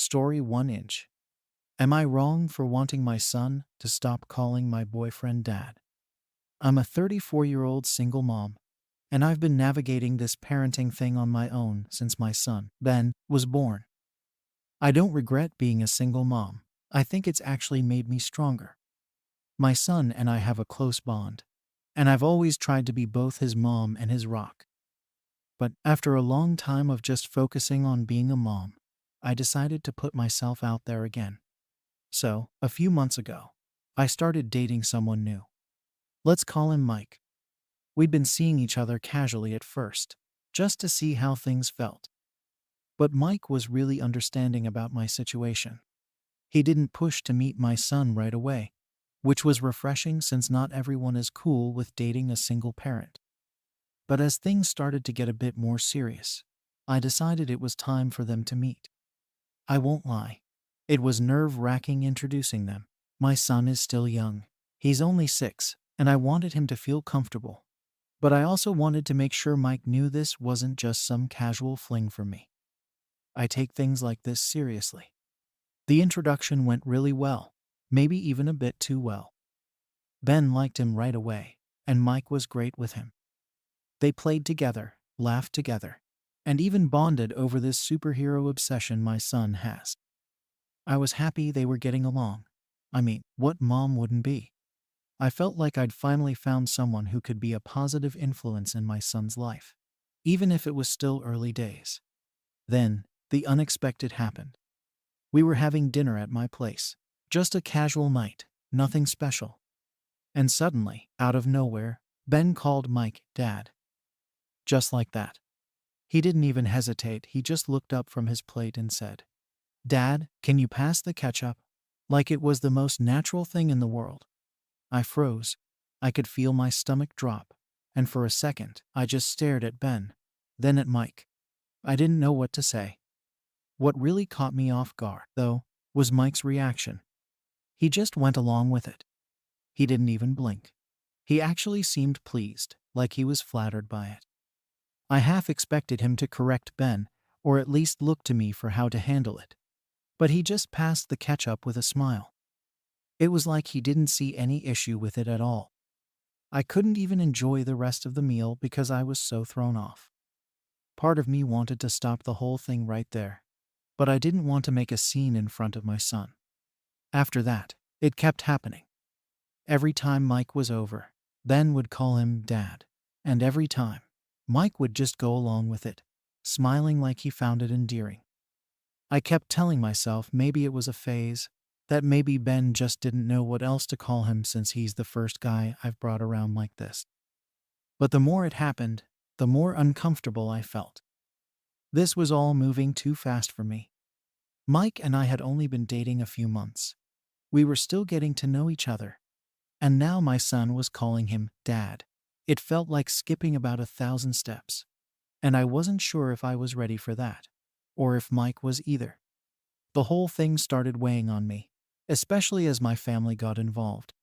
Story 1 inch. Am I wrong for wanting my son to stop calling my boyfriend dad? I'm a 34-year-old single mom, and I've been navigating this parenting thing on my own since my son, Ben, was born. I don't regret being a single mom. I think it's actually made me stronger. My son and I have a close bond, and I've always tried to be both his mom and his rock. But after a long time of just focusing on being a mom, I decided to put myself out there again. So, a few months ago, I started dating someone new. Let's call him Mike. We'd been seeing each other casually at first, just to see how things felt. But Mike was really understanding about my situation. He didn't push to meet my son right away, which was refreshing since not everyone is cool with dating a single parent. But as things started to get a bit more serious, I decided it was time for them to meet. I won't lie. It was nerve-wracking introducing them. My son is still young. He's only 6, and I wanted him to feel comfortable. But I also wanted to make sure Mike knew this wasn't just some casual fling for me. I take things like this seriously. The introduction went really well, maybe even a bit too well. Ben liked him right away, and Mike was great with him. They played together, laughed together, and even bonded over this superhero obsession my son has. I was happy they were getting along. I mean, what mom wouldn't be? I felt like I'd finally found someone who could be a positive influence in my son's life, even if it was still early days. Then, the unexpected happened. We were having dinner at my place. Just a casual night, nothing special. And suddenly, out of nowhere, Ben called Mike Dad. Just like that. He didn't even hesitate, he just looked up from his plate and said, "Dad, can you pass the ketchup?" Like it was the most natural thing in the world. I froze. I could feel my stomach drop, and for a second, I just stared at Ben, then at Mike. I didn't know what to say. What really caught me off guard, though, was Mike's reaction. He just went along with it. He didn't even blink. He actually seemed pleased, like he was flattered by it. I half expected him to correct Ben, or at least look to me for how to handle it. But he just passed the ketchup with a smile. It was like he didn't see any issue with it at all. I couldn't even enjoy the rest of the meal because I was so thrown off. Part of me wanted to stop the whole thing right there, but I didn't want to make a scene in front of my son. After that, it kept happening. Every time Mike was over, Ben would call him Dad, and every time, Mike would just go along with it, smiling like he found it endearing. I kept telling myself maybe it was a phase, that maybe Ben just didn't know what else to call him since he's the first guy I've brought around like this. But the more it happened, the more uncomfortable I felt. This was all moving too fast for me. Mike and I had only been dating a few months. We were still getting to know each other. And now my son was calling him Dad. It felt like skipping about 1,000 steps. And I wasn't sure if I was ready for that, or if Mike was either. The whole thing started weighing on me, especially as my family got involved.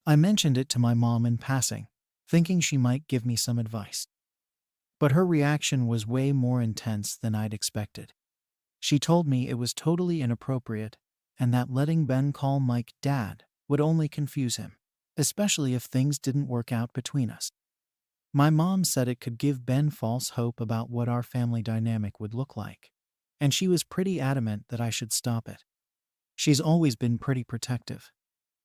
I mentioned it to my mom in passing, thinking she might give me some advice. But her reaction was way more intense than I'd expected. She told me it was totally inappropriate, and that letting Ben call Mike Dad would only confuse him, especially if things didn't work out between us. My mom said it could give Ben false hope about what our family dynamic would look like, and she was pretty adamant that I should stop it. She's always been pretty protective,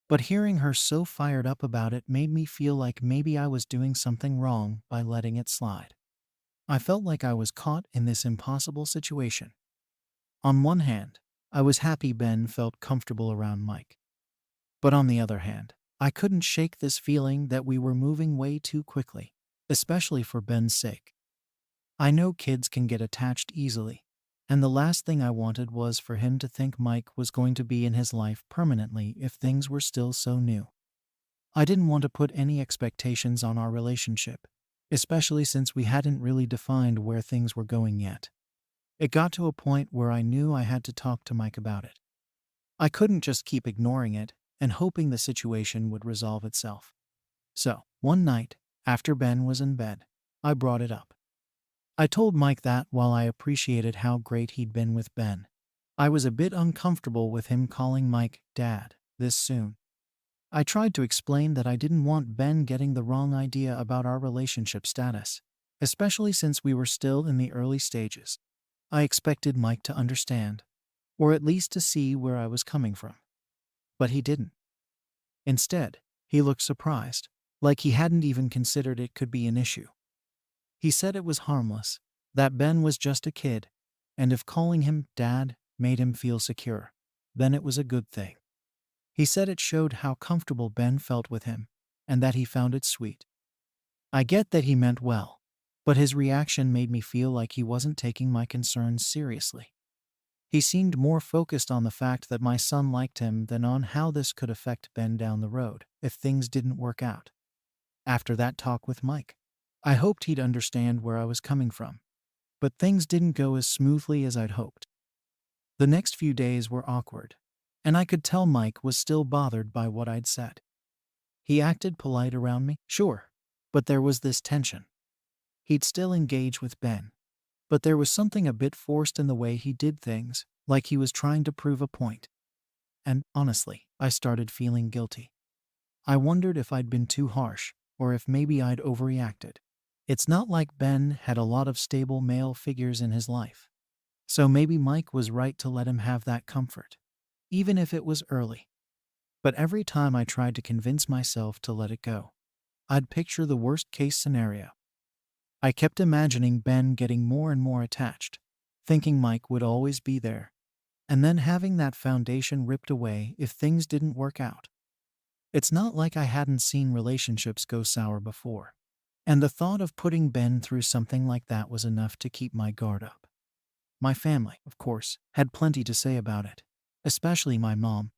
but hearing her so fired up about it made me feel like maybe I was doing something wrong by letting it slide. I felt like I was caught in this impossible situation. On one hand, I was happy Ben felt comfortable around Mike. But on the other hand, I couldn't shake this feeling that we were moving way too quickly, especially for Ben's sake. I know kids can get attached easily, and the last thing I wanted was for him to think Mike was going to be in his life permanently if things were still so new. I didn't want to put any expectations on our relationship, especially since we hadn't really defined where things were going yet. It got to a point where I knew I had to talk to Mike about it. I couldn't just keep ignoring it and hoping the situation would resolve itself. So, one night, after Ben was in bed, I brought it up. I told Mike that while I appreciated how great he'd been with Ben, I was a bit uncomfortable with him calling Mike Dad this soon. I tried to explain that I didn't want Ben getting the wrong idea about our relationship status, especially since we were still in the early stages. I expected Mike to understand, or at least to see where I was coming from. But he didn't. Instead, he looked surprised, like he hadn't even considered it could be an issue. He said it was harmless, that Ben was just a kid, and if calling him Dad made him feel secure, then it was a good thing. He said it showed how comfortable Ben felt with him, and that he found it sweet. I get that he meant well, but his reaction made me feel like he wasn't taking my concerns seriously. He seemed more focused on the fact that my son liked him than on how this could affect Ben down the road if things didn't work out. After that talk with Mike, I hoped he'd understand where I was coming from, but things didn't go as smoothly as I'd hoped. The next few days were awkward, and I could tell Mike was still bothered by what I'd said. He acted polite around me, sure, but there was this tension. He'd still engage with Ben, but there was something a bit forced in the way he did things, like he was trying to prove a point. And honestly, I started feeling guilty. I wondered if I'd been too harsh, or if maybe I'd overreacted. It's not like Ben had a lot of stable male figures in his life, so maybe Mike was right to let him have that comfort, even if it was early. But every time I tried to convince myself to let it go, I'd picture the worst-case scenario. I kept imagining Ben getting more and more attached, thinking Mike would always be there, and then having that foundation ripped away if things didn't work out. It's not like I hadn't seen relationships go sour before, and the thought of putting Ben through something like that was enough to keep my guard up. My family, of course, had plenty to say about it, especially my mom.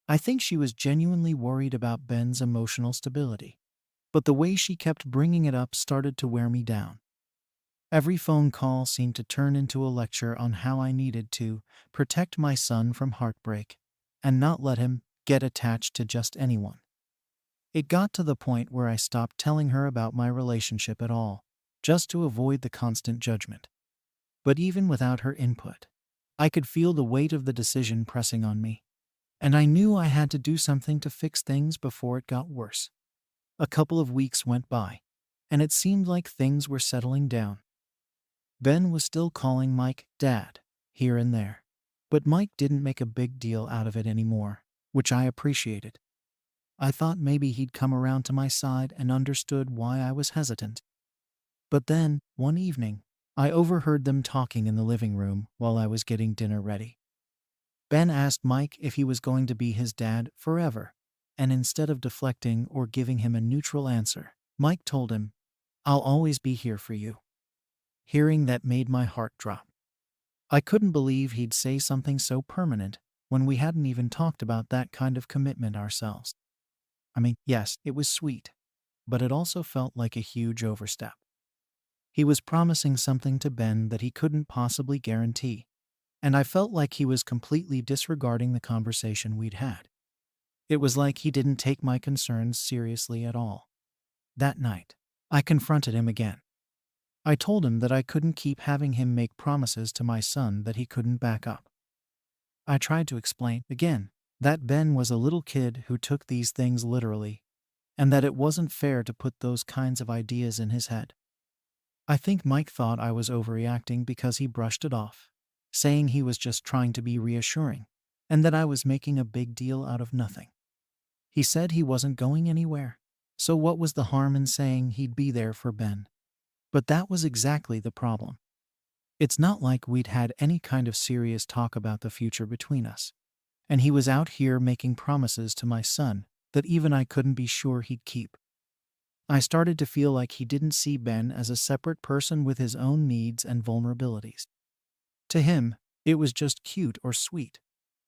I think she was genuinely worried about Ben's emotional stability, but the way she kept bringing it up started to wear me down. Every phone call seemed to turn into a lecture on how I needed to protect my son from heartbreak and not let him get attached to just anyone. It got to the point where I stopped telling her about my relationship at all, just to avoid the constant judgment. But even without her input, I could feel the weight of the decision pressing on me, and I knew I had to do something to fix things before it got worse. A couple of weeks went by, and it seemed like things were settling down. Ben was still calling Mike Dad, here and there, but Mike didn't make a big deal out of it anymore, which I appreciated. I thought maybe he'd come around to my side and understood why I was hesitant. But then, one evening, I overheard them talking in the living room while I was getting dinner ready. Ben asked Mike if he was going to be his dad forever, and instead of deflecting or giving him a neutral answer, Mike told him, "I'll always be here for you." Hearing that made my heart drop. I couldn't believe he'd say something so permanent when we hadn't even talked about that kind of commitment ourselves. I mean, yes, it was sweet, but it also felt like a huge overstep. He was promising something to Ben that he couldn't possibly guarantee, and I felt like he was completely disregarding the conversation we'd had. It was like he didn't take my concerns seriously at all. That night, I confronted him again. I told him that I couldn't keep having him make promises to my son that he couldn't back up. I tried to explain, again, that Ben was a little kid who took these things literally, and that it wasn't fair to put those kinds of ideas in his head. I think Mike thought I was overreacting because he brushed it off, saying he was just trying to be reassuring, and that I was making a big deal out of nothing. He said he wasn't going anywhere, so what was the harm in saying he'd be there for Ben? But that was exactly the problem. It's not like we'd had any kind of serious talk about the future between us, and he was out here making promises to my son that even I couldn't be sure he'd keep. I started to feel like he didn't see Ben as a separate person with his own needs and vulnerabilities. To him, it was just cute or sweet,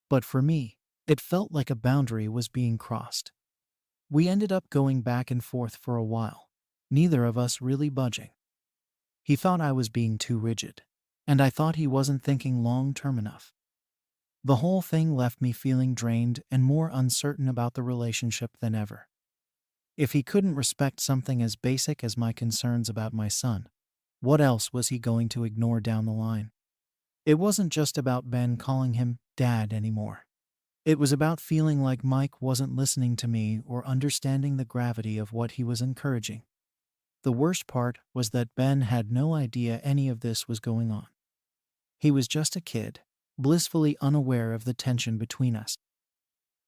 but for me, it felt like a boundary was being crossed. We ended up going back and forth for a while, neither of us really budging. He thought I was being too rigid, and I thought he wasn't thinking long-term enough. The whole thing left me feeling drained and more uncertain about the relationship than ever. If he couldn't respect something as basic as my concerns about my son, what else was he going to ignore down the line? It wasn't just about Ben calling him Dad anymore. It was about feeling like Mike wasn't listening to me or understanding the gravity of what he was encouraging. The worst part was that Ben had no idea any of this was going on. He was just a kid, blissfully unaware of the tension between us.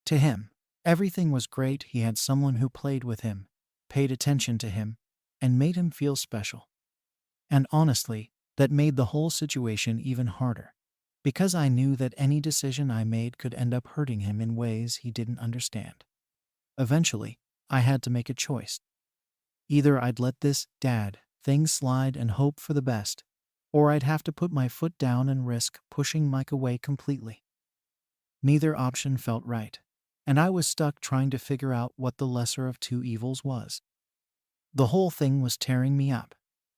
To him, everything was great. He had someone who played with him, paid attention to him, and made him feel special. And honestly, that made the whole situation even harder, because I knew that any decision I made could end up hurting him in ways he didn't understand. Eventually, I had to make a choice. Either I'd let this dad thing slide and hope for the best, or I'd have to put my foot down and risk pushing Mike away completely. Neither option felt right, and I was stuck trying to figure out what the lesser of two evils was. The whole thing was tearing me up,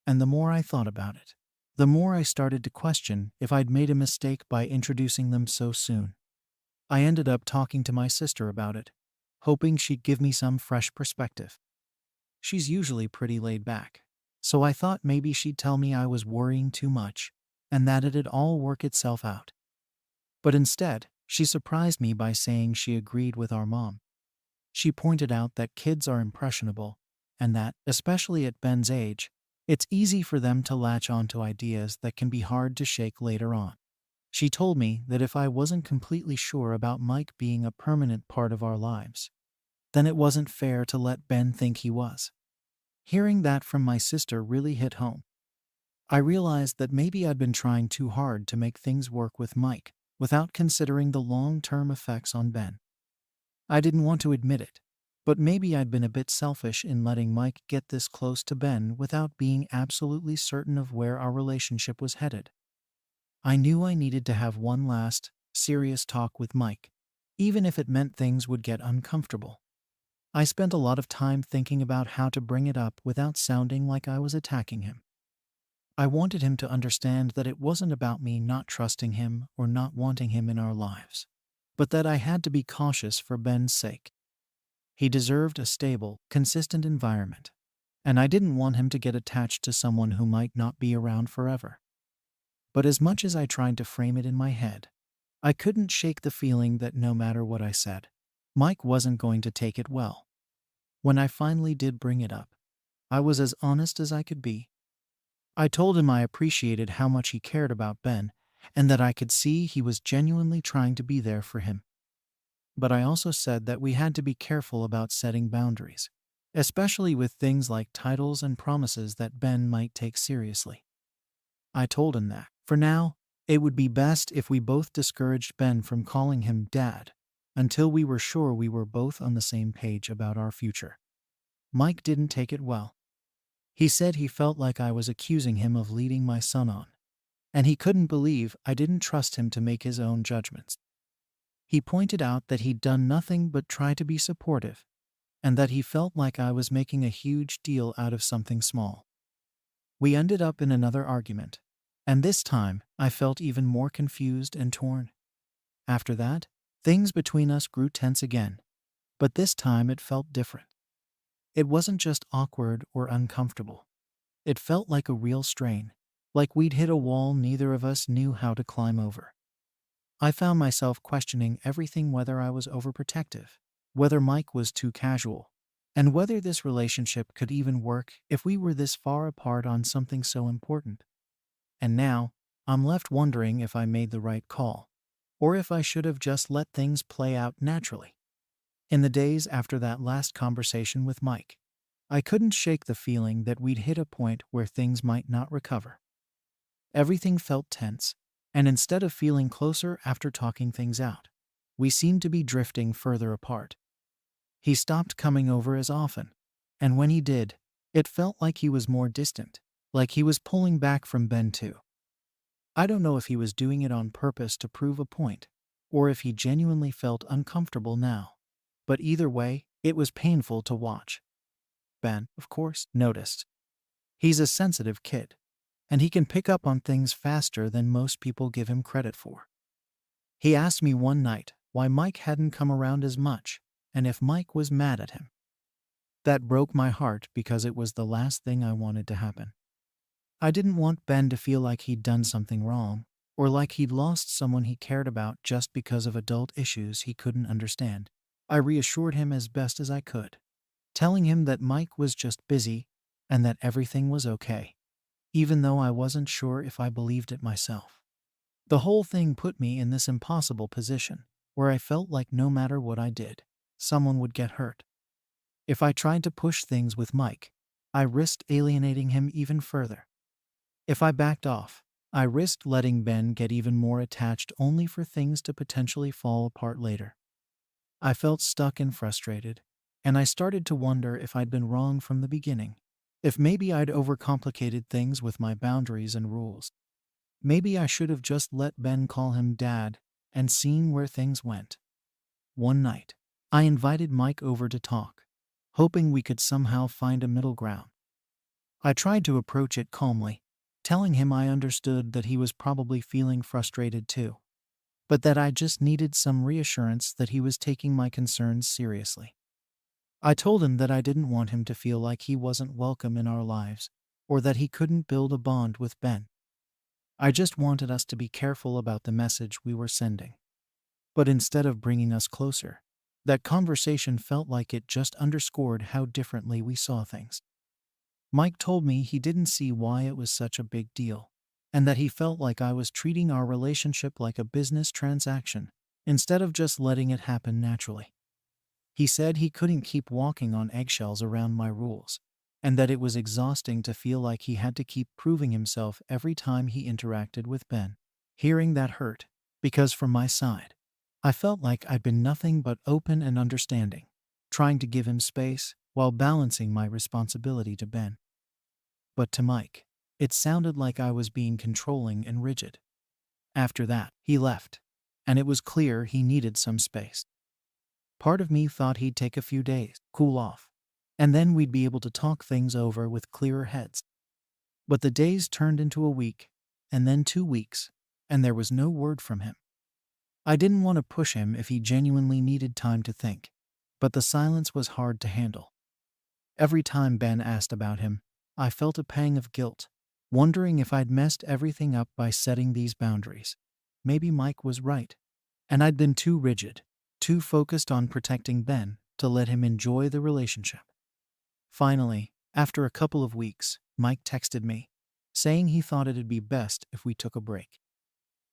and the more I thought about it, the more I started to question if I'd made a mistake by introducing them so soon. I ended up talking to my sister about it, hoping she'd give me some fresh perspective. She's usually pretty laid back, so I thought maybe she'd tell me I was worrying too much and that it'd all work itself out. But instead, she surprised me by saying she agreed with our mom. She pointed out that kids are impressionable and that, especially at Ben's age, it's easy for them to latch onto ideas that can be hard to shake later on. She told me that if I wasn't completely sure about Mike being a permanent part of our lives, then it wasn't fair to let Ben think he was. Hearing that from my sister really hit home. I realized that maybe I'd been trying too hard to make things work with Mike without considering the long-term effects on Ben. I didn't want to admit it, but maybe I'd been a bit selfish in letting Mike get this close to Ben without being absolutely certain of where our relationship was headed. I knew I needed to have one last, serious talk with Mike, even if it meant things would get uncomfortable. I spent a lot of time thinking about how to bring it up without sounding like I was attacking him. I wanted him to understand that it wasn't about me not trusting him or not wanting him in our lives, but that I had to be cautious for Ben's sake. He deserved a stable, consistent environment, and I didn't want him to get attached to someone who might not be around forever. But as much as I tried to frame it in my head, I couldn't shake the feeling that no matter what I said, Mike wasn't going to take it well. When I finally did bring it up, I was as honest as I could be. I told him I appreciated how much he cared about Ben and that I could see he was genuinely trying to be there for him. But I also said that we had to be careful about setting boundaries, especially with things like titles and promises that Ben might take seriously. I told him that, for now, it would be best if we both discouraged Ben from calling him Dad until we were sure we were both on the same page about our future. Mike didn't take it well. He said he felt like I was accusing him of leading my son on, and he couldn't believe I didn't trust him to make his own judgments. He pointed out that he'd done nothing but try to be supportive, and that he felt like I was making a huge deal out of something small. We ended up in another argument, and this time I felt even more confused and torn. After that, things between us grew tense again, but this time it felt different. It wasn't just awkward or uncomfortable. It felt like a real strain, like we'd hit a wall neither of us knew how to climb over. I found myself questioning everything, whether I was overprotective, whether Mike was too casual, and whether this relationship could even work if we were this far apart on something so important. And now, I'm left wondering if I made the right call, or if I should have just let things play out naturally. In the days after that last conversation with Mike, I couldn't shake the feeling that we'd hit a point where things might not recover. Everything felt tense, and instead of feeling closer after talking things out, we seemed to be drifting further apart. He stopped coming over as often, and when he did, it felt like he was more distant, like he was pulling back from Ben too. I don't know if he was doing it on purpose to prove a point, or if he genuinely felt uncomfortable now. But either way, it was painful to watch. Ben, of course, noticed. He's a sensitive kid, and he can pick up on things faster than most people give him credit for. He asked me one night why Mike hadn't come around as much, and if Mike was mad at him. That broke my heart because it was the last thing I wanted to happen. I didn't want Ben to feel like he'd done something wrong, or like he'd lost someone he cared about just because of adult issues he couldn't understand. I reassured him as best as I could, telling him that Mike was just busy and that everything was okay, even though I wasn't sure if I believed it myself. The whole thing put me in this impossible position where I felt like no matter what I did, someone would get hurt. If I tried to push things with Mike, I risked alienating him even further. If I backed off, I risked letting Ben get even more attached only for things to potentially fall apart later. I felt stuck and frustrated, and I started to wonder if I'd been wrong from the beginning. If maybe I'd overcomplicated things with my boundaries and rules. Maybe I should have just let Ben call him Dad and seen where things went. One night, I invited Mike over to talk, hoping we could somehow find a middle ground. I tried to approach it calmly, telling him I understood that he was probably feeling frustrated too, but that I just needed some reassurance that he was taking my concerns seriously. I told him that I didn't want him to feel like he wasn't welcome in our lives, or that he couldn't build a bond with Ben. I just wanted us to be careful about the message we were sending. But instead of bringing us closer, that conversation felt like it just underscored how differently we saw things. Mike told me he didn't see why it was such a big deal, and that he felt like I was treating our relationship like a business transaction instead of just letting it happen naturally. He said he couldn't keep walking on eggshells around my rules, and that it was exhausting to feel like he had to keep proving himself every time he interacted with Ben. Hearing that hurt, because from my side, I felt like I'd been nothing but open and understanding, trying to give him space while balancing my responsibility to Ben. But to Mike, it sounded like I was being controlling and rigid. After that, he left, and it was clear he needed some space. Part of me thought he'd take a few days, cool off, and then we'd be able to talk things over with clearer heads. But the days turned into a week, and then 2 weeks, and there was no word from him. I didn't want to push him if he genuinely needed time to think, but the silence was hard to handle. Every time Ben asked about him, I felt a pang of guilt, wondering if I'd messed everything up by setting these boundaries. Maybe Mike was right, and I'd been too rigid, too focused on protecting Ben to let him enjoy the relationship. Finally, after a couple of weeks, Mike texted me, saying he thought it'd be best if we took a break.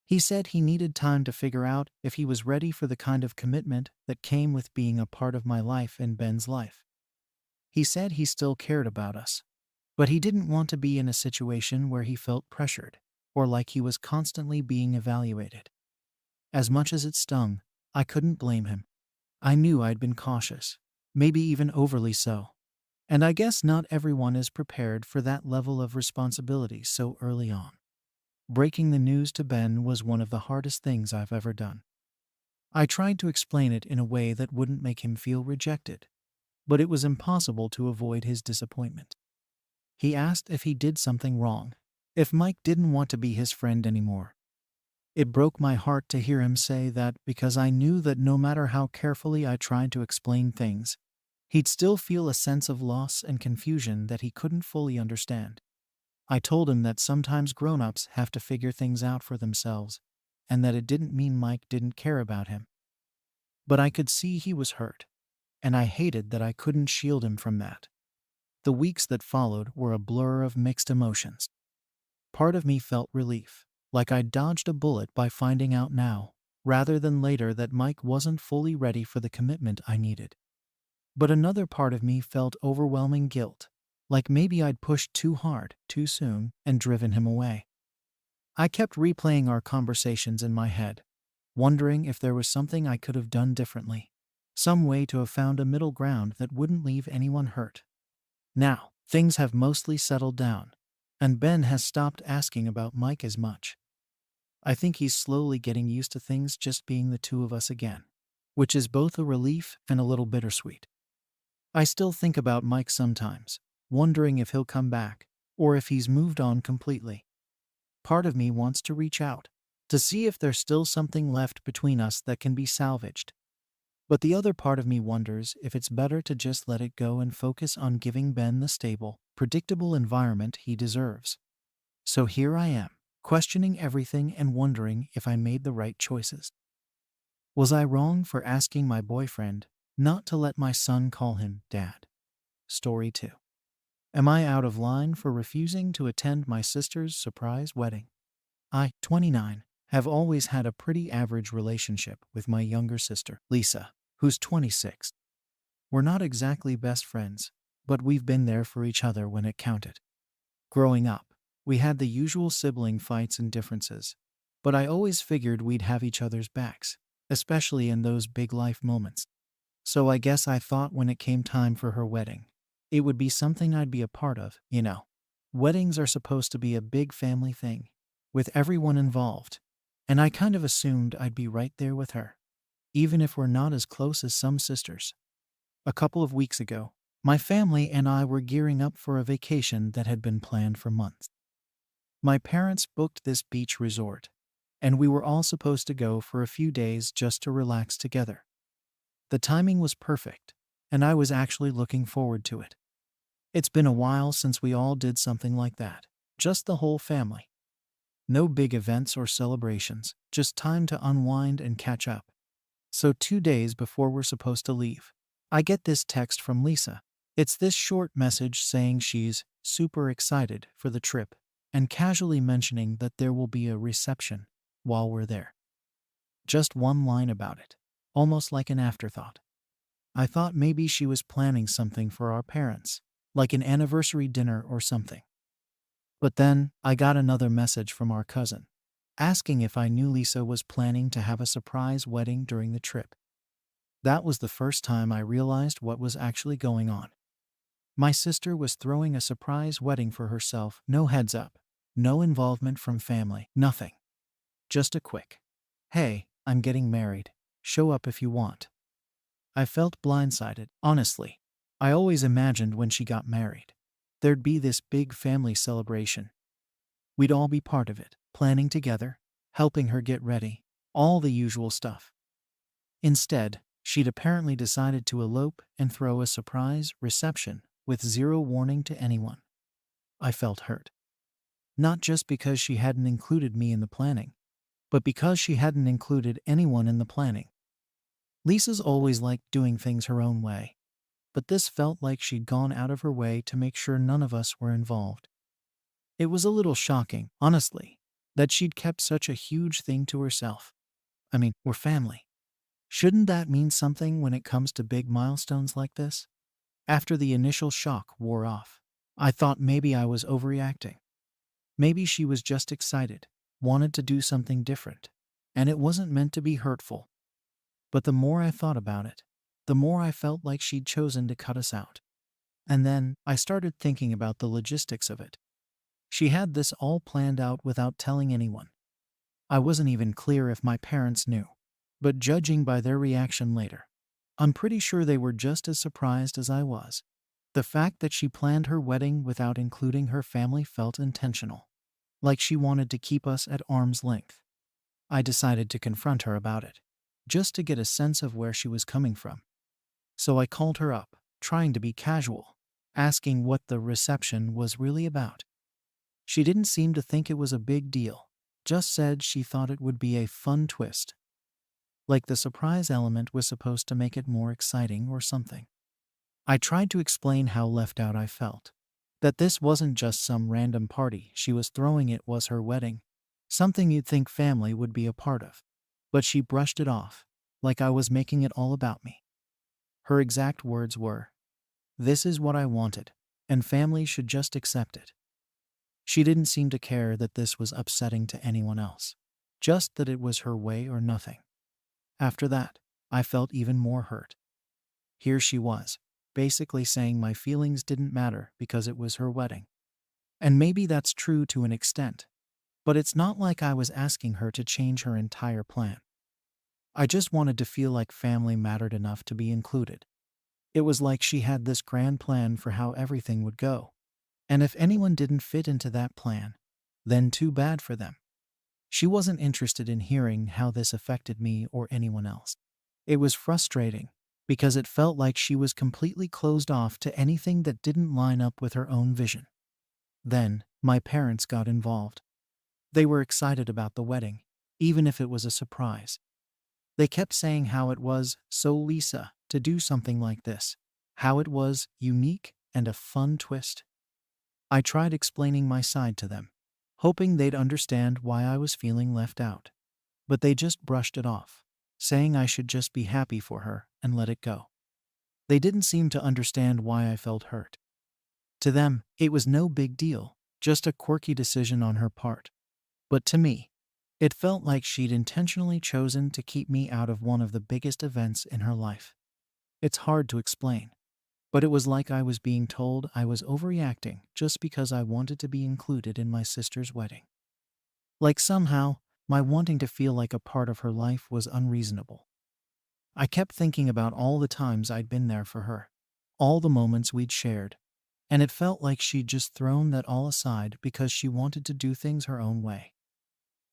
He said he needed time to figure out if he was ready for the kind of commitment that came with being a part of my life and Ben's life. He said he still cared about us, but he didn't want to be in a situation where he felt pressured or like he was constantly being evaluated. As much as it stung, I couldn't blame him. I knew I'd been cautious, maybe even overly so. And I guess not everyone is prepared for that level of responsibility so early on. Breaking the news to Ben was one of the hardest things I've ever done. I tried to explain it in a way that wouldn't make him feel rejected, but it was impossible to avoid his disappointment. He asked if he did something wrong, if Mike didn't want to be his friend anymore. It broke my heart to hear him say that because I knew that no matter how carefully I tried to explain things, he'd still feel a sense of loss and confusion that he couldn't fully understand. I told him that sometimes grown-ups have to figure things out for themselves, and that it didn't mean Mike didn't care about him. But I could see he was hurt, and I hated that I couldn't shield him from that. The weeks that followed were a blur of mixed emotions. Part of me felt relief, like I'd dodged a bullet by finding out now, rather than later, that Mike wasn't fully ready for the commitment I needed. But another part of me felt overwhelming guilt, like maybe I'd pushed too hard, too soon, and driven him away. I kept replaying our conversations in my head, wondering if there was something I could have done differently, some way to have found a middle ground that wouldn't leave anyone hurt. Now, things have mostly settled down, and Ben has stopped asking about Mike as much. I think he's slowly getting used to things just being the two of us again, which is both a relief and a little bittersweet. I still think about Mike sometimes, wondering if he'll come back, or if he's moved on completely. Part of me wants to reach out, to see if there's still something left between us that can be salvaged. But the other part of me wonders if it's better to just let it go and focus on giving Ben the stable, predictable environment he deserves. So here I am, questioning everything and wondering if I made the right choices. Was I wrong for asking my boyfriend not to let my son call him dad? Story 2. Am I out of line for refusing to attend my sister's surprise wedding? I, 29, have always had a pretty average relationship with my younger sister, Lisa, who's 26. We're not exactly best friends, but we've been there for each other when it counted. Growing up, we had the usual sibling fights and differences, but I always figured we'd have each other's backs, especially in those big life moments. So I guess I thought when it came time for her wedding, it would be something I'd be a part of. Weddings are supposed to be a big family thing, with everyone involved, and I kind of assumed I'd be right there with her, even if we're not as close as some sisters. A couple of weeks ago, my family and I were gearing up for a vacation that had been planned for months. My parents booked this beach resort, and we were all supposed to go for a few days just to relax together. The timing was perfect, and I was actually looking forward to it. It's been a while since we all did something like that, just the whole family. No big events or celebrations, just time to unwind and catch up. So 2 days before we're supposed to leave, I get this text from Lisa. It's this short message saying she's super excited for the trip and casually mentioning that there will be a reception while we're there. Just one line about it, almost like an afterthought. I thought maybe she was planning something for our parents, like an anniversary dinner or something. But then I got another message from our cousin, asking if I knew Lisa was planning to have a surprise wedding during the trip. That was the first time I realized what was actually going on. My sister was throwing a surprise wedding for herself, no heads up, no involvement from family, nothing. Just a quick, "Hey, I'm getting married. Show up if you want." I felt blindsided, honestly. I always imagined when she got married, there'd be this big family celebration. We'd all be part of it, planning together, helping her get ready, all the usual stuff. Instead, she'd apparently decided to elope and throw a surprise reception with zero warning to anyone. I felt hurt. Not just because she hadn't included me in the planning, but because she hadn't included anyone in the planning. Lisa's always liked doing things her own way, but this felt like she'd gone out of her way to make sure none of us were involved. It was a little shocking, honestly, that she'd kept such a huge thing to herself. I mean, we're family. Shouldn't that mean something when it comes to big milestones like this? After the initial shock wore off, I thought maybe I was overreacting. Maybe she was just excited, wanted to do something different, and it wasn't meant to be hurtful. But the more I thought about it, the more I felt like she'd chosen to cut us out. And then I started thinking about the logistics of it. She had this all planned out without telling anyone. I wasn't even clear if my parents knew, but judging by their reaction later, I'm pretty sure they were just as surprised as I was. The fact that she planned her wedding without including her family felt intentional, like she wanted to keep us at arm's length. I decided to confront her about it, just to get a sense of where she was coming from. So I called her up, trying to be casual, asking what the reception was really about. She didn't seem to think it was a big deal, just said she thought it would be a fun twist. Like the surprise element was supposed to make it more exciting or something. I tried to explain how left out I felt. That this wasn't just some random party she was throwing, it was her wedding. Something you'd think family would be a part of. But she brushed it off, like I was making it all about me. Her exact words were, "This is what I wanted, and family should just accept it." She didn't seem to care that this was upsetting to anyone else, just that it was her way or nothing. After that, I felt even more hurt. Here she was, basically saying my feelings didn't matter because it was her wedding. And maybe that's true to an extent, but it's not like I was asking her to change her entire plan. I just wanted to feel like family mattered enough to be included. It was like she had this grand plan for how everything would go, and if anyone didn't fit into that plan, then too bad for them. She wasn't interested in hearing how this affected me or anyone else. It was frustrating, because it felt like she was completely closed off to anything that didn't line up with her own vision. Then, my parents got involved. They were excited about the wedding, even if it was a surprise. They kept saying how it was so Lisa to do something like this, how it was unique and a fun twist. I tried explaining my side to them, hoping they'd understand why I was feeling left out. But they just brushed it off, saying I should just be happy for her and let it go. They didn't seem to understand why I felt hurt. To them, it was no big deal, just a quirky decision on her part. But to me, it felt like she'd intentionally chosen to keep me out of one of the biggest events in her life. It's hard to explain, but it was like I was being told I was overreacting just because I wanted to be included in my sister's wedding. Like somehow, my wanting to feel like a part of her life was unreasonable. I kept thinking about all the times I'd been there for her, all the moments we'd shared, and it felt like she'd just thrown that all aside because she wanted to do things her own way.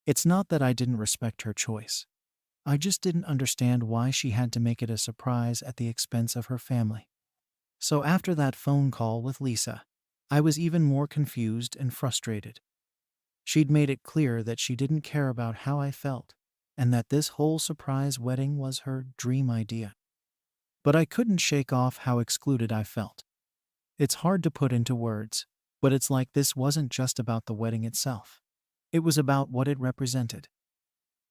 It's not that I didn't respect her choice. I just didn't understand why she had to make it a surprise at the expense of her family. So after that phone call with Lisa, I was even more confused and frustrated. She'd made it clear that she didn't care about how I felt, and that this whole surprise wedding was her dream idea. But I couldn't shake off how excluded I felt. It's hard to put into words, but it's like this wasn't just about the wedding itself. It was about what it represented.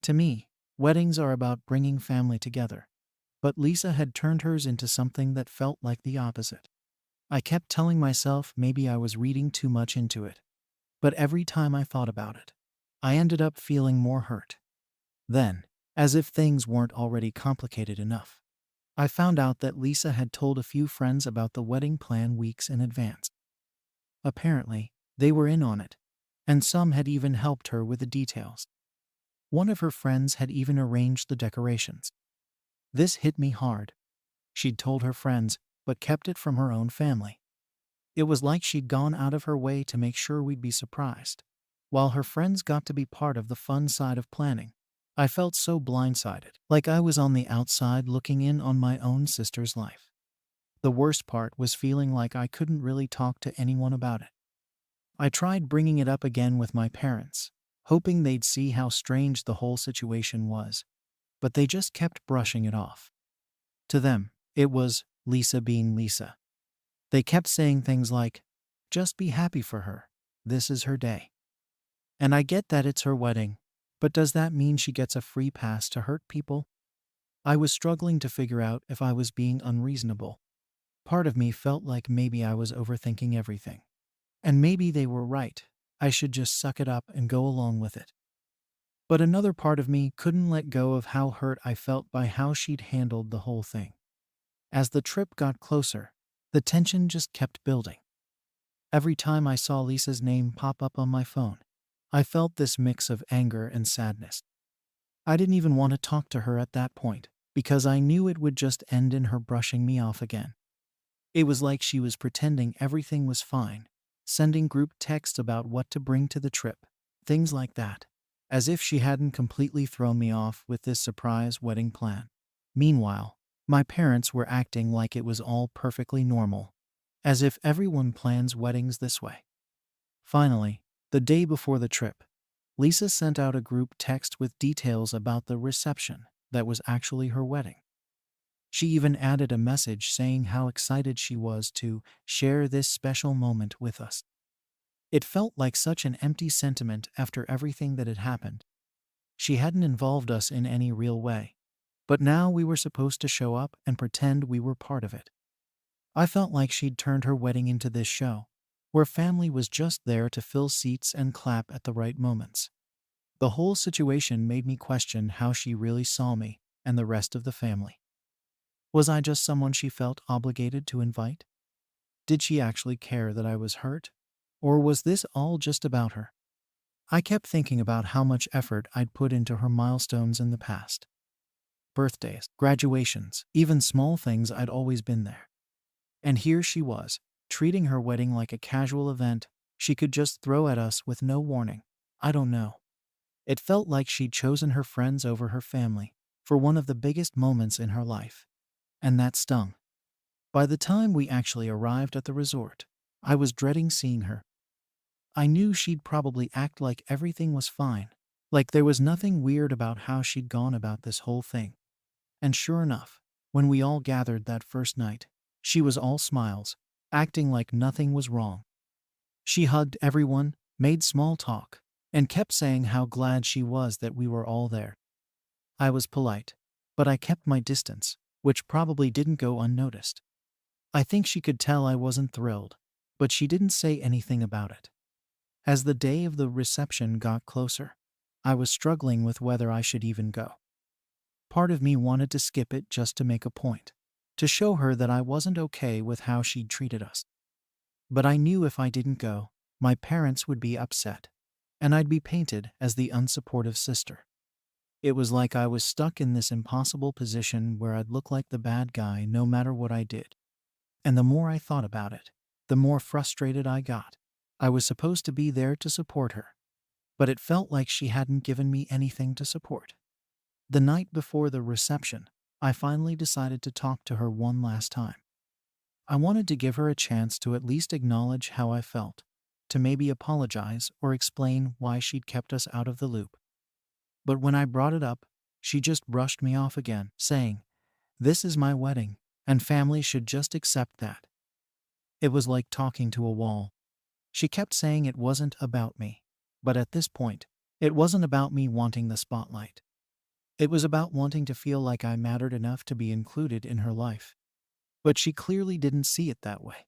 To me, weddings are about bringing family together, but Lisa had turned hers into something that felt like the opposite. I kept telling myself maybe I was reading too much into it, but every time I thought about it, I ended up feeling more hurt. Then, as if things weren't already complicated enough, I found out that Lisa had told a few friends about the wedding plan weeks in advance. Apparently, they were in on it, and some had even helped her with the details. One of her friends had even arranged the decorations. This hit me hard. She'd told her friends, but kept it from her own family. It was like she'd gone out of her way to make sure we'd be surprised, while her friends got to be part of the fun side of planning. I felt so blindsided, like I was on the outside looking in on my own sister's life. The worst part was feeling like I couldn't really talk to anyone about it. I tried bringing it up again with my parents, hoping they'd see how strange the whole situation was, but they just kept brushing it off. To them, it was Lisa being Lisa. They kept saying things like, just be happy for her. This is her day. And I get that it's her wedding, but does that mean she gets a free pass to hurt people? I was struggling to figure out if I was being unreasonable. Part of me felt like maybe I was overthinking everything. And maybe they were right. I should just suck it up and go along with it. But another part of me couldn't let go of how hurt I felt by how she'd handled the whole thing. As the trip got closer, the tension just kept building. Every time I saw Lisa's name pop up on my phone, I felt this mix of anger and sadness. I didn't even want to talk to her at that point, because I knew it would just end in her brushing me off again. It was like she was pretending everything was fine, sending group texts about what to bring to the trip, things like that, as if she hadn't completely thrown me off with this surprise wedding plan. Meanwhile, my parents were acting like it was all perfectly normal, as if everyone plans weddings this way. Finally, the day before the trip, Lisa sent out a group text with details about the reception that was actually her wedding. She even added a message saying how excited she was to share this special moment with us. It felt like such an empty sentiment after everything that had happened. She hadn't involved us in any real way, but now we were supposed to show up and pretend we were part of it. I felt like she'd turned her wedding into this show, where family was just there to fill seats and clap at the right moments. The whole situation made me question how she really saw me and the rest of the family. Was I just someone she felt obligated to invite? Did she actually care that I was hurt? Or was this all just about her? I kept thinking about how much effort I'd put into her milestones in the past. Birthdays, graduations, even small things. I'd always been there. And here she was, treating her wedding like a casual event she could just throw at us with no warning. I don't know. It felt like she'd chosen her friends over her family for one of the biggest moments in her life. And that stung. By the time we actually arrived at the resort, I was dreading seeing her. I knew she'd probably act like everything was fine, like there was nothing weird about how she'd gone about this whole thing. And sure enough, when we all gathered that first night, she was all smiles, acting like nothing was wrong. She hugged everyone, made small talk, and kept saying how glad she was that we were all there. I was polite, but I kept my distance, which probably didn't go unnoticed. I think she could tell I wasn't thrilled, but she didn't say anything about it. As the day of the reception got closer, I was struggling with whether I should even go. Part of me wanted to skip it just to make a point, to show her that I wasn't okay with how she'd treated us. But I knew if I didn't go, my parents would be upset, and I'd be painted as the unsupportive sister. It was like I was stuck in this impossible position where I'd look like the bad guy no matter what I did. And the more I thought about it, the more frustrated I got. I was supposed to be there to support her, but it felt like she hadn't given me anything to support. The night before the reception, I finally decided to talk to her one last time. I wanted to give her a chance to at least acknowledge how I felt, to maybe apologize or explain why she'd kept us out of the loop. But when I brought it up, she just brushed me off again, saying, "This is my wedding, and family should just accept that." It was like talking to a wall. She kept saying it wasn't about me, but at this point, it wasn't about me wanting the spotlight. It was about wanting to feel like I mattered enough to be included in her life. But she clearly didn't see it that way.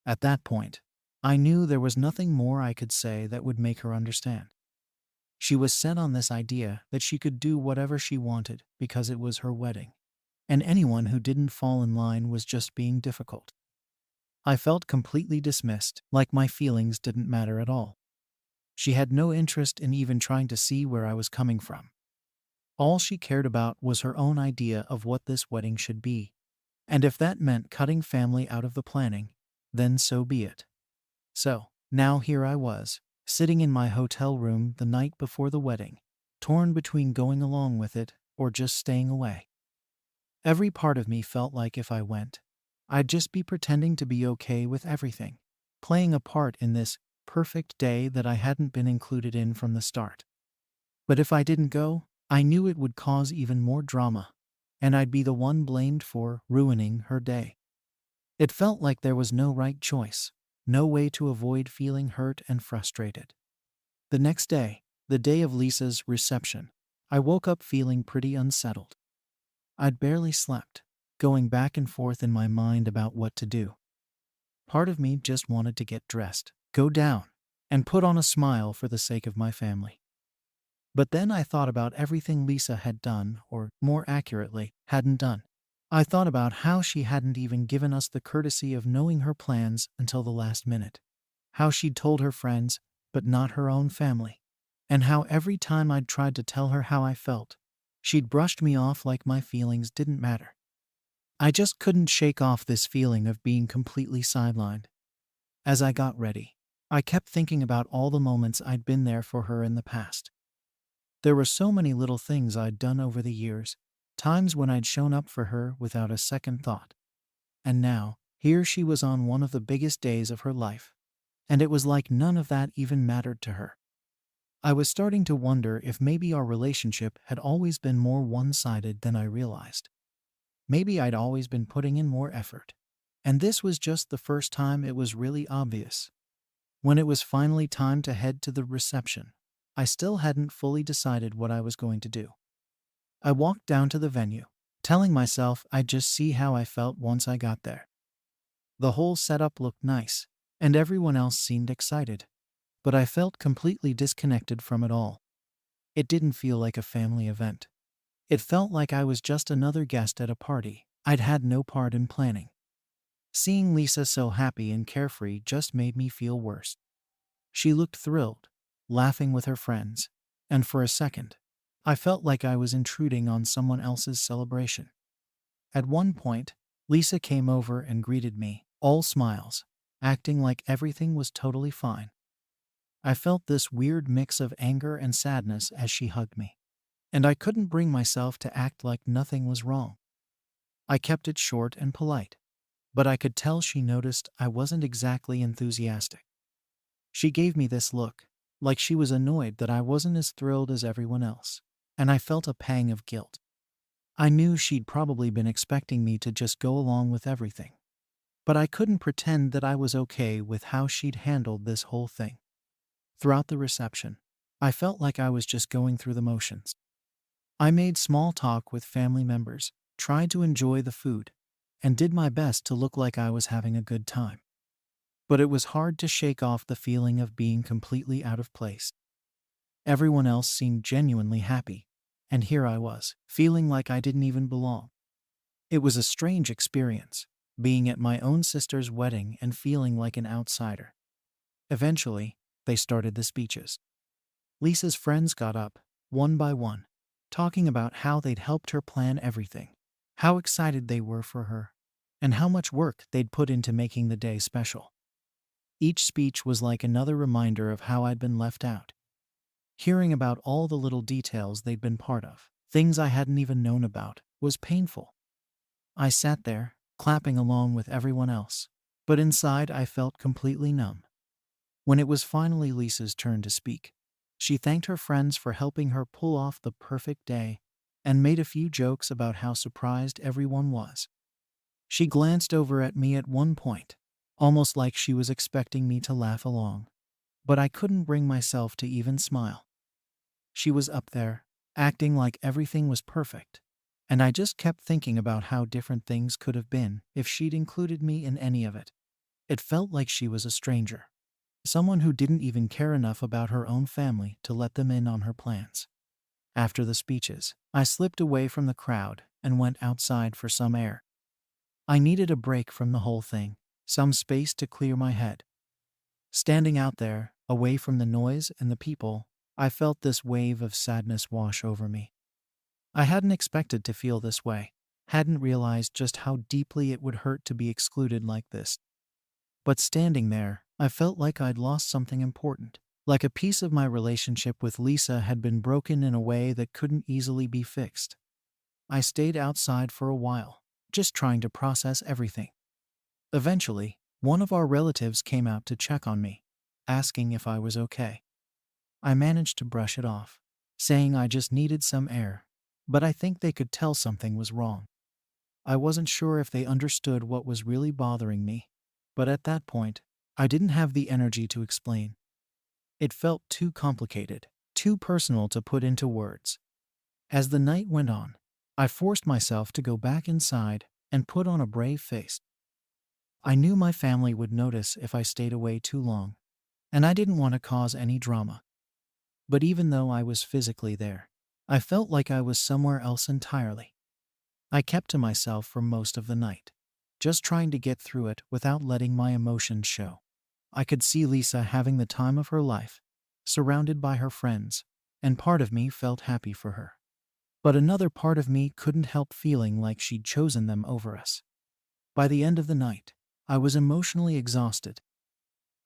At that point, I knew there was nothing more I could say that would make her understand. She was set on this idea that she could do whatever she wanted because it was her wedding, and anyone who didn't fall in line was just being difficult. I felt completely dismissed, like my feelings didn't matter at all. She had no interest in even trying to see where I was coming from. All she cared about was her own idea of what this wedding should be, and if that meant cutting family out of the planning, then so be it. So, now here I was, sitting in my hotel room the night before the wedding, torn between going along with it or just staying away. Every part of me felt like if I went, I'd just be pretending to be okay with everything, playing a part in this perfect day that I hadn't been included in from the start. But if I didn't go, I knew it would cause even more drama, and I'd be the one blamed for ruining her day. It felt like there was no right choice, no way to avoid feeling hurt and frustrated. The next day, the day of Lisa's reception, I woke up feeling pretty unsettled. I'd barely slept, going back and forth in my mind about what to do. Part of me just wanted to get dressed, go down, and put on a smile for the sake of my family. But then I thought about everything Lisa had done, or more accurately, hadn't done. I thought about how she hadn't even given us the courtesy of knowing her plans until the last minute. How she'd told her friends, but not her own family. And how every time I'd tried to tell her how I felt, she'd brushed me off like my feelings didn't matter. I just couldn't shake off this feeling of being completely sidelined. As I got ready, I kept thinking about all the moments I'd been there for her in the past. There were so many little things I'd done over the years, times when I'd shown up for her without a second thought. And now, here she was on one of the biggest days of her life, and it was like none of that even mattered to her. I was starting to wonder if maybe our relationship had always been more one-sided than I realized. Maybe I'd always been putting in more effort, and this was just the first time it was really obvious. When it was finally time to head to the reception, I still hadn't fully decided what I was going to do. I walked down to the venue, telling myself I'd just see how I felt once I got there. The whole setup looked nice, and everyone else seemed excited, but I felt completely disconnected from it all. It didn't feel like a family event. It felt like I was just another guest at a party I'd had no part in planning. Seeing Lisa so happy and carefree just made me feel worse. She looked thrilled, laughing with her friends, and for a second, I felt like I was intruding on someone else's celebration. At one point, Lisa came over and greeted me, all smiles, acting like everything was totally fine. I felt this weird mix of anger and sadness as she hugged me, and I couldn't bring myself to act like nothing was wrong. I kept it short and polite, but I could tell she noticed I wasn't exactly enthusiastic. She gave me this look, like she was annoyed that I wasn't as thrilled as everyone else, and I felt a pang of guilt. I knew she'd probably been expecting me to just go along with everything, but I couldn't pretend that I was okay with how she'd handled this whole thing. Throughout the reception, I felt like I was just going through the motions. I made small talk with family members, tried to enjoy the food, and did my best to look like I was having a good time. But it was hard to shake off the feeling of being completely out of place. Everyone else seemed genuinely happy, and here I was, feeling like I didn't even belong. It was a strange experience, being at my own sister's wedding and feeling like an outsider. Eventually, they started the speeches. Lisa's friends got up, one by one, talking about how they'd helped her plan everything, how excited they were for her, and how much work they'd put into making the day special. Each speech was like another reminder of how I'd been left out. Hearing about all the little details they'd been part of, things I hadn't even known about, was painful. I sat there, clapping along with everyone else, but inside I felt completely numb. When it was finally Lisa's turn to speak, she thanked her friends for helping her pull off the perfect day and made a few jokes about how surprised everyone was. She glanced over at me at one point, almost like she was expecting me to laugh along, but I couldn't bring myself to even smile. She was up there, acting like everything was perfect, and I just kept thinking about how different things could have been if she'd included me in any of it. It felt like she was a stranger, someone who didn't even care enough about her own family to let them in on her plans. After the speeches, I slipped away from the crowd and went outside for some air. I needed a break from the whole thing, some space to clear my head. Standing out there, away from the noise and the people, I felt this wave of sadness wash over me. I hadn't expected to feel this way, hadn't realized just how deeply it would hurt to be excluded like this. But standing there, I felt like I'd lost something important, like a piece of my relationship with Lisa had been broken in a way that couldn't easily be fixed. I stayed outside for a while, just trying to process everything. Eventually, one of our relatives came out to check on me, asking if I was okay. I managed to brush it off, saying I just needed some air, but I think they could tell something was wrong. I wasn't sure if they understood what was really bothering me, but at that point, I didn't have the energy to explain. It felt too complicated, too personal to put into words. As the night went on, I forced myself to go back inside and put on a brave face. I knew my family would notice if I stayed away too long, and I didn't want to cause any drama. But even though I was physically there, I felt like I was somewhere else entirely. I kept to myself for most of the night, just trying to get through it without letting my emotions show. I could see Lisa having the time of her life, surrounded by her friends, and part of me felt happy for her. But another part of me couldn't help feeling like she'd chosen them over us. By the end of the night, I was emotionally exhausted.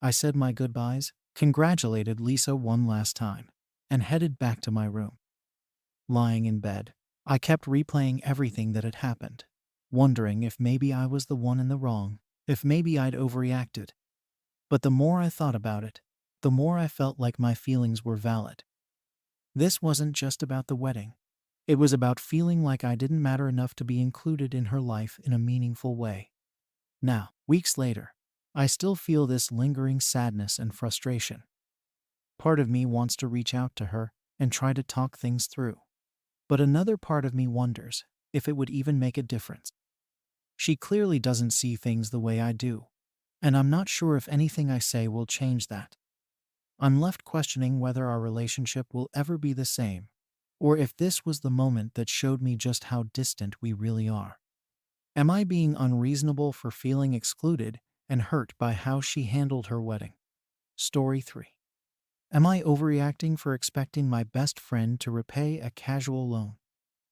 I said my goodbyes, congratulated Lisa one last time, and headed back to my room. Lying in bed, I kept replaying everything that had happened, wondering if maybe I was the one in the wrong, if maybe I'd overreacted. But the more I thought about it, the more I felt like my feelings were valid. This wasn't just about the wedding. It was about feeling like I didn't matter enough to be included in her life in a meaningful way. Now, weeks later, I still feel this lingering sadness and frustration. Part of me wants to reach out to her and try to talk things through. But another part of me wonders if it would even make a difference. She clearly doesn't see things the way I do, and I'm not sure if anything I say will change that. I'm left questioning whether our relationship will ever be the same, or if this was the moment that showed me just how distant we really are. Am I being unreasonable for feeling excluded and hurt by how she handled her wedding? Story 3. Am I overreacting for expecting my best friend to repay a casual loan?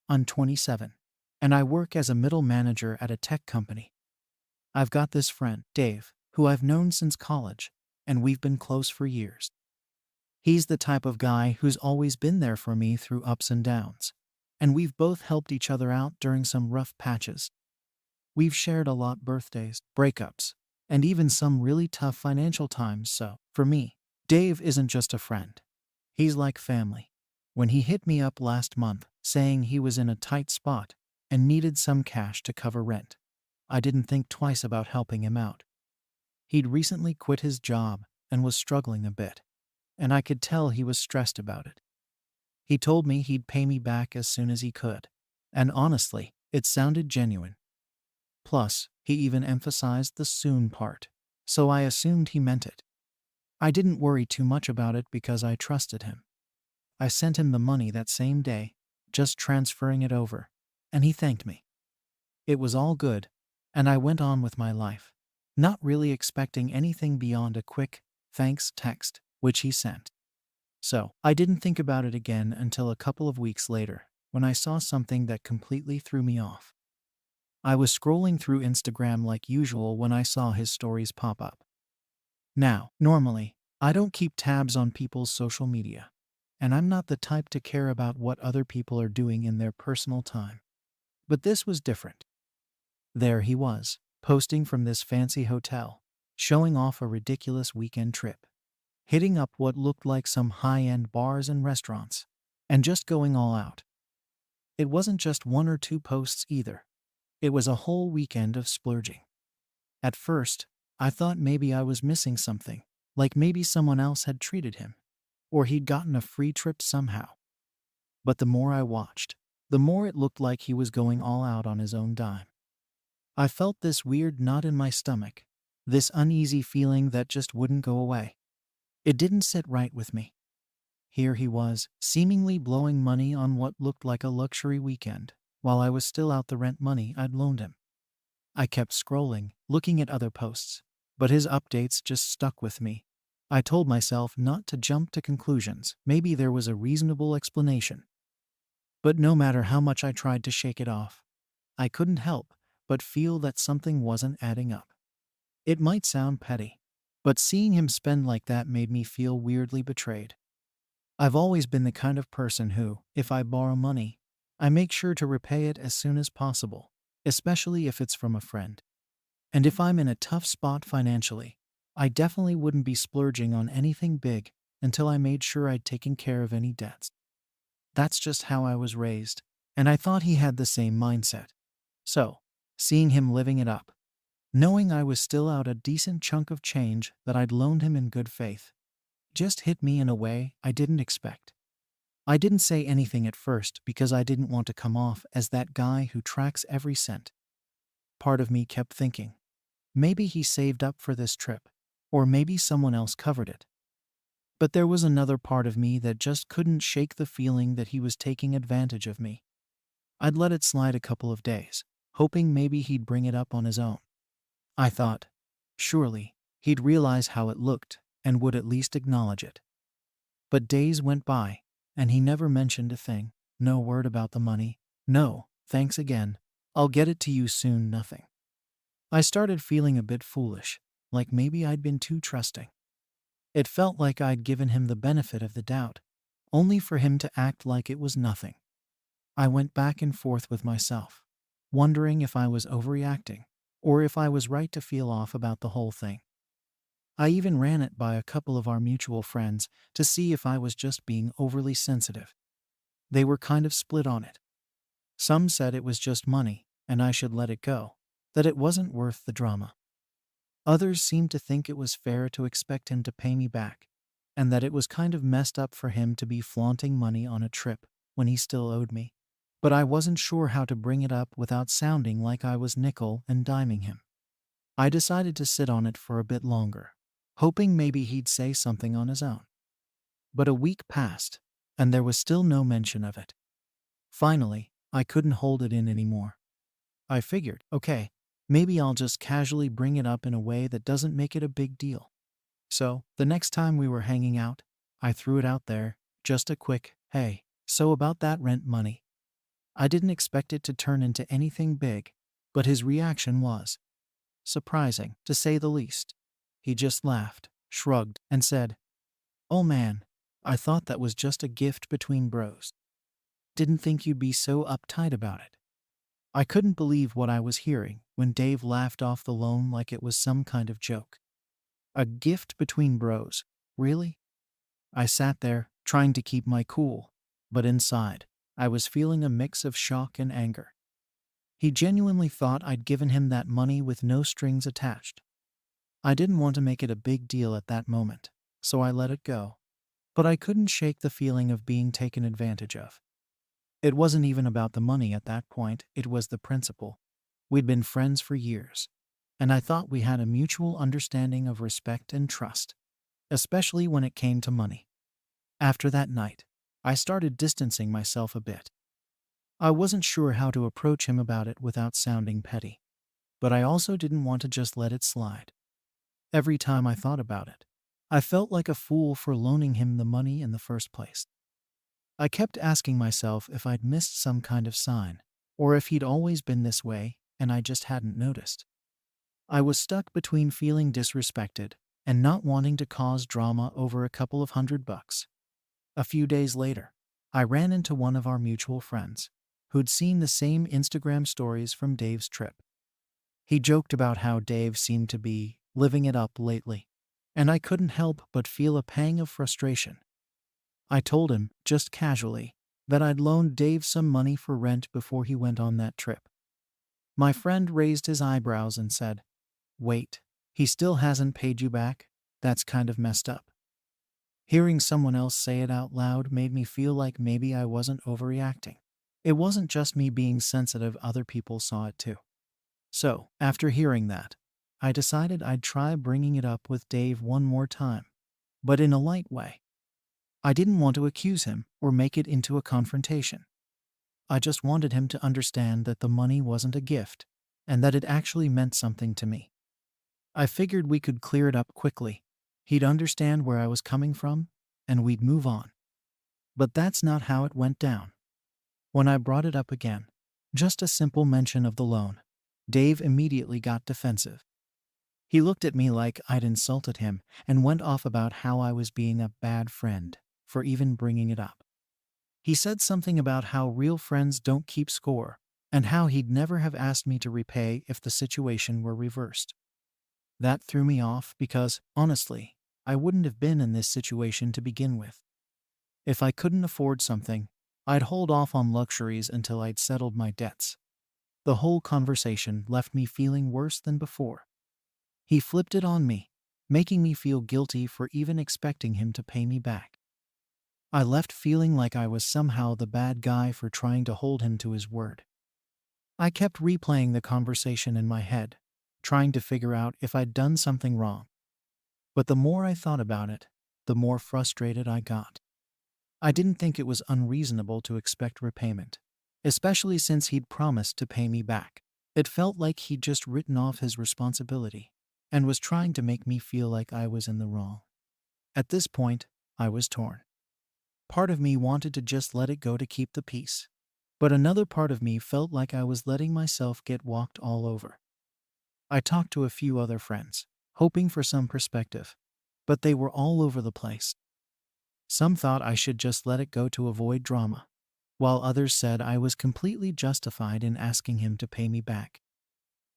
I'm 27, and I work as a middle manager at a tech company. I've got this friend, Dave, who I've known since college, and we've been close for years. He's the type of guy who's always been there for me through ups and downs, and we've both helped each other out during some rough patches. We've shared a lot: birthdays, breakups, and even some really tough financial times, so, for me, Dave isn't just a friend. He's like family. When he hit me up last month saying he was in a tight spot and needed some cash to cover rent, I didn't think twice about helping him out. He'd recently quit his job and was struggling a bit, and I could tell he was stressed about it. He told me he'd pay me back as soon as he could, and honestly, it sounded genuine. Plus, he even emphasized the soon part, so I assumed he meant it. I didn't worry too much about it because I trusted him. I sent him the money that same day, just transferring it over, and he thanked me. It was all good, and I went on with my life, not really expecting anything beyond a quick thanks text, which he sent. So, I didn't think about it again until a couple of weeks later, when I saw something that completely threw me off. I was scrolling through Instagram like usual when I saw his stories pop up. Now, normally, I don't keep tabs on people's social media, and I'm not the type to care about what other people are doing in their personal time. But this was different. There he was, posting from this fancy hotel, showing off a ridiculous weekend trip, hitting up what looked like some high-end bars and restaurants, and just going all out. It wasn't just one or two posts either. It was a whole weekend of splurging. At first, I thought maybe I was missing something, like maybe someone else had treated him, or he'd gotten a free trip somehow. But the more I watched, the more it looked like he was going all out on his own dime. I felt this weird knot in my stomach, this uneasy feeling that just wouldn't go away. It didn't sit right with me. Here he was, seemingly blowing money on what looked like a luxury weekend, while I was still out the rent money I'd loaned him. I kept scrolling, looking at other posts, but his updates just stuck with me. I told myself not to jump to conclusions. Maybe there was a reasonable explanation. But no matter how much I tried to shake it off, I couldn't help but feel that something wasn't adding up. It might sound petty, but seeing him spend like that made me feel weirdly betrayed. I've always been the kind of person who, if I borrow money, I make sure to repay it as soon as possible, especially if it's from a friend. And if I'm in a tough spot financially, I definitely wouldn't be splurging on anything big until I made sure I'd taken care of any debts. That's just how I was raised, and I thought he had the same mindset. So, seeing him living it up, knowing I was still out a decent chunk of change that I'd loaned him in good faith, just hit me in a way I didn't expect. I didn't say anything at first because I didn't want to come off as that guy who tracks every cent. Part of me kept thinking, maybe he saved up for this trip, or maybe someone else covered it. But there was another part of me that just couldn't shake the feeling that he was taking advantage of me. I'd let it slide a couple of days, hoping maybe he'd bring it up on his own. I thought, surely, he'd realize how it looked and would at least acknowledge it. But days went by, and he never mentioned a thing. No word about the money. No, thanks again. I'll get it to you soon, nothing. I started feeling a bit foolish, like maybe I'd been too trusting. It felt like I'd given him the benefit of the doubt, only for him to act like it was nothing. I went back and forth with myself, wondering if I was overreacting, or if I was right to feel off about the whole thing. I even ran it by a couple of our mutual friends to see if I was just being overly sensitive. They were kind of split on it. Some said it was just money, and I should let it go, that it wasn't worth the drama. Others seemed to think it was fair to expect him to pay me back, and that it was kind of messed up for him to be flaunting money on a trip when he still owed me. But I wasn't sure how to bring it up without sounding like I was nickel and diming him. I decided to sit on it for a bit longer, hoping maybe he'd say something on his own. But a week passed, and there was still no mention of it. Finally, I couldn't hold it in anymore. I figured, okay, maybe I'll just casually bring it up in a way that doesn't make it a big deal. So, the next time we were hanging out, I threw it out there, just a quick, hey, so about that rent money. I didn't expect it to turn into anything big, but his reaction was surprising, to say the least. He just laughed, shrugged, and said, "Oh man, I thought that was just a gift between bros. Didn't think you'd be so uptight about it." I couldn't believe what I was hearing when Dave laughed off the loan like it was some kind of joke. A gift between bros. Really? I sat there, trying to keep my cool, but inside, I was feeling a mix of shock and anger. He genuinely thought I'd given him that money with no strings attached. I didn't want to make it a big deal at that moment, so I let it go. But I couldn't shake the feeling of being taken advantage of. It wasn't even about the money at that point, it was the principle. We'd been friends for years, and I thought we had a mutual understanding of respect and trust, especially when it came to money. After that night, I started distancing myself a bit. I wasn't sure how to approach him about it without sounding petty, but I also didn't want to just let it slide. Every time I thought about it, I felt like a fool for loaning him the money in the first place. I kept asking myself if I'd missed some kind of sign, or if he'd always been this way and I just hadn't noticed. I was stuck between feeling disrespected and not wanting to cause drama over a couple of $100. A few days later, I ran into one of our mutual friends, who'd seen the same Instagram stories from Dave's trip. He joked about how Dave seemed to be living it up lately, and I couldn't help but feel a pang of frustration. I told him, just casually, that I'd loaned Dave some money for rent before he went on that trip. My friend raised his eyebrows and said, "Wait, he still hasn't paid you back? That's kind of messed up." Hearing someone else say it out loud made me feel like maybe I wasn't overreacting. It wasn't just me being sensitive, other people saw it too. So, after hearing that, I decided I'd try bringing it up with Dave one more time, but in a light way. I didn't want to accuse him or make it into a confrontation. I just wanted him to understand that the money wasn't a gift, and that it actually meant something to me. I figured we could clear it up quickly. He'd understand where I was coming from, and we'd move on. But that's not how it went down. When I brought it up again, just a simple mention of the loan, Dave immediately got defensive. He looked at me like I'd insulted him and went off about how I was being a bad friend for even bringing it up. He said something about how real friends don't keep score, and how he'd never have asked me to repay if the situation were reversed. That threw me off because, honestly, I wouldn't have been in this situation to begin with. If I couldn't afford something, I'd hold off on luxuries until I'd settled my debts. The whole conversation left me feeling worse than before. He flipped it on me, making me feel guilty for even expecting him to pay me back. I left feeling like I was somehow the bad guy for trying to hold him to his word. I kept replaying the conversation in my head, trying to figure out if I'd done something wrong. But the more I thought about it, the more frustrated I got. I didn't think it was unreasonable to expect repayment, especially since he'd promised to pay me back. It felt like he'd just written off his responsibility and was trying to make me feel like I was in the wrong. At this point, I was torn. Part of me wanted to just let it go to keep the peace, but another part of me felt like I was letting myself get walked all over. I talked to a few other friends, hoping for some perspective, but they were all over the place. Some thought I should just let it go to avoid drama, while others said I was completely justified in asking him to pay me back.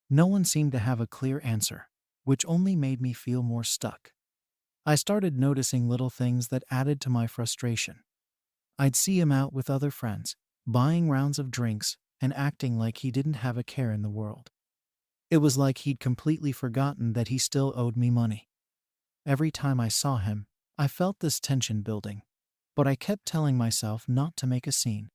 No one seemed to have a clear answer, which only made me feel more stuck. I started noticing little things that added to my frustration. I'd see him out with other friends, buying rounds of drinks and acting like he didn't have a care in the world. It was like he'd completely forgotten that he still owed me money. Every time I saw him, I felt this tension building, but I kept telling myself not to make a scene.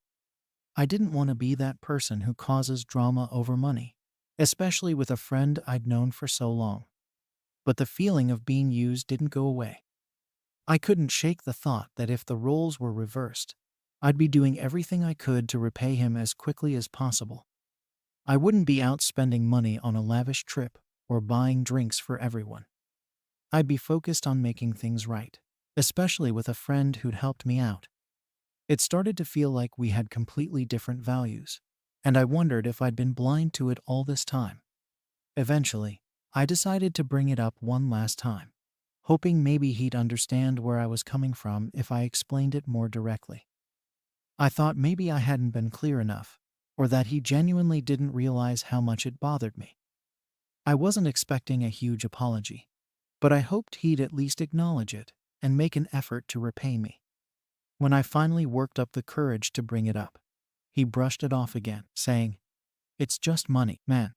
I didn't want to be that person who causes drama over money, especially with a friend I'd known for so long. But the feeling of being used didn't go away. I couldn't shake the thought that if the roles were reversed, I'd be doing everything I could to repay him as quickly as possible. I wouldn't be out spending money on a lavish trip or buying drinks for everyone. I'd be focused on making things right, especially with a friend who'd helped me out. It started to feel like we had completely different values, and I wondered if I'd been blind to it all this time. Eventually, I decided to bring it up one last time, hoping maybe he'd understand where I was coming from if I explained it more directly. I thought maybe I hadn't been clear enough, or that he genuinely didn't realize how much it bothered me. I wasn't expecting a huge apology, but I hoped he'd at least acknowledge it and make an effort to repay me. When I finally worked up the courage to bring it up, he brushed it off again, saying, "It's just money, man.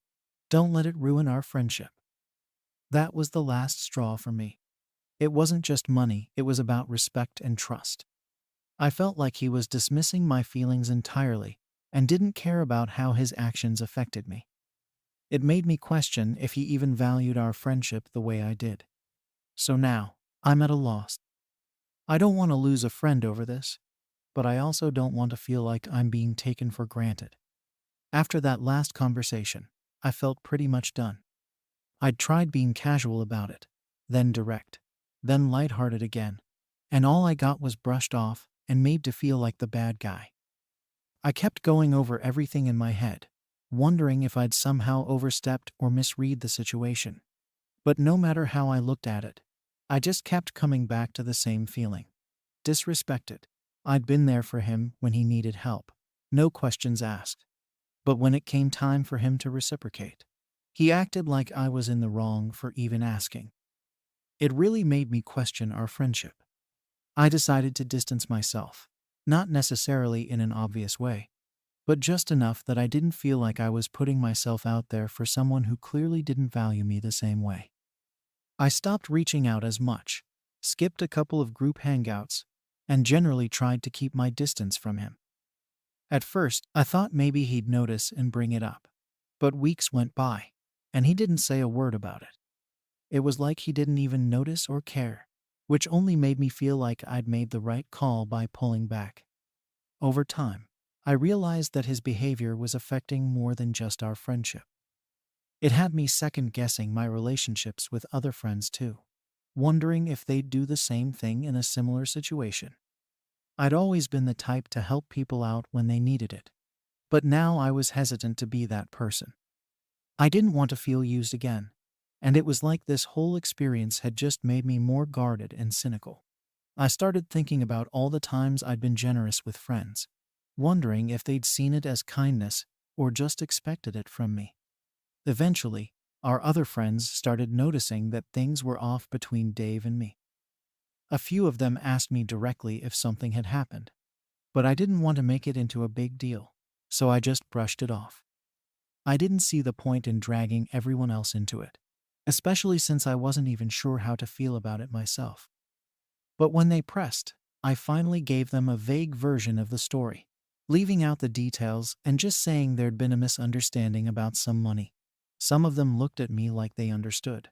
Don't let it ruin our friendship." That was the last straw for me. It wasn't just money, it was about respect and trust. I felt like he was dismissing my feelings entirely and didn't care about how his actions affected me. It made me question if he even valued our friendship the way I did. So now, I'm at a loss. I don't want to lose a friend over this, but I also don't want to feel like I'm being taken for granted. After that last conversation, I felt pretty much done. I'd tried being casual about it, then direct, then lighthearted again, and all I got was brushed off and made to feel like the bad guy. I kept going over everything in my head, wondering if I'd somehow overstepped or misread the situation. But no matter how I looked at it, I just kept coming back to the same feeling. Disrespected. I'd been there for him when he needed help, no questions asked. But when it came time for him to reciprocate, he acted like I was in the wrong for even asking. It really made me question our friendship. I decided to distance myself, not necessarily in an obvious way, but just enough that I didn't feel like I was putting myself out there for someone who clearly didn't value me the same way. I stopped reaching out as much, skipped a couple of group hangouts, and generally tried to keep my distance from him. At first, I thought maybe he'd notice and bring it up. But weeks went by, and he didn't say a word about it. It was like he didn't even notice or care, which only made me feel like I'd made the right call by pulling back. Over time, I realized that his behavior was affecting more than just our friendship. It had me second-guessing my relationships with other friends too, wondering if they'd do the same thing in a similar situation. I'd always been the type to help people out when they needed it, but now I was hesitant to be that person. I didn't want to feel used again, and it was like this whole experience had just made me more guarded and cynical. I started thinking about all the times I'd been generous with friends, wondering if they'd seen it as kindness or just expected it from me. Eventually, our other friends started noticing that things were off between Dave and me. A few of them asked me directly if something had happened, but I didn't want to make it into a big deal, so I just brushed it off. I didn't see the point in dragging everyone else into it, especially since I wasn't even sure how to feel about it myself. But when they pressed, I finally gave them a vague version of the story, leaving out the details and just saying there'd been a misunderstanding about some money. Some of them looked at me like they understood,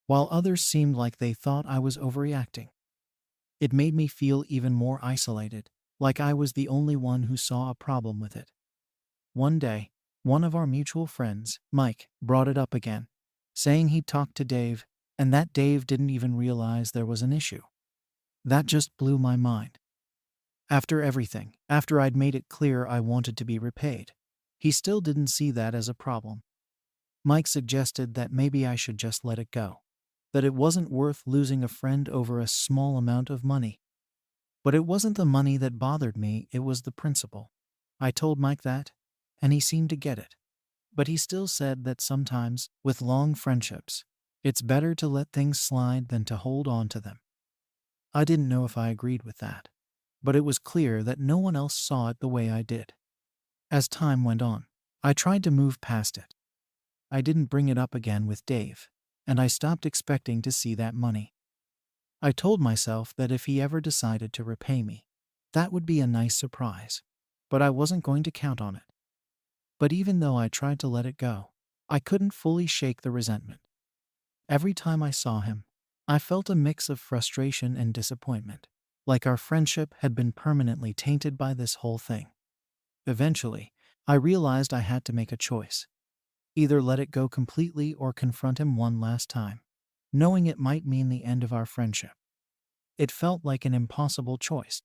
while others seemed like they thought I was overreacting. It made me feel even more isolated, like I was the only one who saw a problem with it. One day, one of our mutual friends, Mike, brought it up again, saying he'd talked to Dave, and that Dave didn't even realize there was an issue. That just blew my mind. After everything, after I'd made it clear I wanted to be repaid, he still didn't see that as a problem. Mike suggested that maybe I should just let it go, that it wasn't worth losing a friend over a small amount of money. But it wasn't the money that bothered me, it was the principle. I told Mike that, and he seemed to get it. But he still said that sometimes, with long friendships, it's better to let things slide than to hold on to them. I didn't know if I agreed with that, but it was clear that no one else saw it the way I did. As time went on, I tried to move past it. I didn't bring it up again with Dave, and I stopped expecting to see that money. I told myself that if he ever decided to repay me, that would be a nice surprise, but I wasn't going to count on it. But even though I tried to let it go, I couldn't fully shake the resentment. Every time I saw him, I felt a mix of frustration and disappointment, like our friendship had been permanently tainted by this whole thing. Eventually, I realized I had to make a choice. Either let it go completely or confront him one last time, knowing it might mean the end of our friendship. It felt like an impossible choice.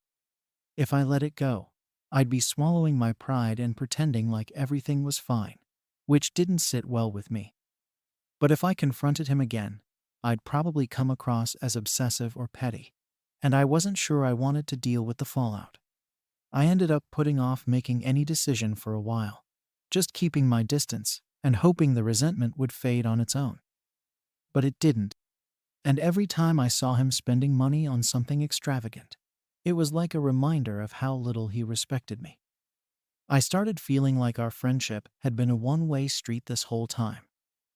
If I let it go, I'd be swallowing my pride and pretending like everything was fine, which didn't sit well with me. But if I confronted him again, I'd probably come across as obsessive or petty, and I wasn't sure I wanted to deal with the fallout. I ended up putting off making any decision for a while, just keeping my distance and hoping the resentment would fade on its own. But it didn't. And every time I saw him spending money on something extravagant, it was like a reminder of how little he respected me. I started feeling like our friendship had been a one-way street this whole time,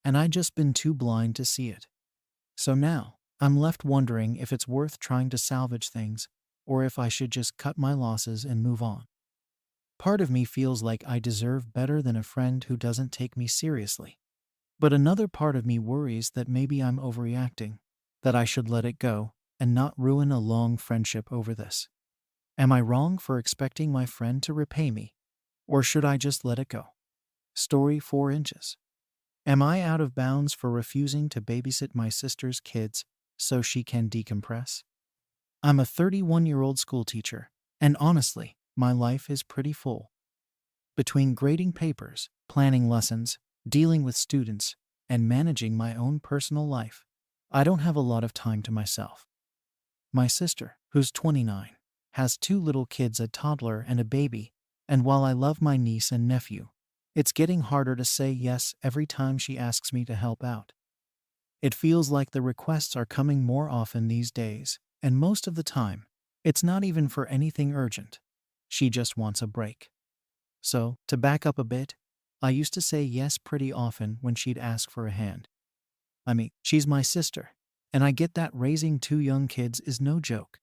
and I'd just been too blind to see it. So now, I'm left wondering if it's worth trying to salvage things, or if I should just cut my losses and move on. Part of me feels like I deserve better than a friend who doesn't take me seriously. But another part of me worries that maybe I'm overreacting, that I should let it go and not ruin a long friendship over this. Am I wrong for expecting my friend to repay me, or should I just let it go? Story 4 inches. Am I out of bounds for refusing to babysit my sister's kids so she can decompress? I'm a 31-year-old school teacher, and honestly, my life is pretty full. Between grading papers, planning lessons, dealing with students, and managing my own personal life, I don't have a lot of time to myself. My sister, who's 29, has 2 little kids, a toddler and a baby, and while I love my niece and nephew, it's getting harder to say yes every time she asks me to help out. It feels like the requests are coming more often these days, and most of the time, it's not even for anything urgent. She just wants a break. So, to back up a bit, I used to say yes pretty often when she'd ask for a hand. I mean, she's my sister, and I get that raising 2 young kids is no joke.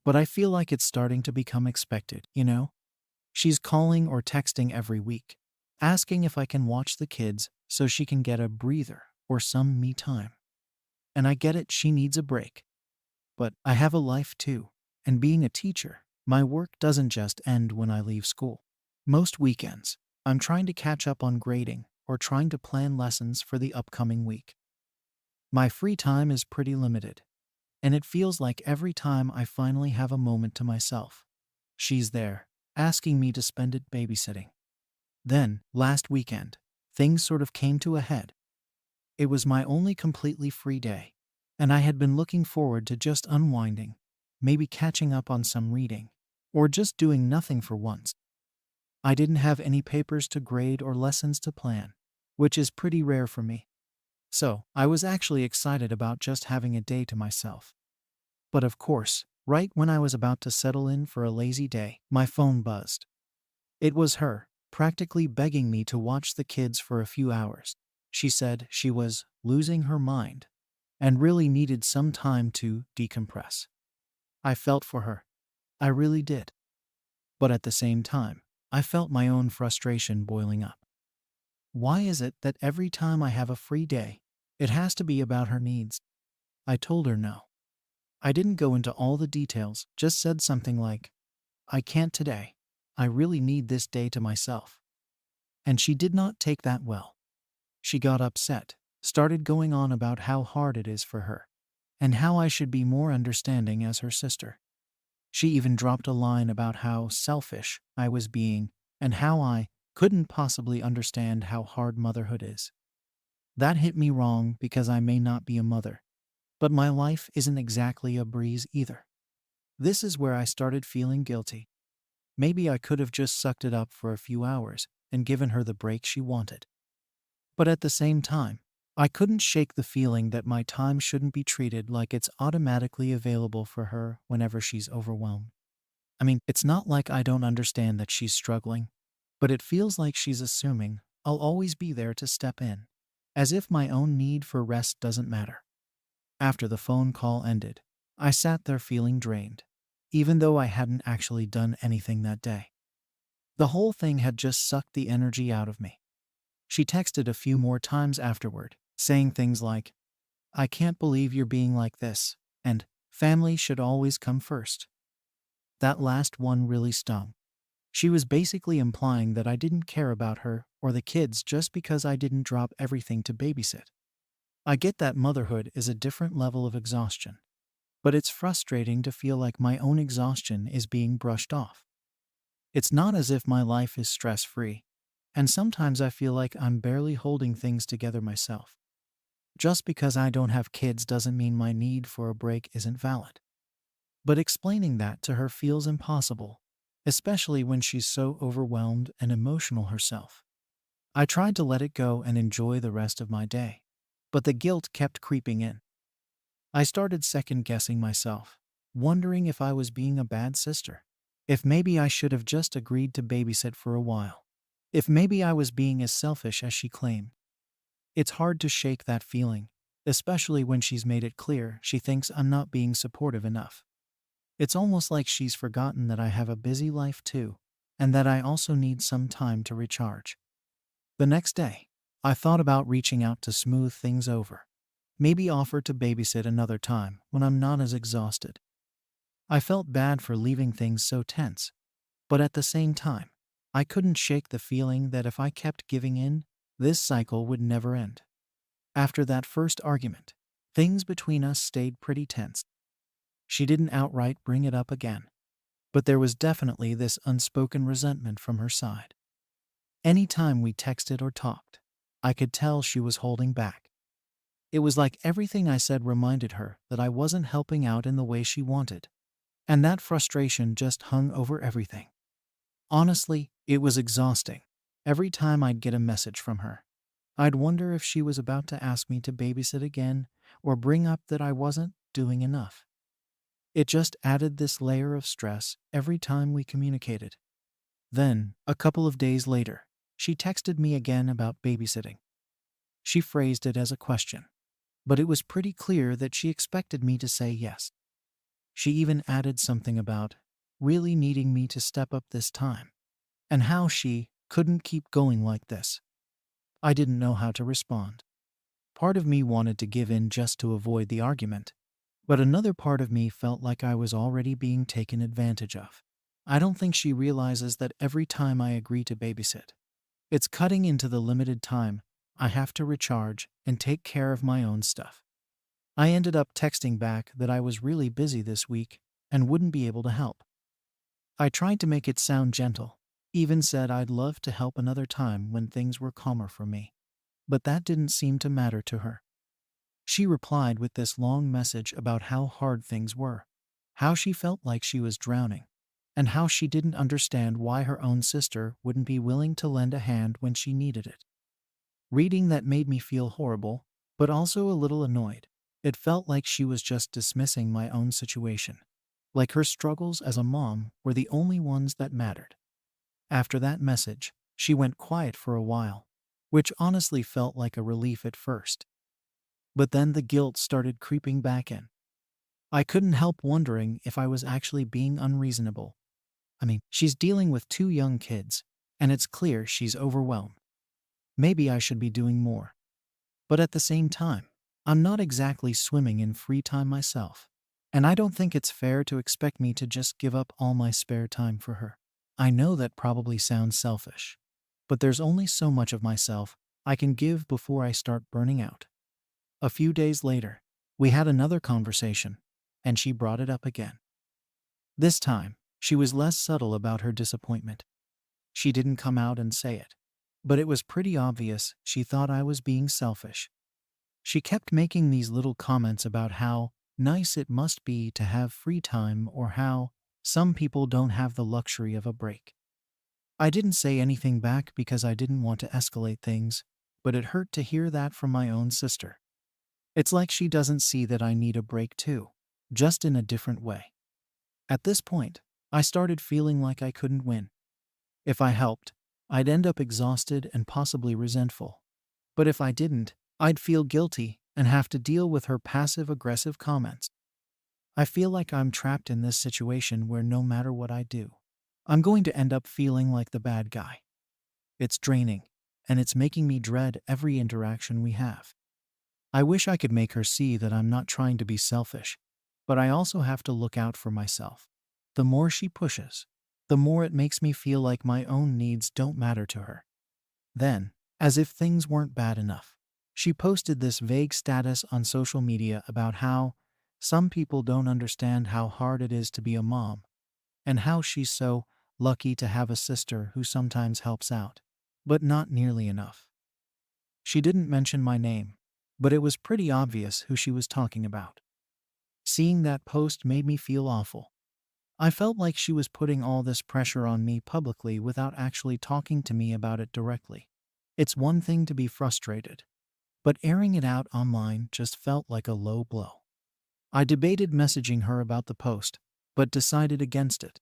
But I feel like it's starting to become expected, you know? She's calling or texting every week, asking if I can watch the kids so she can get a breather or some me time. And I get it, she needs a break. But I have a life too, and being a teacher, my work doesn't just end when I leave school. Most weekends, I'm trying to catch up on grading or trying to plan lessons for the upcoming week. My free time is pretty limited, and it feels like every time I finally have a moment to myself, she's there, asking me to spend it babysitting. Then, last weekend, things sort of came to a head. It was my only completely free day, and I had been looking forward to just unwinding, maybe catching up on some reading, or just doing nothing for once. I didn't have any papers to grade or lessons to plan, which is pretty rare for me. So, I was actually excited about just having a day to myself. But of course, right when I was about to settle in for a lazy day, my phone buzzed. It was her, practically begging me to watch the kids for a few hours. She said she was losing her mind and really needed some time to decompress. I felt for her. I really did. But at the same time, I felt my own frustration boiling up. Why is it that every time I have a free day, it has to be about her needs? I told her no. I didn't go into all the details, just said something like, I can't today. I really need this day to myself. And she did not take that well. She got upset, started going on about how hard it is for her, and how I should be more understanding as her sister. She even dropped a line about how selfish I was being and how I couldn't possibly understand how hard motherhood is. That hit me wrong because I may not be a mother, but my life isn't exactly a breeze either. This is where I started feeling guilty. Maybe I could have just sucked it up for a few hours and given her the break she wanted. But at the same time, I couldn't shake the feeling that my time shouldn't be treated like it's automatically available for her whenever she's overwhelmed. I mean, it's not like I don't understand that she's struggling, but it feels like she's assuming I'll always be there to step in, as if my own need for rest doesn't matter. After the phone call ended, I sat there feeling drained, even though I hadn't actually done anything that day. The whole thing had just sucked the energy out of me. She texted a few more times afterward, saying things like, I can't believe you're being like this, and family should always come first. That last one really stung. She was basically implying that I didn't care about her or the kids just because I didn't drop everything to babysit. I get that motherhood is a different level of exhaustion, but it's frustrating to feel like my own exhaustion is being brushed off. It's not as if my life is stress-free, and sometimes I feel like I'm barely holding things together myself. Just because I don't have kids doesn't mean my need for a break isn't valid. But explaining that to her feels impossible, especially when she's so overwhelmed and emotional herself. I tried to let it go and enjoy the rest of my day, but the guilt kept creeping in. I started second-guessing myself, wondering if I was being a bad sister. If maybe I should have just agreed to babysit for a while. If maybe I was being as selfish as she claimed. It's hard to shake that feeling, especially when she's made it clear she thinks I'm not being supportive enough. It's almost like she's forgotten that I have a busy life too, and that I also need some time to recharge. The next day, I thought about reaching out to smooth things over. Maybe offer to babysit another time when I'm not as exhausted. I felt bad for leaving things so tense, but at the same time, I couldn't shake the feeling that if I kept giving in, this cycle would never end. After that first argument, things between us stayed pretty tense. She didn't outright bring it up again, but there was definitely this unspoken resentment from her side. Any time we texted or talked, I could tell she was holding back. It was like everything I said reminded her that I wasn't helping out in the way she wanted, and that frustration just hung over everything. Honestly, it was exhausting. Every time I'd get a message from her, I'd wonder if she was about to ask me to babysit again or bring up that I wasn't doing enough. It just added this layer of stress every time we communicated. Then, a couple of days later, she texted me again about babysitting. She phrased it as a question, but it was pretty clear that she expected me to say yes. She even added something about really needing me to step up this time, and how she couldn't keep going like this. I didn't know how to respond. Part of me wanted to give in just to avoid the argument, but another part of me felt like I was already being taken advantage of. I don't think she realizes that every time I agree to babysit, it's cutting into the limited time I have to recharge and take care of my own stuff. I ended up texting back that I was really busy this week and wouldn't be able to help. I tried to make it sound gentle, even said I'd love to help another time when things were calmer for me. But that didn't seem to matter to her. She replied with this long message about how hard things were, how she felt like she was drowning, and how she didn't understand why her own sister wouldn't be willing to lend a hand when she needed it. Reading that made me feel horrible, but also a little annoyed. It felt like she was just dismissing my own situation, like her struggles as a mom were the only ones that mattered. After that message, she went quiet for a while, which honestly felt like a relief at first. But then the guilt started creeping back in. I couldn't help wondering if I was actually being unreasonable. She's dealing with two young kids, and it's clear she's overwhelmed. Maybe I should be doing more. But at the same time, I'm not exactly swimming in free time myself, and I don't think it's fair to expect me to just give up all my spare time for her. I know that probably sounds selfish, but there's only so much of myself I can give before I start burning out. A few days later, we had another conversation, and she brought it up again. This time, she was less subtle about her disappointment. She didn't come out and say it, but it was pretty obvious she thought I was being selfish. She kept making these little comments about how nice it must be to have free time or how some people don't have the luxury of a break. I didn't say anything back because I didn't want to escalate things, but it hurt to hear that from my own sister. It's like she doesn't see that I need a break too, just in a different way. At this point, I started feeling like I couldn't win. If I helped, I'd end up exhausted and possibly resentful. But if I didn't, I'd feel guilty and have to deal with her passive-aggressive comments. I feel like I'm trapped in this situation where no matter what I do, I'm going to end up feeling like the bad guy. It's draining, and it's making me dread every interaction we have. I wish I could make her see that I'm not trying to be selfish, but I also have to look out for myself. The more she pushes, the more it makes me feel like my own needs don't matter to her. Then, as if things weren't bad enough, she posted this vague status on social media about how some people don't understand how hard it is to be a mom, and how she's so lucky to have a sister who sometimes helps out, but not nearly enough. She didn't mention my name, but it was pretty obvious who she was talking about. Seeing that post made me feel awful. I felt like she was putting all this pressure on me publicly without actually talking to me about it directly. It's one thing to be frustrated, but airing it out online just felt like a low blow. I debated messaging her about the post, but decided against it.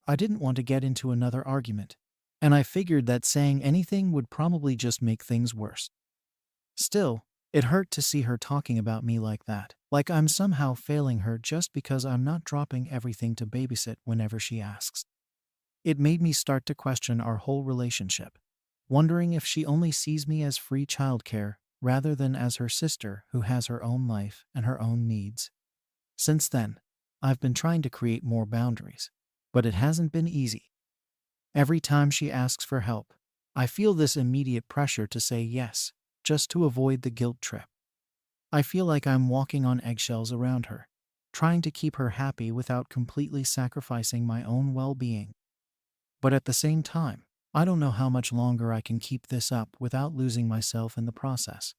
I didn't want to get into another argument, and I figured that saying anything would probably just make things worse. Still, it hurt to see her talking about me like that, like I'm somehow failing her just because I'm not dropping everything to babysit whenever she asks. It made me start to question our whole relationship, wondering if she only sees me as free childcare rather than as her sister who has her own life and her own needs. Since then, I've been trying to create more boundaries, but it hasn't been easy. Every time she asks for help, I feel this immediate pressure to say yes, just to avoid the guilt trip. I feel like I'm walking on eggshells around her, trying to keep her happy without completely sacrificing my own well-being. But at the same time, I don't know how much longer I can keep this up without losing myself in the process.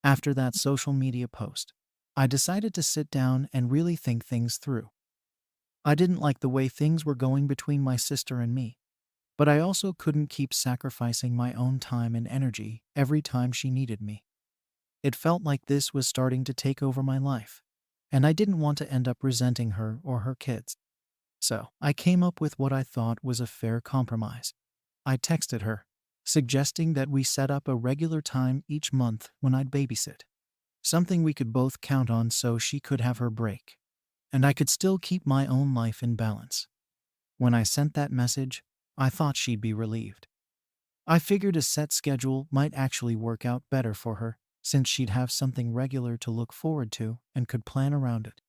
After that social media post, I decided to sit down and really think things through. I didn't like the way things were going between my sister and me, but I also couldn't keep sacrificing my own time and energy every time she needed me. It felt like this was starting to take over my life, and I didn't want to end up resenting her or her kids. So I came up with what I thought was a fair compromise. I texted her, suggesting that we set up a regular time each month when I'd babysit, something we could both count on so she could have her break, and I could still keep my own life in balance. When I sent that message, I thought she'd be relieved. I figured a set schedule might actually work out better for her, since she'd have something regular to look forward to and could plan around it.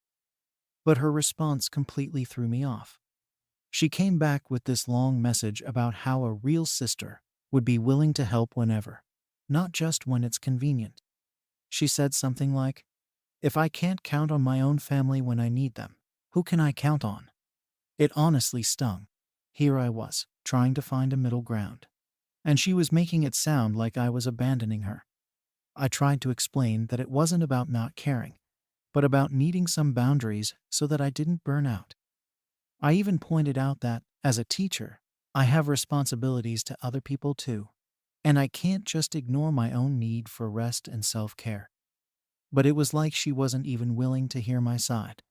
But her response completely threw me off. She came back with this long message about how a real sister would be willing to help whenever, not just when it's convenient. She said something like, "If I can't count on my own family when I need them, who can I count on?" It honestly stung. Here I was, trying to find a middle ground, and she was making it sound like I was abandoning her. I tried to explain that it wasn't about not caring, but about needing some boundaries so that I didn't burn out. I even pointed out that, as a teacher, I have responsibilities to other people too, and I can't just ignore my own need for rest and self-care. But it was like she wasn't even willing to hear my side.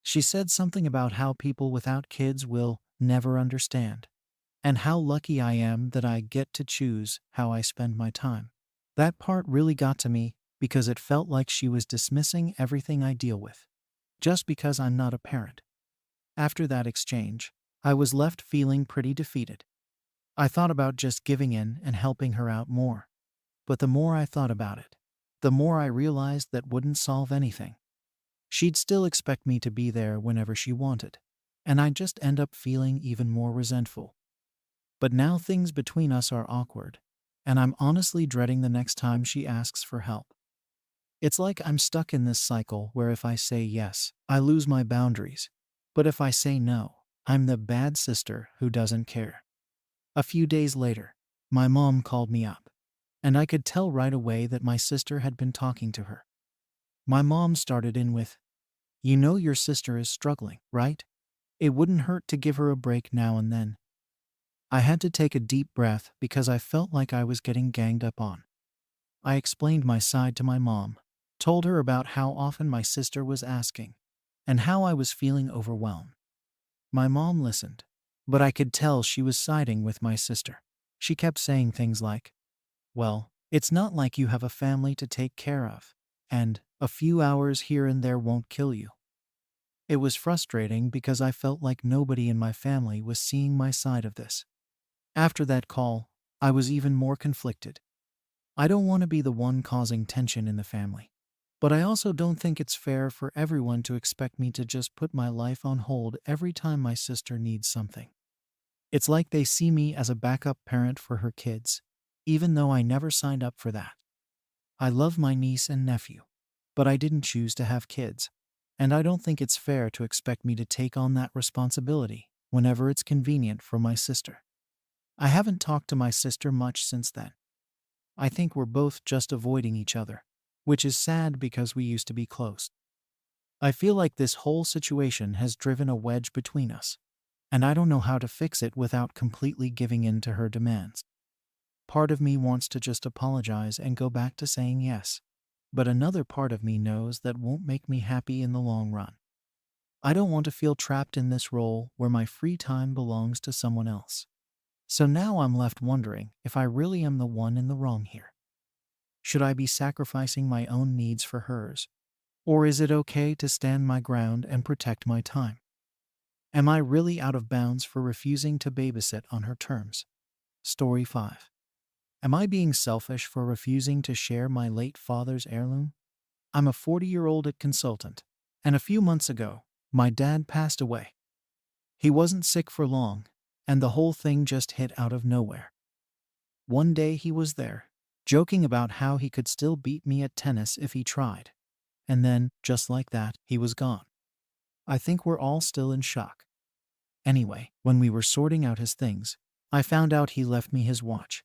She said something about how people without kids will never understand, and how lucky I am that I get to choose how I spend my time. That part really got to me because it felt like she was dismissing everything I deal with, just because I'm not a parent. After that exchange, I was left feeling pretty defeated. I thought about just giving in and helping her out more. But the more I thought about it, the more I realized that wouldn't solve anything. She'd still expect me to be there whenever she wanted, and I'd just end up feeling even more resentful. But now things between us are awkward, and I'm honestly dreading the next time she asks for help. It's like I'm stuck in this cycle where if I say yes, I lose my boundaries, but if I say no, I'm the bad sister who doesn't care. A few days later, my mom called me up, and I could tell right away that my sister had been talking to her. My mom started in with, "You know your sister is struggling, right? It wouldn't hurt to give her a break now and then." I had to take a deep breath because I felt like I was getting ganged up on. I explained my side to my mom, told her about how often my sister was asking, and how I was feeling overwhelmed. My mom listened, but I could tell she was siding with my sister. She kept saying things like, "Well, it's not like you have a family to take care of, and a few hours here and there won't kill you." It was frustrating because I felt like nobody in my family was seeing my side of this. After that call, I was even more conflicted. I don't want to be the one causing tension in the family, but I also don't think it's fair for everyone to expect me to just put my life on hold every time my sister needs something. It's like they see me as a backup parent for her kids, even though I never signed up for that. I love my niece and nephew, but I didn't choose to have kids, and I don't think it's fair to expect me to take on that responsibility whenever it's convenient for my sister. I haven't talked to my sister much since then. I think we're both just avoiding each other, which is sad because we used to be close. I feel like this whole situation has driven a wedge between us, and I don't know how to fix it without completely giving in to her demands. Part of me wants to just apologize and go back to saying yes, but another part of me knows that won't make me happy in the long run. I don't want to feel trapped in this role where my free time belongs to someone else. So now I'm left wondering if I really am the one in the wrong here. Should I be sacrificing my own needs for hers? Or is it okay to stand my ground and protect my time? Am I really out of bounds for refusing to babysit on her terms? Story 5. Am I being selfish for refusing to share my late father's heirloom? I'm a 40-year-old consultant, and a few months ago, my dad passed away. He wasn't sick for long, and the whole thing just hit out of nowhere. One day he was there, joking about how he could still beat me at tennis if he tried. And then, just like that, he was gone. I think we're all still in shock. Anyway, when we were sorting out his things, I found out he left me his watch.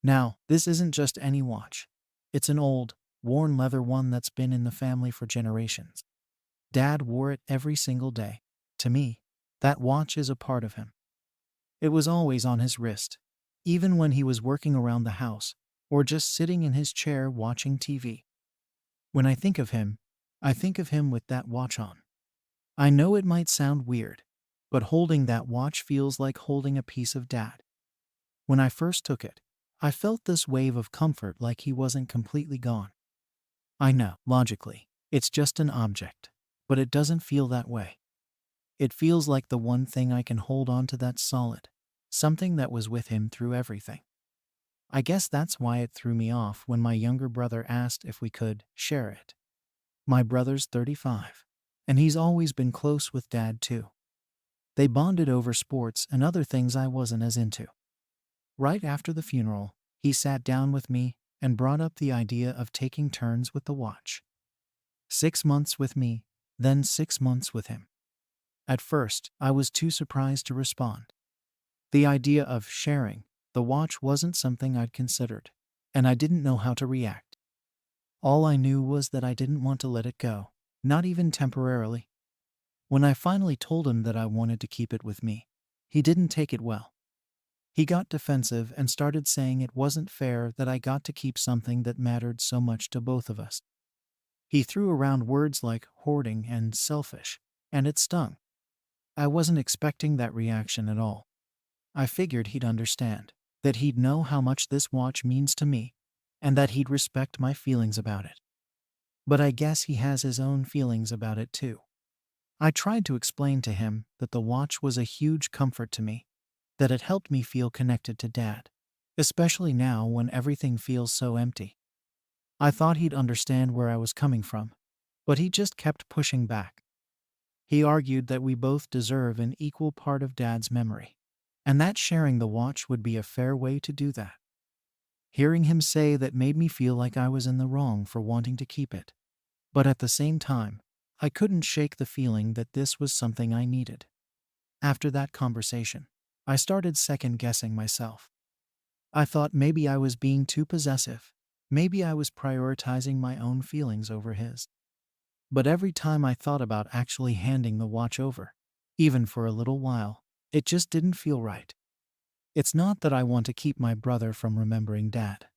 Now, this isn't just any watch. It's an old, worn leather one that's been in the family for generations. Dad wore it every single day. To me, that watch is a part of him. It was always on his wrist, even when he was working around the house or just sitting in his chair watching TV. When I think of him with that watch on. I know it might sound weird, but holding that watch feels like holding a piece of Dad. When I first took it, I felt this wave of comfort, like he wasn't completely gone. I know, logically, it's just an object, but it doesn't feel that way. It feels like the one thing I can hold on to that's solid, something that was with him through everything. I guess that's why it threw me off when my younger brother asked if we could share it. My brother's 35, and he's always been close with Dad too. They bonded over sports and other things I wasn't as into. Right after the funeral, he sat down with me and brought up the idea of taking turns with the watch. 6 months with me, then 6 months with him. At first, I was too surprised to respond. The idea of sharing the watch wasn't something I'd considered, and I didn't know how to react. All I knew was that I didn't want to let it go, not even temporarily. When I finally told him that I wanted to keep it with me, he didn't take it well. He got defensive and started saying it wasn't fair that I got to keep something that mattered so much to both of us. He threw around words like hoarding and selfish, and it stung. I wasn't expecting that reaction at all. I figured he'd understand, that he'd know how much this watch means to me, and that he'd respect my feelings about it. But I guess he has his own feelings about it too. I tried to explain to him that the watch was a huge comfort to me, that it helped me feel connected to Dad, especially now when everything feels so empty. I thought he'd understand where I was coming from, but he just kept pushing back. He argued that we both deserve an equal part of Dad's memory, and that sharing the watch would be a fair way to do that. Hearing him say that made me feel like I was in the wrong for wanting to keep it, but at the same time, I couldn't shake the feeling that this was something I needed. After that conversation, I started second-guessing myself. I thought maybe I was being too possessive, maybe I was prioritizing my own feelings over his. But every time I thought about actually handing the watch over, even for a little while, it just didn't feel right. It's not that I want to keep my brother from remembering Dad.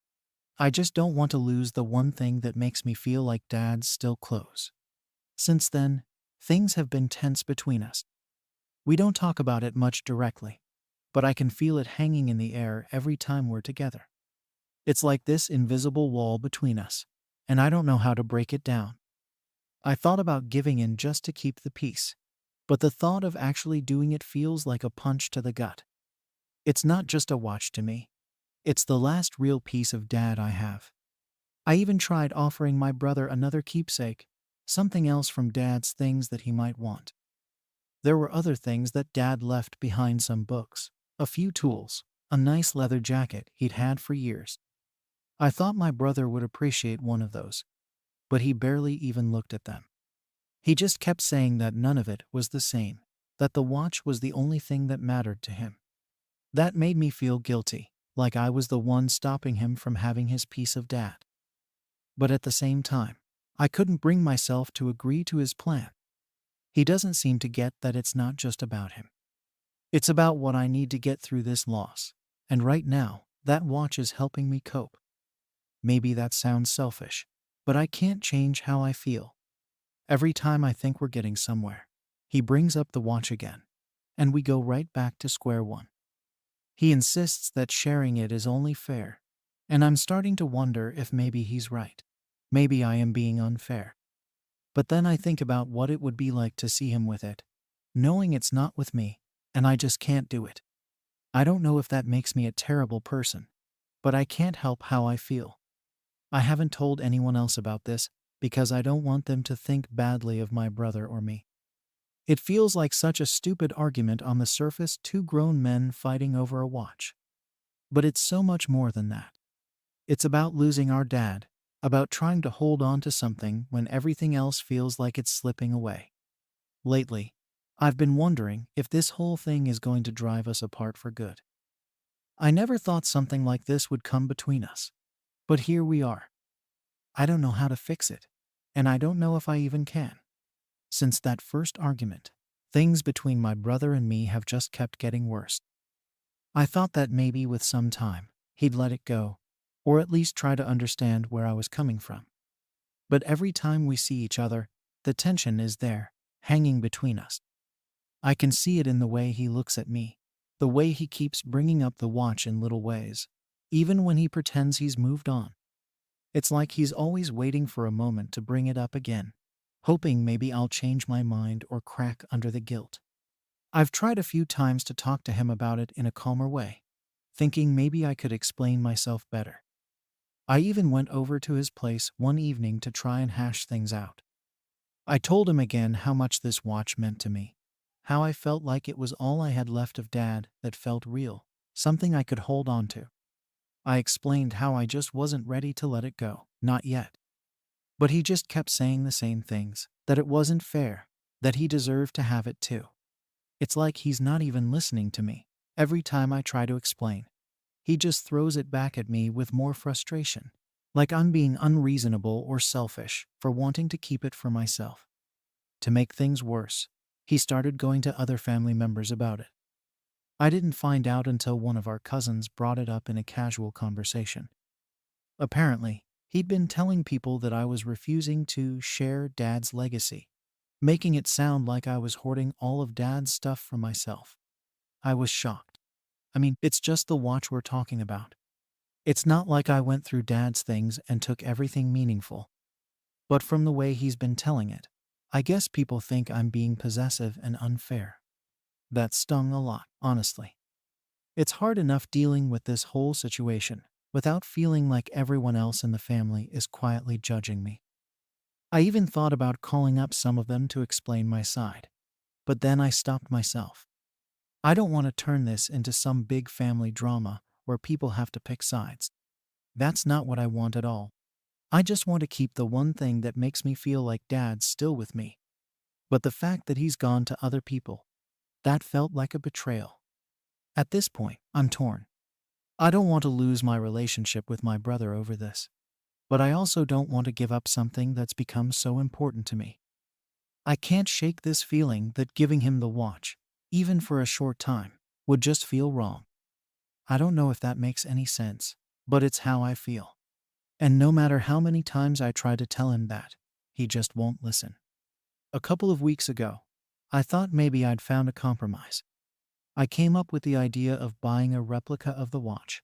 I just don't want to lose the one thing that makes me feel like Dad's still close. Since then, things have been tense between us. We don't talk about it much directly, but I can feel it hanging in the air every time we're together. It's like this invisible wall between us, and I don't know how to break it down. I thought about giving in just to keep the peace, but the thought of actually doing it feels like a punch to the gut. It's not just a watch to me. It's the last real piece of Dad I have. I even tried offering my brother another keepsake, something else from Dad's things that he might want. There were other things that Dad left behind: some books, a few tools, a nice leather jacket he'd had for years. I thought my brother would appreciate one of those, but he barely even looked at them. He just kept saying that none of it was the same, that the watch was the only thing that mattered to him. That made me feel guilty, like I was the one stopping him from having his piece of Dad. But at the same time, I couldn't bring myself to agree to his plan. He doesn't seem to get that it's not just about him. It's about what I need to get through this loss, and right now, that watch is helping me cope. Maybe that sounds selfish, but I can't change how I feel. Every time I think we're getting somewhere, he brings up the watch again, and we go right back to square one. He insists that sharing it is only fair, and I'm starting to wonder if maybe he's right. Maybe I am being unfair. But then I think about what it would be like to see him with it, knowing it's not with me, and I just can't do it. I don't know if that makes me a terrible person, but I can't help how I feel. I haven't told anyone else about this because I don't want them to think badly of my brother or me. It feels like such a stupid argument on the surface, two grown men fighting over a watch. But it's so much more than that. It's about losing our dad, about trying to hold on to something when everything else feels like it's slipping away. Lately, I've been wondering if this whole thing is going to drive us apart for good. I never thought something like this would come between us. But here we are. I don't know how to fix it, and I don't know if I even can. Since that first argument, things between my brother and me have just kept getting worse. I thought that maybe with some time, he'd let it go, or at least try to understand where I was coming from. But every time we see each other, the tension is there, hanging between us. I can see it in the way he looks at me, the way he keeps bringing up the watch in little ways, even when he pretends he's moved on. It's like he's always waiting for a moment to bring it up again, hoping maybe I'll change my mind or crack under the guilt. I've tried a few times to talk to him about it in a calmer way, thinking maybe I could explain myself better. I even went over to his place one evening to try and hash things out. I told him again how much this watch meant to me, how I felt like it was all I had left of Dad that felt real, something I could hold on to. I explained how I just wasn't ready to let it go, not yet. But he just kept saying the same things, that it wasn't fair, that he deserved to have it too. It's like he's not even listening to me. Every time I try to explain, he just throws it back at me with more frustration, like I'm being unreasonable or selfish for wanting to keep it for myself. To make things worse, he started going to other family members about it. I didn't find out until one of our cousins brought it up in a casual conversation. Apparently, he'd been telling people that I was refusing to share Dad's legacy, making it sound like I was hoarding all of Dad's stuff for myself. I was shocked. I mean, it's just the watch we're talking about. It's not like I went through Dad's things and took everything meaningful. But from the way he's been telling it, I guess people think I'm being possessive and unfair. That stung a lot, honestly. It's hard enough dealing with this whole situation without feeling like everyone else in the family is quietly judging me. I even thought about calling up some of them to explain my side, but then I stopped myself. I don't want to turn this into some big family drama where people have to pick sides. That's not what I want at all. I just want to keep the one thing that makes me feel like Dad's still with me. But the fact that he's gone to other people, that felt like a betrayal. At this point, I'm torn. I don't want to lose my relationship with my brother over this, but I also don't want to give up something that's become so important to me. I can't shake this feeling that giving him the watch, even for a short time, would just feel wrong. I don't know if that makes any sense, but it's how I feel. And no matter how many times I try to tell him that, he just won't listen. A couple of weeks ago, I thought maybe I'd found a compromise. I came up with the idea of buying a replica of the watch.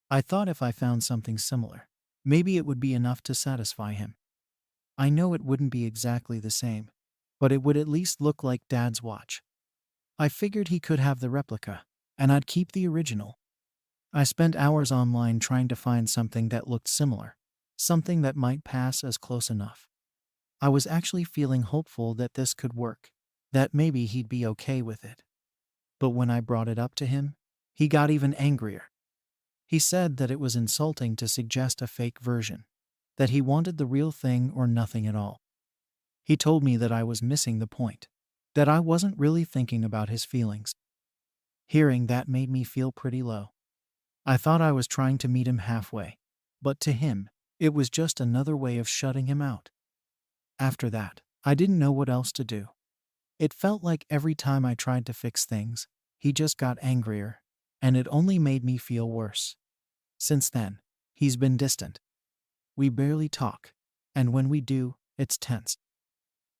I thought if I found something similar, maybe it would be enough to satisfy him. I know it wouldn't be exactly the same, but it would at least look like Dad's watch. I figured he could have the replica, and I'd keep the original. I spent hours online trying to find something that looked similar, something that might pass as close enough. I was actually feeling hopeful that this could work, that maybe he'd be okay with it. But when I brought it up to him, he got even angrier. He said that it was insulting to suggest a fake version, that he wanted the real thing or nothing at all. He told me that I was missing the point, that I wasn't really thinking about his feelings. Hearing that made me feel pretty low. I thought I was trying to meet him halfway, but to him, it was just another way of shutting him out. After that, I didn't know what else to do. It felt like every time I tried to fix things, he just got angrier, and it only made me feel worse. Since then, he's been distant. We barely talk, and when we do, it's tense.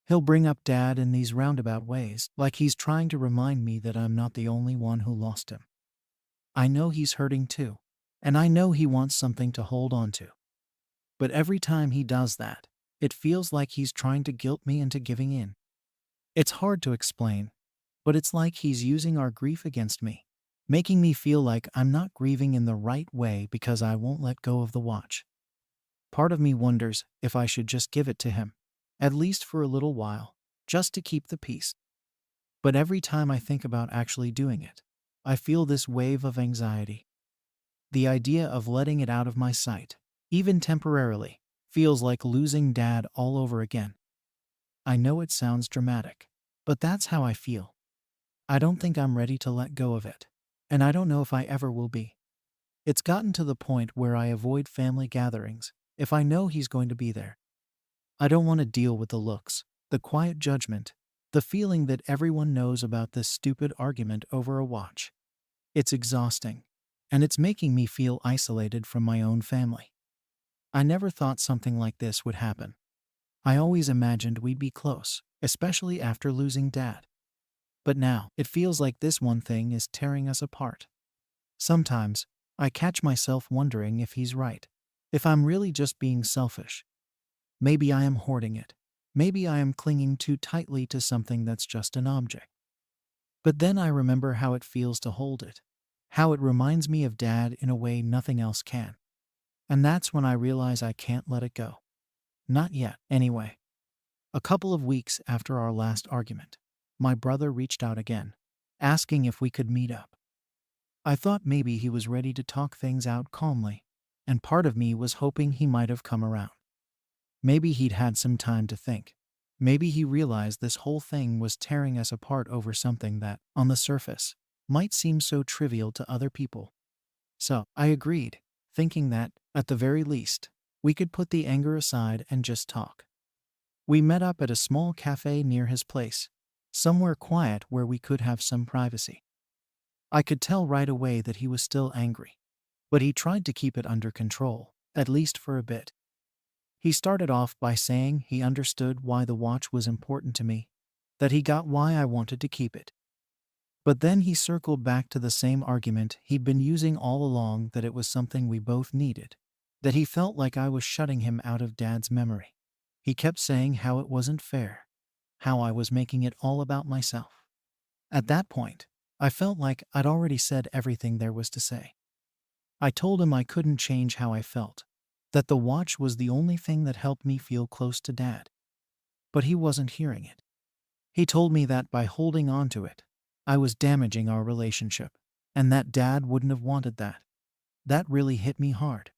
He'll bring up Dad in these roundabout ways, like he's trying to remind me that I'm not the only one who lost him. I know he's hurting too, and I know he wants something to hold on to. But every time he does that, it feels like he's trying to guilt me into giving in. It's hard to explain, but it's like he's using our grief against me, making me feel like I'm not grieving in the right way because I won't let go of the watch. Part of me wonders if I should just give it to him, at least for a little while, just to keep the peace. But every time I think about actually doing it, I feel this wave of anxiety. The idea of letting it out of my sight, even temporarily, feels like losing Dad all over again. I know it sounds dramatic, but that's how I feel. I don't think I'm ready to let go of it, and I don't know if I ever will be. It's gotten to the point where I avoid family gatherings if I know he's going to be there. I don't want to deal with the looks, the quiet judgment, the feeling that everyone knows about this stupid argument over a watch. It's exhausting, and it's making me feel isolated from my own family. I never thought something like this would happen. I always imagined we'd be close, especially after losing Dad. But now, it feels like this one thing is tearing us apart. Sometimes, I catch myself wondering if he's right, if I'm really just being selfish. Maybe I am hoarding it. Maybe I am clinging too tightly to something that's just an object. But then I remember how it feels to hold it, how it reminds me of Dad in a way nothing else can. And that's when I realize I can't let it go. Not yet, anyway. A couple of weeks after our last argument, my brother reached out again, asking if we could meet up. I thought maybe he was ready to talk things out calmly, and part of me was hoping he might have come around. Maybe he'd had some time to think. Maybe he realized this whole thing was tearing us apart over something that, on the surface, might seem so trivial to other people. So, I agreed, thinking that, at the very least, we could put the anger aside and just talk. We met up at a small cafe near his place, somewhere quiet where we could have some privacy. I could tell right away that he was still angry, but he tried to keep it under control, at least for a bit. He started off by saying he understood why the watch was important to me, that he got why I wanted to keep it. But then he circled back to the same argument he'd been using all along, that it was something we both needed, that he felt like I was shutting him out of Dad's memory. He kept saying how it wasn't fair, how I was making it all about myself. At that point, I felt like I'd already said everything there was to say. I told him I couldn't change how I felt, that the watch was the only thing that helped me feel close to Dad. But he wasn't hearing it. He told me that by holding on to it, I was damaging our relationship, and that Dad wouldn't have wanted that. That really hit me hard.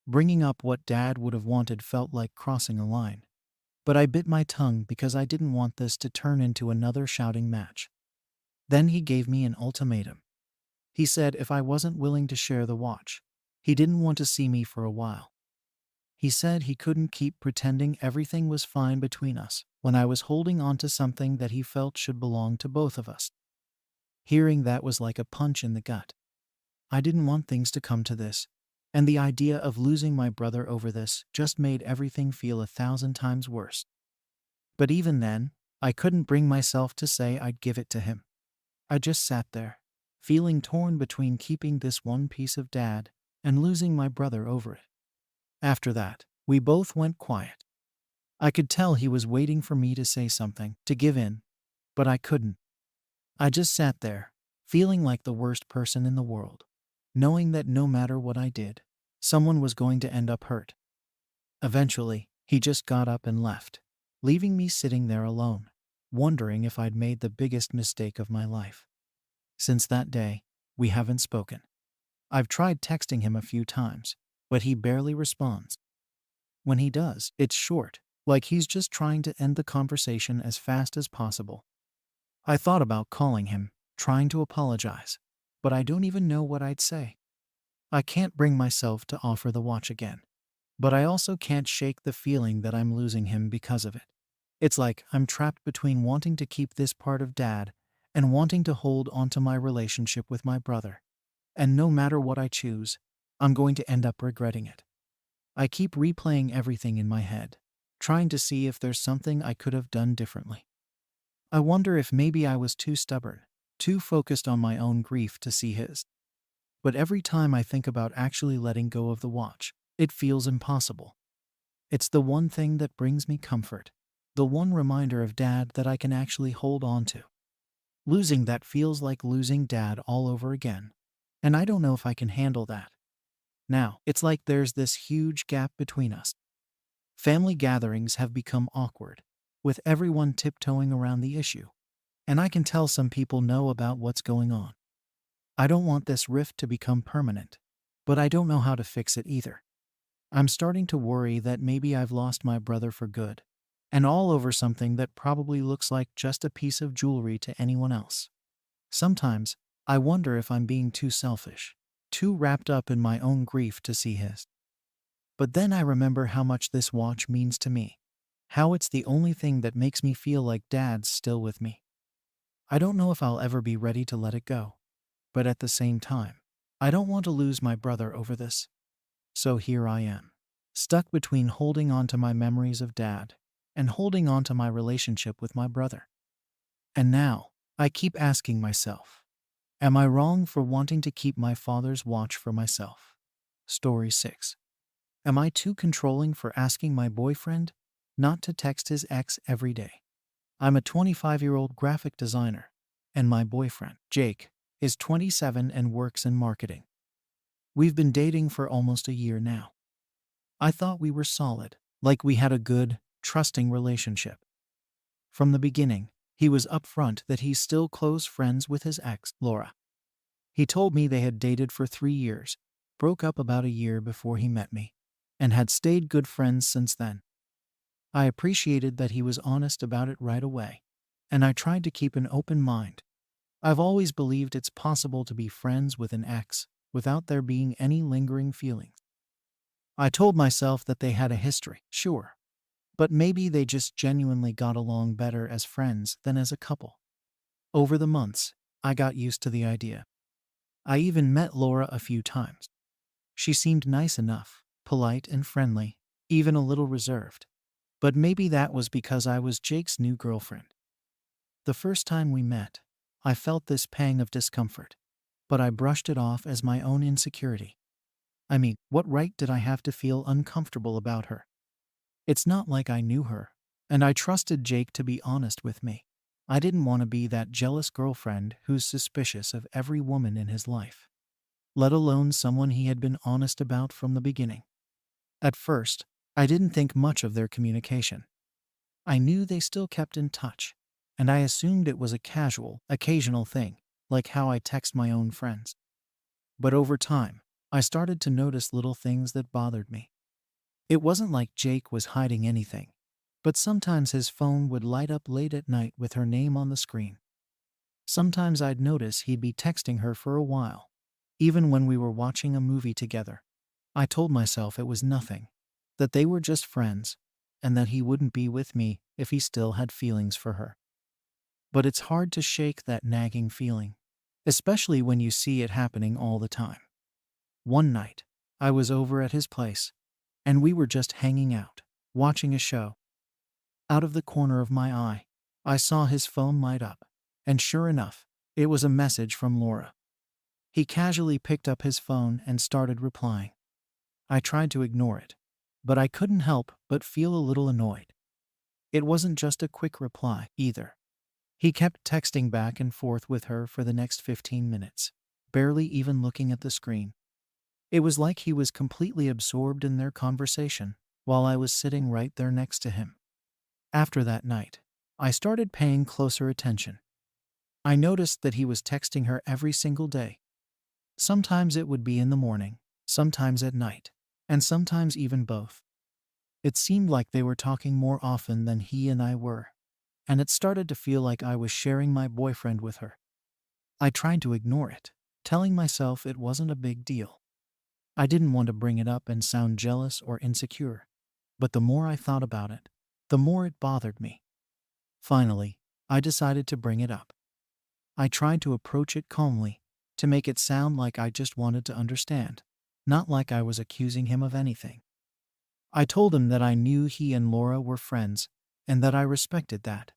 Bringing up what Dad would have wanted felt like crossing a line. But I bit my tongue because I didn't want this to turn into another shouting match. Then he gave me an ultimatum. He said if I wasn't willing to share the watch, he didn't want to see me for a while. He said he couldn't keep pretending everything was fine between us when I was holding on to something that he felt should belong to both of us. Hearing that was like a punch in the gut. I didn't want things to come to this, and the idea of losing my brother over this just made everything feel 1,000 times worse. But even then, I couldn't bring myself to say I'd give it to him. I just sat there, feeling torn between keeping this one piece of Dad and losing my brother over it. After that, we both went quiet. I could tell he was waiting for me to say something, to give in, but I couldn't. I just sat there, feeling like the worst person in the world, knowing that no matter what I did, someone was going to end up hurt. Eventually, he just got up and left, leaving me sitting there alone, wondering if I'd made the biggest mistake of my life. Since that day, we haven't spoken. I've tried texting him a few times, but he barely responds. When he does, it's short, like he's just trying to end the conversation as fast as possible. I thought about calling him, trying to apologize, but I don't even know what I'd say. I can't bring myself to offer the watch again, but I also can't shake the feeling that I'm losing him because of it. It's like I'm trapped between wanting to keep this part of Dad and wanting to hold onto my relationship with my brother. And no matter what I choose, I'm going to end up regretting it. I keep replaying everything in my head, trying to see if there's something I could have done differently. I wonder if maybe I was too stubborn, too focused on my own grief to see his. But every time I think about actually letting go of the watch, it feels impossible. It's the one thing that brings me comfort, the one reminder of Dad that I can actually hold on to. Losing that feels like losing Dad all over again, and I don't know if I can handle that. Now, it's like there's this huge gap between us. Family gatherings have become awkward, with everyone tiptoeing around the issue, and I can tell some people know about what's going on. I don't want this rift to become permanent, but I don't know how to fix it either. I'm starting to worry that maybe I've lost my brother for good, and all over something that probably looks like just a piece of jewelry to anyone else. Sometimes, I wonder if I'm being too selfish, too wrapped up in my own grief to see his. But then I remember how much this watch means to me, how it's the only thing that makes me feel like Dad's still with me. I don't know if I'll ever be ready to let it go, but at the same time, I don't want to lose my brother over this. So here I am, stuck between holding on to my memories of Dad and holding on to my relationship with my brother. And now, I keep asking myself, am I wrong for wanting to keep my father's watch for myself? Story 6. Am I too controlling for asking my boyfriend not to text his ex every day? I'm a 25-year-old graphic designer, and my boyfriend, Jake, is 27 and works in marketing. We've been dating for almost a year now. I thought we were solid, like we had a good, trusting relationship. From the beginning, he was upfront that he's still close friends with his ex, Laura. He told me they had dated for 3 years, broke up about a year before he met me, and had stayed good friends since then. I appreciated that he was honest about it right away, and I tried to keep an open mind. I've always believed it's possible to be friends with an ex without there being any lingering feelings. I told myself that they had a history, sure, but maybe they just genuinely got along better as friends than as a couple. Over the months, I got used to the idea. I even met Laura a few times. She seemed nice enough, polite and friendly, even a little reserved. But maybe that was because I was Jake's new girlfriend. The first time we met, I felt this pang of discomfort, but I brushed it off as my own insecurity. I mean, what right did I have to feel uncomfortable about her? It's not like I knew her, and I trusted Jake to be honest with me. I didn't want to be that jealous girlfriend who's suspicious of every woman in his life, let alone someone he had been honest about from the beginning. At first, I didn't think much of their communication. I knew they still kept in touch, and I assumed it was a casual, occasional thing, like how I text my own friends. But over time, I started to notice little things that bothered me. It wasn't like Jake was hiding anything, but sometimes his phone would light up late at night with her name on the screen. Sometimes I'd notice he'd be texting her for a while, even when we were watching a movie together. I told myself it was nothing, that they were just friends, and that he wouldn't be with me if he still had feelings for her. But it's hard to shake that nagging feeling, especially when you see it happening all the time. One night, I was over at his place, and we were just hanging out, watching a show. Out of the corner of my eye, I saw his phone light up, and sure enough, it was a message from Laura. He casually picked up his phone and started replying. I tried to ignore it, but I couldn't help but feel a little annoyed. It wasn't just a quick reply, either. He kept texting back and forth with her for the next 15 minutes, barely even looking at the screen. It was like he was completely absorbed in their conversation, while I was sitting right there next to him. After that night, I started paying closer attention. I noticed that he was texting her every single day. Sometimes it would be in the morning, sometimes at night, and sometimes even both. It seemed like they were talking more often than he and I were, and it started to feel like I was sharing my boyfriend with her. I tried to ignore it, telling myself it wasn't a big deal. I didn't want to bring it up and sound jealous or insecure, but the more I thought about it, the more it bothered me. Finally, I decided to bring it up. I tried to approach it calmly, to make it sound like I just wanted to understand, not like I was accusing him of anything. I told him that I knew he and Laura were friends and that I respected that,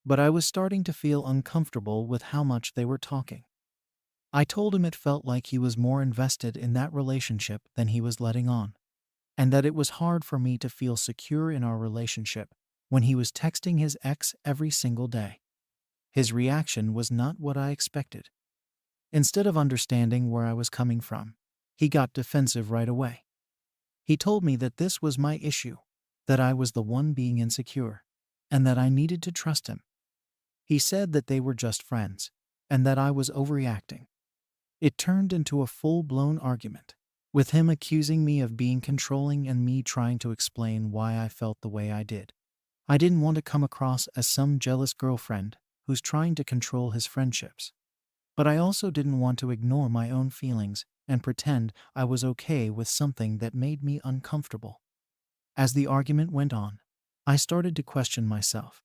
but I was starting to feel uncomfortable with how much they were talking. I told him it felt like he was more invested in that relationship than he was letting on, and that it was hard for me to feel secure in our relationship when he was texting his ex every single day. His reaction was not what I expected. Instead of understanding where I was coming from, he got defensive right away. He told me that this was my issue, that I was the one being insecure, and that I needed to trust him. He said that they were just friends, and that I was overreacting. It turned into a full-blown argument, with him accusing me of being controlling and me trying to explain why I felt the way I did. I didn't want to come across as some jealous girlfriend who's trying to control his friendships. But I also didn't want to ignore my own feelings and pretend I was okay with something that made me uncomfortable. As the argument went on, I started to question myself.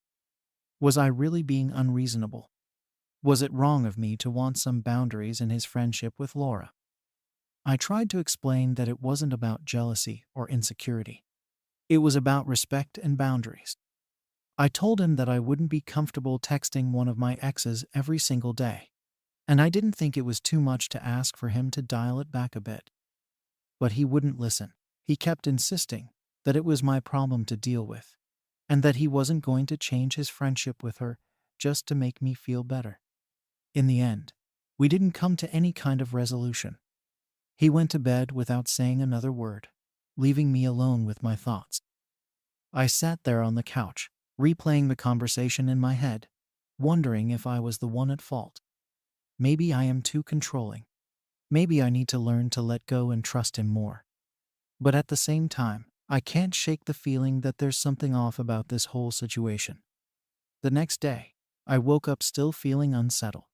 Was I really being unreasonable? Was it wrong of me to want some boundaries in his friendship with Laura? I tried to explain that it wasn't about jealousy or insecurity. It was about respect and boundaries. I told him that I wouldn't be comfortable texting one of my exes every single day, and I didn't think it was too much to ask for him to dial it back a bit. But he wouldn't listen. He kept insisting that it was my problem to deal with, and that he wasn't going to change his friendship with her just to make me feel better. In the end, we didn't come to any kind of resolution. He went to bed without saying another word, leaving me alone with my thoughts. I sat there on the couch, replaying the conversation in my head, wondering if I was the one at fault. Maybe I am too controlling. Maybe I need to learn to let go and trust him more. But at the same time, I can't shake the feeling that there's something off about this whole situation. The next day, I woke up still feeling unsettled.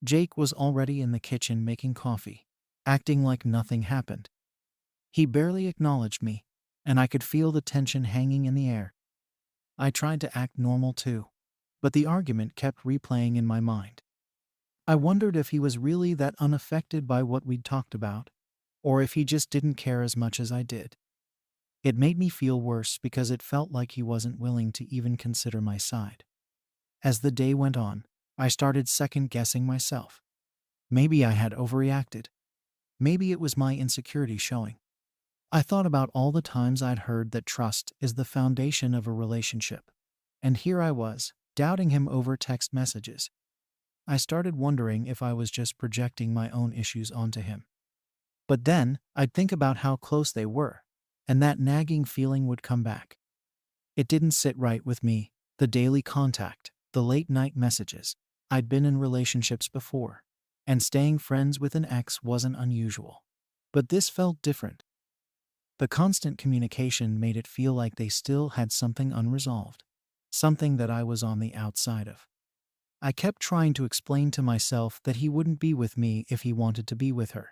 Jake was already in the kitchen making coffee, acting like nothing happened. He barely acknowledged me, and I could feel the tension hanging in the air. I tried to act normal too, but the argument kept replaying in my mind. I wondered if he was really that unaffected by what we'd talked about, or if he just didn't care as much as I did. It made me feel worse because it felt like he wasn't willing to even consider my side. As the day went on, I started second-guessing myself. Maybe I had overreacted. Maybe it was my insecurity showing. I thought about all the times I'd heard that trust is the foundation of a relationship, and here I was, doubting him over text messages. I started wondering if I was just projecting my own issues onto him. But then, I'd think about how close they were, and that nagging feeling would come back. It didn't sit right with me, the daily contact, the late-night messages. I'd been in relationships before, and staying friends with an ex wasn't unusual. But this felt different. The constant communication made it feel like they still had something unresolved, something that I was on the outside of. I kept trying to explain to myself that he wouldn't be with me if he wanted to be with her,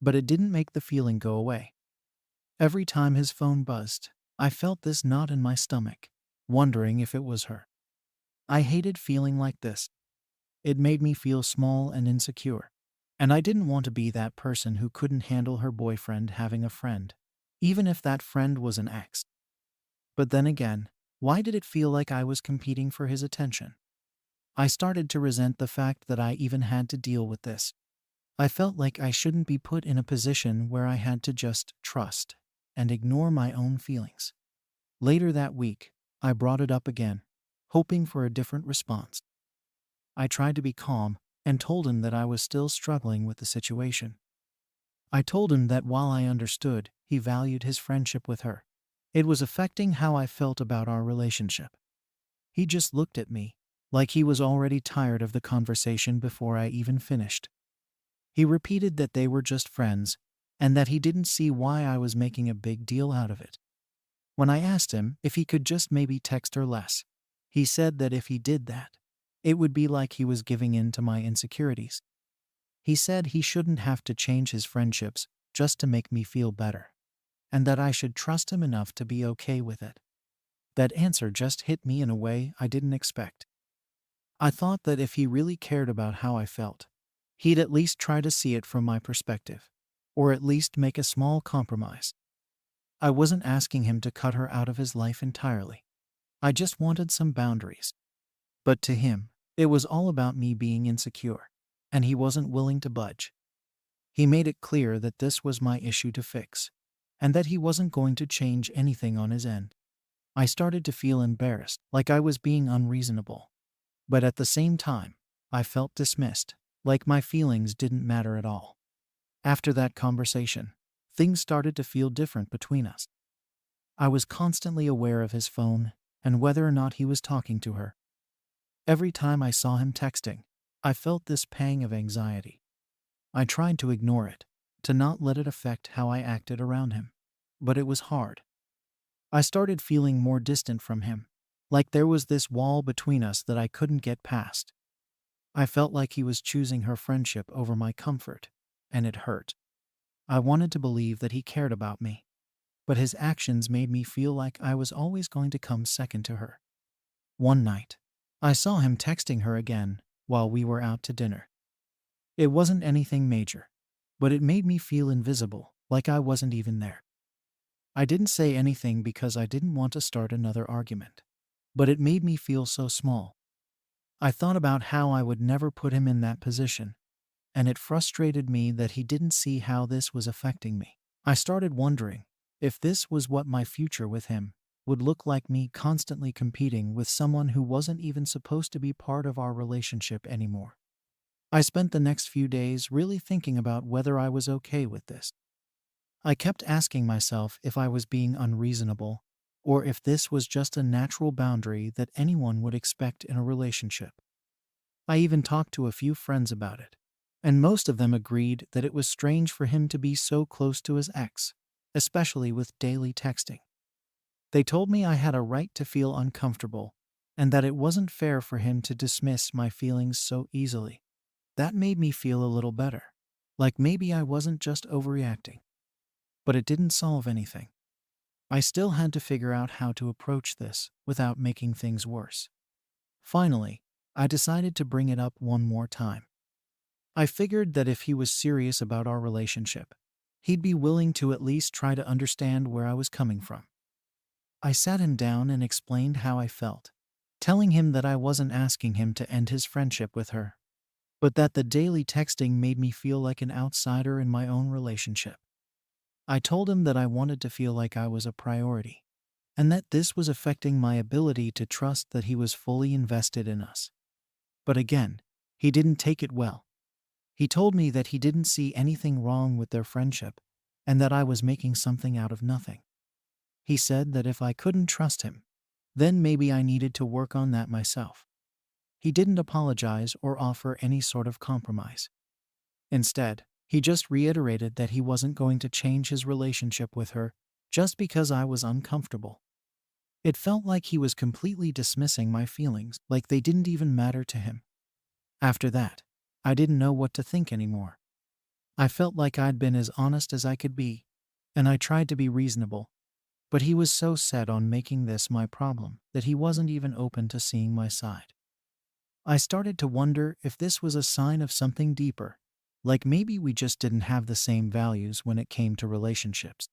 but it didn't make the feeling go away. Every time his phone buzzed, I felt this knot in my stomach, wondering if it was her. I hated feeling like this. It made me feel small and insecure, and I didn't want to be that person who couldn't handle her boyfriend having a friend, even if that friend was an ex. But then again, why did it feel like I was competing for his attention? I started to resent the fact that I even had to deal with this. I felt like I shouldn't be put in a position where I had to just trust and ignore my own feelings. Later that week, I brought it up again, hoping for a different response. I tried to be calm and told him that I was still struggling with the situation. I told him that while I understood he valued his friendship with her, it was affecting how I felt about our relationship. He just looked at me, like he was already tired of the conversation before I even finished. He repeated that they were just friends, and that he didn't see why I was making a big deal out of it. When I asked him if he could just maybe text her less, he said that if he did that, it would be like he was giving in to my insecurities. He said he shouldn't have to change his friendships just to make me feel better, and that I should trust him enough to be okay with it. That answer just hit me in a way I didn't expect. I thought that if he really cared about how I felt, he'd at least try to see it from my perspective, or at least make a small compromise. I wasn't asking him to cut her out of his life entirely. I just wanted some boundaries. But to him, it was all about me being insecure, and he wasn't willing to budge. He made it clear that this was my issue to fix, and that he wasn't going to change anything on his end. I started to feel embarrassed, like I was being unreasonable. But at the same time, I felt dismissed, like my feelings didn't matter at all. After that conversation, things started to feel different between us. I was constantly aware of his phone and whether or not he was talking to her. Every time I saw him texting, I felt this pang of anxiety. I tried to ignore it, to not let it affect how I acted around him. But it was hard. I started feeling more distant from him, like there was this wall between us that I couldn't get past. I felt like he was choosing her friendship over my comfort, and it hurt. I wanted to believe that he cared about me, but his actions made me feel like I was always going to come second to her. One night, I saw him texting her again while we were out to dinner. It wasn't anything major, but it made me feel invisible, like I wasn't even there. I didn't say anything because I didn't want to start another argument, but it made me feel so small. I thought about how I would never put him in that position, and it frustrated me that he didn't see how this was affecting me. I started wondering if this was what my future with him would look like, me constantly competing with someone who wasn't even supposed to be part of our relationship anymore. I spent the next few days really thinking about whether I was okay with this. I kept asking myself if I was being unreasonable, or if this was just a natural boundary that anyone would expect in a relationship. I even talked to a few friends about it, and most of them agreed that it was strange for him to be so close to his ex, especially with daily texting. They told me I had a right to feel uncomfortable, and that it wasn't fair for him to dismiss my feelings so easily. That made me feel a little better, like maybe I wasn't just overreacting. But it didn't solve anything. I still had to figure out how to approach this without making things worse. Finally, I decided to bring it up one more time. I figured that if he was serious about our relationship, he'd be willing to at least try to understand where I was coming from. I sat him down and explained how I felt, telling him that I wasn't asking him to end his friendship with her, but that the daily texting made me feel like an outsider in my own relationship. I told him that I wanted to feel like I was a priority, and that this was affecting my ability to trust that he was fully invested in us. But again, he didn't take it well. He told me that he didn't see anything wrong with their friendship, and that I was making something out of nothing. He said that if I couldn't trust him, then maybe I needed to work on that myself. He didn't apologize or offer any sort of compromise. Instead, he just reiterated that he wasn't going to change his relationship with her just because I was uncomfortable. It felt like he was completely dismissing my feelings, like they didn't even matter to him. After that, I didn't know what to think anymore. I felt like I'd been as honest as I could be, and I tried to be reasonable, but he was so set on making this my problem that he wasn't even open to seeing my side. I started to wonder if this was a sign of something deeper, like maybe we just didn't have the same values when it came to relationships.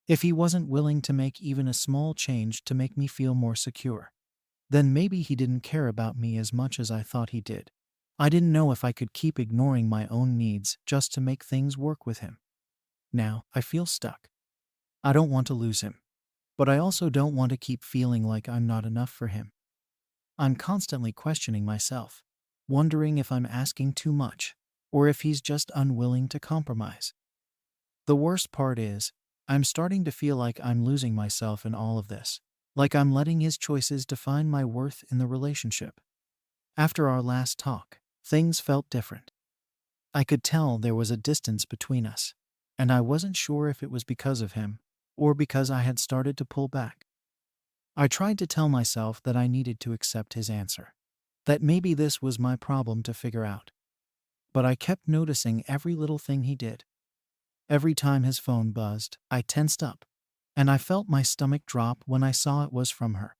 If he wasn't willing to make even a small change to make me feel more secure, then maybe he didn't care about me as much as I thought he did. I didn't know if I could keep ignoring my own needs just to make things work with him. Now, I feel stuck. I don't want to lose him, but I also don't want to keep feeling like I'm not enough for him. I'm constantly questioning myself, wondering if I'm asking too much, or if he's just unwilling to compromise. The worst part is, I'm starting to feel like I'm losing myself in all of this, like I'm letting his choices define my worth in the relationship. After our last talk, things felt different. I could tell there was a distance between us, and I wasn't sure if it was because of him, or because I had started to pull back. I tried to tell myself that I needed to accept his answer, that maybe this was my problem to figure out. But I kept noticing every little thing he did. Every time his phone buzzed, I tensed up, and I felt my stomach drop when I saw it was from her.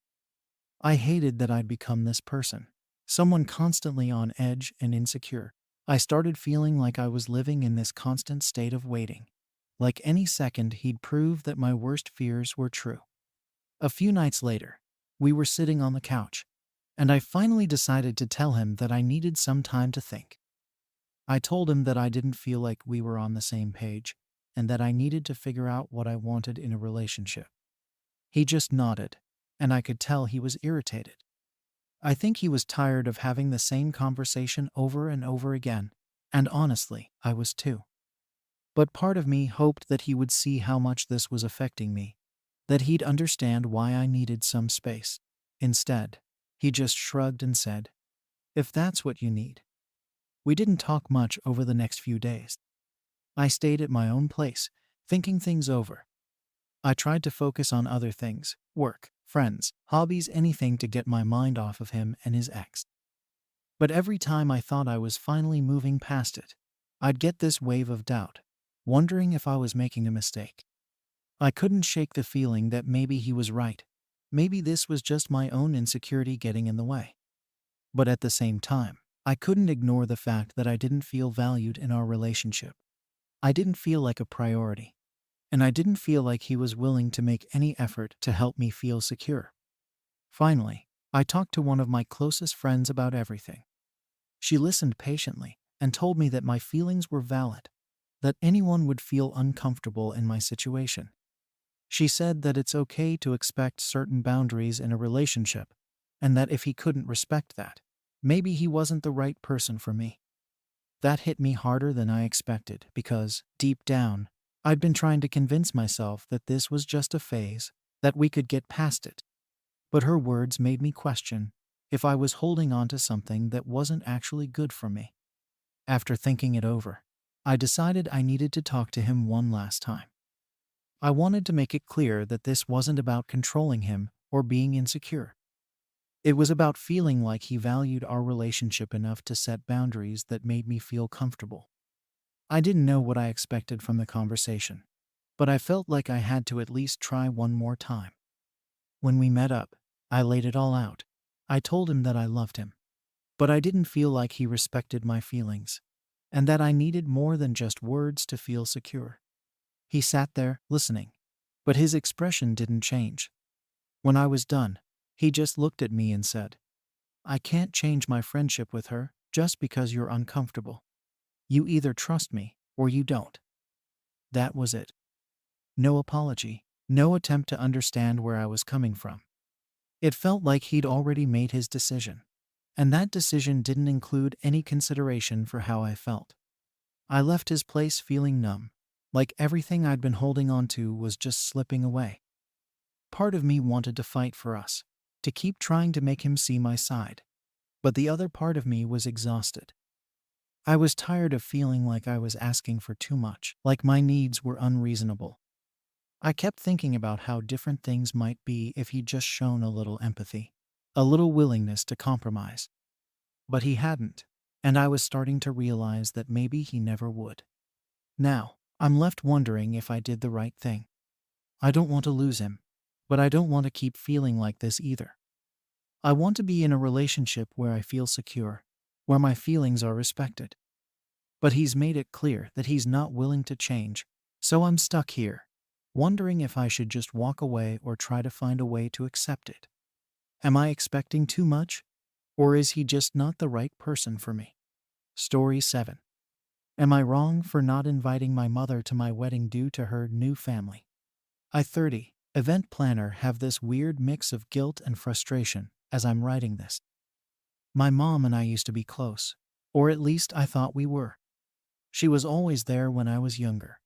I hated that I'd become this person, someone constantly on edge and insecure. I started feeling like I was living in this constant state of waiting, like any second he'd prove that my worst fears were true. A few nights later, we were sitting on the couch, and I finally decided to tell him that I needed some time to think. I told him that I didn't feel like we were on the same page, and that I needed to figure out what I wanted in a relationship. He just nodded, and I could tell he was irritated. I think he was tired of having the same conversation over and over again, and honestly, I was too. But part of me hoped that he would see how much this was affecting me, that he'd understand why I needed some space. Instead, he just shrugged and said, "If that's what you need." We didn't talk much over the next few days. I stayed at my own place, thinking things over. I tried to focus on other things: work, friends, hobbies, anything to get my mind off of him and his ex. But every time I thought I was finally moving past it, I'd get this wave of doubt, wondering if I was making a mistake. I couldn't shake the feeling that maybe he was right. Maybe this was just my own insecurity getting in the way. But at the same time, I couldn't ignore the fact that I didn't feel valued in our relationship. I didn't feel like a priority, and I didn't feel like he was willing to make any effort to help me feel secure. Finally, I talked to one of my closest friends about everything. She listened patiently and told me that my feelings were valid, that anyone would feel uncomfortable in my situation. She said that it's okay to expect certain boundaries in a relationship, and that if he couldn't respect that, maybe he wasn't the right person for me. That hit me harder than I expected because, deep down, I'd been trying to convince myself that this was just a phase, that we could get past it. But her words made me question if I was holding on to something that wasn't actually good for me. After thinking it over, I decided I needed to talk to him one last time. I wanted to make it clear that this wasn't about controlling him or being insecure. It was about feeling like he valued our relationship enough to set boundaries that made me feel comfortable. I didn't know what I expected from the conversation, but I felt like I had to at least try one more time. When we met up, I laid it all out. I told him that I loved him, but I didn't feel like he respected my feelings, and that I needed more than just words to feel secure. He sat there, listening, but his expression didn't change. When I was done, he just looked at me and said, "I can't change my friendship with her just because you're uncomfortable. You either trust me or you don't." That was it. No apology, no attempt to understand where I was coming from. It felt like he'd already made his decision, and that decision didn't include any consideration for how I felt. I left his place feeling numb, like everything I'd been holding on to was just slipping away. Part of me wanted to fight for us, to keep trying to make him see my side, but the other part of me was exhausted. I was tired of feeling like I was asking for too much, like my needs were unreasonable. I kept thinking about how different things might be if he'd just shown a little empathy, a little willingness to compromise. But he hadn't, and I was starting to realize that maybe he never would. Now, I'm left wondering if I did the right thing. I don't want to lose him, but I don't want to keep feeling like this either. I want to be in a relationship where I feel secure, where my feelings are respected. But he's made it clear that he's not willing to change, so I'm stuck here, wondering if I should just walk away or try to find a way to accept it. Am I expecting too much? Or is he just not the right person for me? Story 7. Am I wrong for not inviting my mother to my wedding due to her new family? I 30, event planner, have this weird mix of guilt and frustration as I'm writing this. My mom and I used to be close, or at least I thought we were. She was always there when I was younger.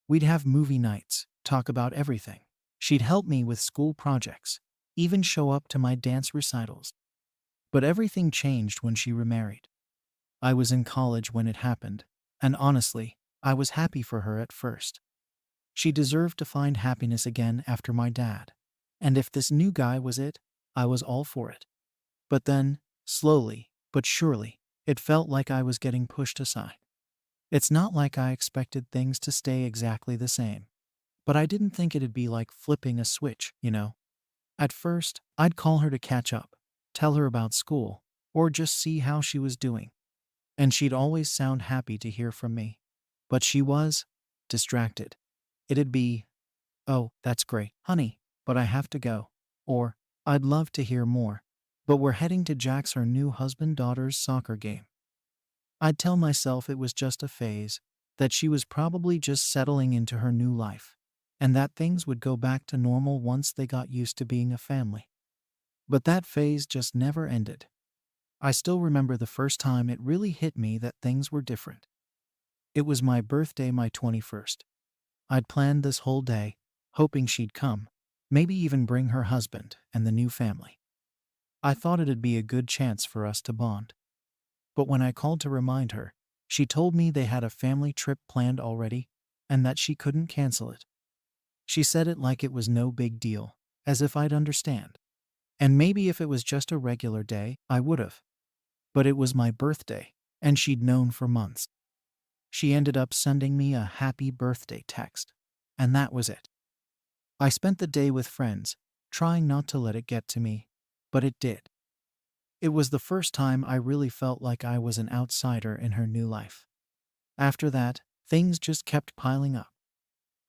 We'd have movie nights, talk about everything. She'd help me with school projects, even show up to my dance recitals. But everything changed when she remarried. I was in college when it happened, and honestly, I was happy for her at first. She deserved to find happiness again after my dad, and if this new guy was it, I was all for it. But then, slowly, but surely, it felt like I was getting pushed aside. It's not like I expected things to stay exactly the same, but I didn't think it'd be like flipping a switch, you know? At first, I'd call her to catch up, tell her about school, or just see how she was doing. And she'd always sound happy to hear from me. But she was distracted. It'd be, "Oh, that's great, honey, but I have to go." Or, "I'd love to hear more, but we're heading to Jack's her new husband-daughter's soccer game." I'd tell myself it was just a phase, that she was probably just settling into her new life, and that things would go back to normal once they got used to being a family. But that phase just never ended. I still remember the first time it really hit me that things were different. It was my birthday, my 21st. I'd planned this whole day, hoping she'd come, maybe even bring her husband and the new family. I thought it'd be a good chance for us to bond. But when I called to remind her, she told me they had a family trip planned already and that she couldn't cancel it. She said it like it was no big deal, as if I'd understand. And maybe if it was just a regular day, I would've. But it was my birthday, and she'd known for months. She ended up sending me a happy birthday text. And that was it. I spent the day with friends, trying not to let it get to me, but it did. It was the first time I really felt like I was an outsider in her new life. After that, things just kept piling up.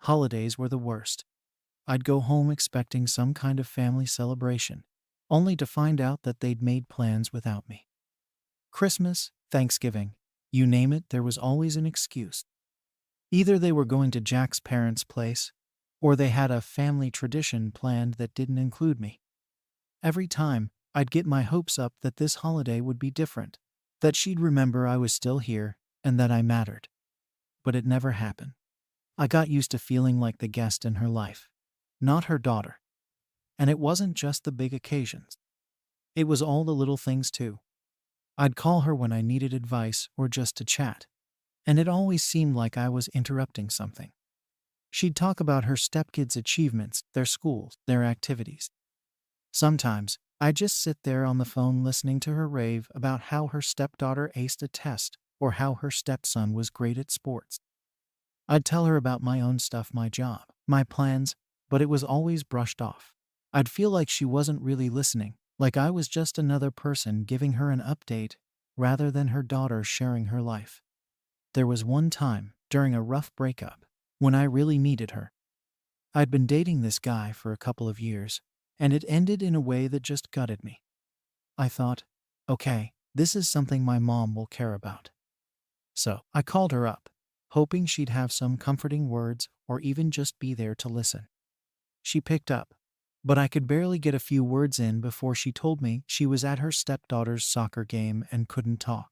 Holidays were the worst. I'd go home expecting some kind of family celebration, only to find out that they'd made plans without me. Christmas, Thanksgiving, you name it, there was always an excuse. Either they were going to Jack's parents' place, or they had a family tradition planned that didn't include me. Every time, I'd get my hopes up that this holiday would be different, that she'd remember I was still here, and that I mattered. But it never happened. I got used to feeling like the guest in her life, not her daughter. And it wasn't just the big occasions. It was all the little things too. I'd call her when I needed advice or just to chat, and it always seemed like I was interrupting something. She'd talk about her stepkids' achievements, their schools, their activities. Sometimes, I'd just sit there on the phone listening to her rave about how her stepdaughter aced a test or how her stepson was great at sports. I'd tell her about my own stuff, my job, my plans, but it was always brushed off. I'd feel like she wasn't really listening, like I was just another person giving her an update rather than her daughter sharing her life. There was one time, during a rough breakup, when I really needed her. I'd been dating this guy for a couple of years, and it ended in a way that just gutted me. I thought, okay, this is something my mom will care about. So I called her up, hoping she'd have some comforting words or even just be there to listen. She picked up, but I could barely get a few words in before she told me she was at her stepdaughter's soccer game and couldn't talk.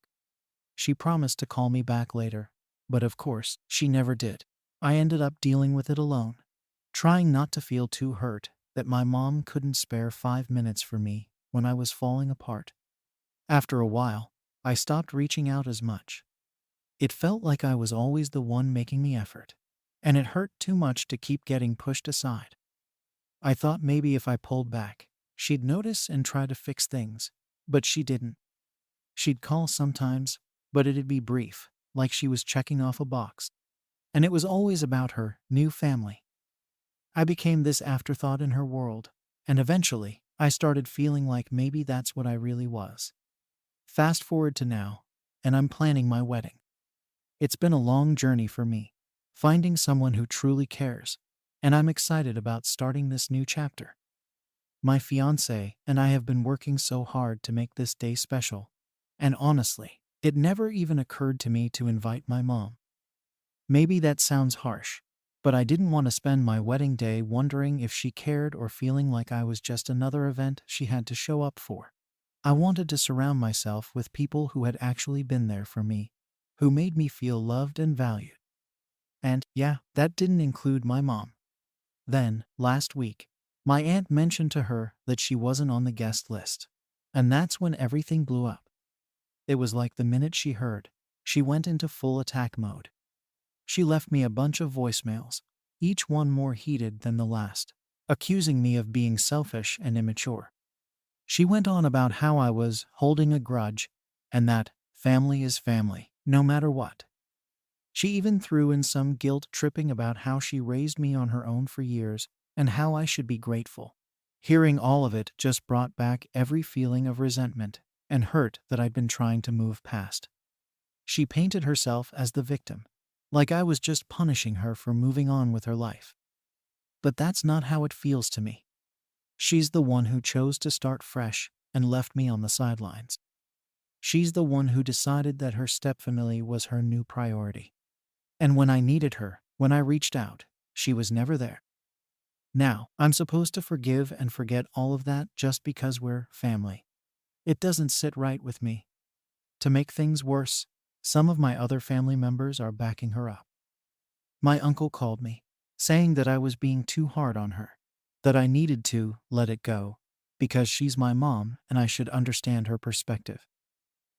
She promised to call me back later, but of course, she never did. I ended up dealing with it alone, trying not to feel too hurt that my mom couldn't spare 5 minutes for me when I was falling apart. After a while, I stopped reaching out as much. It felt like I was always the one making the effort, and it hurt too much to keep getting pushed aside. I thought maybe if I pulled back, she'd notice and try to fix things, but she didn't. She'd call sometimes, but it'd be brief, like she was checking off a box. And it was always about her new family. I became this afterthought in her world, and eventually, I started feeling like maybe that's what I really was. Fast forward to now, and I'm planning my wedding. It's been a long journey for me, finding someone who truly cares, and I'm excited about starting this new chapter. My fiancé and I have been working so hard to make this day special, and honestly, it never even occurred to me to invite my mom. Maybe that sounds harsh, but I didn't want to spend my wedding day wondering if she cared or feeling like I was just another event she had to show up for. I wanted to surround myself with people who had actually been there for me, who made me feel loved and valued. And, yeah, that didn't include my mom. Then, last week, my aunt mentioned to her that she wasn't on the guest list. And that's when everything blew up. It was like the minute she heard, she went into full attack mode. She left me a bunch of voicemails, each one more heated than the last, accusing me of being selfish and immature. She went on about how I was holding a grudge, and that family is family, no matter what. She even threw in some guilt-tripping about how she raised me on her own for years and how I should be grateful. Hearing all of it just brought back every feeling of resentment and hurt that I'd been trying to move past. She painted herself as the victim, like I was just punishing her for moving on with her life. But that's not how it feels to me. She's the one who chose to start fresh and left me on the sidelines. She's the one who decided that her stepfamily was her new priority. And when I needed her, when I reached out, she was never there. Now, I'm supposed to forgive and forget all of that just because we're family. It doesn't sit right with me. To make things worse, some of my other family members are backing her up. My uncle called me, saying that I was being too hard on her, that I needed to let it go, because she's my mom and I should understand her perspective.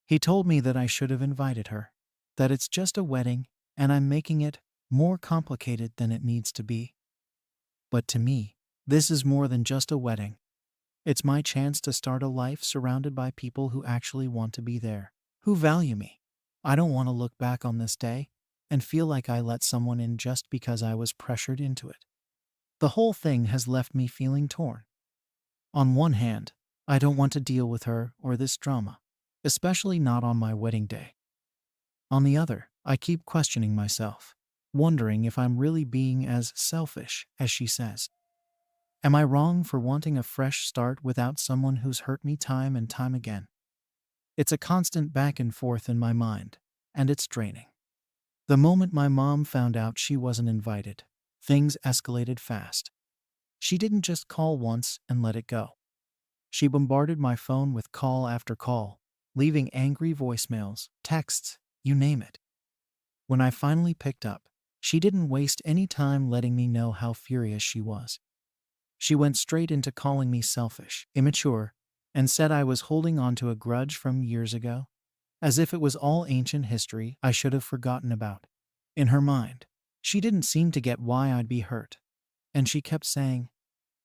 He told me that I should have invited her, that it's just a wedding and I'm making it more complicated than it needs to be. But to me, this is more than just a wedding. It's my chance to start a life surrounded by people who actually want to be there, who value me. I don't want to look back on this day and feel like I let someone in just because I was pressured into it. The whole thing has left me feeling torn. On one hand, I don't want to deal with her or this drama, especially not on my wedding day. On the other, I keep questioning myself, wondering if I'm really being as selfish as she says. Am I wrong for wanting a fresh start without someone who's hurt me time and time again? It's a constant back and forth in my mind, and it's draining. The moment my mom found out she wasn't invited, things escalated fast. She didn't just call once and let it go. She bombarded my phone with call after call, leaving angry voicemails, texts, you name it. When I finally picked up, she didn't waste any time letting me know how furious she was. She went straight into calling me selfish, immature, and said I was holding on to a grudge from years ago, as if it was all ancient history I should have forgotten about. In her mind, she didn't seem to get why I'd be hurt, and she kept saying,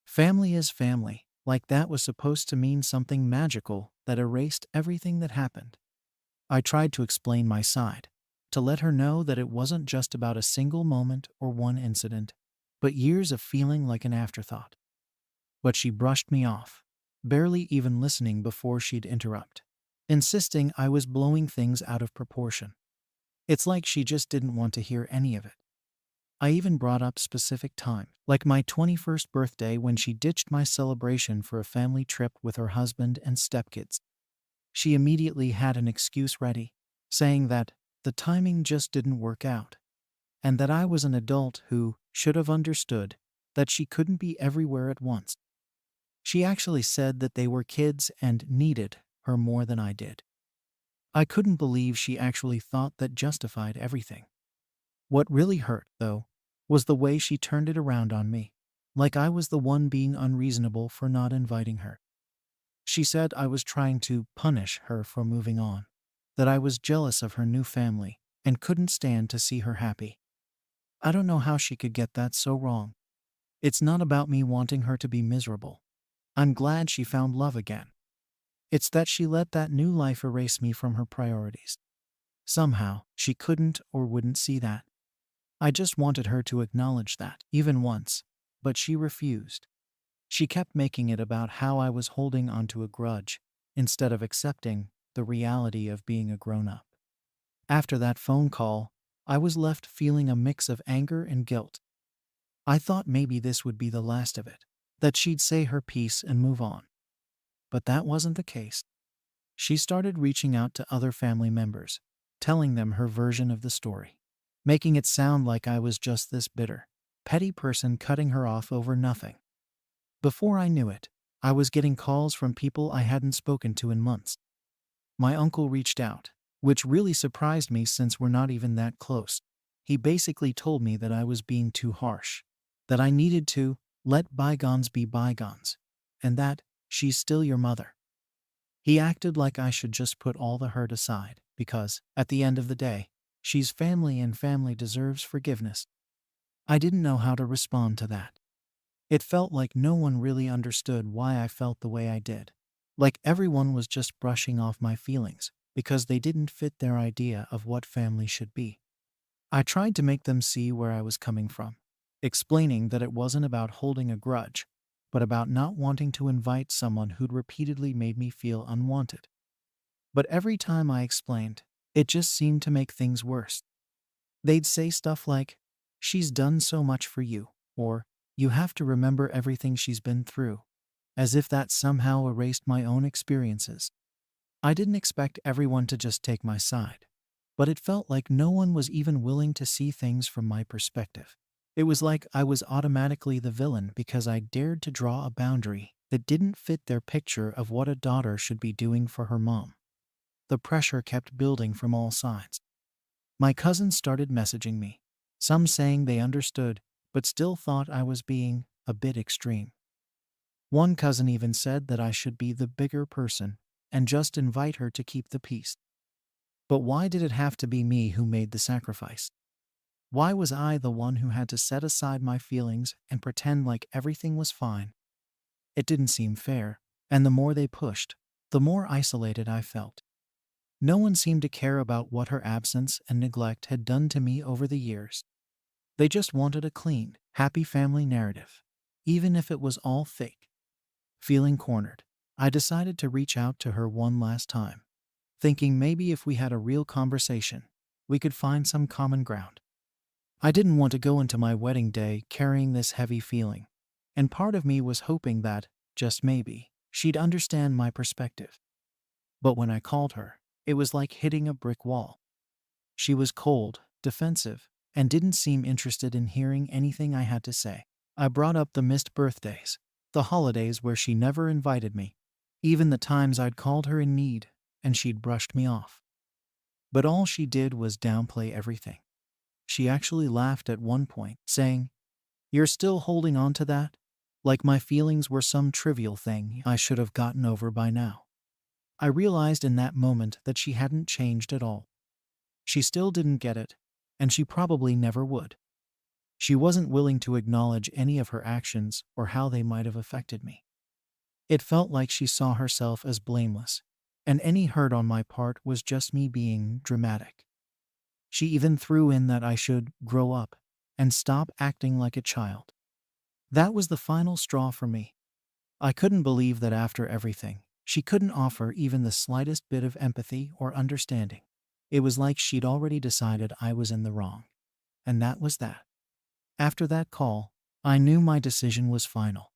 family is family, like that was supposed to mean something magical that erased everything that happened. I tried to explain my side, to let her know that it wasn't just about a single moment or one incident, but years of feeling like an afterthought. But she brushed me off, barely even listening before she'd interrupt, insisting I was blowing things out of proportion. It's like she just didn't want to hear any of it. I even brought up specific time, like my 21st birthday when she ditched my celebration for a family trip with her husband and stepkids. She immediately had an excuse ready, saying that the timing just didn't work out, and that I was an adult who should have understood that she couldn't be everywhere at once. She actually said that they were kids and needed her more than I did. I couldn't believe she actually thought that justified everything. What really hurt, though, was the way she turned it around on me, like I was the one being unreasonable for not inviting her. She said I was trying to punish her for moving on, that I was jealous of her new family and couldn't stand to see her happy. I don't know how she could get that so wrong. It's not about me wanting her to be miserable. I'm glad she found love again. It's that she let that new life erase me from her priorities. Somehow, she couldn't or wouldn't see that. I just wanted her to acknowledge that, even once, but she refused. She kept making it about how I was holding onto a grudge, instead of accepting the reality of being a grown-up. After that phone call, I was left feeling a mix of anger and guilt. I thought maybe this would be the last of it, that she'd say her piece and move on. But that wasn't the case. She started reaching out to other family members, telling them her version of the story, making it sound like I was just this bitter, petty person cutting her off over nothing. Before I knew it, I was getting calls from people I hadn't spoken to in months. My uncle reached out, which really surprised me since we're not even that close. He basically told me that I was being too harsh, that I needed to let bygones be bygones, and that she's still your mother. He acted like I should just put all the hurt aside, because, at the end of the day, she's family and family deserves forgiveness. I didn't know how to respond to that. It felt like no one really understood why I felt the way I did. Like everyone was just brushing off my feelings, because they didn't fit their idea of what family should be. I tried to make them see where I was coming from, explaining that it wasn't about holding a grudge, but about not wanting to invite someone who'd repeatedly made me feel unwanted. But every time I explained, it just seemed to make things worse. They'd say stuff like, "She's done so much for you," or "You have to remember everything she's been through," as if that somehow erased my own experiences. I didn't expect everyone to just take my side, but it felt like no one was even willing to see things from my perspective. It was like I was automatically the villain because I dared to draw a boundary that didn't fit their picture of what a daughter should be doing for her mom. The pressure kept building from all sides. My cousins started messaging me, some saying they understood, but still thought I was being a bit extreme. One cousin even said that I should be the bigger person and just invite her to keep the peace. But why did it have to be me who made the sacrifice? Why was I the one who had to set aside my feelings and pretend like everything was fine? It didn't seem fair, and the more they pushed, the more isolated I felt. No one seemed to care about what her absence and neglect had done to me over the years. They just wanted a clean, happy family narrative, even if it was all fake. Feeling cornered, I decided to reach out to her one last time, thinking maybe if we had a real conversation, we could find some common ground. I didn't want to go into my wedding day carrying this heavy feeling, and part of me was hoping that, just maybe, she'd understand my perspective. But when I called her, it was like hitting a brick wall. She was cold, defensive, and didn't seem interested in hearing anything I had to say. I brought up the missed birthdays, the holidays where she never invited me, even the times I'd called her in need, and she'd brushed me off. But all she did was downplay everything. She actually laughed at one point, saying, "You're still holding on to that? Like my feelings were some trivial thing I should have gotten over by now." I realized in that moment that she hadn't changed at all. She still didn't get it, and she probably never would. She wasn't willing to acknowledge any of her actions or how they might have affected me. It felt like she saw herself as blameless, and any hurt on my part was just me being dramatic. She even threw in that I should grow up and stop acting like a child. That was the final straw for me. I couldn't believe that after everything, she couldn't offer even the slightest bit of empathy or understanding. It was like she'd already decided I was in the wrong. And that was that. After that call, I knew my decision was final.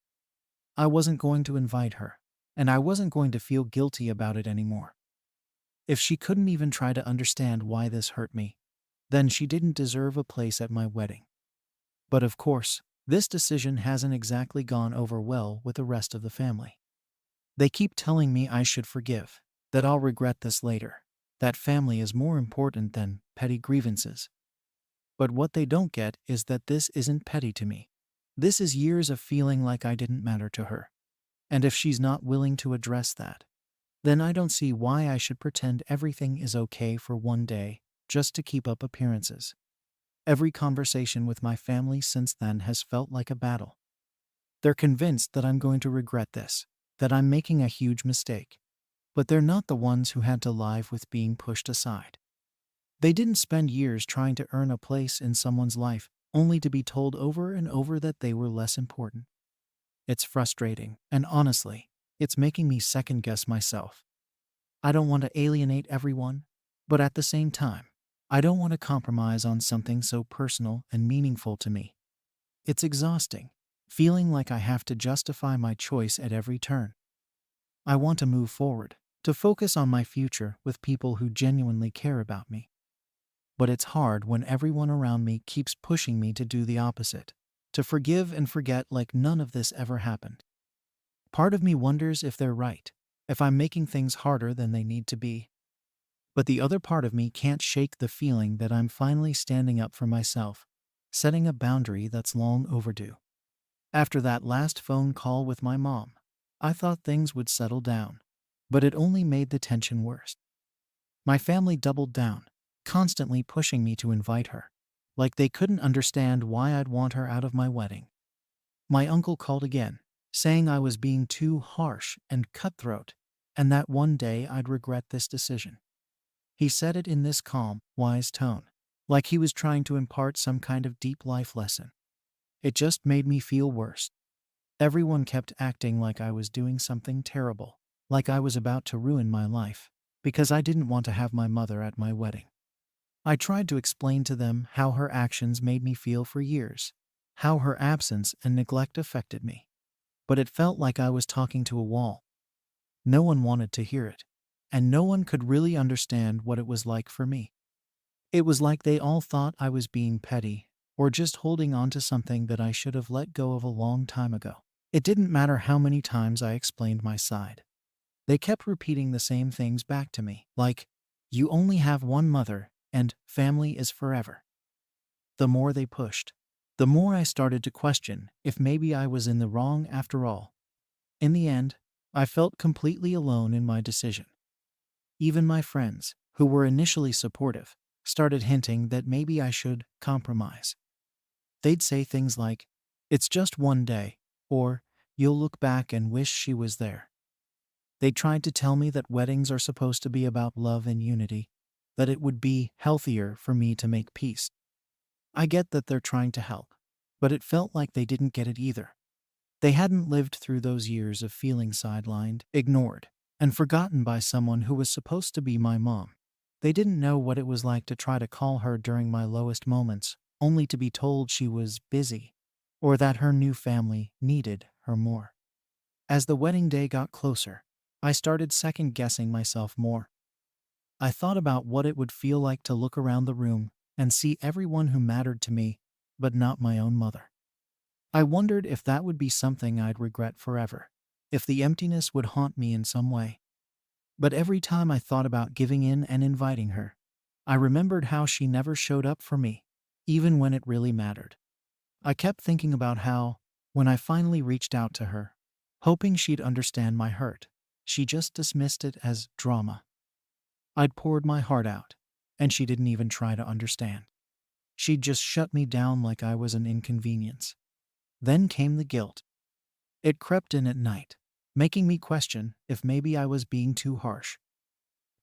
I wasn't going to invite her, and I wasn't going to feel guilty about it anymore. If she couldn't even try to understand why this hurt me, then she didn't deserve a place at my wedding. But of course, this decision hasn't exactly gone over well with the rest of the family. They keep telling me I should forgive, that I'll regret this later, that family is more important than petty grievances. But what they don't get is that this isn't petty to me. This is years of feeling like I didn't matter to her. And if she's not willing to address that, then I don't see why I should pretend everything is okay for one day just to keep up appearances. Every conversation with my family since then has felt like a battle. They're convinced that I'm going to regret this, that I'm making a huge mistake. But they're not the ones who had to live with being pushed aside. They didn't spend years trying to earn a place in someone's life, only to be told over and over that they were less important. It's frustrating, and honestly, it's making me second-guess myself. I don't want to alienate everyone, but at the same time, I don't want to compromise on something so personal and meaningful to me. It's exhausting, feeling like I have to justify my choice at every turn. I want to move forward, to focus on my future with people who genuinely care about me. But it's hard when everyone around me keeps pushing me to do the opposite, to forgive and forget like none of this ever happened. Part of me wonders if they're right, if I'm making things harder than they need to be. But the other part of me can't shake the feeling that I'm finally standing up for myself, setting a boundary that's long overdue. After that last phone call with my mom, I thought things would settle down, but it only made the tension worse. My family doubled down, constantly pushing me to invite her, like they couldn't understand why I'd want her out of my wedding. My uncle called again, saying I was being too harsh and cutthroat, and that one day I'd regret this decision. He said it in this calm, wise tone, like he was trying to impart some kind of deep life lesson. It just made me feel worse. Everyone kept acting like I was doing something terrible, like I was about to ruin my life, because I didn't want to have my mother at my wedding. I tried to explain to them how her actions made me feel for years, how her absence and neglect affected me. But it felt like I was talking to a wall. No one wanted to hear it, and no one could really understand what it was like for me. It was like they all thought I was being petty, or just holding on to something that I should have let go of a long time ago. It didn't matter how many times I explained my side. They kept repeating the same things back to me, like, "You only have one mother, and family is forever." The more they pushed, the more I started to question if maybe I was in the wrong after all. In the end, I felt completely alone in my decision. Even my friends, who were initially supportive, started hinting that maybe I should compromise. They'd say things like, "It's just one day," or "You'll look back and wish she was there." They tried to tell me that weddings are supposed to be about love and unity, that it would be healthier for me to make peace. I get that they're trying to help, but it felt like they didn't get it either. They hadn't lived through those years of feeling sidelined, ignored, and forgotten by someone who was supposed to be my mom. They didn't know what it was like to try to call her during my lowest moments, only to be told she was busy, or that her new family needed her more. As the wedding day got closer, I started second-guessing myself more. I thought about what it would feel like to look around the room and see everyone who mattered to me, but not my own mother. I wondered if that would be something I'd regret forever, if the emptiness would haunt me in some way. But every time I thought about giving in and inviting her, I remembered how she never showed up for me, even when it really mattered. I kept thinking about how, when I finally reached out to her, hoping she'd understand my hurt, she just dismissed it as drama. I'd poured my heart out, and she didn't even try to understand. She'd just shut me down like I was an inconvenience. Then came the guilt. It crept in at night, making me question if maybe I was being too harsh.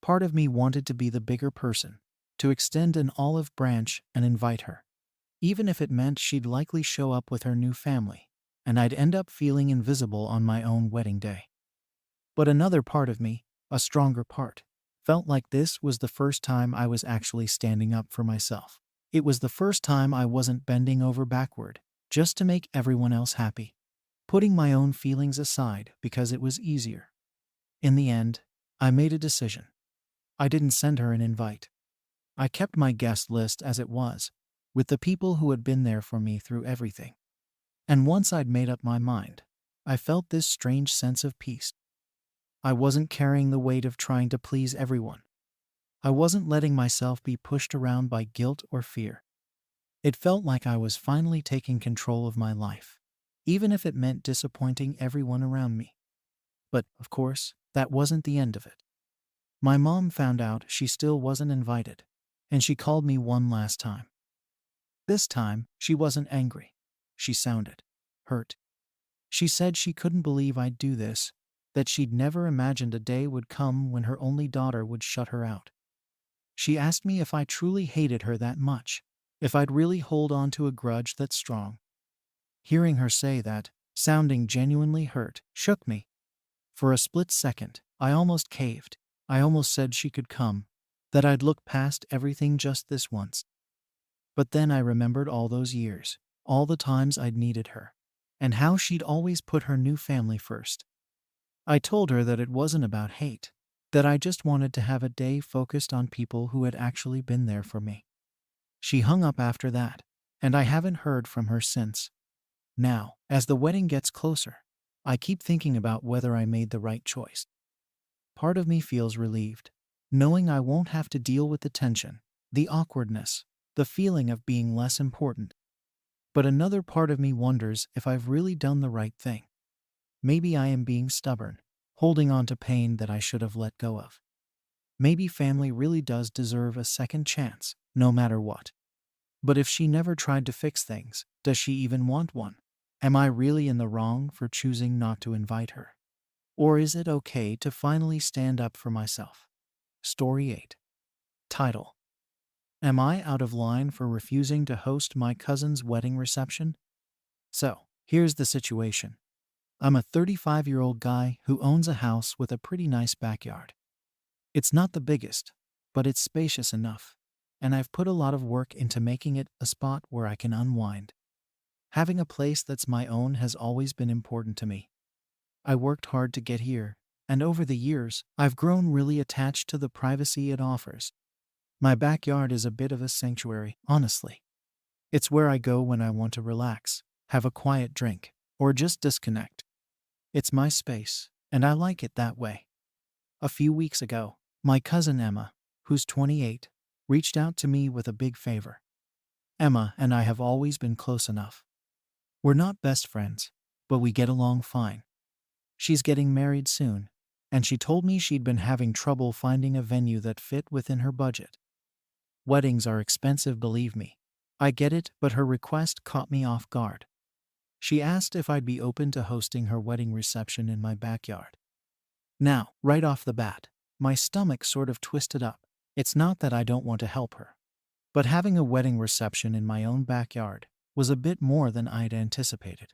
Part of me wanted to be the bigger person, to extend an olive branch and invite her, even if it meant she'd likely show up with her new family, and I'd end up feeling invisible on my own wedding day. But another part of me, a stronger part, felt like this was the first time I was actually standing up for myself. It was the first time I wasn't bending over backward just to make everyone else happy, putting my own feelings aside because it was easier. In the end, I made a decision. I didn't send her an invite. I kept my guest list as it was, with the people who had been there for me through everything. And once I'd made up my mind, I felt this strange sense of peace. I wasn't carrying the weight of trying to please everyone. I wasn't letting myself be pushed around by guilt or fear. It felt like I was finally taking control of my life, even if it meant disappointing everyone around me. But, of course, that wasn't the end of it. My mom found out she still wasn't invited, and she called me one last time. This time, she wasn't angry. She sounded hurt. She said she couldn't believe I'd do this, that she'd never imagined a day would come when her only daughter would shut her out. She asked me if I truly hated her that much, if I'd really hold on to a grudge that strong. Hearing her say that, sounding genuinely hurt, shook me. For a split second, I almost caved. I almost said she could come, that I'd look past everything just this once. But then I remembered all those years, all the times I'd needed her, and how she'd always put her new family first. I told her that it wasn't about hate, that I just wanted to have a day focused on people who had actually been there for me. She hung up after that, and I haven't heard from her since. Now, as the wedding gets closer, I keep thinking about whether I made the right choice. Part of me feels relieved, knowing I won't have to deal with the tension, the awkwardness, the feeling of being less important. But another part of me wonders if I've really done the right thing. Maybe I am being stubborn, holding on to pain that I should have let go of. Maybe family really does deserve a second chance, no matter what. But if she never tried to fix things, does she even want one? Am I really in the wrong for choosing not to invite her? Or is it okay to finally stand up for myself? Story 8. Title: Am I out of line for refusing to host my cousin's wedding reception? So, here's the situation. I'm a 35-year-old guy who owns a house with a pretty nice backyard. It's not the biggest, but it's spacious enough. and I've put a lot of work into making it a spot where I can unwind. Having a place that's my own has always been important to me. I worked hard to get here, and over the years, I've grown really attached to the privacy it offers. My backyard is a bit of a sanctuary, honestly. It's where I go when I want to relax, have a quiet drink, or just disconnect. It's my space, and I like it that way. A few weeks ago, my cousin Emma, who's 28, reached out to me with a big favor. Emma and I have always been close enough. We're not best friends, but we get along fine. She's getting married soon, and she told me she'd been having trouble finding a venue that fit within her budget. Weddings are expensive, believe me. I get it, but her request caught me off guard. She asked if I'd be open to hosting her wedding reception in my backyard. Now, right off the bat, my stomach sort of twisted up. It's not that I don't want to help her, but having a wedding reception in my own backyard was a bit more than I'd anticipated.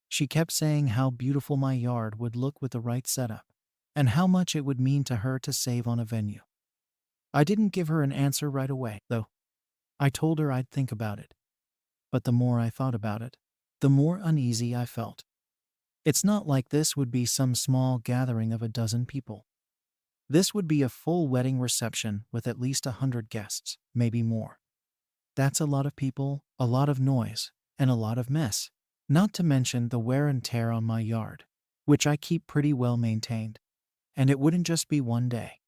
She kept saying how beautiful my yard would look with the right setup, and how much it would mean to her to save on a venue. I didn't give her an answer right away, though. I told her I'd think about it. But the more I thought about it, the more uneasy I felt. It's not like this would be some small gathering of a dozen people. This would be a full wedding reception with at least 100 guests, maybe more. That's a lot of people, a lot of noise, and a lot of mess. Not to mention the wear and tear on my yard, which I keep pretty well maintained. And it wouldn't just be one day.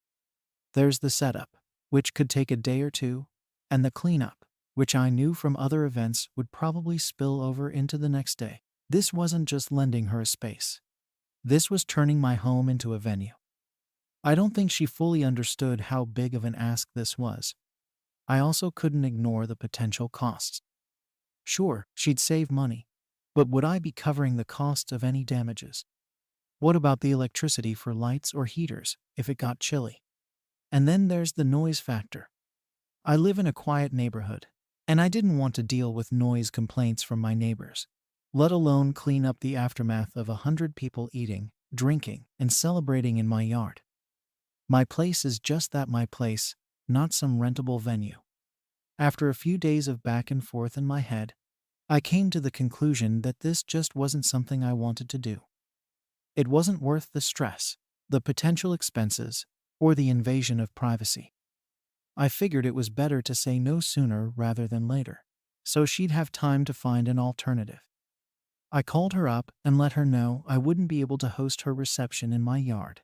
There's the setup, which could take a day or two, and the cleanup, which I knew from other events would probably spill over into the next day. This wasn't just lending her a space. This was turning my home into a venue. I don't think she fully understood how big of an ask this was. I also couldn't ignore the potential costs. Sure, she'd save money, but would I be covering the costs of any damages? What about the electricity for lights or heaters if it got chilly? And then there's the noise factor. I live in a quiet neighborhood, and I didn't want to deal with noise complaints from my neighbors, let alone clean up the aftermath of 100 people eating, drinking, and celebrating in my yard. My place is just that, my place, not some rentable venue. After a few days of back and forth in my head, I came to the conclusion that this just wasn't something I wanted to do. It wasn't worth the stress, the potential expenses, or the invasion of privacy. I figured it was better to say no sooner rather than later, so she'd have time to find an alternative. I called her up and let her know I wouldn't be able to host her reception in my yard,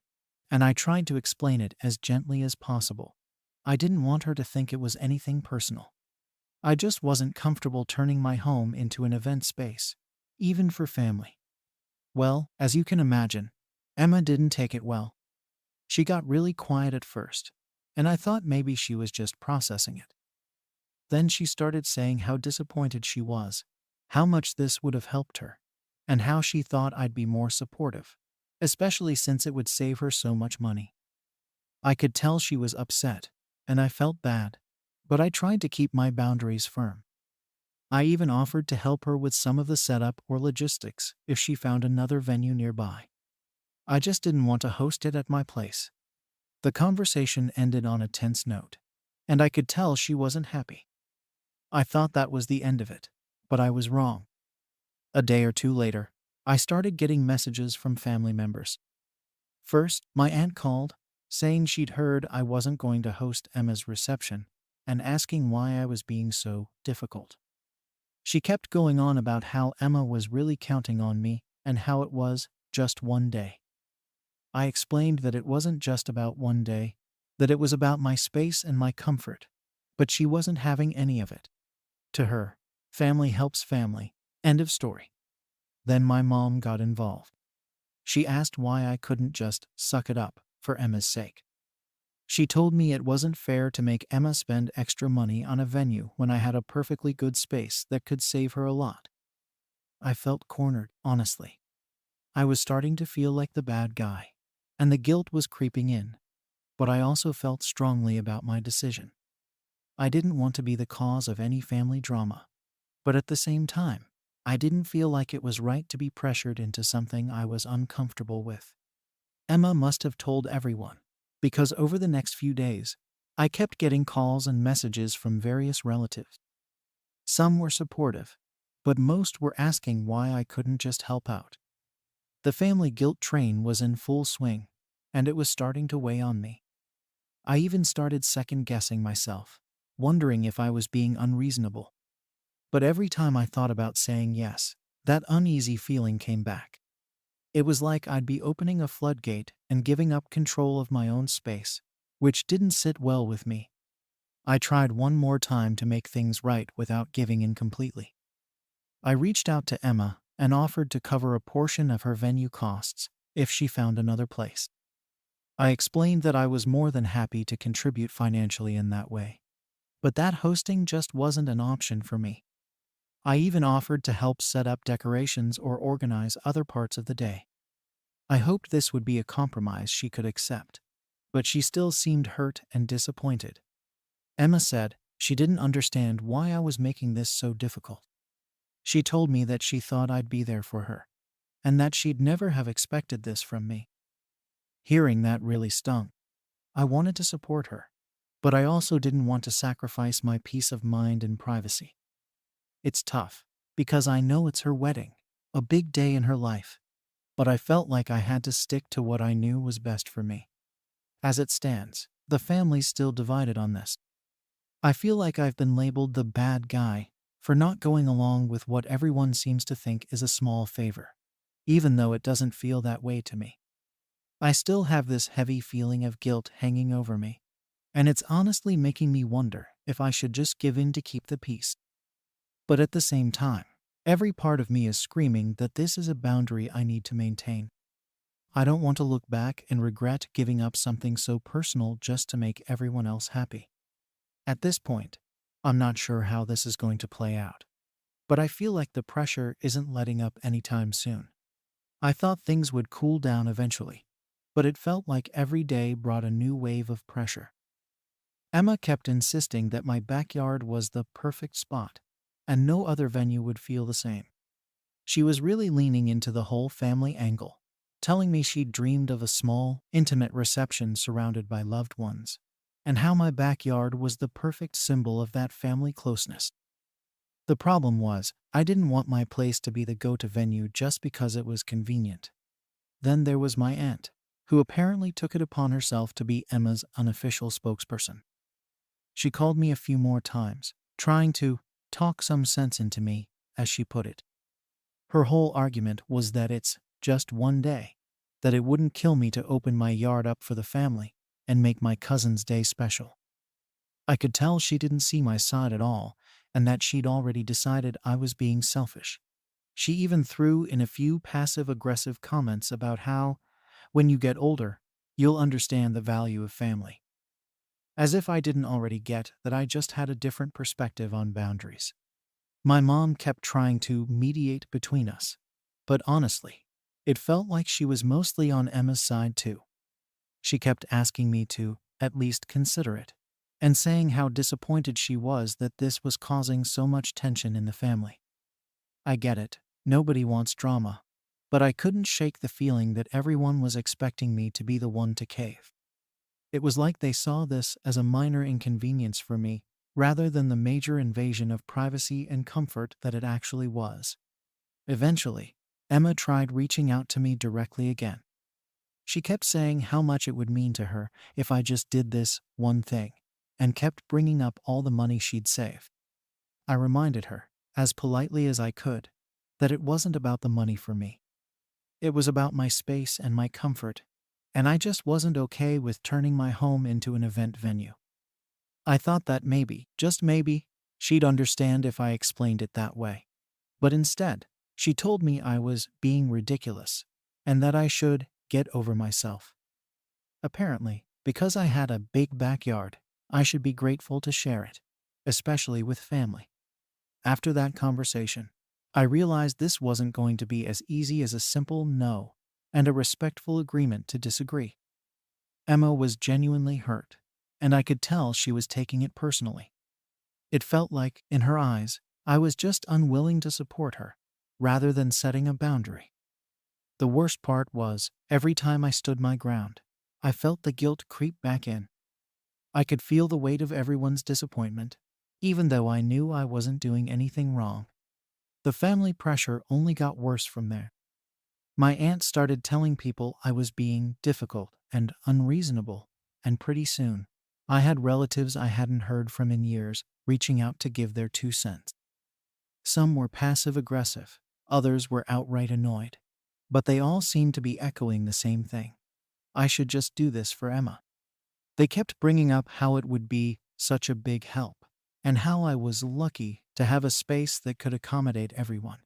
and I tried to explain it as gently as possible. I didn't want her to think it was anything personal. I just wasn't comfortable turning my home into an event space, even for family. Well, as you can imagine, Emma didn't take it well. She got really quiet at first, and I thought maybe she was just processing it. Then she started saying how disappointed she was, how much this would have helped her, and how she thought I'd be more supportive, especially since it would save her so much money. I could tell she was upset, and I felt bad, but I tried to keep my boundaries firm. I even offered to help her with some of the setup or logistics if she found another venue nearby. I just didn't want to host it at my place. The conversation ended on a tense note, and I could tell she wasn't happy. I thought that was the end of it, but I was wrong. A day or two later, I started getting messages from family members. First, my aunt called, saying she'd heard I wasn't going to host Emma's reception, and asking why I was being so difficult. She kept going on about how Emma was really counting on me and how it was just one day. I explained that it wasn't just about one day, that it was about my space and my comfort, but she wasn't having any of it. To her, family helps family, end of story. Then my mom got involved. She asked why I couldn't just suck it up for Emma's sake. She told me it wasn't fair to make Emma spend extra money on a venue when I had a perfectly good space that could save her a lot. I felt cornered, honestly. I was starting to feel like the bad guy, and the guilt was creeping in, but I also felt strongly about my decision. I didn't want to be the cause of any family drama, but at the same time, I didn't feel like it was right to be pressured into something I was uncomfortable with. Emma must have told everyone, because over the next few days, I kept getting calls and messages from various relatives. Some were supportive, but most were asking why I couldn't just help out. The family guilt train was in full swing, and it was starting to weigh on me. I even started second-guessing myself, wondering if I was being unreasonable. But every time I thought about saying yes, that uneasy feeling came back. It was like I'd be opening a floodgate and giving up control of my own space, which didn't sit well with me. I tried one more time to make things right without giving in completely. I reached out to Emma and offered to cover a portion of her venue costs if she found another place. I explained that I was more than happy to contribute financially in that way, but that hosting just wasn't an option for me. I even offered to help set up decorations or organize other parts of the day. I hoped this would be a compromise she could accept, but she still seemed hurt and disappointed. Emma said she didn't understand why I was making this so difficult. She told me that she thought I'd be there for her, and that she'd never have expected this from me. Hearing that really stung. I wanted to support her, but I also didn't want to sacrifice my peace of mind and privacy. It's tough, because I know it's her wedding, a big day in her life, but I felt like I had to stick to what I knew was best for me. As it stands, the family's still divided on this. I feel like I've been labeled the bad guy for not going along with what everyone seems to think is a small favor, even though it doesn't feel that way to me. I still have this heavy feeling of guilt hanging over me, and it's honestly making me wonder if I should just give in to keep the peace. But at the same time, every part of me is screaming that this is a boundary I need to maintain. I don't want to look back and regret giving up something so personal just to make everyone else happy. At this point, I'm not sure how this is going to play out, but I feel like the pressure isn't letting up anytime soon. I thought things would cool down eventually, but it felt like every day brought a new wave of pressure. Emma kept insisting that my backyard was the perfect spot, and no other venue would feel the same. She was really leaning into the whole family angle, telling me she'd dreamed of a small, intimate reception surrounded by loved ones, and how my backyard was the perfect symbol of that family closeness. The problem was, I didn't want my place to be the go-to venue just because it was convenient. Then there was my aunt, who apparently took it upon herself to be Emma's unofficial spokesperson. She called me a few more times, trying to talk some sense into me, as she put it. Her whole argument was that it's just one day, that it wouldn't kill me to open my yard up for the family and make my cousin's day special. I could tell she didn't see my side at all, and that she'd already decided I was being selfish. She even threw in a few passive-aggressive comments about how, when you get older, you'll understand the value of family. As if I didn't already get that I just had a different perspective on boundaries. My mom kept trying to mediate between us, but honestly, it felt like she was mostly on Emma's side too. She kept asking me to at least consider it, and saying how disappointed she was that this was causing so much tension in the family. I get it, nobody wants drama, but I couldn't shake the feeling that everyone was expecting me to be the one to cave. It was like they saw this as a minor inconvenience for me, rather than the major invasion of privacy and comfort that it actually was. Eventually, Emma tried reaching out to me directly again. She kept saying how much it would mean to her if I just did this one thing, and kept bringing up all the money she'd save. I reminded her, as politely as I could, that it wasn't about the money for me. It was about my space and my comfort, and I just wasn't okay with turning my home into an event venue. I thought that maybe, just maybe, she'd understand if I explained it that way. But instead, she told me I was being ridiculous, and that I should get over myself. Apparently, because I had a big backyard, I should be grateful to share it, especially with family. After that conversation, I realized this wasn't going to be as easy as a simple no and a respectful agreement to disagree. Emma was genuinely hurt, and I could tell she was taking it personally. It felt like, in her eyes, I was just unwilling to support her, rather than setting a boundary. The worst part was, every time I stood my ground, I felt the guilt creep back in. I could feel the weight of everyone's disappointment, even though I knew I wasn't doing anything wrong. The family pressure only got worse from there. My aunt started telling people I was being difficult and unreasonable, and pretty soon, I had relatives I hadn't heard from in years reaching out to give their 2 cents. Some were passive aggressive, others were outright annoyed, but they all seemed to be echoing the same thing. I should just do this for Emma. They kept bringing up how it would be such a big help, and how I was lucky to have a space that could accommodate everyone.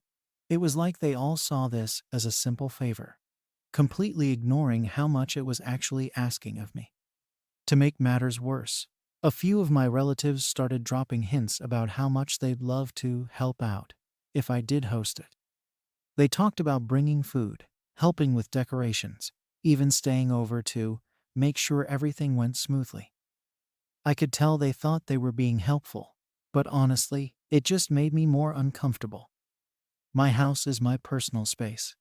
It was like they all saw this as a simple favor, completely ignoring how much it was actually asking of me. To make matters worse, a few of my relatives started dropping hints about how much they'd love to help out if I did host it. They talked about bringing food, helping with decorations, even staying over to make sure everything went smoothly. I could tell they thought they were being helpful, but honestly, it just made me more uncomfortable. My house is my personal space.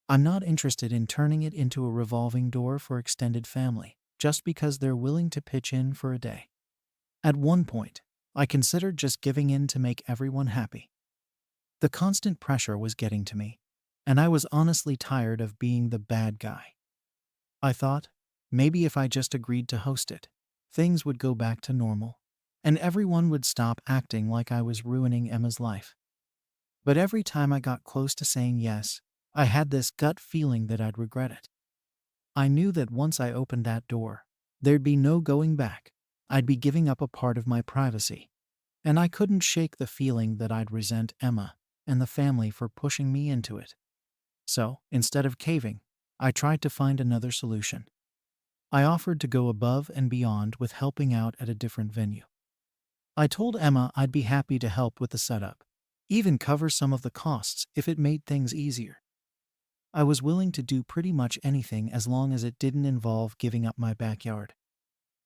I'm not interested in turning it into a revolving door for extended family, just because they're willing to pitch in for a day. At one point, I considered just giving in to make everyone happy. The constant pressure was getting to me, and I was honestly tired of being the bad guy. I thought, maybe if I just agreed to host it, things would go back to normal, and everyone would stop acting like I was ruining Emma's life. But every time I got close to saying yes, I had this gut feeling that I'd regret it. I knew that once I opened that door, there'd be no going back. I'd be giving up a part of my privacy, and I couldn't shake the feeling that I'd resent Emma and the family for pushing me into it. So, instead of caving, I tried to find another solution. I offered to go above and beyond with helping out at a different venue. I told Emma I'd be happy to help with the setup, even cover some of the costs if it made things easier. I was willing to do pretty much anything as long as it didn't involve giving up my backyard.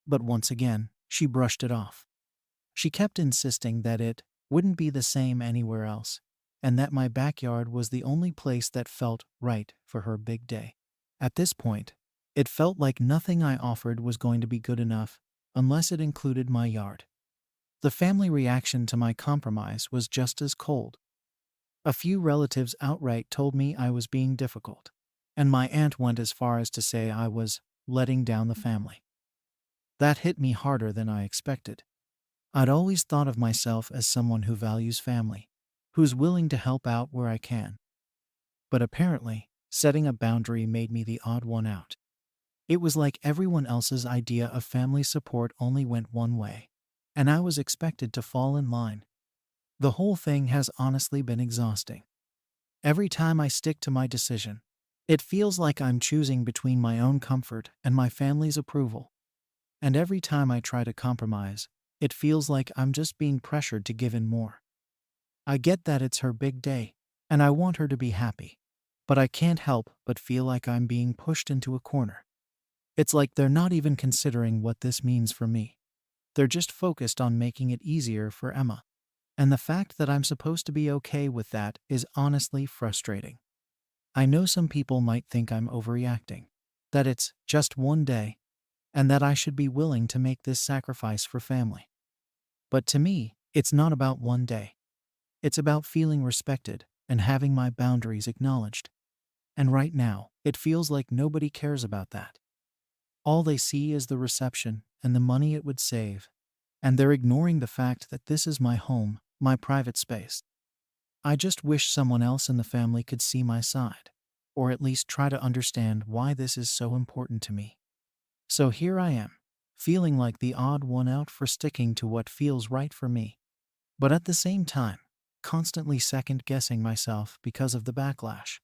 But once again, she brushed it off. She kept insisting that it wouldn't be the same anywhere else, and that my backyard was the only place that felt right for her big day. At this point, it felt like nothing I offered was going to be good enough unless it included my yard. The family reaction to my compromise was just as cold. A few relatives outright told me I was being difficult, and my aunt went as far as to say I was letting down the family. That hit me harder than I expected. I'd always thought of myself as someone who values family, who's willing to help out where I can. But apparently, setting a boundary made me the odd one out. It was like everyone else's idea of family support only went one way, and I was expected to fall in line. The whole thing has honestly been exhausting. Every time I stick to my decision, it feels like I'm choosing between my own comfort and my family's approval. And every time I try to compromise, it feels like I'm just being pressured to give in more. I get that it's her big day, and I want her to be happy, but I can't help but feel like I'm being pushed into a corner. It's like they're not even considering what this means for me. They're just focused on making it easier for Emma. And the fact that I'm supposed to be okay with that is honestly frustrating. I know some people might think I'm overreacting, that it's just one day, and that I should be willing to make this sacrifice for family. But to me, it's not about one day. It's about feeling respected and having my boundaries acknowledged. And right now, it feels like nobody cares about that. All they see is the reception and the money it would save, and they're ignoring the fact that this is my home, my private space. I just wish someone else in the family could see my side, or at least try to understand why this is so important to me. So here I am, feeling like the odd one out for sticking to what feels right for me, but at the same time, constantly second-guessing myself because of the backlash.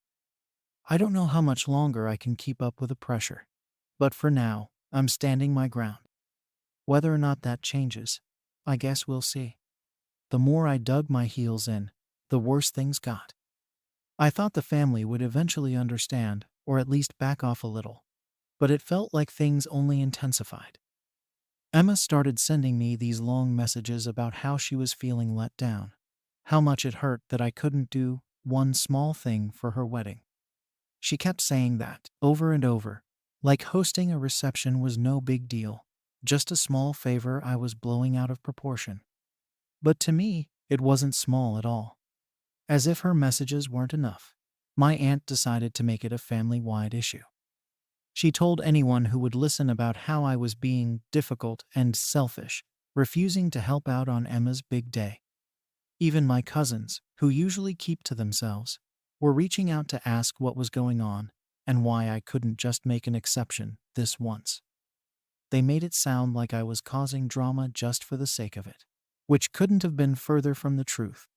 I don't know how much longer I can keep up with the pressure, but for now, I'm standing my ground. Whether or not that changes, I guess we'll see. The more I dug my heels in, the worse things got. I thought the family would eventually understand, or at least back off a little, but it felt like things only intensified. Emma started sending me these long messages about how she was feeling let down, how much it hurt that I couldn't do one small thing for her wedding. She kept saying that, over and over, like hosting a reception was no big deal, just a small favor I was blowing out of proportion. But to me, it wasn't small at all. As if her messages weren't enough, my aunt decided to make it a family-wide issue. She told anyone who would listen about how I was being difficult and selfish, refusing to help out on Emma's big day. Even my cousins, who usually keep to themselves, were reaching out to ask what was going on and why I couldn't just make an exception this once. They made it sound like I was causing drama just for the sake of it, which couldn't have been further from the truth.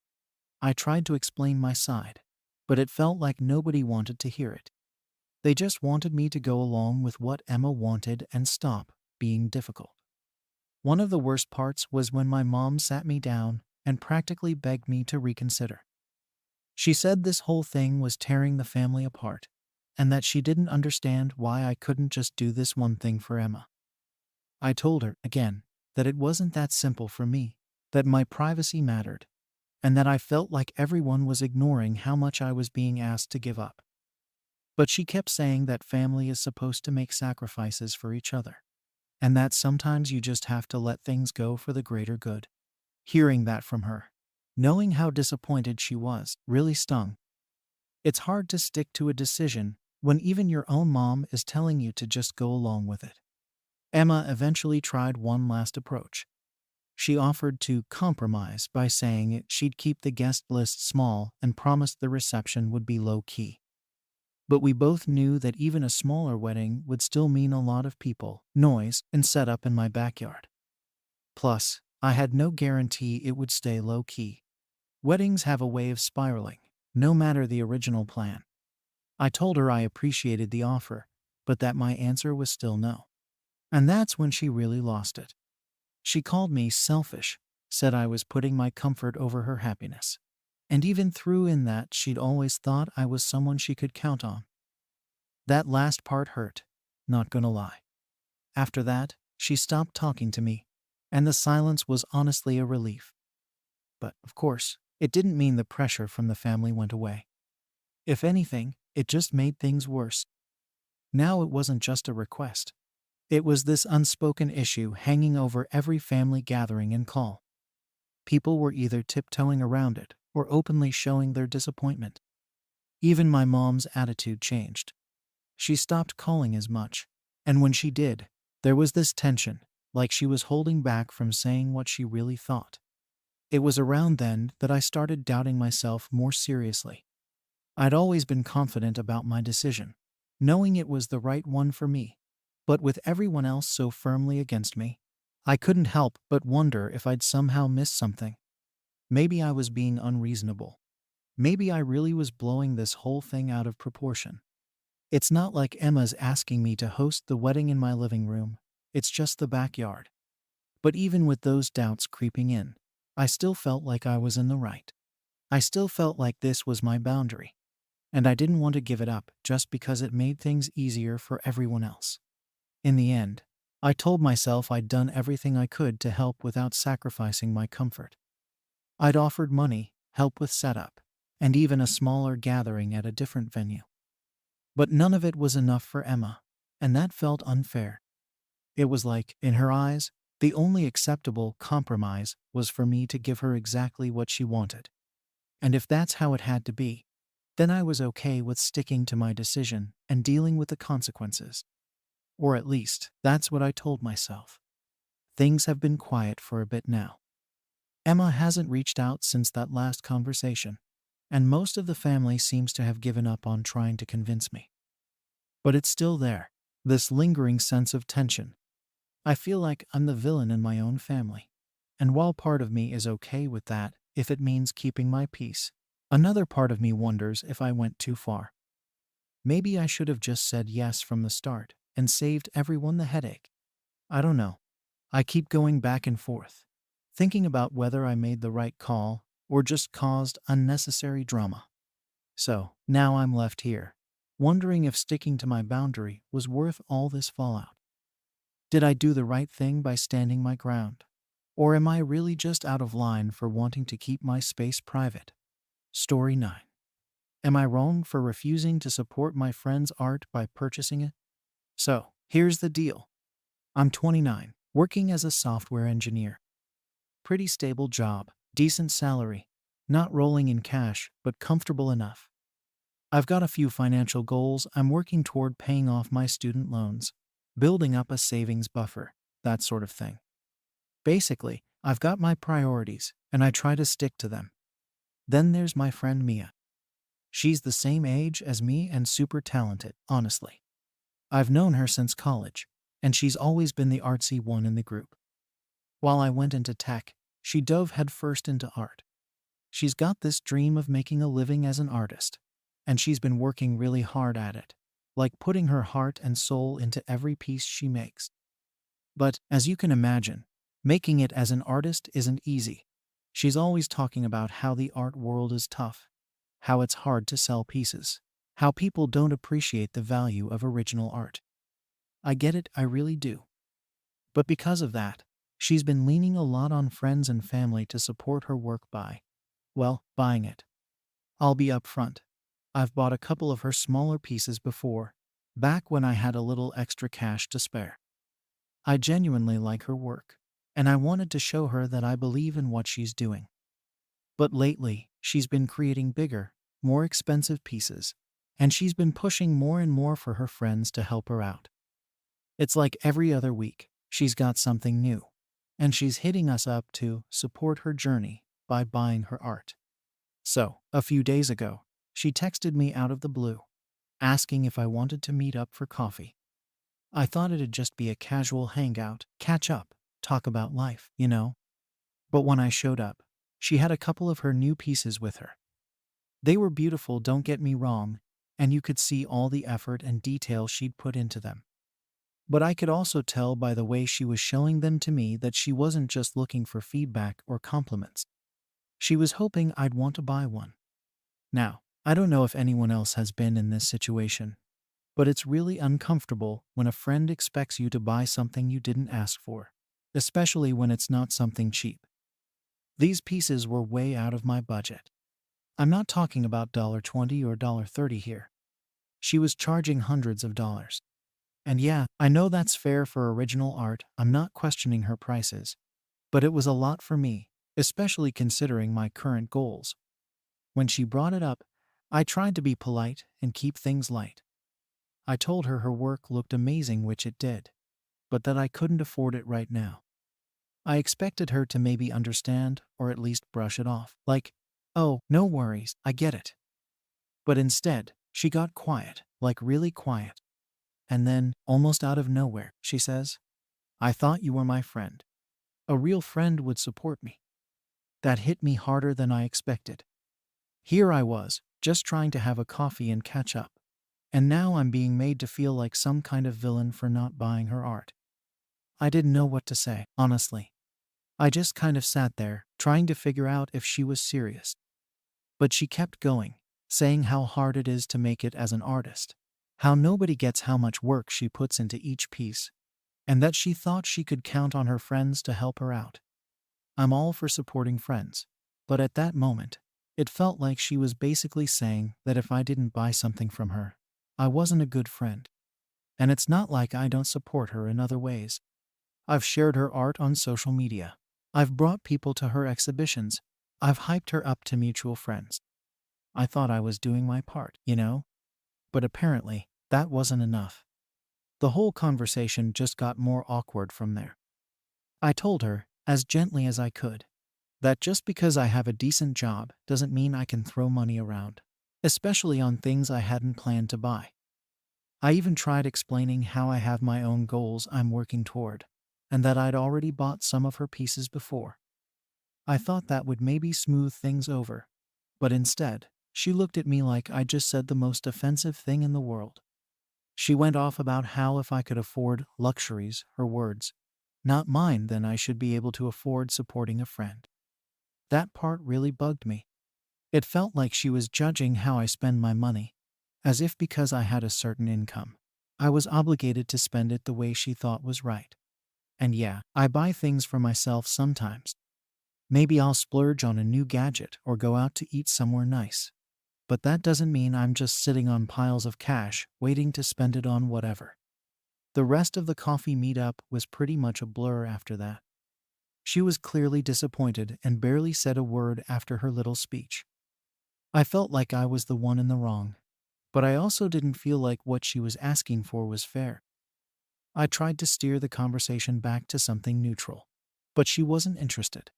I tried to explain my side, but it felt like nobody wanted to hear it. They just wanted me to go along with what Emma wanted and stop being difficult. One of the worst parts was when my mom sat me down and practically begged me to reconsider. She said this whole thing was tearing the family apart, and that she didn't understand why I couldn't just do this one thing for Emma. I told her, again, that it wasn't that simple for me, that my privacy mattered, and that I felt like everyone was ignoring how much I was being asked to give up. But she kept saying that family is supposed to make sacrifices for each other, and that sometimes you just have to let things go for the greater good. Hearing that from her, knowing how disappointed she was, really stung. It's hard to stick to a decision when even your own mom is telling you to just go along with it. Emma eventually tried one last approach. She offered to compromise by saying she'd keep the guest list small and promised the reception would be low-key. But we both knew that even a smaller wedding would still mean a lot of people, noise, and setup in my backyard. Plus, I had no guarantee it would stay low-key. Weddings have a way of spiraling, no matter the original plan. I told her I appreciated the offer, but that my answer was still no. And that's when she really lost it. She called me selfish, said I was putting my comfort over her happiness, and even threw in that she'd always thought I was someone she could count on. That last part hurt, not gonna lie. After that, she stopped talking to me, and the silence was honestly a relief. But, of course, it didn't mean the pressure from the family went away. If anything, it just made things worse. Now it wasn't just a request. It was this unspoken issue hanging over every family gathering and call. People were either tiptoeing around it or openly showing their disappointment. Even my mom's attitude changed. She stopped calling as much, and when she did, there was this tension, like she was holding back from saying what she really thought. It was around then that I started doubting myself more seriously. I'd always been confident about my decision, knowing it was the right one for me. But with everyone else so firmly against me, I couldn't help but wonder if I'd somehow missed something. Maybe I was being unreasonable. Maybe I really was blowing this whole thing out of proportion. It's not like Emma's asking me to host the wedding in my living room, it's just the backyard. But even with those doubts creeping in, I still felt like I was in the right. I still felt like this was my boundary, and I didn't want to give it up just because it made things easier for everyone else. In the end, I told myself I'd done everything I could to help without sacrificing my comfort. I'd offered money, help with setup, and even a smaller gathering at a different venue. But none of it was enough for Emma, and that felt unfair. It was like, in her eyes, the only acceptable compromise was for me to give her exactly what she wanted. And if that's how it had to be, then I was okay with sticking to my decision and dealing with the consequences. Or at least, that's what I told myself. Things have been quiet for a bit now. Emma hasn't reached out since that last conversation, and most of the family seems to have given up on trying to convince me. But it's still there, this lingering sense of tension. I feel like I'm the villain in my own family. And while part of me is okay with that, if it means keeping my peace, another part of me wonders if I went too far. Maybe I should have just said yes from the start and saved everyone the headache. I don't know. I keep going back and forth, thinking about whether I made the right call or just caused unnecessary drama. So, now I'm left here, wondering if sticking to my boundary was worth all this fallout. Did I do the right thing by standing my ground? Or am I really just out of line for wanting to keep my space private? Story 9. Am I wrong for refusing to support my friend's art by purchasing it? So, here's the deal. I'm 29, working as a software engineer. Pretty stable job, decent salary, not rolling in cash, but comfortable enough. I've got a few financial goals I'm working toward, paying off my student loans, building up a savings buffer, that sort of thing. Basically, I've got my priorities, and I try to stick to them. Then there's my friend Mia. She's the same age as me and super talented, honestly. I've known her since college, and she's always been the artsy one in the group. While I went into tech, she dove headfirst into art. She's got this dream of making a living as an artist, and she's been working really hard at it, like putting her heart and soul into every piece she makes. But, as you can imagine, making it as an artist isn't easy. She's always talking about how the art world is tough, how it's hard to sell pieces, how people don't appreciate the value of original art. I get it, I really do. But because of that, she's been leaning a lot on friends and family to support her work by, well, buying it. I'll be upfront. I've bought a couple of her smaller pieces before, back when I had a little extra cash to spare. I genuinely like her work, and I wanted to show her that I believe in what she's doing. But lately, she's been creating bigger, more expensive pieces, and she's been pushing more and more for her friends to help her out. It's like every other week, she's got something new, and she's hitting us up to support her journey by buying her art. So, a few days ago, she texted me out of the blue, asking if I wanted to meet up for coffee. I thought it'd just be a casual hangout, catch up, talk about life, you know? But when I showed up, she had a couple of her new pieces with her. They were beautiful, don't get me wrong, and you could see all the effort and detail she'd put into them. But I could also tell by the way she was showing them to me that she wasn't just looking for feedback or compliments. She was hoping I'd want to buy one. Now, I don't know if anyone else has been in this situation, but it's really uncomfortable when a friend expects you to buy something you didn't ask for, especially when it's not something cheap. These pieces were way out of my budget. I'm not talking about $20 or $30 here. She was charging hundreds of dollars. And yeah, I know that's fair for original art, I'm not questioning her prices. But it was a lot for me, especially considering my current goals. When she brought it up, I tried to be polite and keep things light. I told her her work looked amazing, which it did, but that I couldn't afford it right now. I expected her to maybe understand or at least brush it off, like, oh, no worries, I get it. But instead, she got quiet, like really quiet. And then, almost out of nowhere, she says, I thought you were my friend. A real friend would support me. That hit me harder than I expected. Here I was, just trying to have a coffee and catch up. And now I'm being made to feel like some kind of villain for not buying her art. I didn't know what to say, honestly. I just kind of sat there, trying to figure out if she was serious. But she kept going, saying how hard it is to make it as an artist, how nobody gets how much work she puts into each piece, and that she thought she could count on her friends to help her out. I'm all for supporting friends, but at that moment, it felt like she was basically saying that if I didn't buy something from her, I wasn't a good friend. And it's not like I don't support her in other ways. I've shared her art on social media. I've brought people to her exhibitions. I've hyped her up to mutual friends. I thought I was doing my part, you know? But apparently, that wasn't enough. The whole conversation just got more awkward from there. I told her, as gently as I could, that just because I have a decent job doesn't mean I can throw money around, especially on things I hadn't planned to buy. I even tried explaining how I have my own goals I'm working toward, and that I'd already bought some of her pieces before. I thought that would maybe smooth things over, but instead, she looked at me like I just said the most offensive thing in the world. She went off about how if I could afford luxuries, her words, not mine, then I should be able to afford supporting a friend. That part really bugged me. It felt like she was judging how I spend my money, as if because I had a certain income, I was obligated to spend it the way she thought was right. And yeah, I buy things for myself sometimes. Maybe I'll splurge on a new gadget or go out to eat somewhere nice. But that doesn't mean I'm just sitting on piles of cash waiting to spend it on whatever. The rest of the coffee meetup was pretty much a blur after that. She was clearly disappointed and barely said a word after her little speech. I felt like I was the one in the wrong, but I also didn't feel like what she was asking for was fair. I tried to steer the conversation back to something neutral, but she wasn't interested.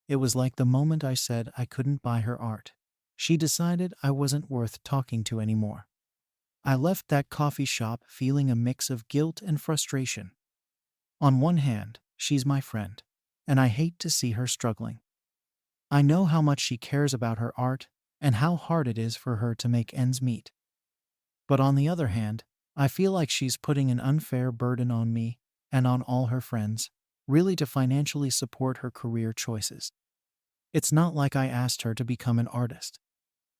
It was like the moment I said I couldn't buy her art, she decided I wasn't worth talking to anymore. I left that coffee shop feeling a mix of guilt and frustration. On one hand, she's my friend, and I hate to see her struggling. I know how much she cares about her art and how hard it is for her to make ends meet. But on the other hand, I feel like she's putting an unfair burden on me and on all her friends, really to financially support her career choices. It's not like I asked her to become an artist.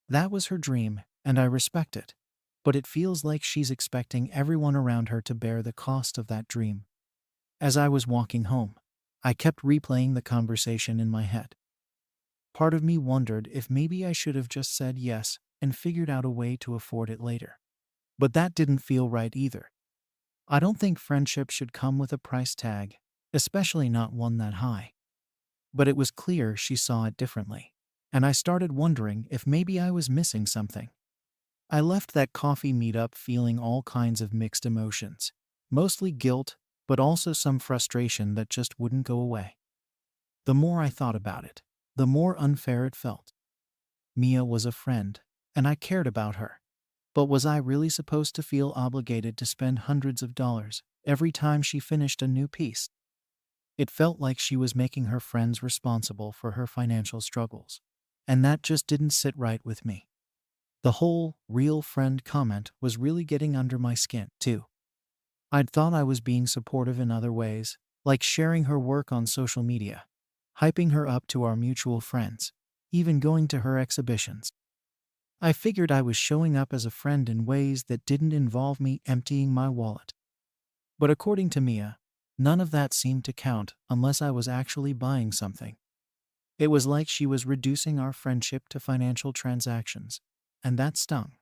That was her dream, and I respect it. But it feels like she's expecting everyone around her to bear the cost of that dream. As I was walking home, I kept replaying the conversation in my head. Part of me wondered if maybe I should have just said yes and figured out a way to afford it later. But that didn't feel right either. I don't think friendship should come with a price tag, especially not one that high. But it was clear she saw it differently, and I started wondering if maybe I was missing something. I left that coffee meetup feeling all kinds of mixed emotions, mostly guilt, but also some frustration that just wouldn't go away. The more I thought about it, the more unfair it felt. Mia was a friend, and I cared about her. But was I really supposed to feel obligated to spend hundreds of dollars every time she finished a new piece? It felt like she was making her friends responsible for her financial struggles, and that just didn't sit right with me. The whole real friend comment was really getting under my skin, too. I'd thought I was being supportive in other ways, like sharing her work on social media, hyping her up to our mutual friends, even going to her exhibitions. I figured I was showing up as a friend in ways that didn't involve me emptying my wallet. But according to Mia, none of that seemed to count unless I was actually buying something. It was like she was reducing our friendship to financial transactions, and that stung.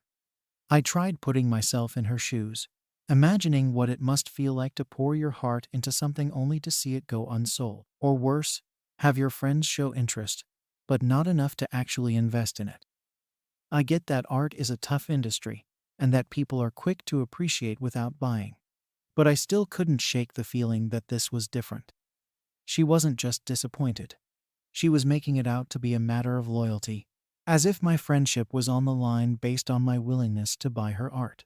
I tried putting myself in her shoes, imagining what it must feel like to pour your heart into something only to see it go unsold, or worse, have your friends show interest, but not enough to actually invest in it. I get that art is a tough industry, and that people are quick to appreciate without buying. But I still couldn't shake the feeling that this was different. She wasn't just disappointed. She was making it out to be a matter of loyalty, as if my friendship was on the line based on my willingness to buy her art.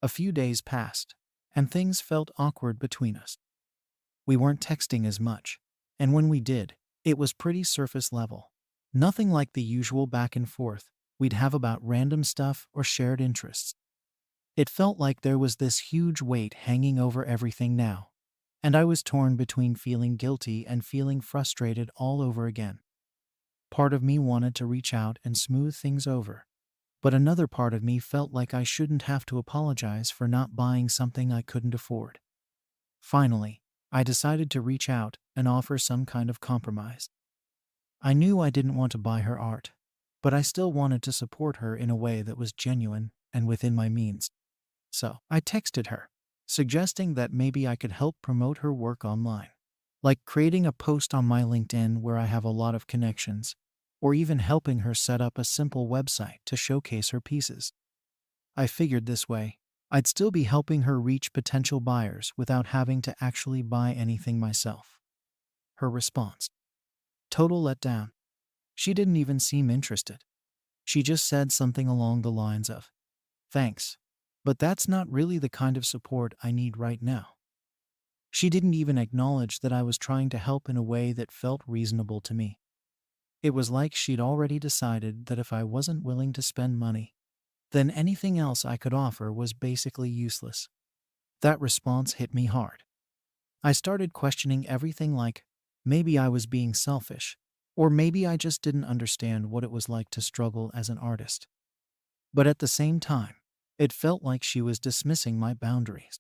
A few days passed, and things felt awkward between us. We weren't texting as much, and when we did, it was pretty surface level. Nothing like the usual back and forth we'd have about random stuff or shared interests. It felt like there was this huge weight hanging over everything now, and I was torn between feeling guilty and feeling frustrated all over again. Part of me wanted to reach out and smooth things over, but another part of me felt like I shouldn't have to apologize for not buying something I couldn't afford. Finally, I decided to reach out and offer some kind of compromise. I knew I didn't want to buy her art, but I still wanted to support her in a way that was genuine and within my means. So I texted her, suggesting that maybe I could help promote her work online, like creating a post on my LinkedIn where I have a lot of connections, or even helping her set up a simple website to showcase her pieces. I figured this way, I'd still be helping her reach potential buyers without having to actually buy anything myself. Her response: total letdown. She didn't even seem interested. She just said something along the lines of, "Thanks, but that's not really the kind of support I need right now." She didn't even acknowledge that I was trying to help in a way that felt reasonable to me. It was like she'd already decided that if I wasn't willing to spend money, then anything else I could offer was basically useless. That response hit me hard. I started questioning everything, like maybe I was being selfish, or maybe I just didn't understand what it was like to struggle as an artist. But at the same time, it felt like she was dismissing my boundaries.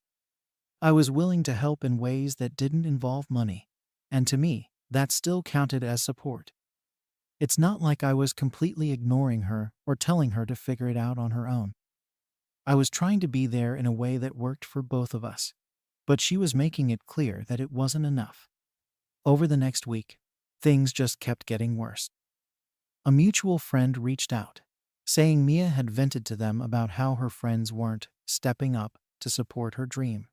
I was willing to help in ways that didn't involve money, and to me, that still counted as support. It's not like I was completely ignoring her or telling her to figure it out on her own. I was trying to be there in a way that worked for both of us, but she was making it clear that it wasn't enough. Over the next week, things just kept getting worse. A mutual friend reached out, saying Mia had vented to them about how her friends weren't stepping up to support her dream,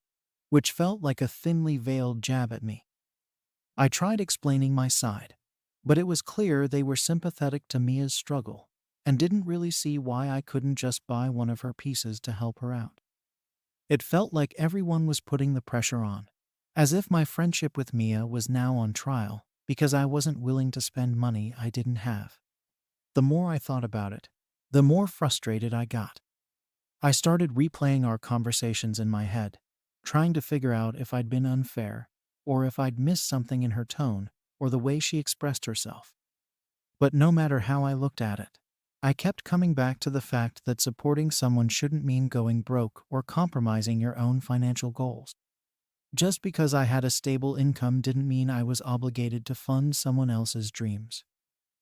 which felt like a thinly veiled jab at me. I tried explaining my side, but it was clear they were sympathetic to Mia's struggle and didn't really see why I couldn't just buy one of her pieces to help her out. It felt like everyone was putting the pressure on, as if my friendship with Mia was now on trial because I wasn't willing to spend money I didn't have. The more I thought about it, the more frustrated I got. I started replaying our conversations in my head, trying to figure out if I'd been unfair, or if I'd missed something in her tone or the way she expressed herself. But no matter how I looked at it, I kept coming back to the fact that supporting someone shouldn't mean going broke or compromising your own financial goals. Just because I had a stable income didn't mean I was obligated to fund someone else's dreams.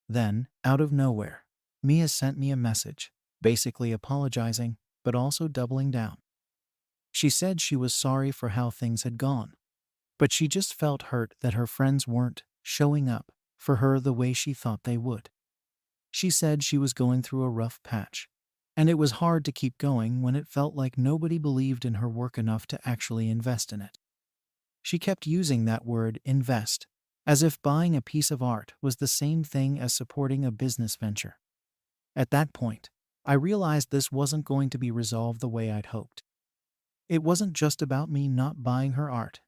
Then, out of nowhere, Mia sent me a message, basically apologizing, but also doubling down. She said she was sorry for how things had gone, but she just felt hurt that her friends weren't showing up for her the way she thought they would. She said she was going through a rough patch, and it was hard to keep going when it felt like nobody believed in her work enough to actually invest in it. She kept using that word, invest, as if buying a piece of art was the same thing as supporting a business venture. At that point, I realized this wasn't going to be resolved the way I'd hoped. It wasn't just about me not buying her art.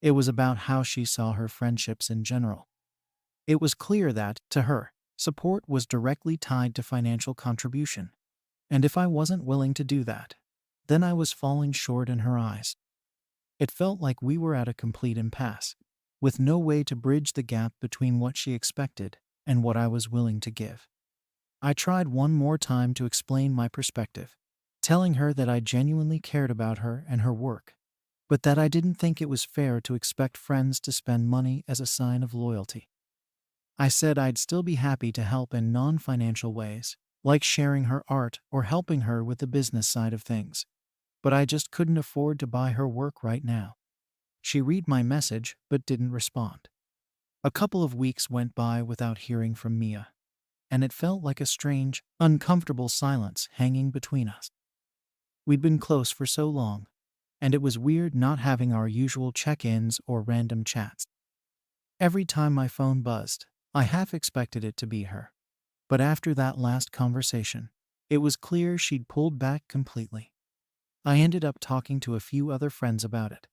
It was about how she saw her friendships in general. It was clear that, to her, support was directly tied to financial contribution, and if I wasn't willing to do that, then I was falling short in her eyes. It felt like we were at a complete impasse, with no way to bridge the gap between what she expected and what I was willing to give. I tried one more time to explain my perspective, telling her that I genuinely cared about her and her work, but that I didn't think it was fair to expect friends to spend money as a sign of loyalty. I said I'd still be happy to help in non-financial ways, like sharing her art or helping her with the business side of things, but I just couldn't afford to buy her work right now. She read my message but didn't respond. A couple of weeks went by without hearing from Mia, and it felt like a strange, uncomfortable silence hanging between us. We'd been close for so long, and it was weird not having our usual check-ins or random chats. Every time my phone buzzed, I half expected it to be her. But after that last conversation, it was clear she'd pulled back completely. I ended up talking to a few other friends about it,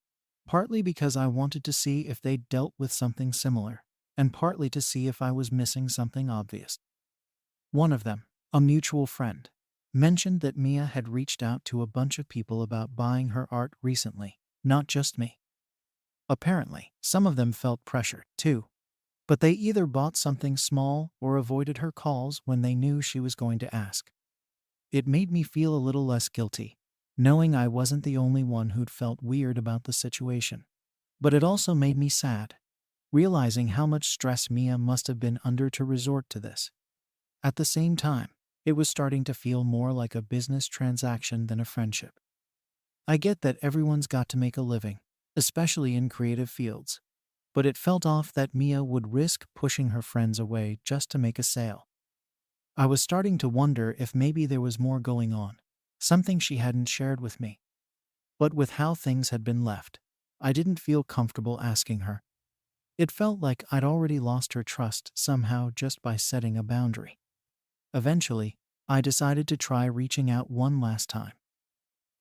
partly because I wanted to see if they'd dealt with something similar, and partly to see if I was missing something obvious. One of them, a mutual friend, mentioned that Mia had reached out to a bunch of people about buying her art recently, not just me. Apparently, some of them felt pressured, too, but they either bought something small or avoided her calls when they knew she was going to ask. It made me feel a little less guilty, knowing I wasn't the only one who'd felt weird about the situation. But it also made me sad, realizing how much stress Mia must have been under to resort to this. At the same time, it was starting to feel more like a business transaction than a friendship. I get that everyone's got to make a living, especially in creative fields, but it felt off that Mia would risk pushing her friends away just to make a sale. I was starting to wonder if maybe there was more going on, something she hadn't shared with me. But with how things had been left, I didn't feel comfortable asking her. It felt like I'd already lost her trust somehow just by setting a boundary. Eventually, I decided to try reaching out one last time.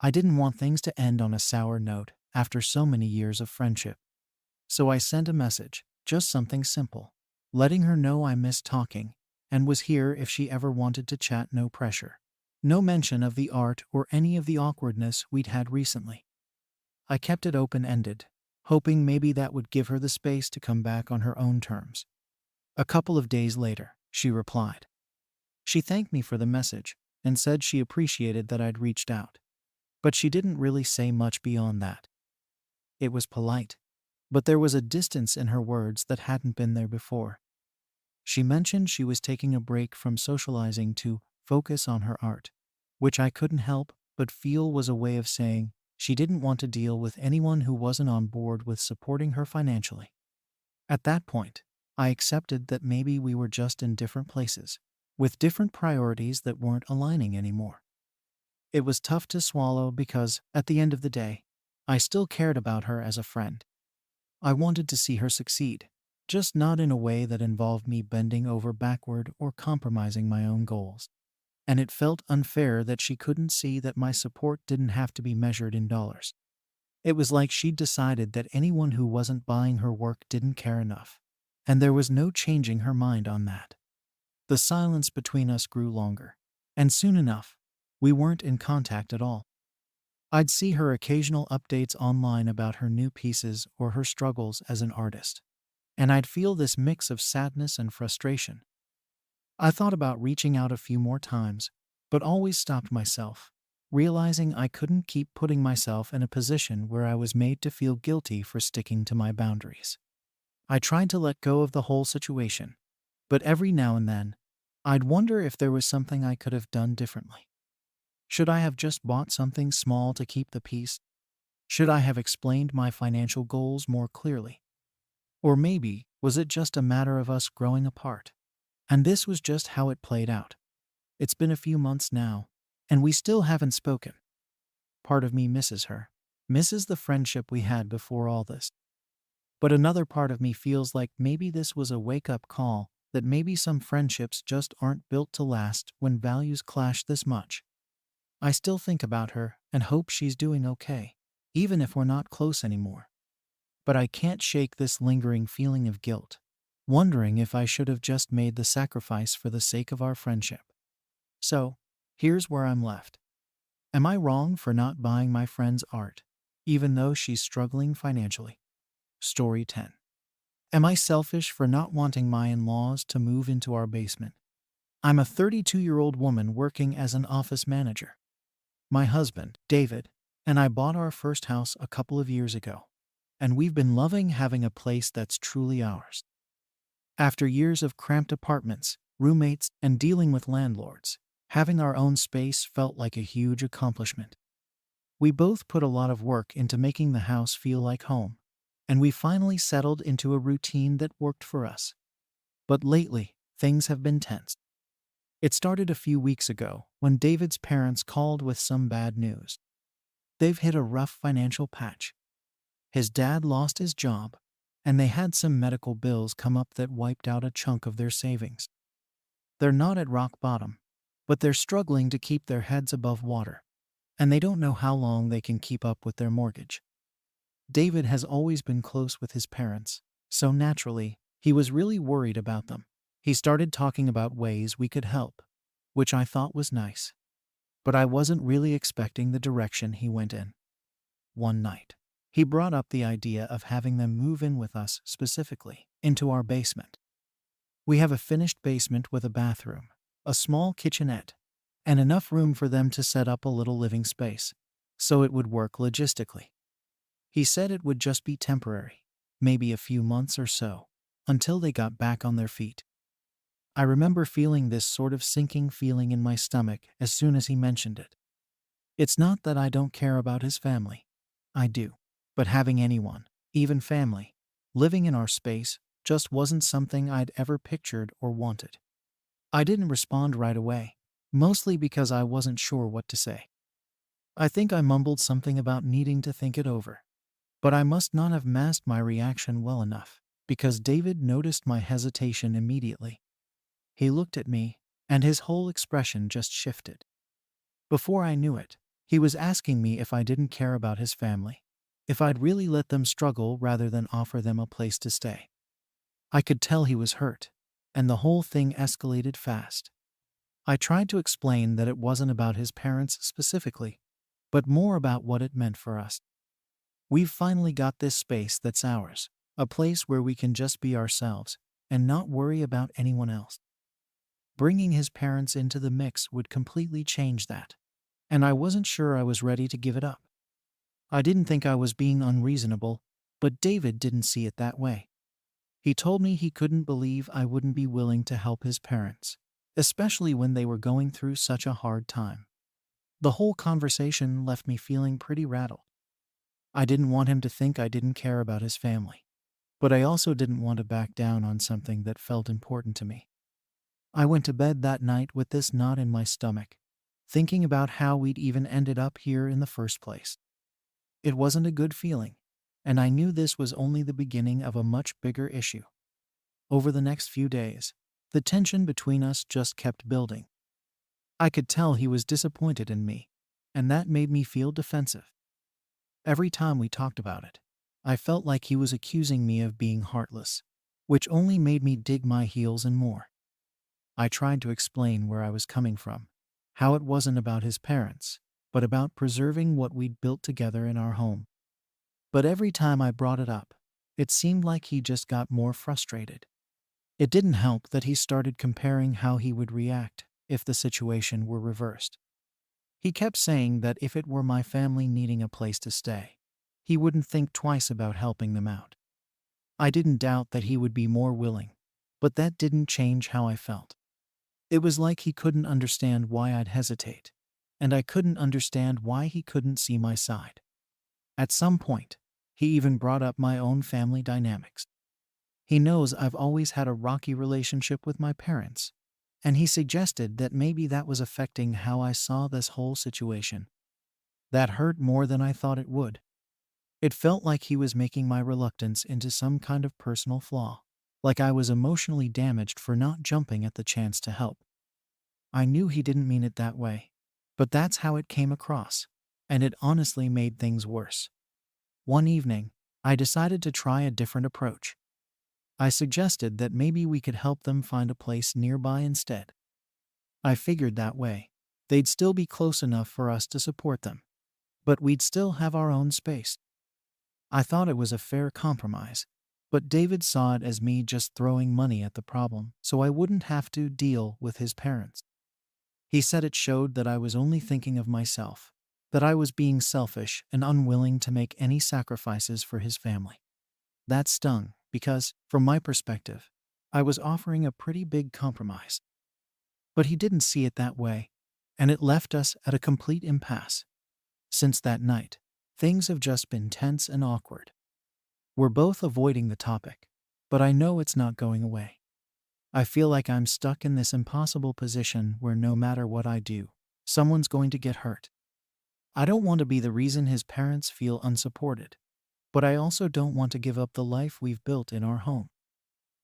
I didn't want things to end on a sour note after so many years of friendship. So I sent a message, just something simple, letting her know I missed talking and was here if she ever wanted to chat. No pressure. No mention of the art or any of the awkwardness we'd had recently. I kept it open-ended, hoping maybe that would give her the space to come back on her own terms. A couple of days later, she replied. She thanked me for the message and said she appreciated that I'd reached out. But she didn't really say much beyond that. It was polite, but there was a distance in her words that hadn't been there before. She mentioned she was taking a break from socializing to focus on her art, which I couldn't help but feel was a way of saying she didn't want to deal with anyone who wasn't on board with supporting her financially. At that point, I accepted that maybe we were just in different places, with different priorities that weren't aligning anymore. It was tough to swallow because, at the end of the day, I still cared about her as a friend. I wanted to see her succeed, just not in a way that involved me bending over backward or compromising my own goals. And it felt unfair that she couldn't see that my support didn't have to be measured in dollars. It was like she'd decided that anyone who wasn't buying her work didn't care enough. And there was no changing her mind on that. The silence between us grew longer. And soon enough, we weren't in contact at all. I'd see her occasional updates online about her new pieces or her struggles as an artist. And I'd feel this mix of sadness and frustration. I thought about reaching out a few more times, but always stopped myself, realizing I couldn't keep putting myself in a position where I was made to feel guilty for sticking to my boundaries. I tried to let go of the whole situation, but every now and then, I'd wonder if there was something I could have done differently. Should I have just bought something small to keep the peace? Should I have explained my financial goals more clearly? Or maybe, was it just a matter of us growing apart? And this was just how it played out. It's been a few months now, and we still haven't spoken. Part of me misses her, misses the friendship we had before all this. But another part of me feels like maybe this was a wake-up call, that maybe some friendships just aren't built to last when values clash this much. I still think about her and hope she's doing okay, even if we're not close anymore. But I can't shake this lingering feeling of guilt, wondering if I should have just made the sacrifice for the sake of our friendship. So, here's where I'm left. Am I wrong for not buying my friend's art, even though she's struggling financially? Story 10. Am I selfish for not wanting my in-laws to move into our basement? I'm a 32-year-old woman working as an office manager. My husband, David, and I bought our first house a couple of years ago, and we've been loving having a place that's truly ours. After years of cramped apartments, roommates, and dealing with landlords, having our own space felt like a huge accomplishment. We both put a lot of work into making the house feel like home, and we finally settled into a routine that worked for us. But lately, things have been tense. It started a few weeks ago when David's parents called with some bad news. They've hit a rough financial patch. His dad lost his job, and they had some medical bills come up that wiped out a chunk of their savings. They're not at rock bottom, but they're struggling to keep their heads above water, and they don't know how long they can keep up with their mortgage. David has always been close with his parents, so naturally, he was really worried about them. He started talking about ways we could help, which I thought was nice. But I wasn't really expecting the direction he went in. One night, he brought up the idea of having them move in with us specifically, into our basement. We have a finished basement with a bathroom, a small kitchenette, and enough room for them to set up a little living space, so it would work logistically. He said it would just be temporary, maybe a few months or so, until they got back on their feet. I remember feeling this sort of sinking feeling in my stomach as soon as he mentioned it. It's not that I don't care about his family. I do. But having anyone, even family, living in our space just wasn't something I'd ever pictured or wanted. I didn't respond right away, mostly because I wasn't sure what to say. I think I mumbled something about needing to think it over. But I must not have masked my reaction well enough, because David noticed my hesitation immediately. He looked at me, and his whole expression just shifted. Before I knew it, he was asking me if I didn't care about his family, if I'd really let them struggle rather than offer them a place to stay. I could tell he was hurt, and the whole thing escalated fast. I tried to explain that it wasn't about his parents specifically, but more about what it meant for us. We've finally got this space that's ours, a place where we can just be ourselves and not worry about anyone else. Bringing his parents into the mix would completely change that, and I wasn't sure I was ready to give it up. I didn't think I was being unreasonable, but David didn't see it that way. He told me he couldn't believe I wouldn't be willing to help his parents, especially when they were going through such a hard time. The whole conversation left me feeling pretty rattled. I didn't want him to think I didn't care about his family, but I also didn't want to back down on something that felt important to me. I went to bed that night with this knot in my stomach, thinking about how we'd even ended up here in the first place. It wasn't a good feeling, and I knew this was only the beginning of a much bigger issue. Over the next few days, the tension between us just kept building. I could tell he was disappointed in me, and that made me feel defensive. Every time we talked about it, I felt like he was accusing me of being heartless, which only made me dig my heels in more. I tried to explain where I was coming from, how it wasn't about his parents, but about preserving what we'd built together in our home. But every time I brought it up, it seemed like he just got more frustrated. It didn't help that he started comparing how he would react if the situation were reversed. He kept saying that if it were my family needing a place to stay, he wouldn't think twice about helping them out. I didn't doubt that he would be more willing, but that didn't change how I felt. It was like he couldn't understand why I'd hesitate, and I couldn't understand why he couldn't see my side. At some point, he even brought up my own family dynamics. He knows I've always had a rocky relationship with my parents, and he suggested that maybe that was affecting how I saw this whole situation. That hurt more than I thought it would. It felt like he was making my reluctance into some kind of personal flaw, like I was emotionally damaged for not jumping at the chance to help. I knew he didn't mean it that way, but that's how it came across, and it honestly made things worse. One evening, I decided to try a different approach. I suggested that maybe we could help them find a place nearby instead. I figured that way, they'd still be close enough for us to support them, but we'd still have our own space. I thought it was a fair compromise, but David saw it as me just throwing money at the problem so I wouldn't have to deal with his parents. He said it showed that I was only thinking of myself, that I was being selfish and unwilling to make any sacrifices for his family. That stung because, from my perspective, I was offering a pretty big compromise. But he didn't see it that way, and it left us at a complete impasse. Since that night, things have just been tense and awkward. We're both avoiding the topic, but I know it's not going away. I feel like I'm stuck in this impossible position where no matter what I do, someone's going to get hurt. I don't want to be the reason his parents feel unsupported, but I also don't want to give up the life we've built in our home.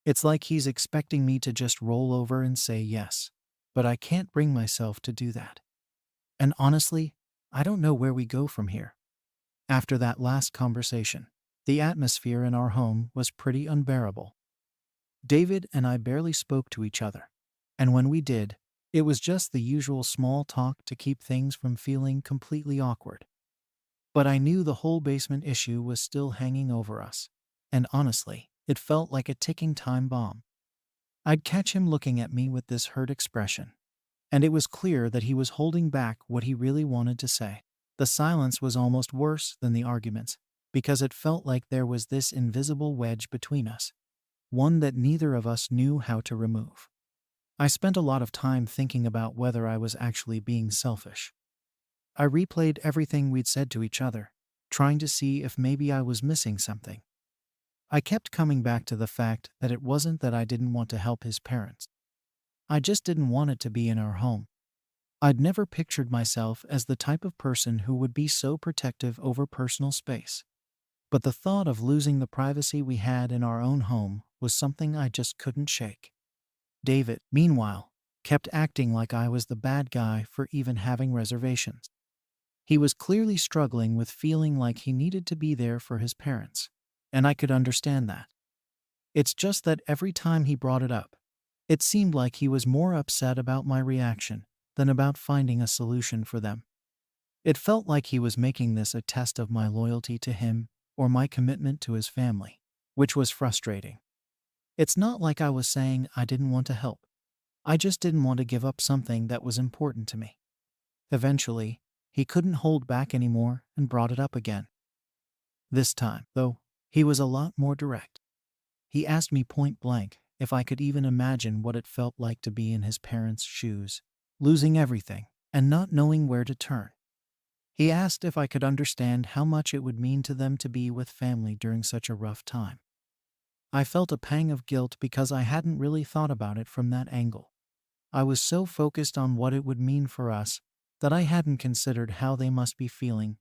It's like he's expecting me to just roll over and say yes, but I can't bring myself to do that. And honestly, I don't know where we go from here. After that last conversation, the atmosphere in our home was pretty unbearable. David and I barely spoke to each other, and when we did, it was just the usual small talk to keep things from feeling completely awkward. But I knew the whole basement issue was still hanging over us, and honestly, it felt like a ticking time bomb. I'd catch him looking at me with this hurt expression, and it was clear that he was holding back what he really wanted to say. The silence was almost worse than the arguments, because it felt like there was this invisible wedge between us, one that neither of us knew how to remove. I spent a lot of time thinking about whether I was actually being selfish. I replayed everything we'd said to each other, trying to see if maybe I was missing something. I kept coming back to the fact that it wasn't that I didn't want to help his parents. I just didn't want it to be in our home. I'd never pictured myself as the type of person who would be so protective over personal space. But the thought of losing the privacy we had in our own home was something I just couldn't shake. David, meanwhile, kept acting like I was the bad guy for even having reservations. He was clearly struggling with feeling like he needed to be there for his parents, and I could understand that. It's just that every time he brought it up, it seemed like he was more upset about my reaction than about finding a solution for them. It felt like he was making this a test of my loyalty to him or my commitment to his family, which was frustrating. It's not like I was saying I didn't want to help. I just didn't want to give up something that was important to me. Eventually, he couldn't hold back anymore and brought it up again. This time, though, he was a lot more direct. He asked me point blank if I could even imagine what it felt like to be in his parents' shoes, losing everything and not knowing where to turn. He asked if I could understand how much it would mean to them to be with family during such a rough time. I felt a pang of guilt because I hadn't really thought about it from that angle. I was so focused on what it would mean for us that I hadn't considered how they must be feeling,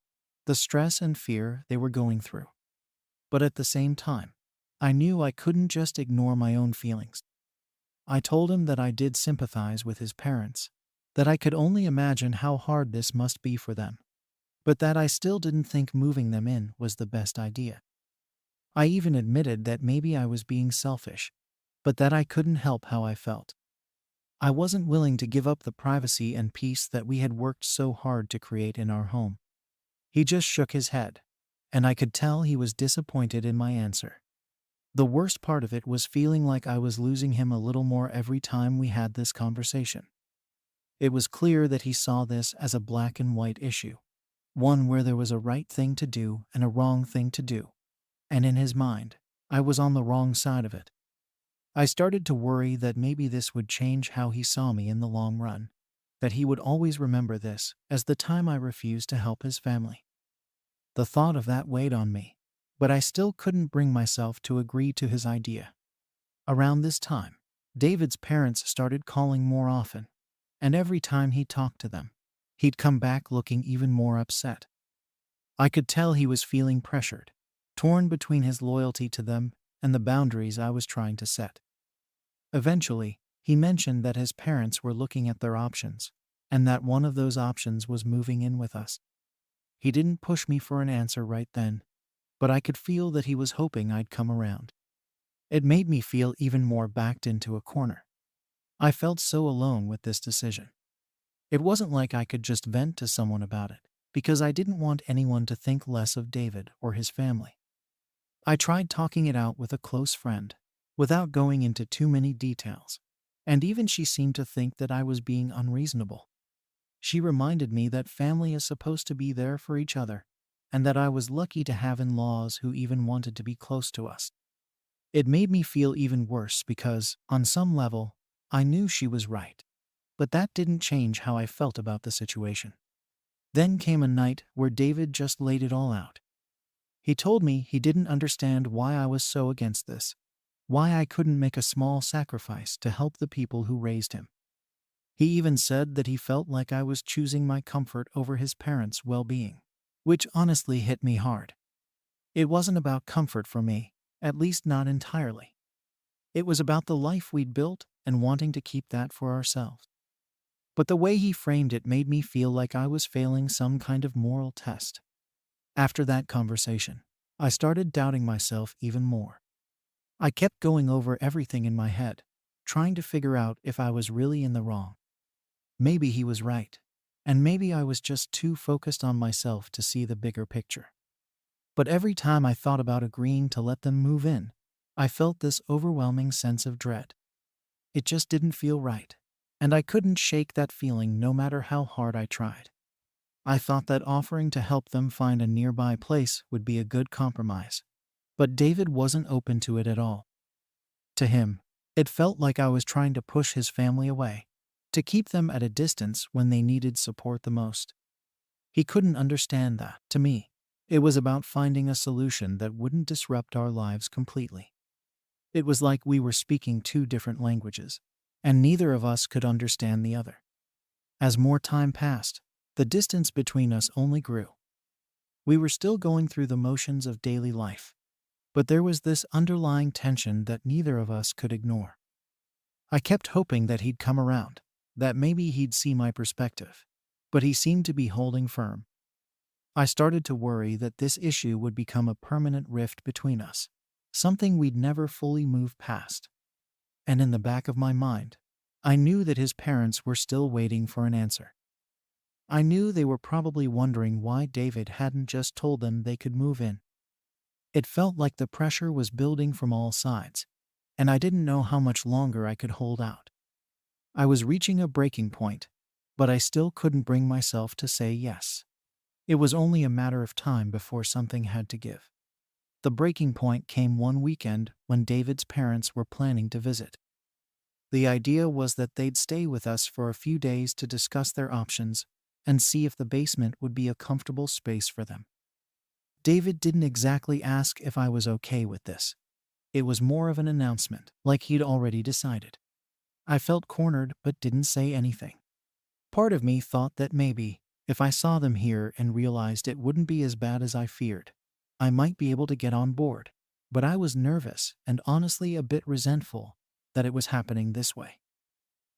the stress and fear they were going through. But at the same time, I knew I couldn't just ignore my own feelings. I told him that I did sympathize with his parents, that I could only imagine how hard this must be for them, but that I still didn't think moving them in was the best idea. I even admitted that maybe I was being selfish, but that I couldn't help how I felt. I wasn't willing to give up the privacy and peace that we had worked so hard to create in our home. He just shook his head, and I could tell he was disappointed in my answer. The worst part of it was feeling like I was losing him a little more every time we had this conversation. It was clear that he saw this as a black and white issue, one where there was a right thing to do and a wrong thing to do, and in his mind, I was on the wrong side of it. I started to worry that maybe this would change how he saw me in the long run, that he would always remember this as the time I refused to help his family. The thought of that weighed on me, but I still couldn't bring myself to agree to his idea. Around this time, David's parents started calling more often, and every time he talked to them, he'd come back looking even more upset. I could tell he was feeling pressured, torn between his loyalty to them and the boundaries I was trying to set. Eventually, he mentioned that his parents were looking at their options, and that one of those options was moving in with us. He didn't push me for an answer right then, but I could feel that he was hoping I'd come around. It made me feel even more backed into a corner. I felt so alone with this decision. It wasn't like I could just vent to someone about it, because I didn't want anyone to think less of David or his family. I tried talking it out with a close friend, without going into too many details, and even she seemed to think that I was being unreasonable. She reminded me that family is supposed to be there for each other, and that I was lucky to have in-laws who even wanted to be close to us. It made me feel even worse because, on some level, I knew she was right, but that didn't change how I felt about the situation. Then came a night where David just laid it all out. He told me he didn't understand why I was so against this, why I couldn't make a small sacrifice to help the people who raised him. He even said that he felt like I was choosing my comfort over his parents' well-being, which honestly hit me hard. It wasn't about comfort for me, at least not entirely. It was about the life we'd built and wanting to keep that for ourselves. But the way he framed it made me feel like I was failing some kind of moral test. After that conversation, I started doubting myself even more. I kept going over everything in my head, trying to figure out if I was really in the wrong. Maybe he was right, and maybe I was just too focused on myself to see the bigger picture. But every time I thought about agreeing to let them move in, I felt this overwhelming sense of dread. It just didn't feel right, and I couldn't shake that feeling no matter how hard I tried. I thought that offering to help them find a nearby place would be a good compromise, but David wasn't open to it at all. To him, it felt like I was trying to push his family away, to keep them at a distance when they needed support the most. He couldn't understand that, to me, it was about finding a solution that wouldn't disrupt our lives completely. It was like we were speaking two different languages, and neither of us could understand the other. As more time passed, the distance between us only grew. We were still going through the motions of daily life, but there was this underlying tension that neither of us could ignore. I kept hoping that he'd come around, that maybe he'd see my perspective, but he seemed to be holding firm. I started to worry that this issue would become a permanent rift between us, something we'd never fully move past. And in the back of my mind, I knew that his parents were still waiting for an answer. I knew they were probably wondering why David hadn't just told them they could move in. It felt like the pressure was building from all sides, and I didn't know how much longer I could hold out. I was reaching a breaking point, but I still couldn't bring myself to say yes. It was only a matter of time before something had to give. The breaking point came one weekend when David's parents were planning to visit. The idea was that they'd stay with us for a few days to discuss their options and see if the basement would be a comfortable space for them. David didn't exactly ask if I was okay with this. It was more of an announcement, like he'd already decided. I felt cornered but didn't say anything. Part of me thought that maybe, if I saw them here and realized it wouldn't be as bad as I feared, I might be able to get on board. But I was nervous and honestly a bit resentful that it was happening this way.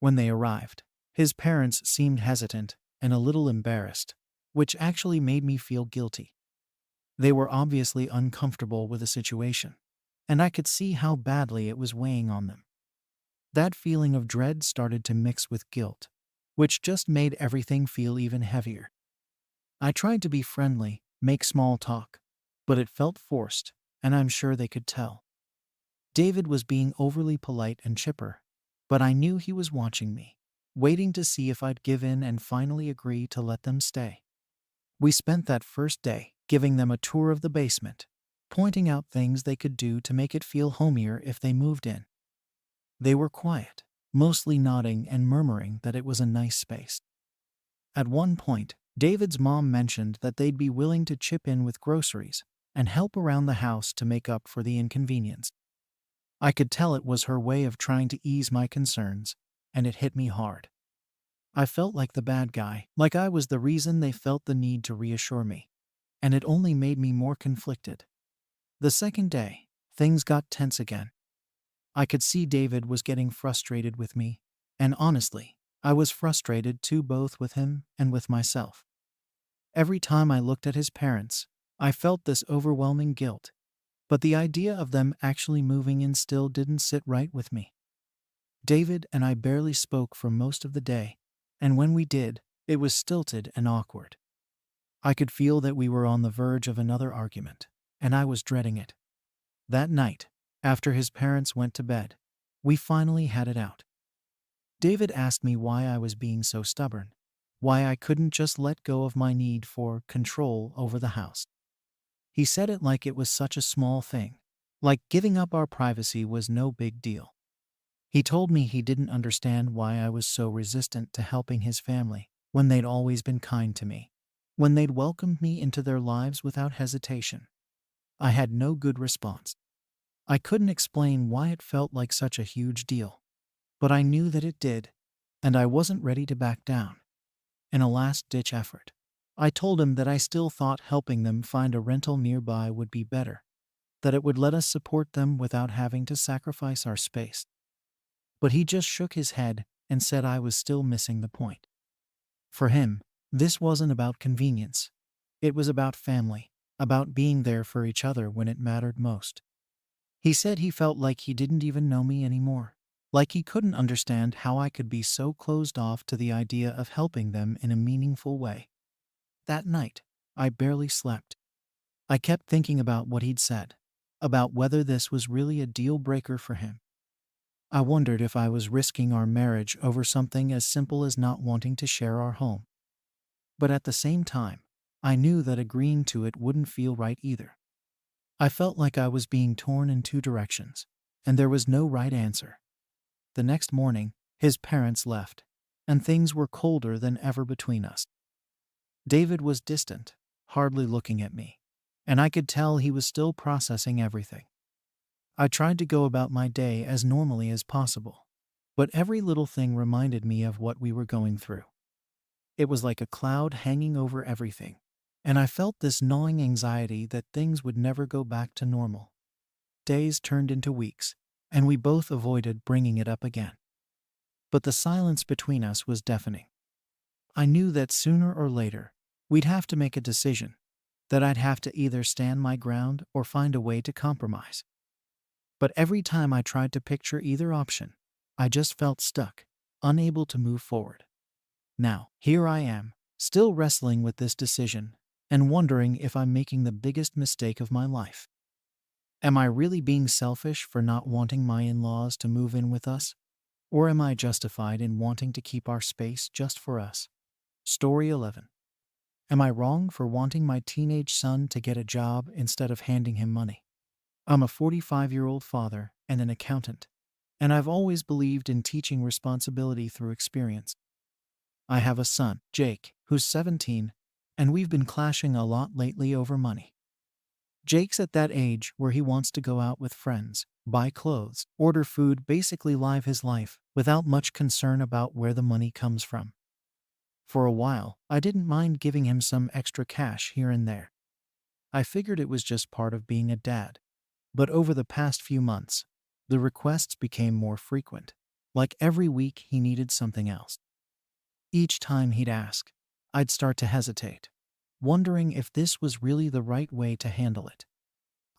When they arrived, his parents seemed hesitant and a little embarrassed, which actually made me feel guilty. They were obviously uncomfortable with the situation, and I could see how badly it was weighing on them. That feeling of dread started to mix with guilt, which just made everything feel even heavier. I tried to be friendly, make small talk, but it felt forced, and I'm sure they could tell. David was being overly polite and chipper, but I knew he was watching me, waiting to see if I'd give in and finally agree to let them stay. We spent that first day giving them a tour of the basement, pointing out things they could do to make it feel homier if they moved in. They were quiet, mostly nodding and murmuring that it was a nice space. At one point, David's mom mentioned that they'd be willing to chip in with groceries and help around the house to make up for the inconvenience. I could tell it was her way of trying to ease my concerns, and it hit me hard. I felt like the bad guy, like I was the reason they felt the need to reassure me, and it only made me more conflicted. The second day, things got tense again. I could see David was getting frustrated with me, and honestly, I was frustrated too, both with him and with myself. Every time I looked at his parents, I felt this overwhelming guilt, but the idea of them actually moving in still didn't sit right with me. David and I barely spoke for most of the day, and when we did, it was stilted and awkward. I could feel that we were on the verge of another argument, and I was dreading it. That night, after his parents went to bed, we finally had it out. David asked me why I was being so stubborn, why I couldn't just let go of my need for control over the house. He said it like it was such a small thing, like giving up our privacy was no big deal. He told me he didn't understand why I was so resistant to helping his family when they'd always been kind to me, when they'd welcomed me into their lives without hesitation. I had no good response. I couldn't explain why it felt like such a huge deal, but I knew that it did, and I wasn't ready to back down. In a last-ditch effort, I told him that I still thought helping them find a rental nearby would be better, that it would let us support them without having to sacrifice our space. But he just shook his head and said I was still missing the point. For him, this wasn't about convenience. It was about family, about being there for each other when it mattered most. He said he felt like he didn't even know me anymore, like he couldn't understand how I could be so closed off to the idea of helping them in a meaningful way. That night, I barely slept. I kept thinking about what he'd said, about whether this was really a deal breaker for him. I wondered if I was risking our marriage over something as simple as not wanting to share our home. But at the same time, I knew that agreeing to it wouldn't feel right either. I felt like I was being torn in two directions, and there was no right answer. The next morning, his parents left, and things were colder than ever between us. David was distant, hardly looking at me, and I could tell he was still processing everything. I tried to go about my day as normally as possible, but every little thing reminded me of what we were going through. It was like a cloud hanging over everything, and I felt this gnawing anxiety that things would never go back to normal. Days turned into weeks, and we both avoided bringing it up again. But the silence between us was deafening. I knew that sooner or later, we'd have to make a decision, that I'd have to either stand my ground or find a way to compromise. But every time I tried to picture either option, I just felt stuck, unable to move forward. Now, here I am, still wrestling with this decision, and wondering if I'm making the biggest mistake of my life. Am I really being selfish for not wanting my in-laws to move in with us? Or am I justified in wanting to keep our space just for us? Story 11. Am I wrong for wanting my teenage son to get a job instead of handing him money? I'm a 45-year-old father and an accountant, and I've always believed in teaching responsibility through experience. I have a son, Jake, who's 17, and we've been clashing a lot lately over money. Jake's at that age where he wants to go out with friends, buy clothes, order food, basically live his life without much concern about where the money comes from. For a while, I didn't mind giving him some extra cash here and there. I figured it was just part of being a dad. But over the past few months, the requests became more frequent. Like every week, he needed something else. Each time he'd ask, I'd start to hesitate, wondering if this was really the right way to handle it.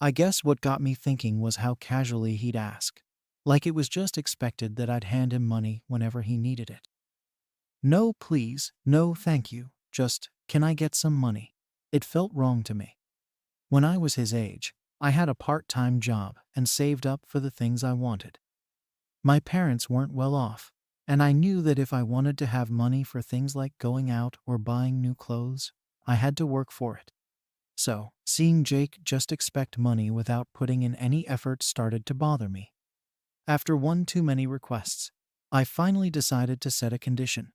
I guess what got me thinking was how casually he'd ask, like it was just expected that I'd hand him money whenever he needed it. No, please, no, thank you, just, can I get some money? It felt wrong to me. When I was his age, I had a part-time job and saved up for the things I wanted. My parents weren't well off, and I knew that if I wanted to have money for things like going out or buying new clothes, I had to work for it. So, seeing Jake just expect money without putting in any effort started to bother me. After one too many requests, I finally decided to set a condition.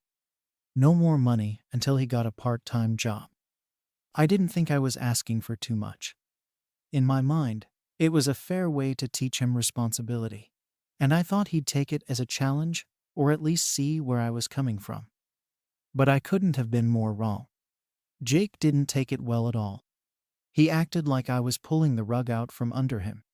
No more money until he got a part-time job. I didn't think I was asking for too much. In my mind, it was a fair way to teach him responsibility, and I thought he'd take it as a challenge or at least see where I was coming from. But I couldn't have been more wrong. Jake didn't take it well at all. He acted like I was pulling the rug out from under him.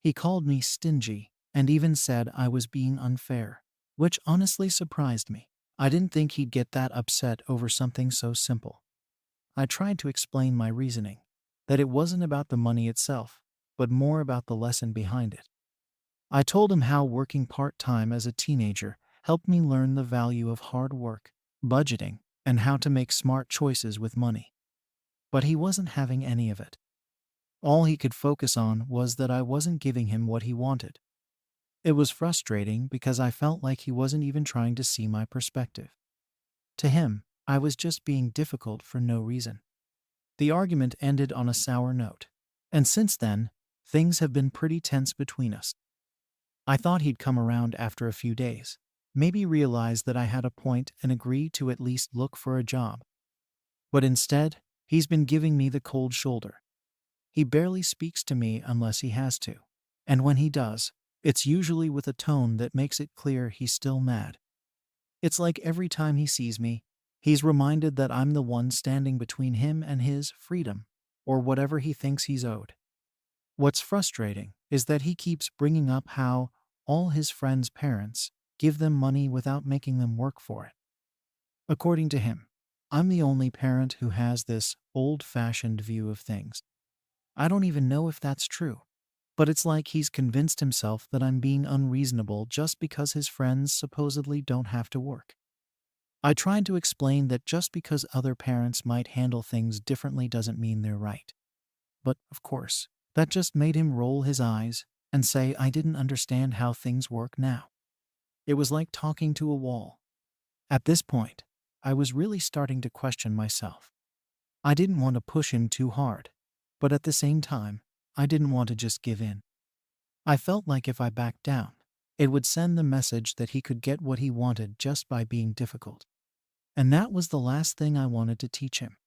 He called me stingy and even said I was being unfair, which honestly surprised me. I didn't think he'd get that upset over something so simple. I tried to explain my reasoning, that it wasn't about the money itself, but more about the lesson behind it. I told him how working part-time as a teenager helped me learn the value of hard work, budgeting, and how to make smart choices with money. But he wasn't having any of it. All he could focus on was that I wasn't giving him what he wanted. It was frustrating because I felt like he wasn't even trying to see my perspective. To him, I was just being difficult for no reason. The argument ended on a sour note, and since then, things have been pretty tense between us. I thought he'd come around after a few days, maybe realize that I had a point and agree to at least look for a job. But instead, he's been giving me the cold shoulder. He barely speaks to me unless he has to, and when he does, it's usually with a tone that makes it clear he's still mad. It's like every time he sees me, he's reminded that I'm the one standing between him and his freedom, or whatever he thinks he's owed. What's frustrating is that he keeps bringing up how all his friends' parents give them money without making them work for it. According to him, I'm the only parent who has this old-fashioned view of things. I don't even know if that's true, but it's like he's convinced himself that I'm being unreasonable just because his friends supposedly don't have to work. I tried to explain that just because other parents might handle things differently doesn't mean they're right. But, of course, that just made him roll his eyes and say I didn't understand how things work now. It was like talking to a wall. At this point, I was really starting to question myself. I didn't want to push him too hard, but at the same time, I didn't want to just give in. I felt like if I backed down, it would send the message that he could get what he wanted just by being difficult. And that was the last thing I wanted to teach him.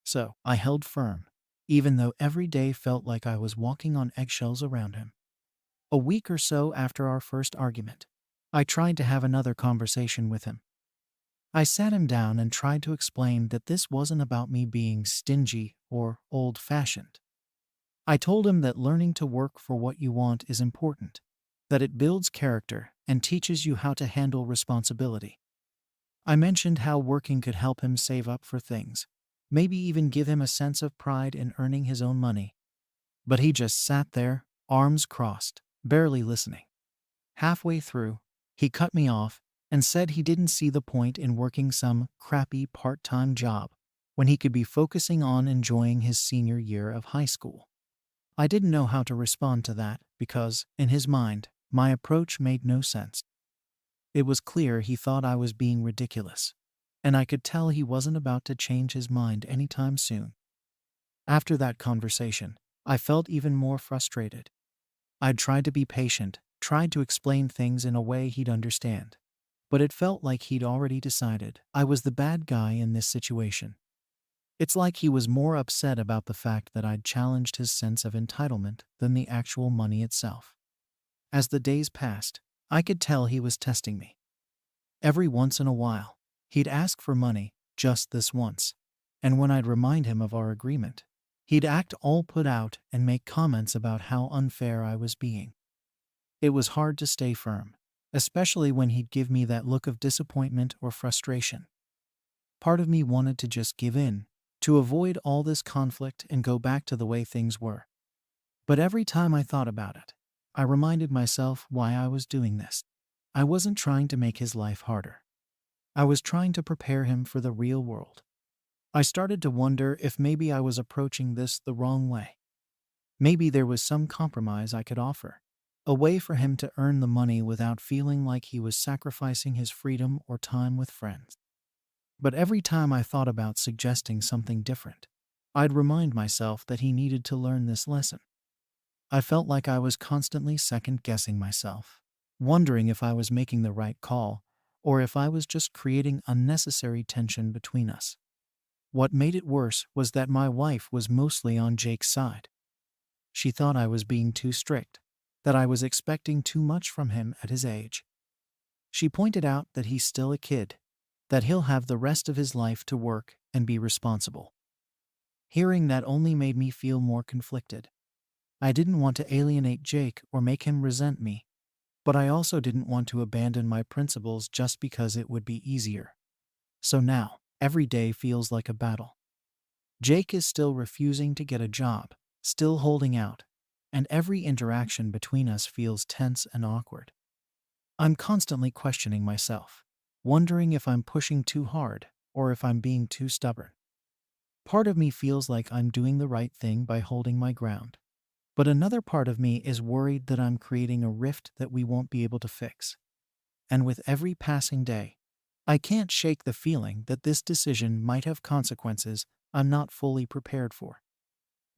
So I held firm, even though every day felt like I was walking on eggshells around him. A week or so after our first argument, I tried to have another conversation with him. I sat him down and tried to explain that this wasn't about me being stingy or old-fashioned. I told him that learning to work for what you want is important, that it builds character and teaches you how to handle responsibility. I mentioned how working could help him save up for things, maybe even give him a sense of pride in earning his own money. But he just sat there, arms crossed, barely listening. Halfway through, he cut me off and said he didn't see the point in working some crappy part-time job when he could be focusing on enjoying his senior year of high school. I didn't know how to respond to that because, in his mind, my approach made no sense. It was clear he thought I was being ridiculous, and I could tell he wasn't about to change his mind anytime soon. After that conversation, I felt even more frustrated. I'd tried to be patient, tried to explain things in a way he'd understand. but it felt like he'd already decided I was the bad guy in this situation. It's like he was more upset about the fact that I'd challenged his sense of entitlement than the actual money itself. As the days passed, I could tell he was testing me. Every once in a while, he'd ask for money, just this once, and when I'd remind him of our agreement, he'd act all put out and make comments about how unfair I was being. It was hard to stay firm, especially when he'd give me that look of disappointment or frustration. Part of me wanted to just give in, to avoid all this conflict and go back to the way things were. But every time I thought about it, I reminded myself why I was doing this. I wasn't trying to make his life harder. I was trying to prepare him for the real world. I started to wonder if maybe I was approaching this the wrong way. Maybe there was some compromise I could offer, a way for him to earn the money without feeling like he was sacrificing his freedom or time with friends. But every time I thought about suggesting something different, I'd remind myself that he needed to learn this lesson. I felt like I was constantly second-guessing myself, wondering if I was making the right call or if I was just creating unnecessary tension between us. What made it worse was that my wife was mostly on Jake's side. She thought I was being too strict, that I was expecting too much from him at his age. She pointed out that he's still a kid, that he'll have the rest of his life to work and be responsible. Hearing that only made me feel more conflicted. I didn't want to alienate Jake or make him resent me, but I also didn't want to abandon my principles just because it would be easier. So now, every day feels like a battle. Jake is still refusing to get a job, still holding out, and every interaction between us feels tense and awkward. I'm constantly questioning myself, wondering if I'm pushing too hard or if I'm being too stubborn. Part of me feels like I'm doing the right thing by holding my ground, but another part of me is worried that I'm creating a rift that we won't be able to fix. And with every passing day, I can't shake the feeling that this decision might have consequences I'm not fully prepared for.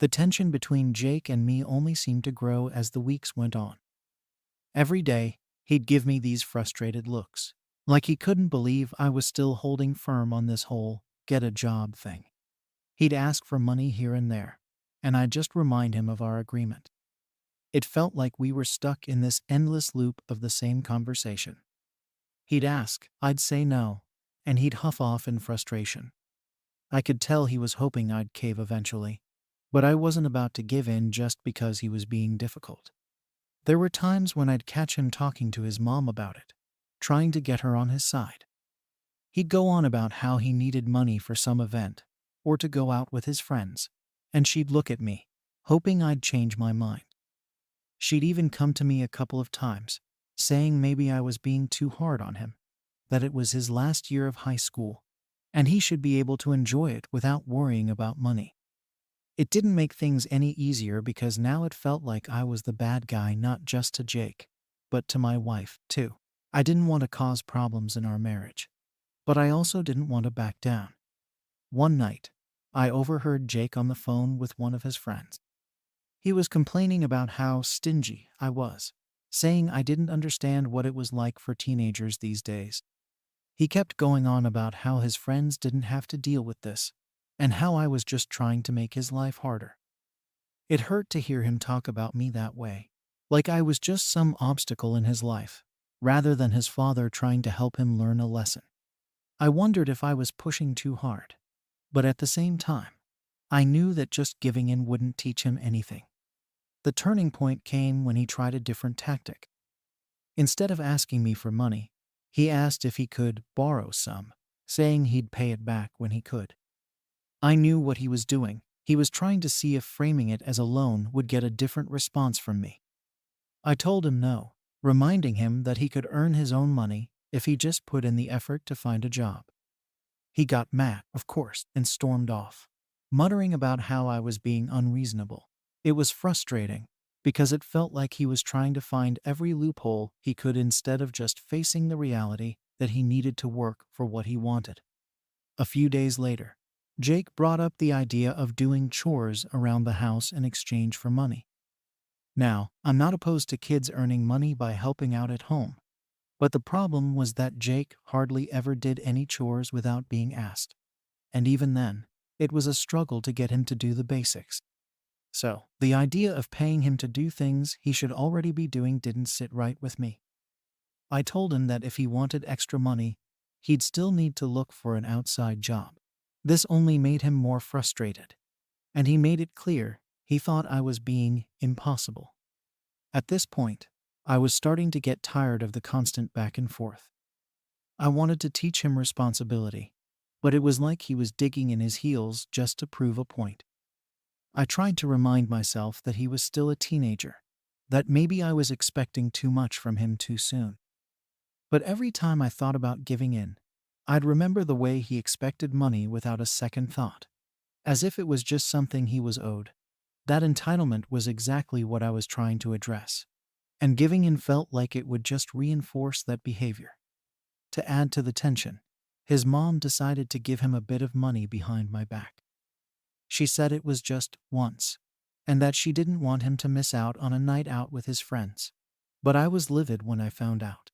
The tension between Jake and me only seemed to grow as the weeks went on. Every day, he'd give me these frustrated looks, like he couldn't believe I was still holding firm on this whole get a job thing. He'd ask for money here and there, and I'd just remind him of our agreement. It felt like we were stuck in this endless loop of the same conversation. He'd ask, I'd say no, and he'd huff off in frustration. I could tell he was hoping I'd cave eventually, but I wasn't about to give in just because he was being difficult. There were times when I'd catch him talking to his mom about it, trying to get her on his side. He'd go on about how he needed money for some event, or to go out with his friends, and she'd look at me, hoping I'd change my mind. She'd even come to me a couple of times, saying maybe I was being too hard on him, that it was his last year of high school, and he should be able to enjoy it without worrying about money. It didn't make things any easier because now it felt like I was the bad guy not just to Jake, but to my wife, too. I didn't want to cause problems in our marriage, but I also didn't want to back down. One night, I overheard Jake on the phone with one of his friends. He was complaining about how stingy I was, saying I didn't understand what it was like for teenagers these days. He kept going on about how his friends didn't have to deal with this, and how I was just trying to make his life harder. It hurt to hear him talk about me that way, like I was just some obstacle in his life, rather than his father trying to help him learn a lesson. I wondered if I was pushing too hard, but at the same time, I knew that just giving in wouldn't teach him anything. The turning point came when he tried a different tactic. Instead of asking me for money, he asked if he could borrow some, saying he'd pay it back when he could. I knew what he was doing. He was trying to see if framing it as a loan would get a different response from me. I told him no, reminding him that he could earn his own money if he just put in the effort to find a job. He got mad, of course, and stormed off, muttering about how I was being unreasonable. It was frustrating, because it felt like he was trying to find every loophole he could instead of just facing the reality that he needed to work for what he wanted. A few days later, Jake brought up the idea of doing chores around the house in exchange for money. Now, I'm not opposed to kids earning money by helping out at home, But the problem was that Jake hardly ever did any chores without being asked. And even then, it was a struggle to get him to do the basics. So, the idea of paying him to do things he should already be doing didn't sit right with me. I told him that if he wanted extra money, he'd still need to look for an outside job. This only made him more frustrated, and he made it clear he thought I was being impossible. At this point, I was starting to get tired of the constant back and forth. I wanted to teach him responsibility, but it was like he was digging in his heels just to prove a point. I tried to remind myself that he was still a teenager, that maybe I was expecting too much from him too soon. But every time I thought about giving in, I'd remember the way he expected money without a second thought, as if it was just something he was owed. That entitlement was exactly what I was trying to address, and giving in felt like it would just reinforce that behavior. To add to the tension, his mom decided to give him a bit of money behind my back. She said it was just once, and that she didn't want him to miss out on a night out with his friends. But I was livid when I found out.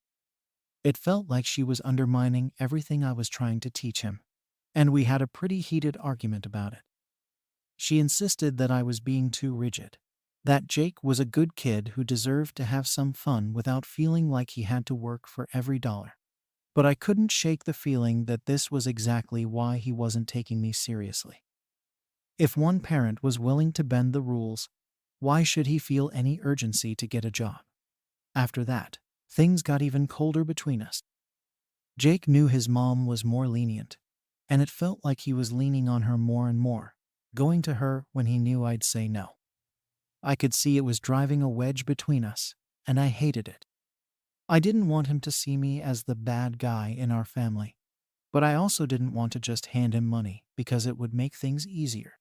It felt like she was undermining everything I was trying to teach him, and we had a pretty heated argument about it. She insisted that I was being too rigid, that Jake was a good kid who deserved to have some fun without feeling like he had to work for every dollar. But I couldn't shake the feeling that this was exactly why he wasn't taking me seriously. If one parent was willing to bend the rules, why should he feel any urgency to get a job? After that, things got even colder between us. Jake knew his mom was more lenient, and it felt like he was leaning on her more and more, going to her when he knew I'd say no. I could see it was driving a wedge between us, and I hated it. I didn't want him to see me as the bad guy in our family, but I also didn't want to just hand him money because it would make things easier.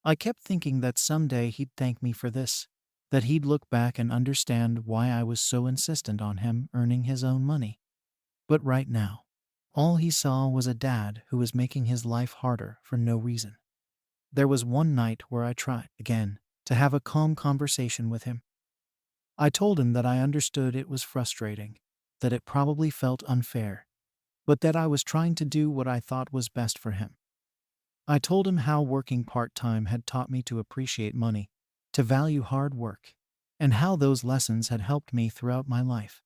I kept thinking that someday he'd thank me for this, that he'd look back and understand why I was so insistent on him earning his own money. But right now, all he saw was a dad who was making his life harder for no reason. There was one night where I tried, again, to have a calm conversation with him. I told him that I understood it was frustrating, that it probably felt unfair, but that I was trying to do what I thought was best for him. I told him how working part-time had taught me to appreciate money, to value hard work, and how those lessons had helped me throughout my life.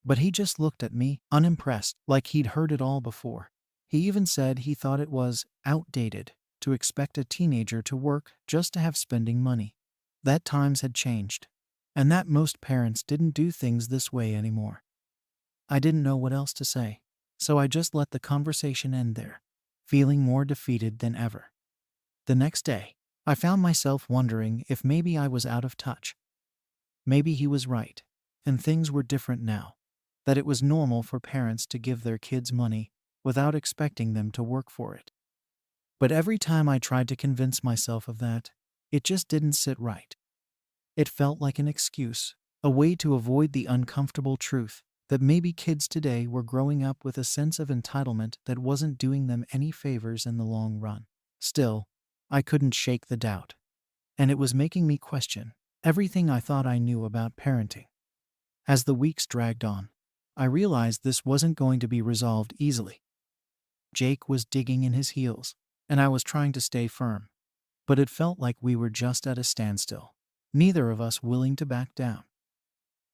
But he just looked at me, unimpressed, like he'd heard it all before. He even said he thought it was outdated to expect a teenager to work just to have spending money. That times had changed, and that most parents didn't do things this way anymore. I didn't know what else to say, so I just let the conversation end there, feeling more defeated than ever. The next day, I found myself wondering if maybe I was out of touch. Maybe he was right, and things were different now, that it was normal for parents to give their kids money without expecting them to work for it. But every time I tried to convince myself of that, it just didn't sit right. It felt like an excuse, a way to avoid the uncomfortable truth that maybe kids today were growing up with a sense of entitlement that wasn't doing them any favors in the long run. Still, I couldn't shake the doubt, and it was making me question everything I thought I knew about parenting. As the weeks dragged on, I realized this wasn't going to be resolved easily. Jake was digging in his heels, and I was trying to stay firm, but it felt like we were just at a standstill, neither of us willing to back down.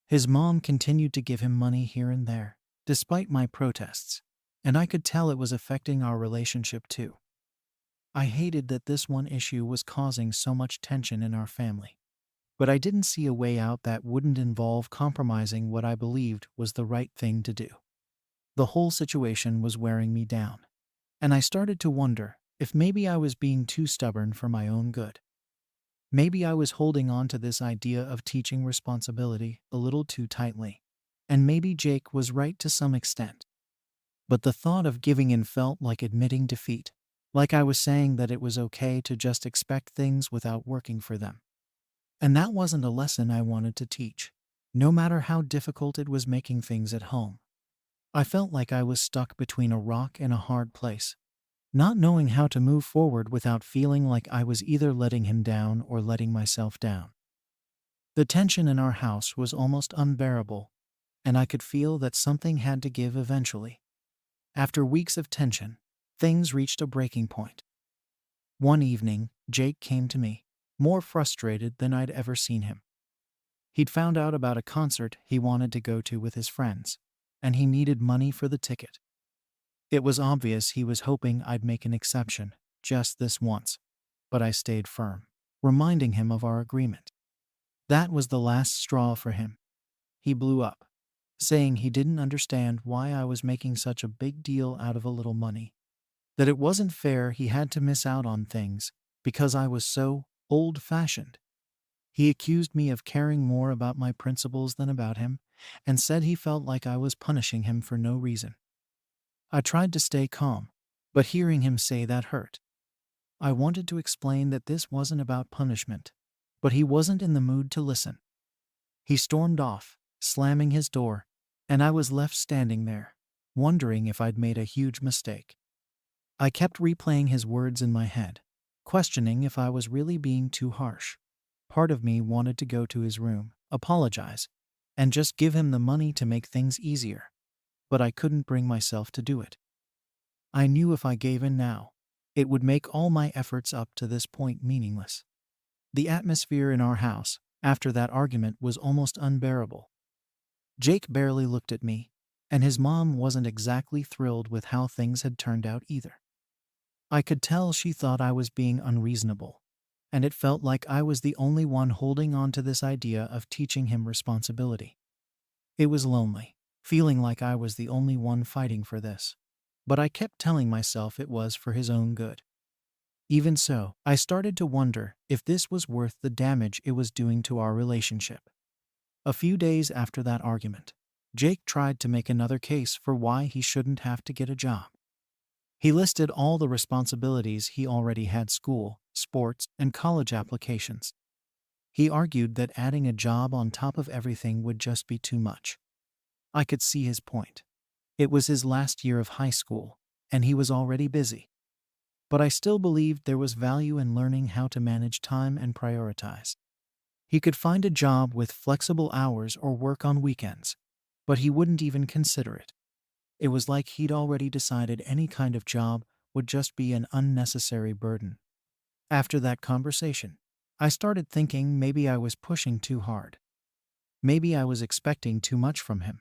His mom continued to give him money here and there, despite my protests, and I could tell it was affecting our relationship too. I hated that this one issue was causing so much tension in our family, but I didn't see a way out that wouldn't involve compromising what I believed was the right thing to do. The whole situation was wearing me down, and I started to wonder if maybe I was being too stubborn for my own good. Maybe I was holding on to this idea of teaching responsibility a little too tightly, and maybe Jake was right to some extent. But the thought of giving in felt like admitting defeat, like I was saying that it was okay to just expect things without working for them. And that wasn't a lesson I wanted to teach, no matter how difficult it was making things at home. I felt like I was stuck between a rock and a hard place, not knowing how to move forward without feeling like I was either letting him down or letting myself down. The tension in our house was almost unbearable, and I could feel that something had to give eventually. After weeks of tension, things reached a breaking point. One evening, Jake came to me, more frustrated than I'd ever seen him. He'd found out about a concert he wanted to go to with his friends, and he needed money for the ticket. It was obvious he was hoping I'd make an exception, just this once, but I stayed firm, reminding him of our agreement. That was the last straw for him. He blew up, saying he didn't understand why I was making such a big deal out of a little money, that it wasn't fair he had to miss out on things because I was so old-fashioned. He accused me of caring more about my principles than about him, and said he felt like I was punishing him for no reason. I tried to stay calm, but hearing him say that hurt. I wanted to explain that this wasn't about punishment, but he wasn't in the mood to listen. He stormed off, slamming his door, and I was left standing there, wondering if I'd made a huge mistake. I kept replaying his words in my head, questioning if I was really being too harsh. Part of me wanted to go to his room, apologize, and just give him the money to make things easier, but I couldn't bring myself to do it. I knew if I gave in now, it would make all my efforts up to this point meaningless. The atmosphere in our house, after that argument, was almost unbearable. Jake barely looked at me, and his mom wasn't exactly thrilled with how things had turned out either. I could tell she thought I was being unreasonable, and it felt like I was the only one holding on to this idea of teaching him responsibility. It was lonely, feeling like I was the only one fighting for this, but I kept telling myself it was for his own good. Even so, I started to wonder if this was worth the damage it was doing to our relationship. A few days after that argument, Jake tried to make another case for why he shouldn't have to get a job. He listed all the responsibilities he already had: school, sports, and college applications. He argued that adding a job on top of everything would just be too much. I could see his point. It was his last year of high school, and he was already busy. But I still believed there was value in learning how to manage time and prioritize. He could find a job with flexible hours or work on weekends, but he wouldn't even consider it. It was like he'd already decided any kind of job would just be an unnecessary burden. After that conversation, I started thinking maybe I was pushing too hard. Maybe I was expecting too much from him.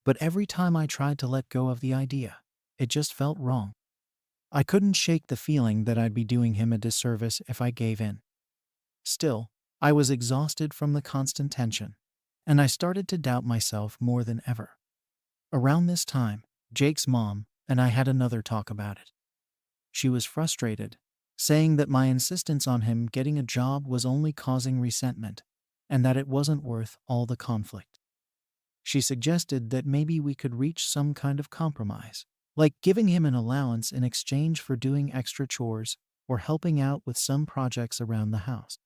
But every time I tried to let go of the idea, it just felt wrong. I couldn't shake the feeling that I'd be doing him a disservice if I gave in. Still, I was exhausted from the constant tension, and I started to doubt myself more than ever. Around this time, Jake's mom and I had another talk about it. She was frustrated, saying that my insistence on him getting a job was only causing resentment, and that it wasn't worth all the conflict. She suggested that maybe we could reach some kind of compromise, like giving him an allowance in exchange for doing extra chores or helping out with some projects around the house.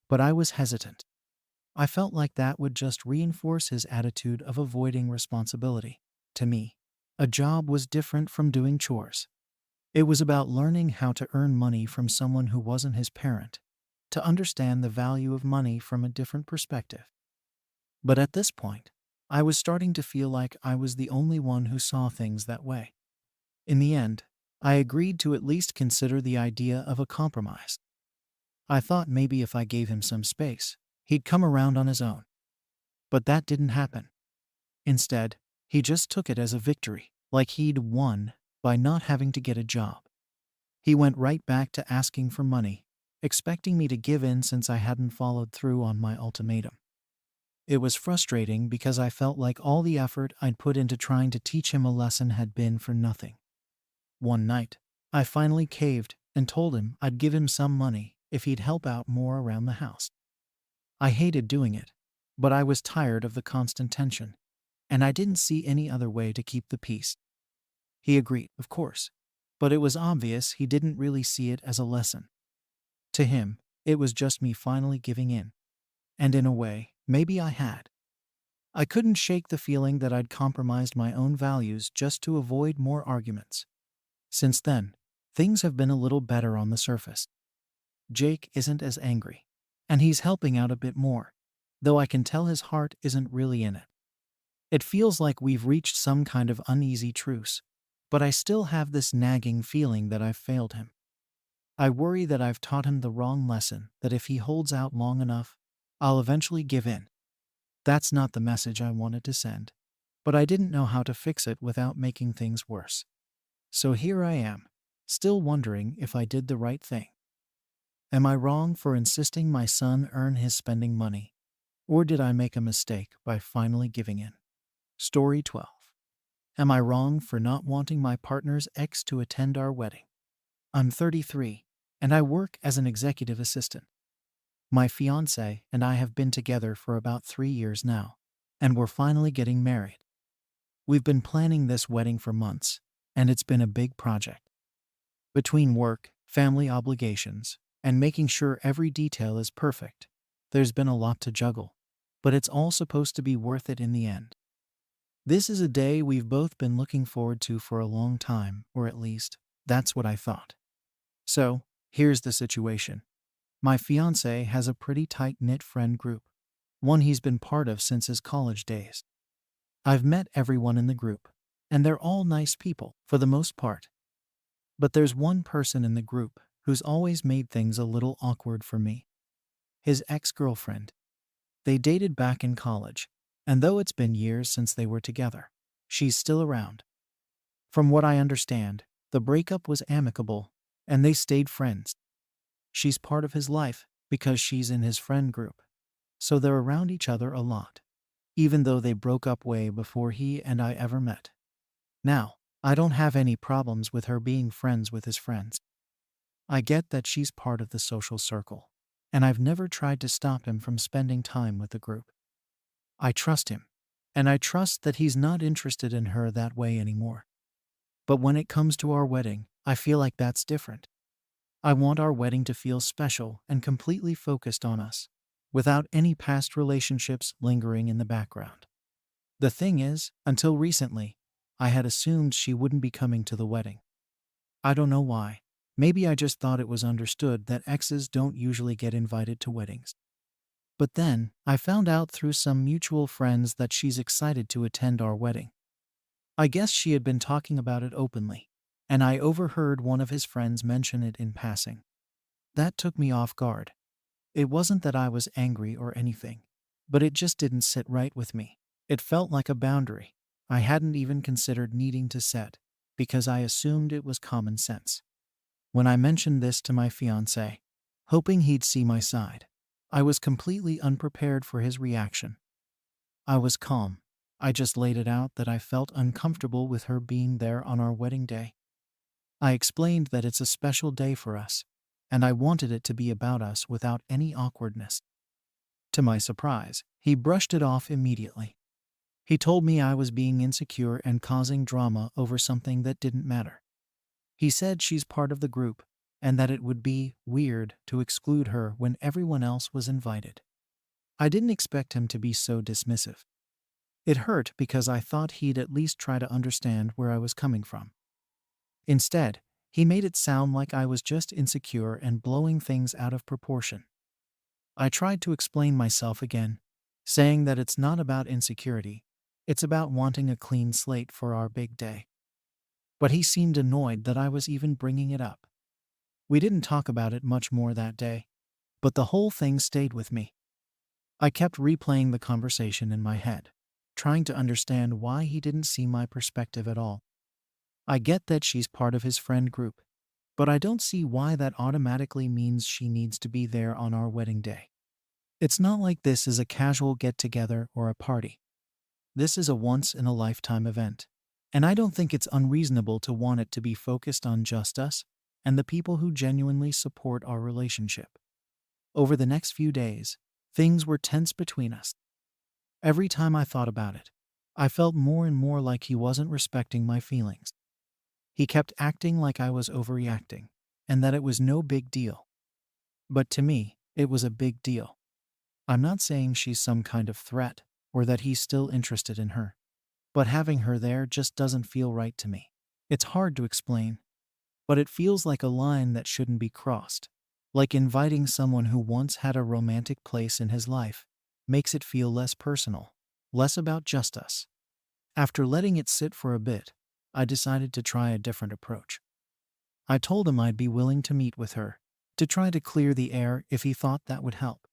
But I was hesitant. I felt like that would just reinforce his attitude of avoiding responsibility. To me, a job was different from doing chores. It was about learning how to earn money from someone who wasn't his parent, to understand the value of money from a different perspective. But at this point, I was starting to feel like I was the only one who saw things that way. In the end, I agreed to at least consider the idea of a compromise. I thought maybe if I gave him some space, he'd come around on his own. But that didn't happen. Instead, he just took it as a victory, like he'd won by not having to get a job. He went right back to asking for money, expecting me to give in since I hadn't followed through on my ultimatum. It was frustrating because I felt like all the effort I'd put into trying to teach him a lesson had been for nothing. One night, I finally caved and told him I'd give him some money if he'd help out more around the house. I hated doing it, but I was tired of the constant tension, and I didn't see any other way to keep the peace. He agreed, of course, but it was obvious he didn't really see it as a lesson. To him, it was just me finally giving in. And in a way, maybe I had. I couldn't shake the feeling that I'd compromised my own values just to avoid more arguments. Since then, things have been a little better on the surface. Jake isn't as angry, and he's helping out a bit more, though I can tell his heart isn't really in it. It feels like we've reached some kind of uneasy truce, but I still have this nagging feeling that I've failed him. I worry that I've taught him the wrong lesson, that if he holds out long enough, I'll eventually give in. That's not the message I wanted to send, but I didn't know how to fix it without making things worse. So here I am, still wondering if I did the right thing. Am I wrong for insisting my son earn his spending money, or did I make a mistake by finally giving in? Story 12. Am I wrong for not wanting my partner's ex to attend our wedding? I'm 33, and I work as an executive assistant. My fiancé and I have been together for about 3 years now, and we're finally getting married. We've been planning this wedding for months, and it's been a big project. Between work, family obligations, and making sure every detail is perfect, there's been a lot to juggle, but it's all supposed to be worth it in the end. This is a day we've both been looking forward to for a long time, or at least, that's what I thought. So, here's the situation. My fiancé has a pretty tight-knit friend group, one he's been part of since his college days. I've met everyone in the group, and they're all nice people, for the most part. But there's one person in the group who's always made things a little awkward for me. His ex-girlfriend. They dated back in college, and though it's been years since they were together, she's still around. From what I understand, the breakup was amicable, and they stayed friends. She's part of his life because she's in his friend group, so they're around each other a lot, even though they broke up way before he and I ever met. Now, I don't have any problems with her being friends with his friends. I get that she's part of the social circle, and I've never tried to stop him from spending time with the group. I trust him, and I trust that he's not interested in her that way anymore. But when it comes to our wedding, I feel like that's different. I want our wedding to feel special and completely focused on us, without any past relationships lingering in the background. The thing is, until recently, I had assumed she wouldn't be coming to the wedding. I don't know why. Maybe I just thought it was understood that exes don't usually get invited to weddings. But then, I found out through some mutual friends that she's excited to attend our wedding. I guess she had been talking about it openly, and I overheard one of his friends mention it in passing. That took me off guard. It wasn't that I was angry or anything, but it just didn't sit right with me. It felt like a boundary I hadn't even considered needing to set, because I assumed it was common sense. When I mentioned this to my fiancé, hoping he'd see my side, I was completely unprepared for his reaction. I was calm. I just laid it out that I felt uncomfortable with her being there on our wedding day. I explained that it's a special day for us, and I wanted it to be about us without any awkwardness. To my surprise, he brushed it off immediately. He told me I was being insecure and causing drama over something that didn't matter. He said she's part of the group, and that it would be weird to exclude her when everyone else was invited. I didn't expect him to be so dismissive. It hurt because I thought he'd at least try to understand where I was coming from. Instead, he made it sound like I was just insecure and blowing things out of proportion. I tried to explain myself again, saying that it's not about insecurity, it's about wanting a clean slate for our big day. But he seemed annoyed that I was even bringing it up. We didn't talk about it much more that day, but the whole thing stayed with me. I kept replaying the conversation in my head, trying to understand why he didn't see my perspective at all. I get that she's part of his friend group, but I don't see why that automatically means she needs to be there on our wedding day. It's not like this is a casual get-together or a party. This is a once-in-a-lifetime event, and I don't think it's unreasonable to want it to be focused on just us and the people who genuinely support our relationship. Over the next few days, things were tense between us. Every time I thought about it, I felt more and more like he wasn't respecting my feelings. He kept acting like I was overreacting, and that it was no big deal. But to me, it was a big deal. I'm not saying she's some kind of threat, or that he's still interested in her. But having her there just doesn't feel right to me. It's hard to explain, but it feels like a line that shouldn't be crossed. Like inviting someone who once had a romantic place in his life makes it feel less personal, less about just us. After letting it sit for a bit, I decided to try a different approach. I told him I'd be willing to meet with her, to try to clear the air if he thought that would help.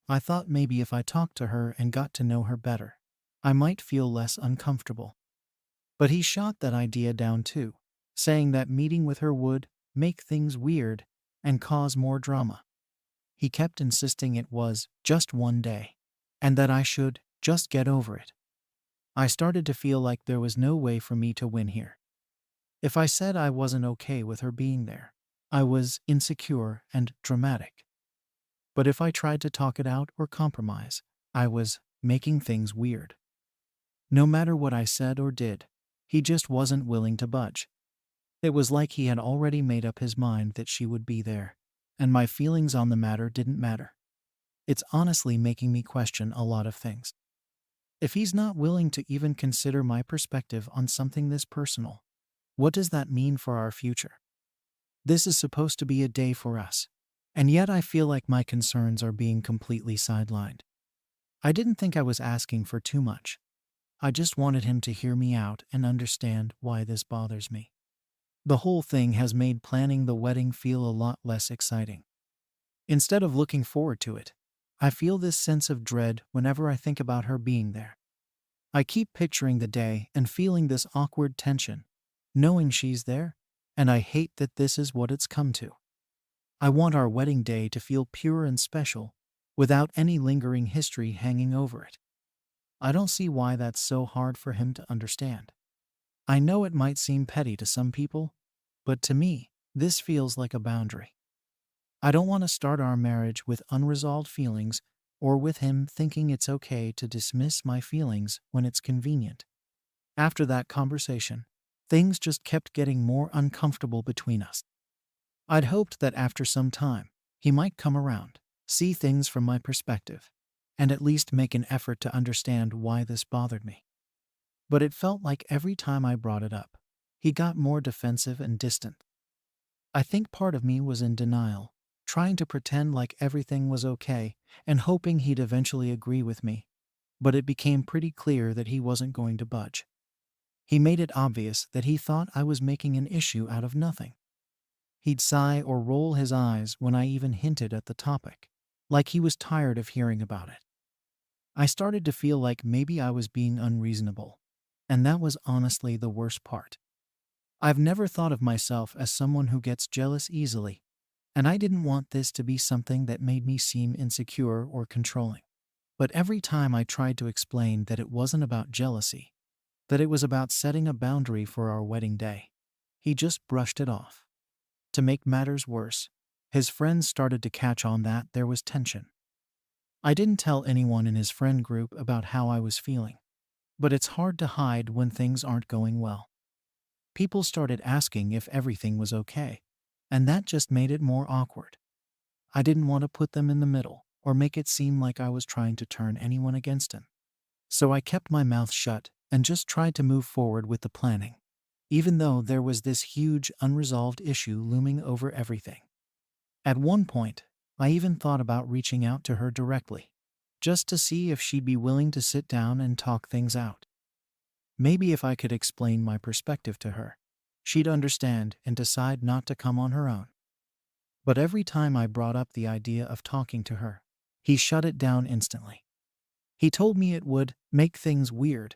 I thought maybe if I talked to her and got to know her better, I might feel less uncomfortable. But he shot that idea down too, saying that meeting with her would make things weird and cause more drama. He kept insisting it was just one day, and that I should just get over it. I started to feel like there was no way for me to win here. If I said I wasn't okay with her being there, I was insecure and dramatic. But if I tried to talk it out or compromise, I was making things weird. No matter what I said or did, he just wasn't willing to budge. It was like he had already made up his mind that she would be there, and my feelings on the matter didn't matter. It's honestly making me question a lot of things. If he's not willing to even consider my perspective on something this personal, what does that mean for our future? This is supposed to be a day for us, and yet I feel like my concerns are being completely sidelined. I didn't think I was asking for too much. I just wanted him to hear me out and understand why this bothers me. The whole thing has made planning the wedding feel a lot less exciting. Instead of looking forward to it, I feel this sense of dread whenever I think about her being there. I keep picturing the day and feeling this awkward tension, knowing she's there, and I hate that this is what it's come to. I want our wedding day to feel pure and special, without any lingering history hanging over it. I don't see why that's so hard for him to understand. I know it might seem petty to some people, but to me, this feels like a boundary. I don't want to start our marriage with unresolved feelings or with him thinking it's okay to dismiss my feelings when it's convenient. After that conversation, things just kept getting more uncomfortable between us. I'd hoped that after some time, he might come around, see things from my perspective, and at least make an effort to understand why this bothered me. But it felt like every time I brought it up, he got more defensive and distant. I think part of me was in denial, trying to pretend like everything was okay and hoping he'd eventually agree with me, but it became pretty clear that he wasn't going to budge. He made it obvious that he thought I was making an issue out of nothing. He'd sigh or roll his eyes when I even hinted at the topic, like he was tired of hearing about it. I started to feel like maybe I was being unreasonable, and that was honestly the worst part. I've never thought of myself as someone who gets jealous easily, and I didn't want this to be something that made me seem insecure or controlling. But every time I tried to explain that it wasn't about jealousy, that it was about setting a boundary for our wedding day, he just brushed it off. To make matters worse, his friends started to catch on that there was tension. I didn't tell anyone in his friend group about how I was feeling, but it's hard to hide when things aren't going well. People started asking if everything was okay, and that just made it more awkward. I didn't want to put them in the middle or make it seem like I was trying to turn anyone against him. So I kept my mouth shut and just tried to move forward with the planning, even though there was this huge unresolved issue looming over everything. At one point, I even thought about reaching out to her directly, just to see if she'd be willing to sit down and talk things out. Maybe if I could explain my perspective to her, she'd understand and decide not to come on her own. But every time I brought up the idea of talking to her, he shut it down instantly. He told me it would make things weird,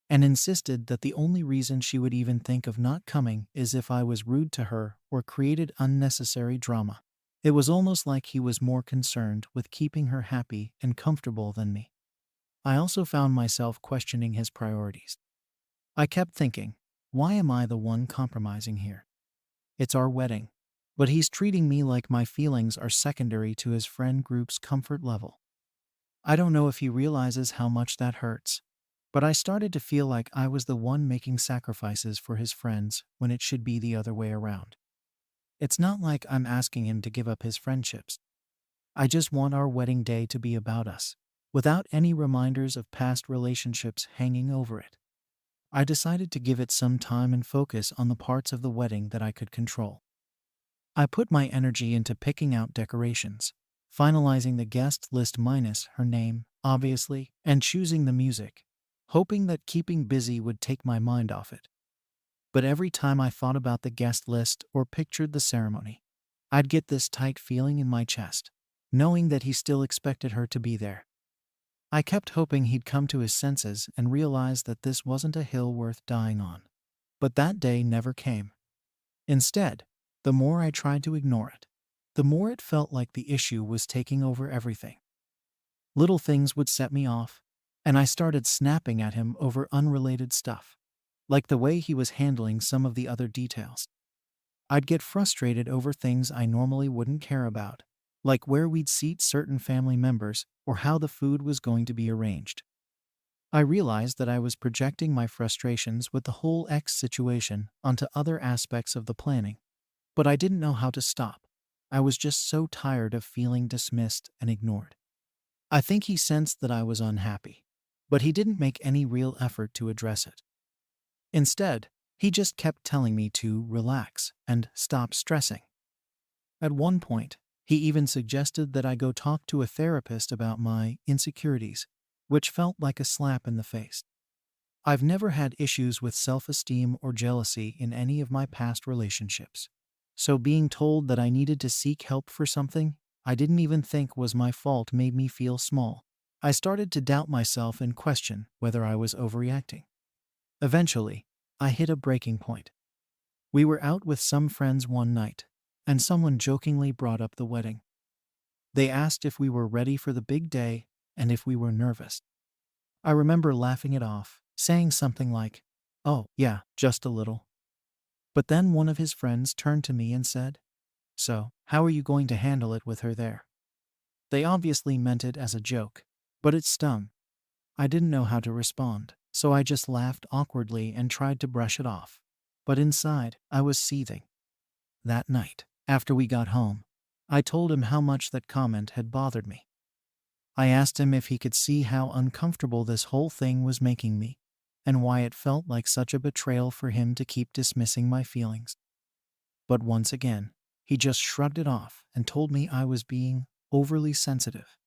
and insisted that the only reason she would even think of not coming is if I was rude to her or created unnecessary drama. It was almost like he was more concerned with keeping her happy and comfortable than me. I also found myself questioning his priorities. I kept thinking, why am I the one compromising here? It's our wedding, but he's treating me like my feelings are secondary to his friend group's comfort level. I don't know if he realizes how much that hurts, but I started to feel like I was the one making sacrifices for his friends when it should be the other way around. It's not like I'm asking him to give up his friendships. I just want our wedding day to be about us, without any reminders of past relationships hanging over it. I decided to give it some time and focus on the parts of the wedding that I could control. I put my energy into picking out decorations, finalizing the guest list minus her name, obviously, and choosing the music. hoping that keeping busy would take my mind off it. But every time I thought about the guest list or pictured the ceremony, I'd get this tight feeling in my chest, knowing that he still expected her to be there. I kept hoping he'd come to his senses and realize that this wasn't a hill worth dying on. But that day never came. Instead, the more I tried to ignore it, the more it felt like the issue was taking over everything. Little things would set me off, and I started snapping at him over unrelated stuff, like the way he was handling some of the other details. I'd get frustrated over things I normally wouldn't care about, like where we'd seat certain family members or how the food was going to be arranged. I realized that I was projecting my frustrations with the whole X situation onto other aspects of the planning, but I didn't know how to stop. I was just so tired of feeling dismissed and ignored. I think he sensed that I was unhappy, but he didn't make any real effort to address it. Instead, he just kept telling me to relax and stop stressing. At one point, he even suggested that I go talk to a therapist about my insecurities, which felt like a slap in the face. I've never had issues with self-esteem or jealousy in any of my past relationships, so being told that I needed to seek help for something I didn't even think was my fault made me feel small. I started to doubt myself and question whether I was overreacting. Eventually, I hit a breaking point. We were out with some friends one night, and someone jokingly brought up the wedding. They asked if we were ready for the big day and if we were nervous. I remember laughing it off, saying something like, "Oh, yeah, just a little." But then one of his friends turned to me and said, "So, how are you going to handle it with her there?" They obviously meant it as a joke, but it stung. I didn't know how to respond, so I just laughed awkwardly and tried to brush it off. But inside, I was seething. That night, after we got home, I told him how much that comment had bothered me. I asked him if he could see how uncomfortable this whole thing was making me, and why it felt like such a betrayal for him to keep dismissing my feelings. But once again, he just shrugged it off and told me I was being overly sensitive.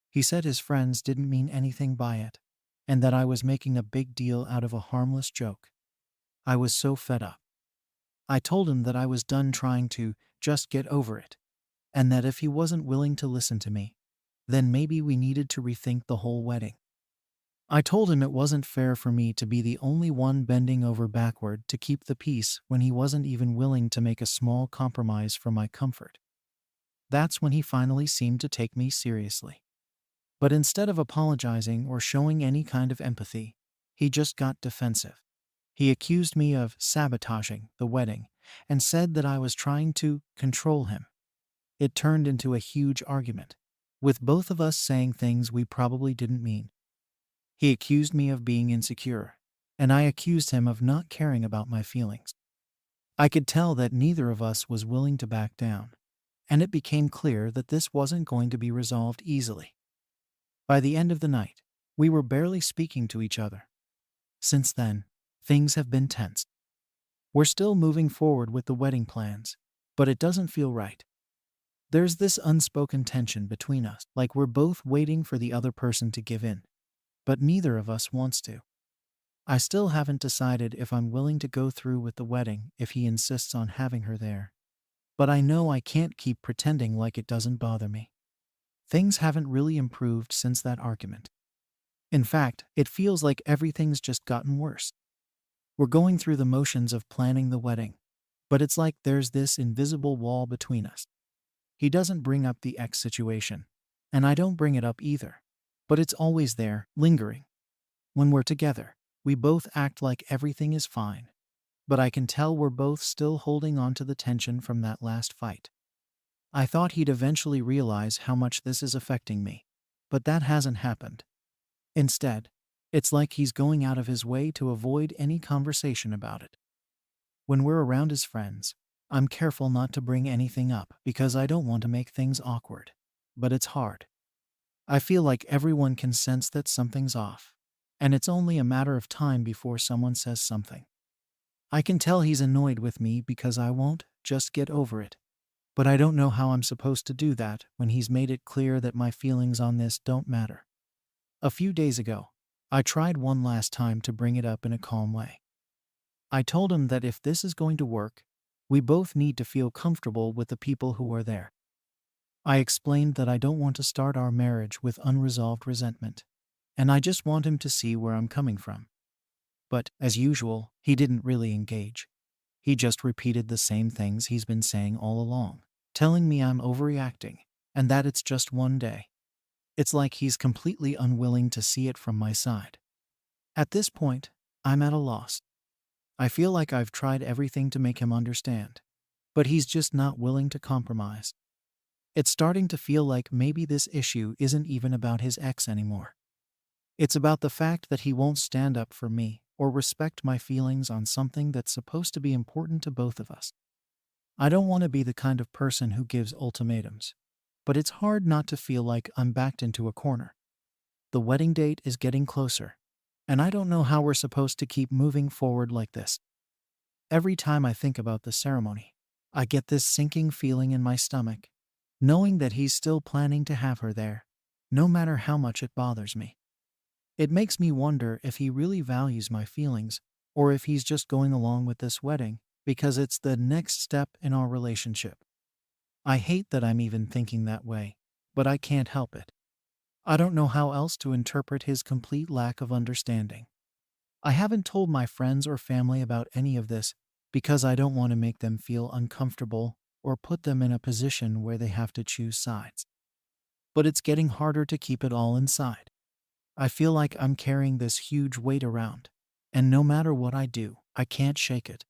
He said his friends didn't mean anything by it, and that I was making a big deal out of a harmless joke. I was so fed up. I told him that I was done trying to just get over it, and that if he wasn't willing to listen to me, then maybe we needed to rethink the whole wedding. I told him it wasn't fair for me to be the only one bending over backward to keep the peace when he wasn't even willing to make a small compromise for my comfort. That's when he finally seemed to take me seriously. But instead of apologizing or showing any kind of empathy, he just got defensive. He accused me of sabotaging the wedding and said that I was trying to control him. It turned into a huge argument, with both of us saying things we probably didn't mean. He accused me of being insecure, and I accused him of not caring about my feelings. I could tell that neither of us was willing to back down, and it became clear that this wasn't going to be resolved easily. By the end of the night, we were barely speaking to each other. Since then, things have been tense. We're still moving forward with the wedding plans, but it doesn't feel right. There's this unspoken tension between us, like we're both waiting for the other person to give in, but neither of us wants to. I still haven't decided if I'm willing to go through with the wedding if he insists on having her there, but I know I can't keep pretending like it doesn't bother me. Things haven't really improved since that argument. In fact, it feels like everything's just gotten worse. We're going through the motions of planning the wedding, but it's like there's this invisible wall between us. He doesn't bring up the ex situation, and I don't bring it up either, but it's always there, lingering. When we're together, we both act like everything is fine, but I can tell we're both still holding on to the tension from that last fight. I thought he'd eventually realize how much this is affecting me, but that hasn't happened. Instead, it's like he's going out of his way to avoid any conversation about it. When we're around his friends, I'm careful not to bring anything up because I don't want to make things awkward. But it's hard. I feel like everyone can sense that something's off, and it's only a matter of time before someone says something. I can tell he's annoyed with me because I won't just get over it. But I don't know how I'm supposed to do that when he's made it clear that my feelings on this don't matter. A few days ago, I tried one last time to bring it up in a calm way. I told him that if this is going to work, we both need to feel comfortable with the people who are there. I explained that I don't want to start our marriage with unresolved resentment, and I just want him to see where I'm coming from. But, as usual, he didn't really engage. He just repeated the same things he's been saying all along, telling me I'm overreacting, and that it's just one day. It's like he's completely unwilling to see it from my side. At this point, I'm at a loss. I feel like I've tried everything to make him understand, but he's just not willing to compromise. It's starting to feel like maybe this issue isn't even about his ex anymore. It's about the fact that he won't stand up for me or respect my feelings on something that's supposed to be important to both of us. I don't want to be the kind of person who gives ultimatums, but it's hard not to feel like I'm backed into a corner. The wedding date is getting closer, and I don't know how we're supposed to keep moving forward like this. Every time I think about the ceremony, I get this sinking feeling in my stomach, knowing that he's still planning to have her there, no matter how much it bothers me. It makes me wonder if he really values my feelings, or if he's just going along with this wedding because it's the next step in our relationship. I hate that I'm even thinking that way, but I can't help it. I don't know how else to interpret his complete lack of understanding. I haven't told my friends or family about any of this because I don't want to make them feel uncomfortable or put them in a position where they have to choose sides. But it's getting harder to keep it all inside. I feel like I'm carrying this huge weight around, and no matter what I do, I can't shake it.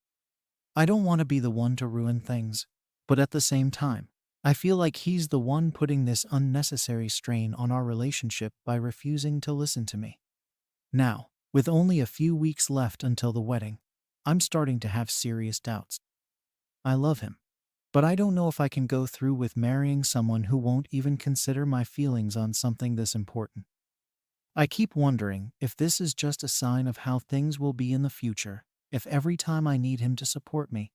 I don't want to be the one to ruin things, but at the same time, I feel like he's the one putting this unnecessary strain on our relationship by refusing to listen to me. Now, with only a few weeks left until the wedding, I'm starting to have serious doubts. I love him, but I don't know if I can go through with marrying someone who won't even consider my feelings on something this important. I keep wondering if this is just a sign of how things will be in the future, if every time I need him to support me,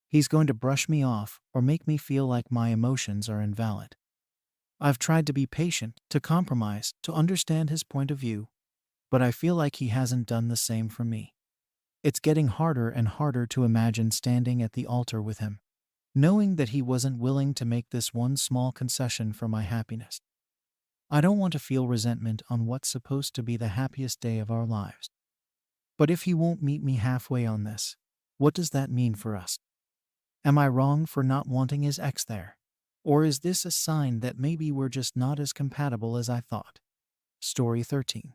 he's going to brush me off or make me feel like my emotions are invalid. I've tried to be patient, to compromise, to understand his point of view, but I feel like he hasn't done the same for me. It's getting harder and harder to imagine standing at the altar with him, knowing that he wasn't willing to make this one small concession for my happiness. I don't want to feel resentment on what's supposed to be the happiest day of our lives. But if he won't meet me halfway on this, what does that mean for us? Am I wrong for not wanting his ex there? Or is this a sign that maybe we're just not as compatible as I thought? Story 13.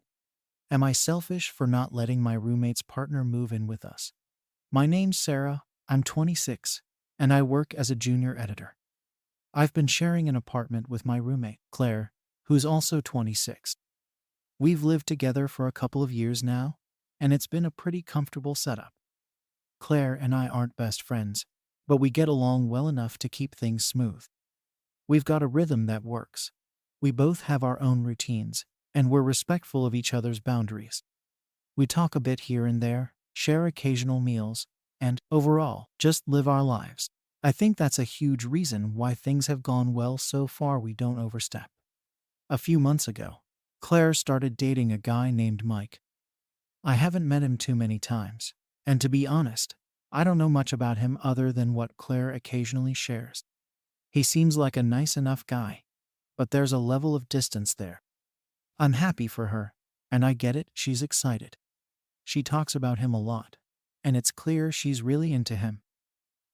Am I selfish for not letting my roommate's partner move in with us? My name's Sarah, I'm 26, and I work as a junior editor. I've been sharing an apartment with my roommate, Claire, who's also 26. We've lived together for a couple of years now, and it's been a pretty comfortable setup. Claire and I aren't best friends, but we get along well enough to keep things smooth. We've got a rhythm that works. We both have our own routines, and we're respectful of each other's boundaries. We talk a bit here and there, share occasional meals, and, overall, just live our lives. I think that's a huge reason why things have gone well so far. We don't overstep. A few months ago, Claire started dating a guy named Mike. I haven't met him too many times, and to be honest, I don't know much about him other than what Claire occasionally shares. He seems like a nice enough guy, but there's a level of distance there. I'm happy for her, and I get it, she's excited. She talks about him a lot, and it's clear she's really into him.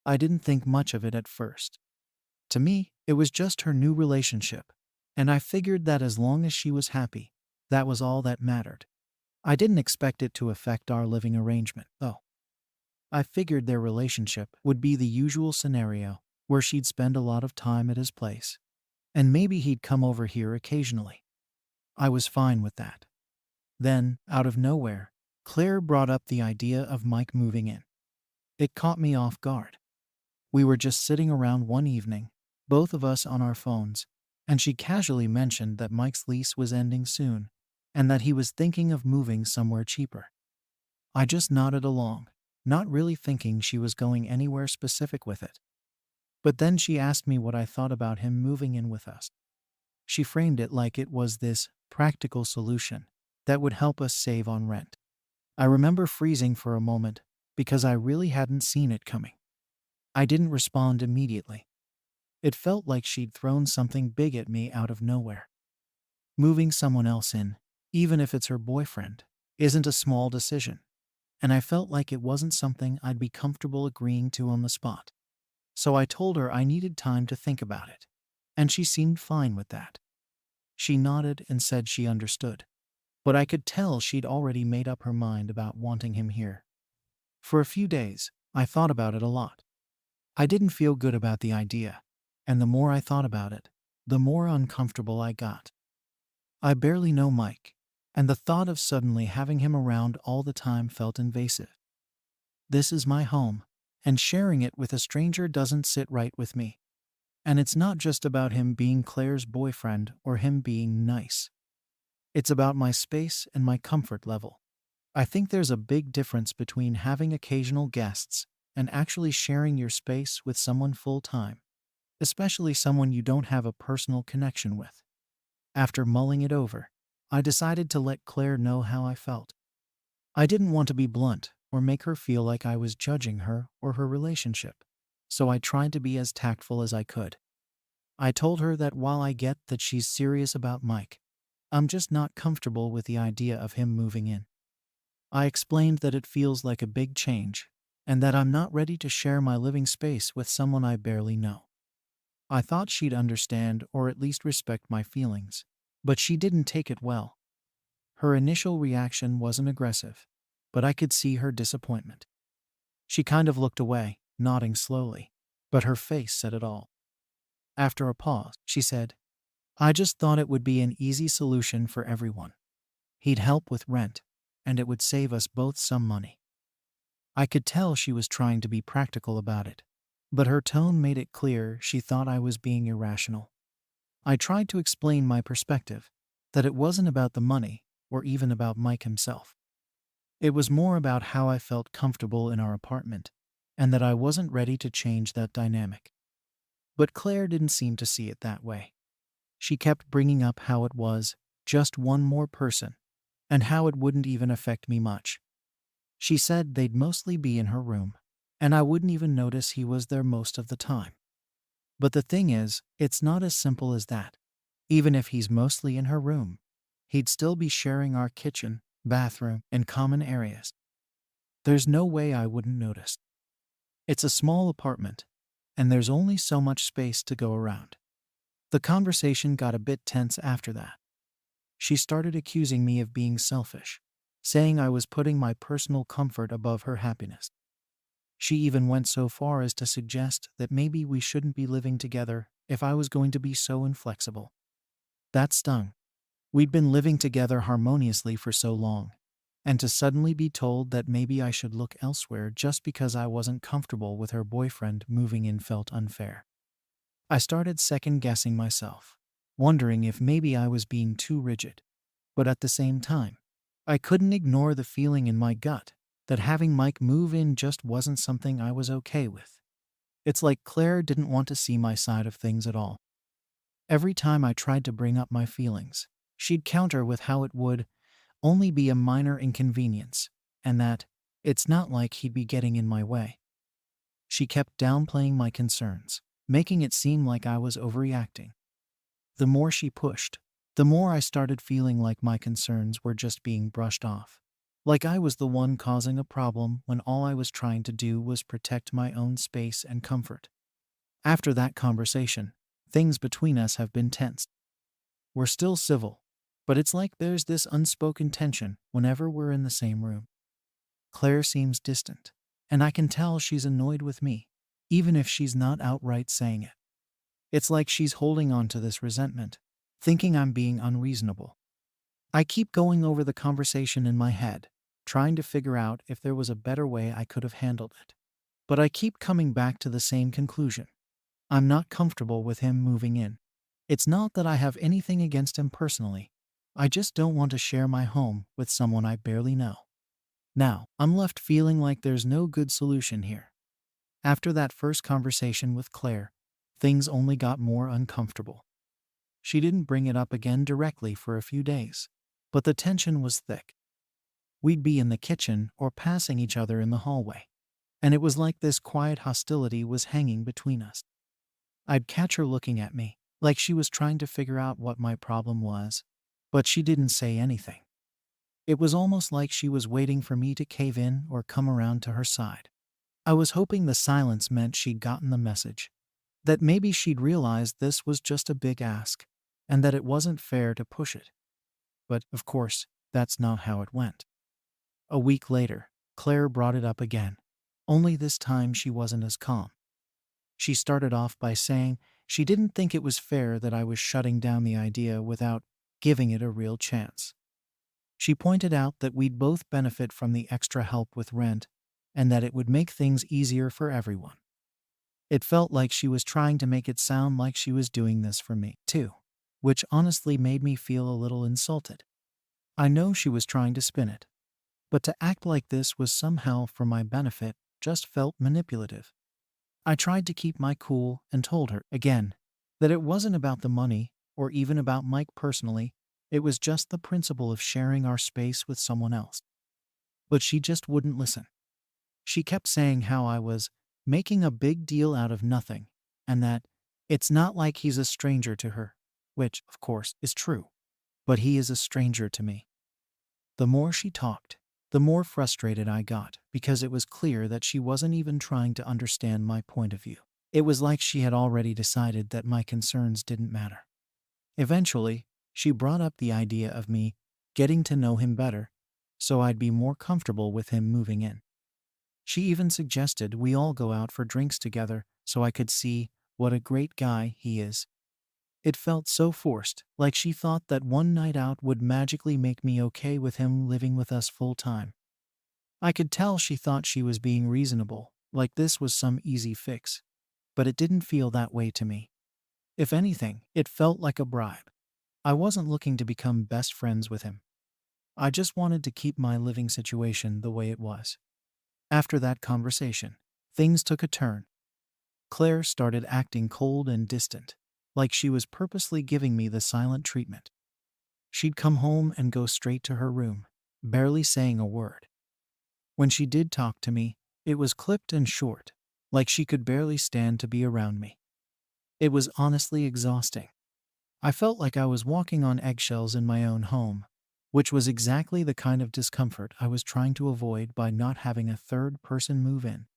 I didn't think much of it at first. To me, it was just her new relationship, and I figured that as long as she was happy, that was all that mattered. I didn't expect it to affect our living arrangement, though. I figured their relationship would be the usual scenario, where she'd spend a lot of time at his place, and maybe he'd come over here occasionally. I was fine with that. Then, out of nowhere, Claire brought up the idea of Mike moving in. It caught me off guard. We were just sitting around one evening, both of us on our phones, and she casually mentioned that Mike's lease was ending soon, and that he was thinking of moving somewhere cheaper. I just nodded along, not really thinking she was going anywhere specific with it. But then she asked me what I thought about him moving in with us. She framed it like it was this practical solution, that would help us save on rent. I remember freezing for a moment because I really hadn't seen it coming. I didn't respond immediately. It felt like she'd thrown something big at me out of nowhere. Moving someone else in, even if it's her boyfriend, isn't a small decision, and I felt like it wasn't something I'd be comfortable agreeing to on the spot. So I told her I needed time to think about it, and she seemed fine with that. She nodded and said she understood, but I could tell she'd already made up her mind about wanting him here. For a few days, I thought about it a lot. I didn't feel good about the idea, and the more I thought about it, the more uncomfortable I got. I barely know Mike, and the thought of suddenly having him around all the time felt invasive. This is my home, and sharing it with a stranger doesn't sit right with me. And it's not just about him being Claire's boyfriend or him being nice. It's about my space and my comfort level. I think there's a big difference between having occasional guests and actually sharing your space with someone full time, especially someone you don't have a personal connection with. After mulling it over, I decided to let Claire know how I felt. I didn't want to be blunt or make her feel like I was judging her or her relationship, so I tried to be as tactful as I could. I told her that while I get that she's serious about Mike, I'm just not comfortable with the idea of him moving in. I explained that it feels like a big change, and that I'm not ready to share my living space with someone I barely know. I thought she'd understand or at least respect my feelings, but she didn't take it well. Her initial reaction wasn't aggressive, but I could see her disappointment. She kind of looked away, nodding slowly, but her face said it all. After a pause, she said, "I just thought it would be an easy solution for everyone. He'd help with rent, and it would save us both some money." I could tell she was trying to be practical about it, but her tone made it clear she thought I was being irrational. I tried to explain my perspective, that it wasn't about the money or even about Mike himself. It was more about how I felt comfortable in our apartment, and that I wasn't ready to change that dynamic. But Claire didn't seem to see it that way. She kept bringing up how it was just one more person, and how it wouldn't even affect me much. She said they'd mostly be in her room, and I wouldn't even notice he was there most of the time. But the thing is, it's not as simple as that. Even if he's mostly in her room, he'd still be sharing our kitchen, bathroom, and common areas. There's no way I wouldn't notice. It's a small apartment, and there's only so much space to go around. The conversation got a bit tense after that. She started accusing me of being selfish, saying I was putting my personal comfort above her happiness. She even went so far as to suggest that maybe we shouldn't be living together if I was going to be so inflexible. That stung. We'd been living together harmoniously for so long, and to suddenly be told that maybe I should look elsewhere just because I wasn't comfortable with her boyfriend moving in felt unfair. I started second-guessing myself, wondering if maybe I was being too rigid. But at the same time, I couldn't ignore the feeling in my gut that having Mike move in just wasn't something I was okay with. It's like Claire didn't want to see my side of things at all. Every time I tried to bring up my feelings, she'd counter with how it would only be a minor inconvenience, and that it's not like he'd be getting in my way. She kept downplaying my concerns, making it seem like I was overreacting. The more she pushed, the more I started feeling like my concerns were just being brushed off. Like I was the one causing a problem when all I was trying to do was protect my own space and comfort. After that conversation, things between us have been tense. We're still civil, but it's like there's this unspoken tension whenever we're in the same room. Claire seems distant, and I can tell she's annoyed with me, even if she's not outright saying it. It's like she's holding on to this resentment, thinking I'm being unreasonable. I keep going over the conversation in my head, trying to figure out if there was a better way I could have handled it. But I keep coming back to the same conclusion. I'm not comfortable with him moving in. It's not that I have anything against him personally. I just don't want to share my home with someone I barely know. Now, I'm left feeling like there's no good solution here. After that first conversation with Claire, things only got more uncomfortable. She didn't bring it up again directly for a few days, but the tension was thick. We'd be in the kitchen or passing each other in the hallway, and it was like this quiet hostility was hanging between us. I'd catch her looking at me, like she was trying to figure out what my problem was, but she didn't say anything. It was almost like she was waiting for me to cave in or come around to her side. I was hoping the silence meant she'd gotten the message, that maybe she'd realized this was just a big ask, and that it wasn't fair to push it. But, of course, that's not how it went. A week later, Claire brought it up again, only this time she wasn't as calm. She started off by saying she didn't think it was fair that I was shutting down the idea without giving it a real chance. She pointed out that we'd both benefit from the extra help with rent and that it would make things easier for everyone. It felt like she was trying to make it sound like she was doing this for me, too, which honestly made me feel a little insulted. I know she was trying to spin it, but to act like this was somehow for my benefit just felt manipulative. I tried to keep my cool and told her, again, that it wasn't about the money or even about Mike personally, it was just the principle of sharing our space with someone else. But she just wouldn't listen. She kept saying how I was making a big deal out of nothing, and that it's not like he's a stranger to her, which, of course, is true, but he is a stranger to me. The more she talked, the more frustrated I got because it was clear that she wasn't even trying to understand my point of view. It was like she had already decided that my concerns didn't matter. Eventually, she brought up the idea of me getting to know him better so I'd be more comfortable with him moving in. She even suggested we all go out for drinks together so I could see what a great guy he is. It felt so forced, like she thought that one night out would magically make me okay with him living with us full time. I could tell she thought she was being reasonable, like this was some easy fix, but it didn't feel that way to me. If anything, it felt like a bribe. I wasn't looking to become best friends with him. I just wanted to keep my living situation the way it was. After that conversation, things took a turn. Claire started acting cold and distant, like she was purposely giving me the silent treatment. She'd come home and go straight to her room, barely saying a word. When she did talk to me, it was clipped and short, like she could barely stand to be around me. It was honestly exhausting. I felt like I was walking on eggshells in my own home, which was exactly the kind of discomfort I was trying to avoid by not having a third person move in.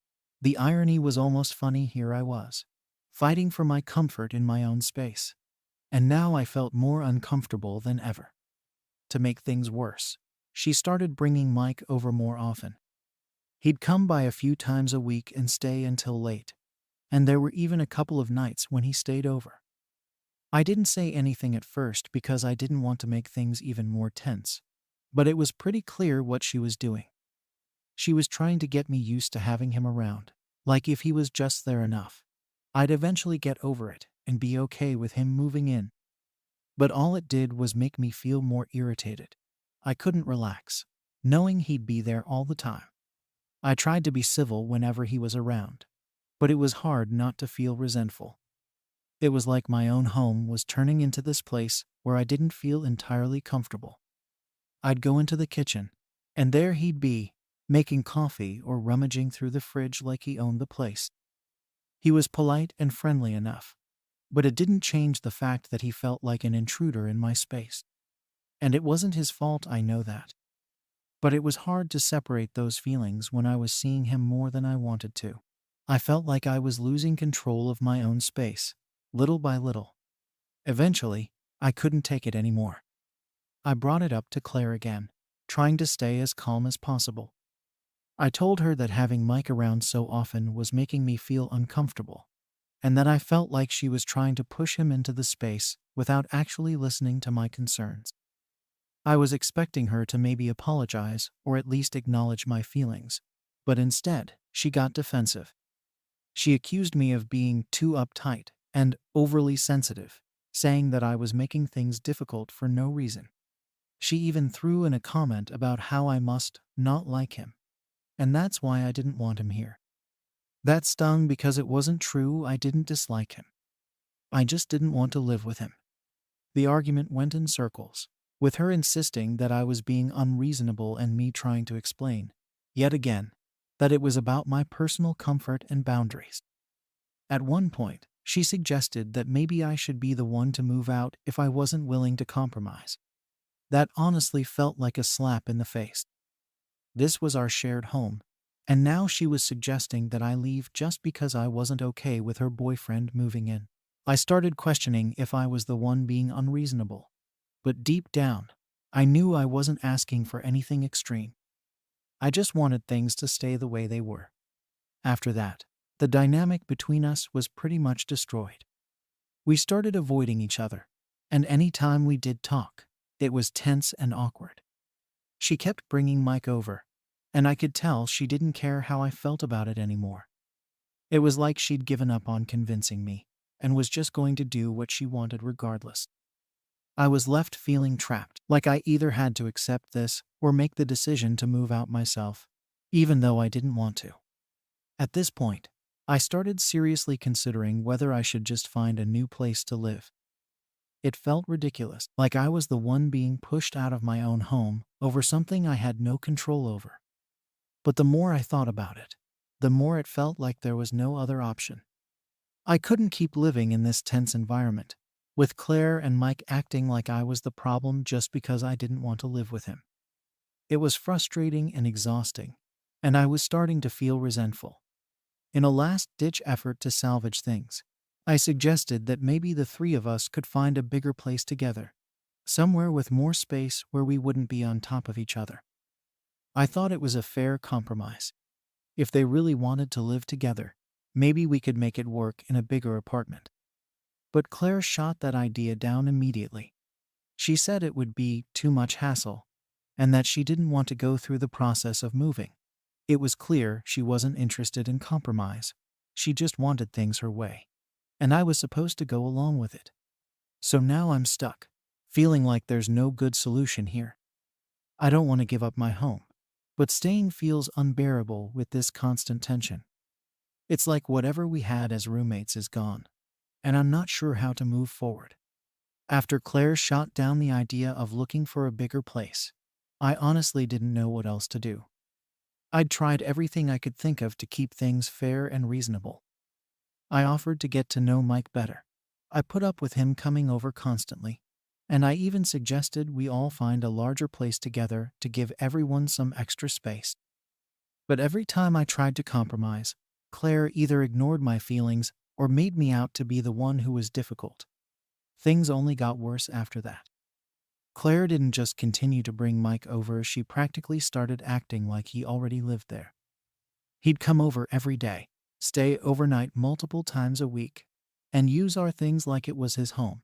The irony was almost funny. Here I was, fighting for my comfort in my own space, and now I felt more uncomfortable than ever. To make things worse, she started bringing Mike over more often. He'd come by a few times a week and stay until late, and there were even a couple of nights when he stayed over. I didn't say anything at first because I didn't want to make things even more tense, but it was pretty clear what she was doing. She was trying to get me used to having him around, like if he was just there enough, I'd eventually get over it and be okay with him moving in. But all it did was make me feel more irritated. I couldn't relax, knowing he'd be there all the time. I tried to be civil whenever he was around, but it was hard not to feel resentful. It was like my own home was turning into this place where I didn't feel entirely comfortable. I'd go into the kitchen, and there he'd be, making coffee or rummaging through the fridge like he owned the place. He was polite and friendly enough, but it didn't change the fact that he felt like an intruder in my space. And it wasn't his fault, I know that. But it was hard to separate those feelings when I was seeing him more than I wanted to. I felt like I was losing control of my own space, little by little. Eventually, I couldn't take it anymore. I brought it up to Claire again, trying to stay as calm as possible. I told her that having Mike around so often was making me feel uncomfortable, and that I felt like she was trying to push him into the space without actually listening to my concerns. I was expecting her to maybe apologize or at least acknowledge my feelings, but instead, she got defensive. She accused me of being too uptight and overly sensitive, saying that I was making things difficult for no reason. She even threw in a comment about how I must not like him, and that's why I didn't want him here. That stung because it wasn't true. I didn't dislike him. I just didn't want to live with him. The argument went in circles, with her insisting that I was being unreasonable and me trying to explain, yet again, that it was about my personal comfort and boundaries. At one point, she suggested that maybe I should be the one to move out if I wasn't willing to compromise. That honestly felt like a slap in the face. This was our shared home, and now she was suggesting that I leave just because I wasn't okay with her boyfriend moving in. I started questioning if I was the one being unreasonable, but deep down, I knew I wasn't asking for anything extreme. I just wanted things to stay the way they were. After that, the dynamic between us was pretty much destroyed. We started avoiding each other, and any time we did talk, it was tense and awkward. She kept bringing Mike over, and I could tell she didn't care how I felt about it anymore. It was like she'd given up on convincing me, and was just going to do what she wanted regardless. I was left feeling trapped, like I either had to accept this or make the decision to move out myself, even though I didn't want to. At this point, I started seriously considering whether I should just find a new place to live. It felt ridiculous, like I was the one being pushed out of my own home over something I had no control over. But the more I thought about it, the more it felt like there was no other option. I couldn't keep living in this tense environment, with Claire and Mike acting like I was the problem just because I didn't want to live with him. It was frustrating and exhausting, and I was starting to feel resentful. In a last-ditch effort to salvage things, I suggested that maybe the three of us could find a bigger place together, somewhere with more space where we wouldn't be on top of each other. I thought it was a fair compromise. If they really wanted to live together, maybe we could make it work in a bigger apartment. But Claire shot that idea down immediately. She said it would be too much hassle, and that she didn't want to go through the process of moving. It was clear she wasn't interested in compromise. She just wanted things her way, and I was supposed to go along with it. So now I'm stuck, feeling like there's no good solution here. I don't want to give up my home, but staying feels unbearable with this constant tension. It's like whatever we had as roommates is gone, and I'm not sure how to move forward. After Claire shot down the idea of looking for a bigger place, I honestly didn't know what else to do. I'd tried everything I could think of to keep things fair and reasonable. I offered to get to know Mike better. I put up with him coming over constantly, and I even suggested we all find a larger place together to give everyone some extra space. But every time I tried to compromise, Claire either ignored my feelings or made me out to be the one who was difficult. Things only got worse after that. Claire didn't just continue to bring Mike over, she practically started acting like he already lived there. He'd come over every day, stay overnight multiple times a week, and use our things like it was his home.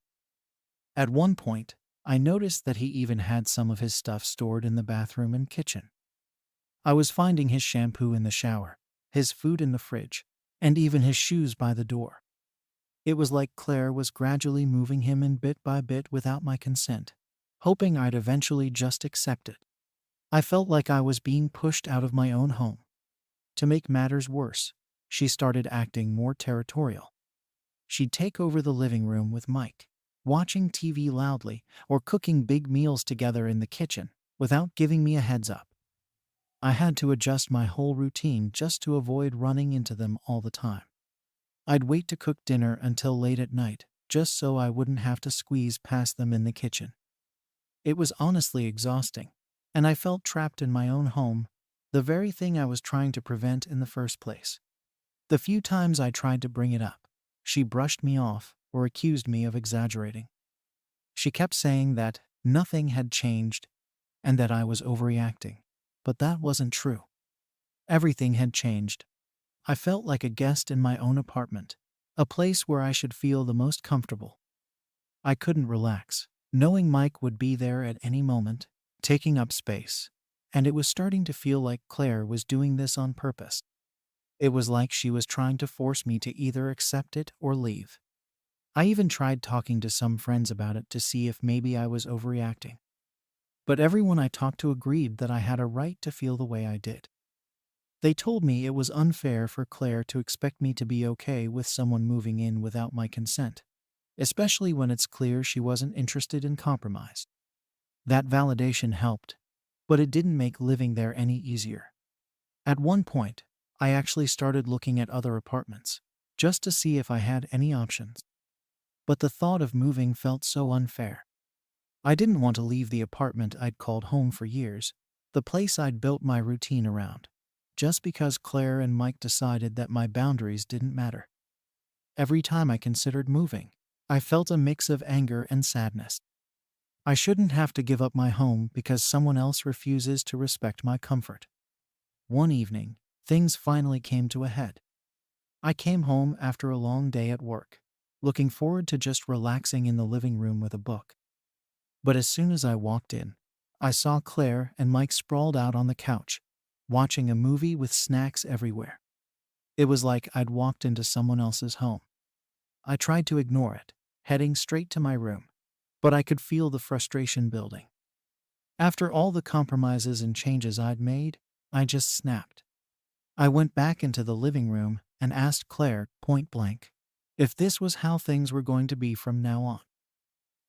At one point, I noticed that he even had some of his stuff stored in the bathroom and kitchen. I was finding his shampoo in the shower, his food in the fridge, and even his shoes by the door. It was like Claire was gradually moving him in bit by bit without my consent, hoping I'd eventually just accept it. I felt like I was being pushed out of my own home. To make matters worse, she started acting more territorial. She'd take over the living room with Mike, watching TV loudly or cooking big meals together in the kitchen without giving me a heads up. I had to adjust my whole routine just to avoid running into them all the time. I'd wait to cook dinner until late at night, just so I wouldn't have to squeeze past them in the kitchen. It was honestly exhausting, and I felt trapped in my own home, the very thing I was trying to prevent in the first place. The few times I tried to bring it up, she brushed me off or accused me of exaggerating. She kept saying that nothing had changed and that I was overreacting, but that wasn't true. Everything had changed. I felt like a guest in my own apartment, a place where I should feel the most comfortable. I couldn't relax, knowing Mike would be there at any moment, taking up space, and it was starting to feel like Claire was doing this on purpose. It was like she was trying to force me to either accept it or leave. I even tried talking to some friends about it to see if maybe I was overreacting. But everyone I talked to agreed that I had a right to feel the way I did. They told me it was unfair for Claire to expect me to be okay with someone moving in without my consent, especially when it's clear she wasn't interested in compromise. That validation helped, but it didn't make living there any easier. At one point, I actually started looking at other apartments, just to see if I had any options. But the thought of moving felt so unfair. I didn't want to leave the apartment I'd called home for years, the place I'd built my routine around, just because Claire and Mike decided that my boundaries didn't matter. Every time I considered moving, I felt a mix of anger and sadness. I shouldn't have to give up my home because someone else refuses to respect my comfort. One evening, things finally came to a head. I came home after a long day at work, looking forward to just relaxing in the living room with a book. But as soon as I walked in, I saw Claire and Mike sprawled out on the couch, watching a movie with snacks everywhere. It was like I'd walked into someone else's home. I tried to ignore it, heading straight to my room, but I could feel the frustration building. After all the compromises and changes I'd made, I just snapped. I went back into the living room and asked Claire point blank if this was how things were going to be from now on.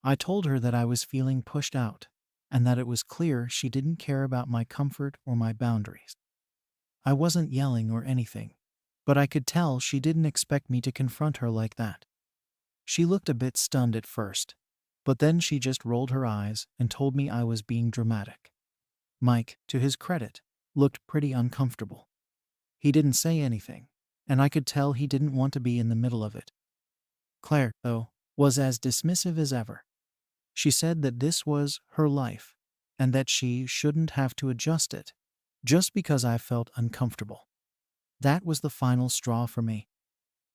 I told her that I was feeling pushed out and that it was clear she didn't care about my comfort or my boundaries. I wasn't yelling or anything, but I could tell she didn't expect me to confront her like that. She looked a bit stunned at first, but then she just rolled her eyes and told me I was being dramatic. Mike, to his credit, looked pretty uncomfortable. He didn't say anything, and I could tell he didn't want to be in the middle of it. Claire, though, was as dismissive as ever. She said that this was her life, and that she shouldn't have to adjust it, just because I felt uncomfortable. That was the final straw for me.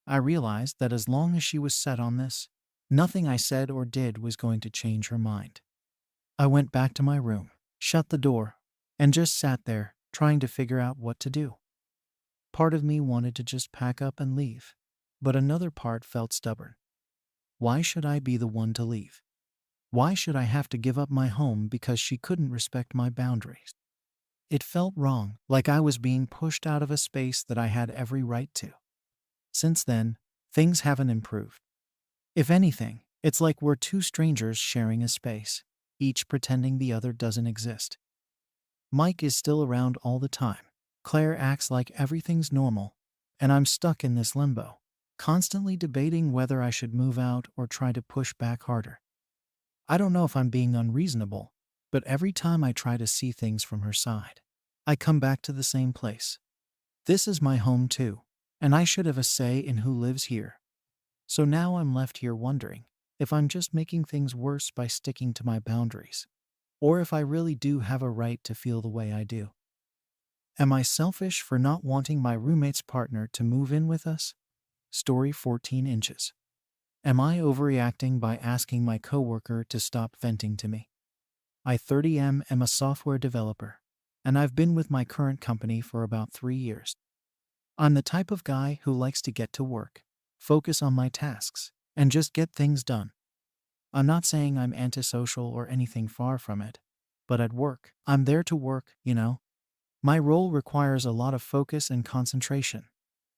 I realized that as long as she was set on this, nothing I said or did was going to change her mind. I went back to my room, shut the door, and just sat there, trying to figure out what to do. Part of me wanted to just pack up and leave, but another part felt stubborn. Why should I be the one to leave? Why should I have to give up my home because she couldn't respect my boundaries? It felt wrong, like I was being pushed out of a space that I had every right to. Since then, things haven't improved. If anything, it's like we're two strangers sharing a space, each pretending the other doesn't exist. Mike is still around all the time. Claire acts like everything's normal, and I'm stuck in this limbo, constantly debating whether I should move out or try to push back harder. I don't know if I'm being unreasonable, but every time I try to see things from her side, I come back to the same place. This is my home too, and I should have a say in who lives here. So now I'm left here wondering if I'm just making things worse by sticking to my boundaries, or if I really do have a right to feel the way I do. Am I selfish for not wanting my roommate's partner to move in with us? Story 14 inches. Am I overreacting by asking my coworker to stop venting to me? I 30M am a software developer, and I've been with my current company for about 3 years. I'm the type of guy who likes to get to work, focus on my tasks, and just get things done. I'm not saying I'm antisocial or anything far from it, but at work, I'm there to work, you know? My role requires a lot of focus and concentration,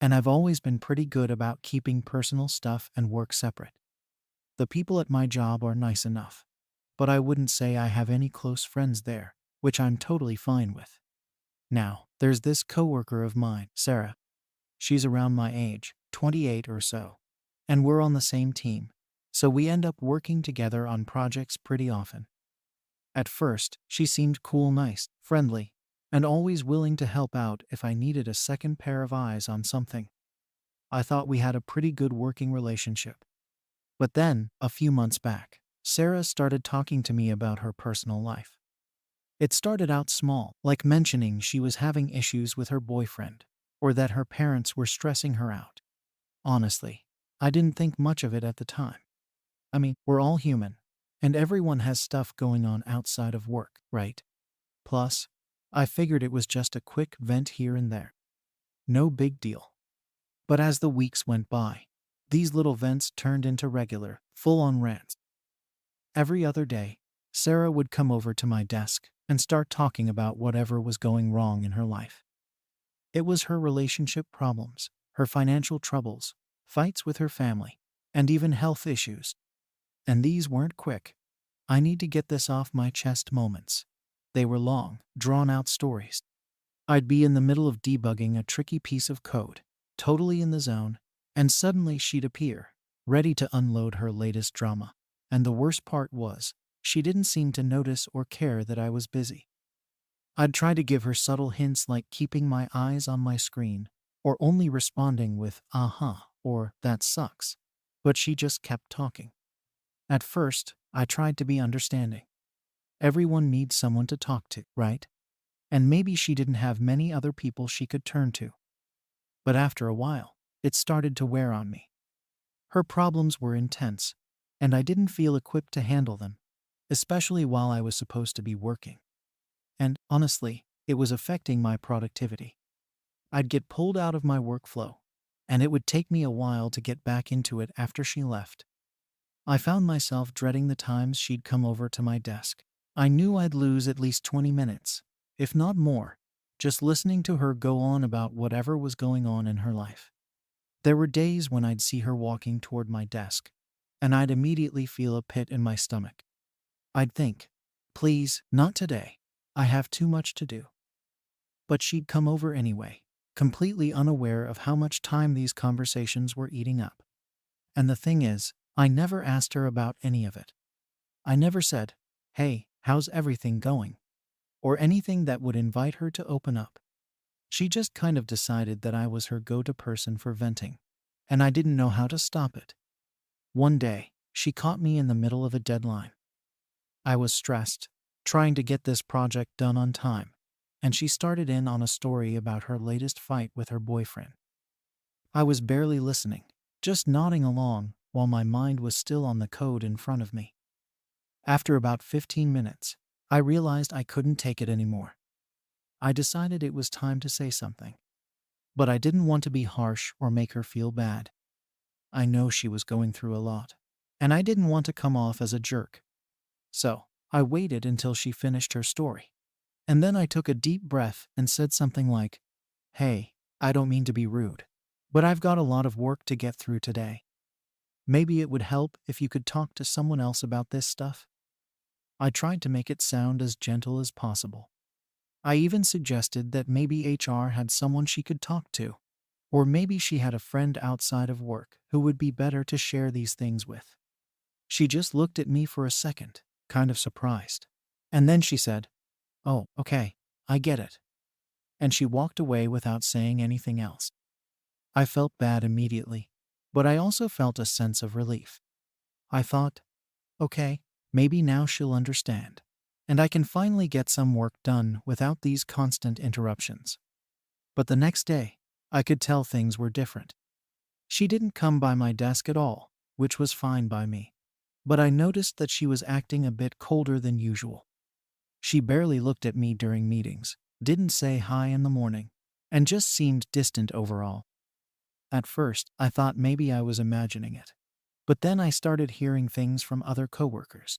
and I've always been pretty good about keeping personal stuff and work separate. The people at my job are nice enough, but I wouldn't say I have any close friends there, which I'm totally fine with. Now, there's this coworker of mine, Sarah. She's around my age, 28 or so, and we're on the same team, so we end up working together on projects pretty often. At first, she seemed cool, nice, friendly, and always willing to help out if I needed a second pair of eyes on something. I thought we had a pretty good working relationship. But then, a few months back, Sarah started talking to me about her personal life. It started out small, like mentioning she was having issues with her boyfriend, or that her parents were stressing her out. Honestly, I didn't think much of it at the time. I mean, we're all human, and everyone has stuff going on outside of work, right? Plus, I figured it was just a quick vent here and there. No big deal. But as the weeks went by, these little vents turned into regular, full-on rants. Every other day, Sarah would come over to my desk and start talking about whatever was going wrong in her life. It was her relationship problems, her financial troubles, fights with her family, and even health issues. And these weren't quick. I need to get this off my chest moments. They were long, drawn-out stories. I'd be in the middle of debugging a tricky piece of code, totally in the zone, and suddenly she'd appear, ready to unload her latest drama. And the worst part was, she didn't seem to notice or care that I was busy. I'd try to give her subtle hints like keeping my eyes on my screen, or only responding with, uh-huh, or that sucks. But she just kept talking. At first, I tried to be understanding. Everyone needs someone to talk to, right? And maybe she didn't have many other people she could turn to. But after a while, it started to wear on me. Her problems were intense, and I didn't feel equipped to handle them, especially while I was supposed to be working. And honestly, it was affecting my productivity. I'd get pulled out of my workflow, and it would take me a while to get back into it after she left. I found myself dreading the times she'd come over to my desk. I knew I'd lose at least 20 minutes, if not more, just listening to her go on about whatever was going on in her life. There were days when I'd see her walking toward my desk, and I'd immediately feel a pit in my stomach. I'd think, please, not today. I have too much to do. But she'd come over anyway, completely unaware of how much time these conversations were eating up. And the thing is, I never asked her about any of it. I never said, hey, how's everything going? Or anything that would invite her to open up. She just kind of decided that I was her go-to person for venting, and I didn't know how to stop it. One day, she caught me in the middle of a deadline. I was stressed, trying to get this project done on time, and she started in on a story about her latest fight with her boyfriend. I was barely listening, just nodding along while my mind was still on the code in front of me. After about 15 minutes, I realized I couldn't take it anymore. I decided it was time to say something. But I didn't want to be harsh or make her feel bad. I know she was going through a lot, and I didn't want to come off as a jerk. So, I waited until she finished her story. And then I took a deep breath and said something like, hey, I don't mean to be rude, but I've got a lot of work to get through today. Maybe it would help if you could talk to someone else about this stuff. I tried to make it sound as gentle as possible. I even suggested that maybe HR had someone she could talk to, or maybe she had a friend outside of work who would be better to share these things with. She just looked at me for a second, kind of surprised. And then she said, oh, okay, I get it. And she walked away without saying anything else. I felt bad immediately, but I also felt a sense of relief. I thought, okay, maybe now she'll understand, and I can finally get some work done without these constant interruptions. But the next day, I could tell things were different. She didn't come by my desk at all, which was fine by me. But I noticed that she was acting a bit colder than usual. She barely looked at me during meetings, didn't say hi in the morning, and just seemed distant overall. At first, I thought maybe I was imagining it. But then I started hearing things from other coworkers.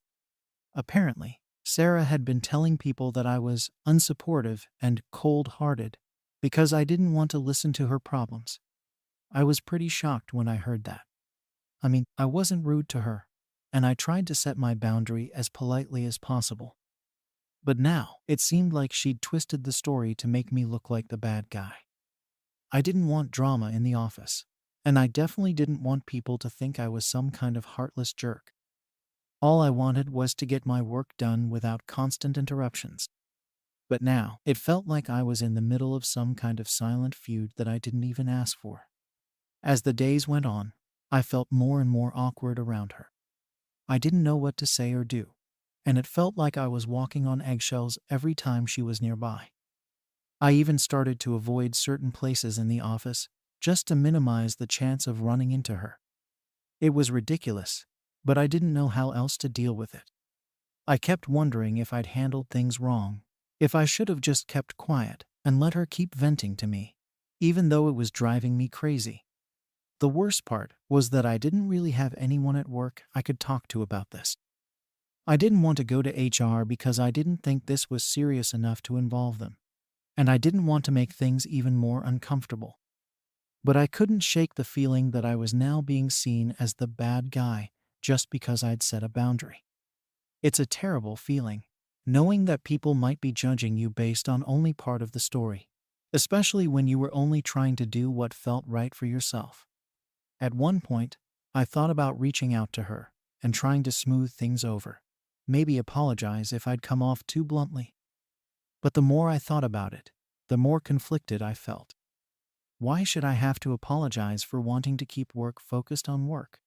Apparently, Sarah had been telling people that I was unsupportive and cold-hearted because I didn't want to listen to her problems. I was pretty shocked when I heard that. I mean, I wasn't rude to her, and I tried to set my boundary as politely as possible. But now, it seemed like she'd twisted the story to make me look like the bad guy. I didn't want drama in the office, and I definitely didn't want people to think I was some kind of heartless jerk. All I wanted was to get my work done without constant interruptions. But now, it felt like I was in the middle of some kind of silent feud that I didn't even ask for. As the days went on, I felt more and more awkward around her. I didn't know what to say or do, and it felt like I was walking on eggshells every time she was nearby. I even started to avoid certain places in the office just to minimize the chance of running into her. It was ridiculous, but I didn't know how else to deal with it. I kept wondering if I'd handled things wrong, if I should have just kept quiet and let her keep venting to me, even though it was driving me crazy. The worst part was that I didn't really have anyone at work I could talk to about this. I didn't want to go to HR because I didn't think this was serious enough to involve them, and I didn't want to make things even more uncomfortable. But I couldn't shake the feeling that I was now being seen as the bad guy just because I'd set a boundary. It's a terrible feeling, knowing that people might be judging you based on only part of the story, especially when you were only trying to do what felt right for yourself. At one point, I thought about reaching out to her and trying to smooth things over, maybe apologize if I'd come off too bluntly. But the more I thought about it, the more conflicted I felt. Why should I have to apologize for wanting to keep work focused on work?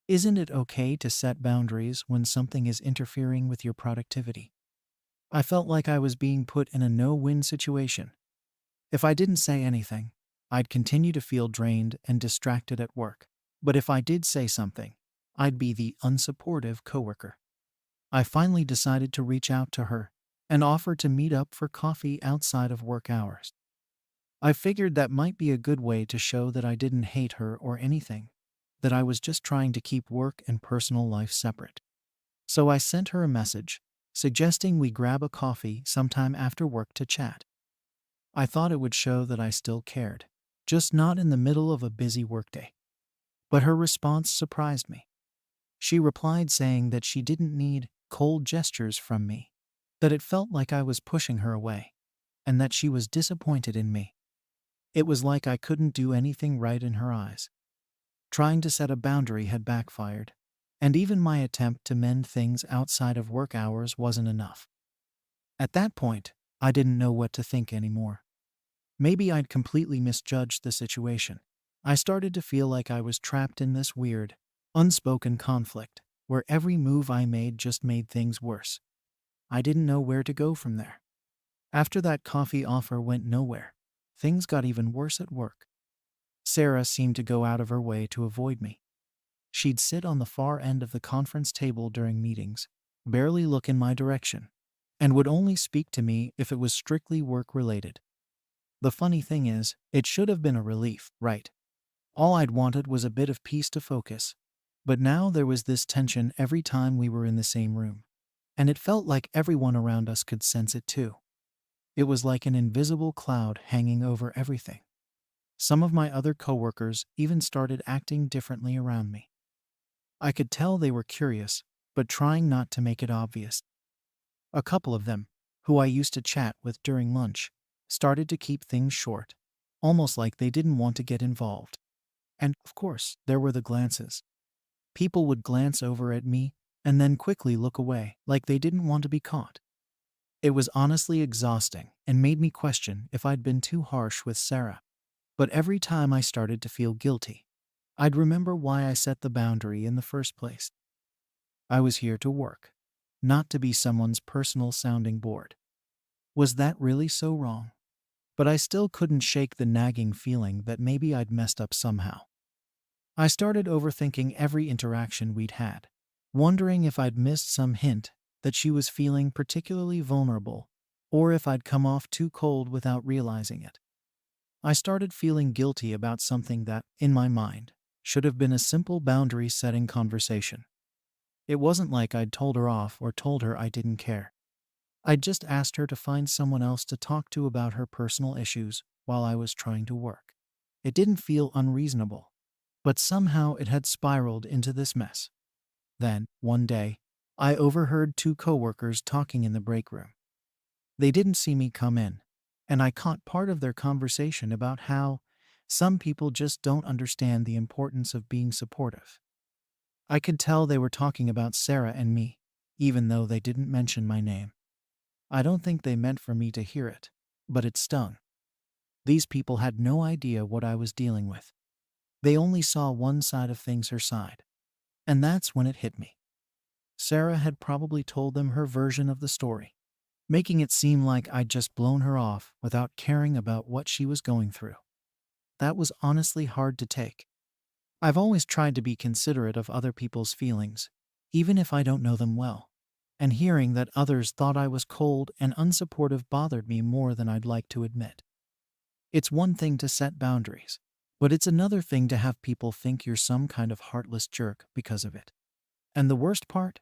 Isn't it okay to set boundaries when something is interfering with your productivity? I felt like I was being put in a no-win situation. If I didn't say anything, I'd continue to feel drained and distracted at work. But if I did say something, I'd be the unsupportive coworker. I finally decided to reach out to her and offer to meet up for coffee outside of work hours. I figured that might be a good way to show that I didn't hate her or anything, that I was just trying to keep work and personal life separate. So I sent her a message, suggesting we grab a coffee sometime after work to chat. I thought it would show that I still cared, just not in the middle of a busy workday. But her response surprised me. She replied saying that she didn't need cold gestures from me, that it felt like I was pushing her away, and that she was disappointed in me. It was like I couldn't do anything right in her eyes. Trying to set a boundary had backfired, and even my attempt to mend things outside of work hours wasn't enough. At that point, I didn't know what to think anymore. Maybe I'd completely misjudged the situation. I started to feel like I was trapped in this weird, unspoken conflict, where every move I made just made things worse. I didn't know where to go from there. After that coffee offer went nowhere, things got even worse at work. Sarah seemed to go out of her way to avoid me. She'd sit on the far end of the conference table during meetings, barely look in my direction, and would only speak to me if it was strictly work-related. The funny thing is, it should have been a relief, right? All I'd wanted was a bit of peace to focus. But now there was this tension every time we were in the same room. And it felt like everyone around us could sense it too. It was like an invisible cloud hanging over everything. Some of my other coworkers even started acting differently around me. I could tell they were curious, but trying not to make it obvious. A couple of them, who I used to chat with during lunch, started to keep things short, almost like they didn't want to get involved. And, of course, there were the glances. People would glance over at me and then quickly look away, like they didn't want to be caught. It was honestly exhausting and made me question if I'd been too harsh with Sarah. But every time I started to feel guilty, I'd remember why I set the boundary in the first place. I was here to work, not to be someone's personal sounding board. Was that really so wrong? But I still couldn't shake the nagging feeling that maybe I'd messed up somehow. I started overthinking every interaction we'd had, wondering if I'd missed some hint that she was feeling particularly vulnerable, or if I'd come off too cold without realizing it. I started feeling guilty about something that, in my mind, should have been a simple boundary-setting conversation. It wasn't like I'd told her off or told her I didn't care. I'd just asked her to find someone else to talk to about her personal issues while I was trying to work. It didn't feel unreasonable, but somehow it had spiraled into this mess. Then, one day, I overheard two coworkers talking in the break room. They didn't see me come in, and I caught part of their conversation about how some people just don't understand the importance of being supportive. I could tell they were talking about Sarah and me, even though they didn't mention my name. I don't think they meant for me to hear it, but it stung. These people had no idea what I was dealing with. They only saw one side of things, her side. And that's when it hit me. Sarah had probably told them her version of the story, making it seem like I'd just blown her off without caring about what she was going through. That was honestly hard to take. I've always tried to be considerate of other people's feelings, even if I don't know them well. And hearing that others thought I was cold and unsupportive bothered me more than I'd like to admit. It's one thing to set boundaries, but it's another thing to have people think you're some kind of heartless jerk because of it. And the worst part?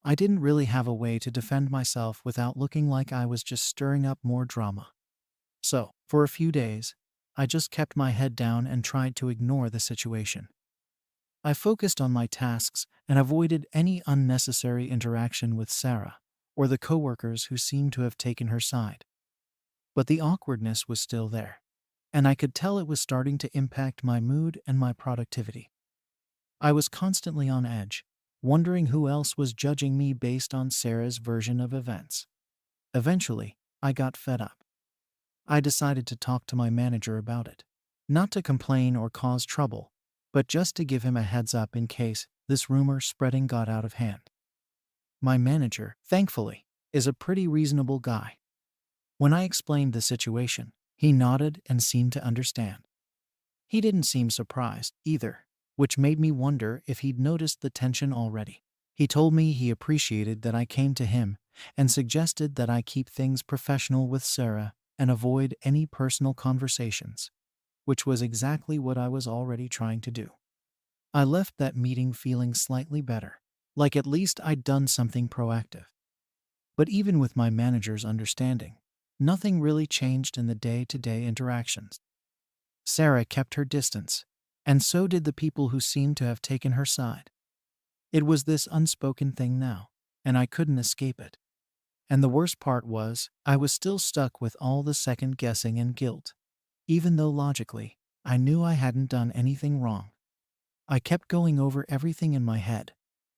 I didn't really have a way to defend myself without looking like I was just stirring up more drama. So, for a few days, I just kept my head down and tried to ignore the situation. I focused on my tasks and avoided any unnecessary interaction with Sarah or the coworkers who seemed to have taken her side. But the awkwardness was still there, and I could tell it was starting to impact my mood and my productivity. I was constantly on edge, wondering who else was judging me based on Sarah's version of events. Eventually, I got fed up. I decided to talk to my manager about it. Not to complain or cause trouble, but just to give him a heads up in case this rumor spreading got out of hand. My manager, thankfully, is a pretty reasonable guy. When I explained the situation, he nodded and seemed to understand. He didn't seem surprised, either, which made me wonder if he'd noticed the tension already. He told me he appreciated that I came to him and suggested that I keep things professional with Sarah and avoid any personal conversations, which was exactly what I was already trying to do. I left that meeting feeling slightly better, like at least I'd done something proactive. But even with my manager's understanding, nothing really changed in the day-to-day interactions. Sarah kept her distance, and so did the people who seemed to have taken her side. It was this unspoken thing now, and I couldn't escape it. And the worst part was, I was still stuck with all the second guessing and guilt, even though logically, I knew I hadn't done anything wrong. I kept going over everything in my head,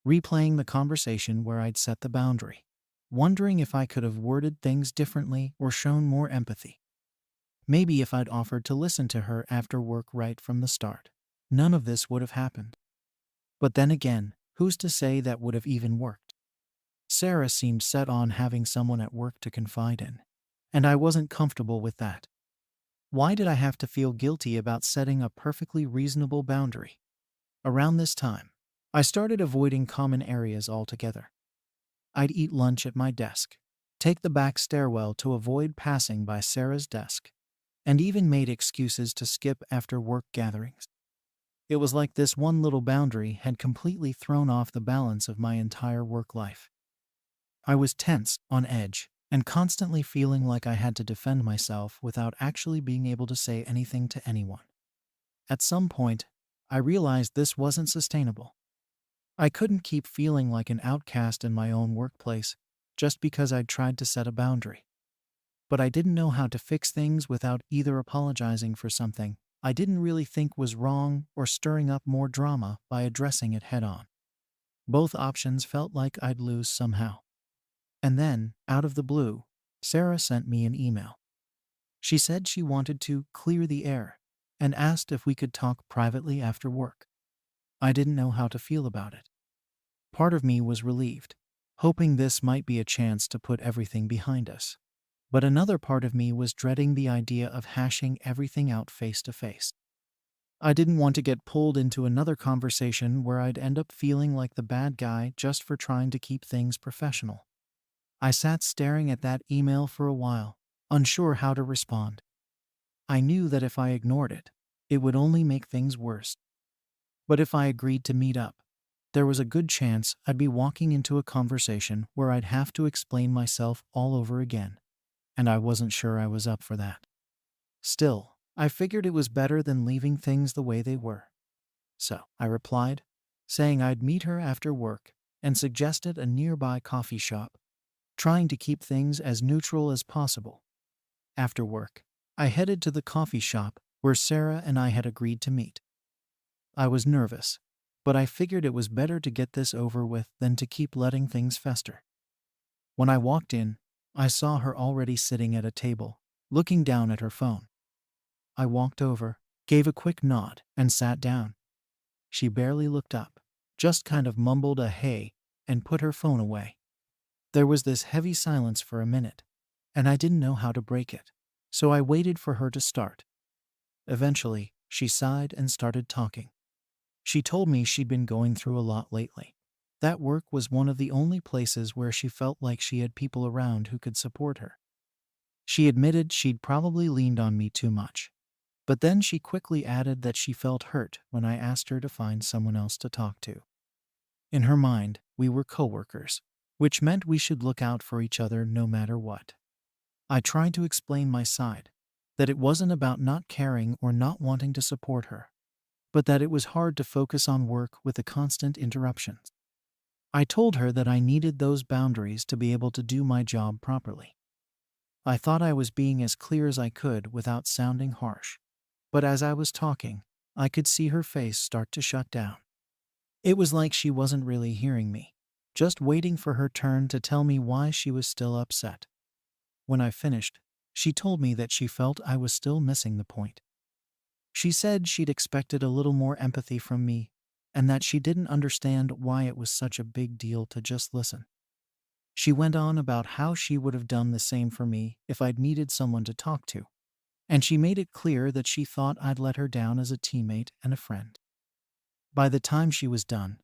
replaying the conversation where I'd set the boundary, wondering if I could have worded things differently or shown more empathy. Maybe if I'd offered to listen to her after work right from the start, none of this would have happened. But then again, who's to say that would have even worked? Sarah seemed set on having someone at work to confide in, and I wasn't comfortable with that. Why did I have to feel guilty about setting a perfectly reasonable boundary? Around this time, I started avoiding common areas altogether. I'd eat lunch at my desk, take the back stairwell to avoid passing by Sarah's desk, and even made excuses to skip after work gatherings. It was like this one little boundary had completely thrown off the balance of my entire work life. I was tense, on edge, and constantly feeling like I had to defend myself without actually being able to say anything to anyone. At some point, I realized this wasn't sustainable. I couldn't keep feeling like an outcast in my own workplace just because I'd tried to set a boundary. But I didn't know how to fix things without either apologizing for something I didn't really think was wrong or stirring up more drama by addressing it head on. Both options felt like I'd lose somehow. And then, out of the blue, Sarah sent me an email. She said she wanted to clear the air and asked if we could talk privately after work. I didn't know how to feel about it. Part of me was relieved, hoping this might be a chance to put everything behind us. But another part of me was dreading the idea of hashing everything out face to face. I didn't want to get pulled into another conversation where I'd end up feeling like the bad guy just for trying to keep things professional. I sat staring at that email for a while, unsure how to respond. I knew that if I ignored it, it would only make things worse. But if I agreed to meet up, there was a good chance I'd be walking into a conversation where I'd have to explain myself all over again. And I wasn't sure I was up for that. Still, I figured it was better than leaving things the way they were. So I replied, saying I'd meet her after work and suggested a nearby coffee shop, trying to keep things as neutral as possible. After work, I headed to the coffee shop where Sarah and I had agreed to meet. I was nervous, but I figured it was better to get this over with than to keep letting things fester. When I walked in, I saw her already sitting at a table, looking down at her phone. I walked over, gave a quick nod, and sat down. She barely looked up, just kind of mumbled a hey, and put her phone away. There was this heavy silence for a minute, and I didn't know how to break it, so I waited for her to start. Eventually, she sighed and started talking. She told me she'd been going through a lot lately. That work was one of the only places where she felt like she had people around who could support her. She admitted she'd probably leaned on me too much, but then she quickly added that she felt hurt when I asked her to find someone else to talk to. In her mind, we were coworkers, which meant we should look out for each other no matter what. I tried to explain my side, that it wasn't about not caring or not wanting to support her, but that it was hard to focus on work with the constant interruptions. I told her that I needed those boundaries to be able to do my job properly. I thought I was being as clear as I could without sounding harsh. But as I was talking, I could see her face start to shut down. It was like she wasn't really hearing me, just waiting for her turn to tell me why she was still upset. When I finished, she told me that she felt I was still missing the point. She said she'd expected a little more empathy from me, and that she didn't understand why it was such a big deal to just listen. She went on about how she would have done the same for me if I'd needed someone to talk to, and she made it clear that she thought I'd let her down as a teammate and a friend. By the time she was done,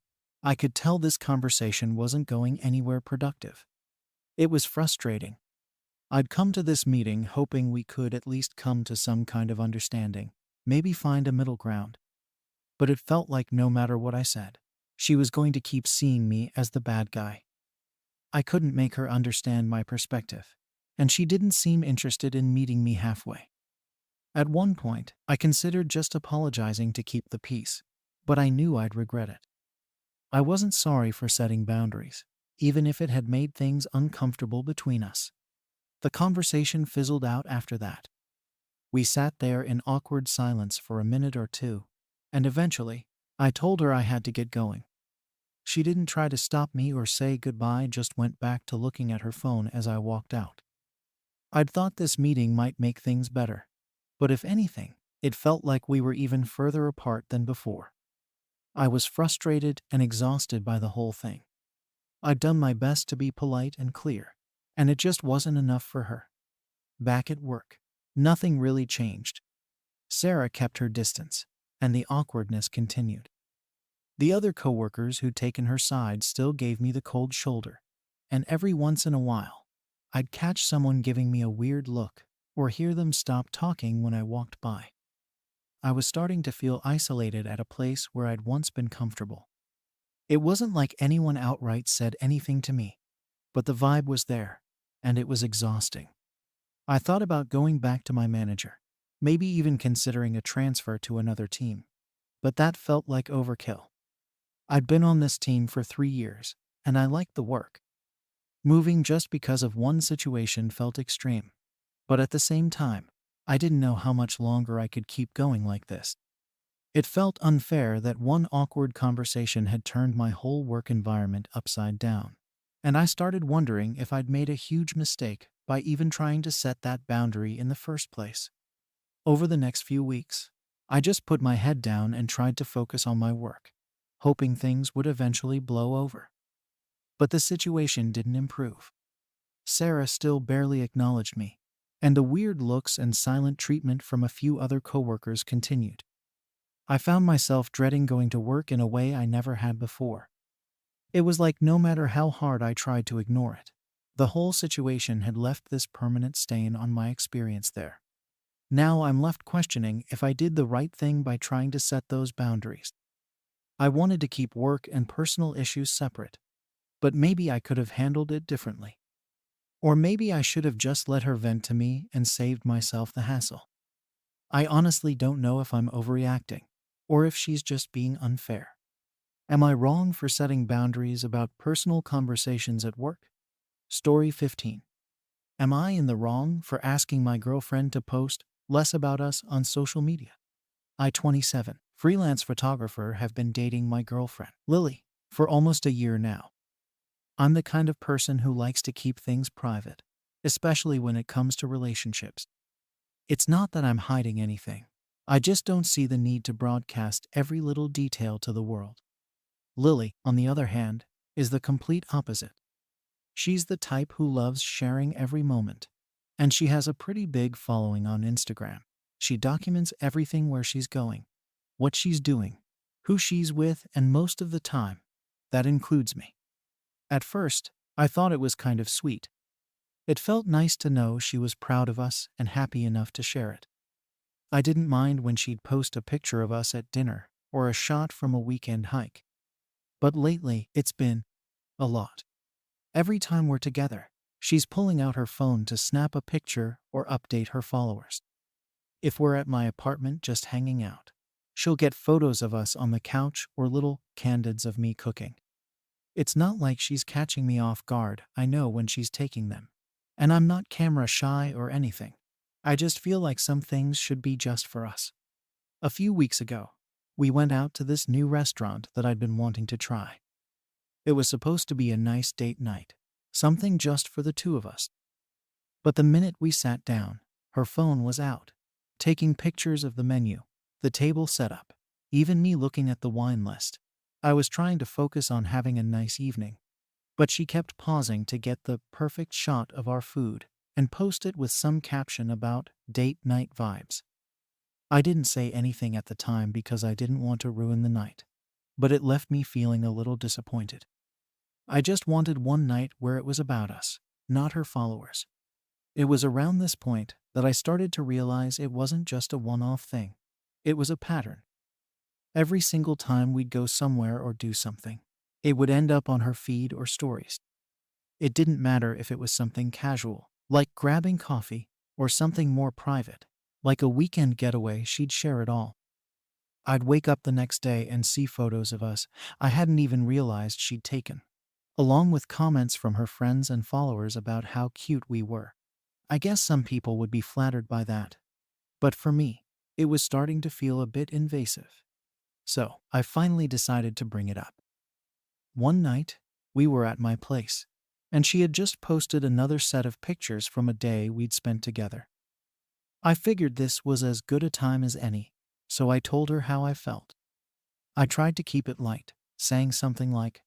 I could tell this conversation wasn't going anywhere productive. It was frustrating. I'd come to this meeting hoping we could at least come to some kind of understanding, maybe find a middle ground. But it felt like no matter what I said, she was going to keep seeing me as the bad guy. I couldn't make her understand my perspective, and she didn't seem interested in meeting me halfway. At one point, I considered just apologizing to keep the peace, but I knew I'd regret it. I wasn't sorry for setting boundaries, even if it had made things uncomfortable between us. The conversation fizzled out after that. We sat there in awkward silence for a minute or two, and eventually, I told her I had to get going. She didn't try to stop me or say goodbye, just went back to looking at her phone as I walked out. I'd thought this meeting might make things better, but if anything, it felt like we were even further apart than before. I was frustrated and exhausted by the whole thing. I'd done my best to be polite and clear, and it just wasn't enough for her. Back at work, nothing really changed. Sarah kept her distance, and the awkwardness continued. The other coworkers who'd taken her side still gave me the cold shoulder, and every once in a while, I'd catch someone giving me a weird look or hear them stop talking when I walked by. I was starting to feel isolated at a place where I'd once been comfortable. It wasn't like anyone outright said anything to me, but the vibe was there, and it was exhausting. I thought about going back to my manager, maybe even considering a transfer to another team, but that felt like overkill. I'd been on this team for 3 years, and I liked the work. Moving just because of one situation felt extreme, but at the same time, I didn't know how much longer I could keep going like this. It felt unfair that one awkward conversation had turned my whole work environment upside down, and I started wondering if I'd made a huge mistake by even trying to set that boundary in the first place. Over the next few weeks, I just put my head down and tried to focus on my work, hoping things would eventually blow over. But the situation didn't improve. Sarah still barely acknowledged me, and the weird looks and silent treatment from a few other coworkers continued. I found myself dreading going to work in a way I never had before. It was like no matter how hard I tried to ignore it, the whole situation had left this permanent stain on my experience there. Now I'm left questioning if I did the right thing by trying to set those boundaries. I wanted to keep work and personal issues separate, but maybe I could have handled it differently. Or maybe I should have just let her vent to me and saved myself the hassle. I honestly don't know if I'm overreacting, or if she's just being unfair. Am I wrong for setting boundaries about personal conversations at work? Story 15. Am I in the wrong for asking my girlfriend to post less about us on social media? I, 27, freelance photographer, have been dating my girlfriend, Lily, for almost a year now. I'm the kind of person who likes to keep things private, especially when it comes to relationships. It's not that I'm hiding anything. I just don't see the need to broadcast every little detail to the world. Lily, on the other hand, is the complete opposite. She's the type who loves sharing every moment, and she has a pretty big following on Instagram. She documents everything: where she's going, what she's doing, who she's with, and most of the time, that includes me. At first, I thought it was kind of sweet. It felt nice to know she was proud of us and happy enough to share it. I didn't mind when she'd post a picture of us at dinner or a shot from a weekend hike. But lately, it's been a lot. Every time we're together, she's pulling out her phone to snap a picture or update her followers. If we're at my apartment just hanging out, She'll get photos of us on the couch or little candids of me cooking. It's not like she's catching me off guard. I know when she's taking them. And I'm not camera shy or anything. I just feel like some things should be just for us. A few weeks ago, we went out to this new restaurant that I'd been wanting to try. It was supposed to be a nice date night, something just for the two of us. But the minute we sat down, her phone was out, taking pictures of the menu, the table setup, even me looking at the wine list. I was trying to focus on having a nice evening, but she kept pausing to get the perfect shot of our food and post it with some caption about date night vibes. I didn't say anything at the time because I didn't want to ruin the night, but it left me feeling a little disappointed. I just wanted one night where it was about us, not her followers. It was around this point that I started to realize it wasn't just a one-off thing. It was a pattern. Every single time we'd go somewhere or do something, it would end up on her feed or stories. It didn't matter if it was something casual, like grabbing coffee, or something more private, like a weekend getaway. She'd share it all. I'd wake up the next day and see photos of us I hadn't even realized she'd taken, along with comments from her friends and followers about how cute we were. I guess some people would be flattered by that, but for me, it was starting to feel a bit invasive. So, I finally decided to bring it up. One night, we were at my place, and she had just posted another set of pictures from a day we'd spent together. I figured this was as good a time as any, so I told her how I felt. I tried to keep it light, saying something like,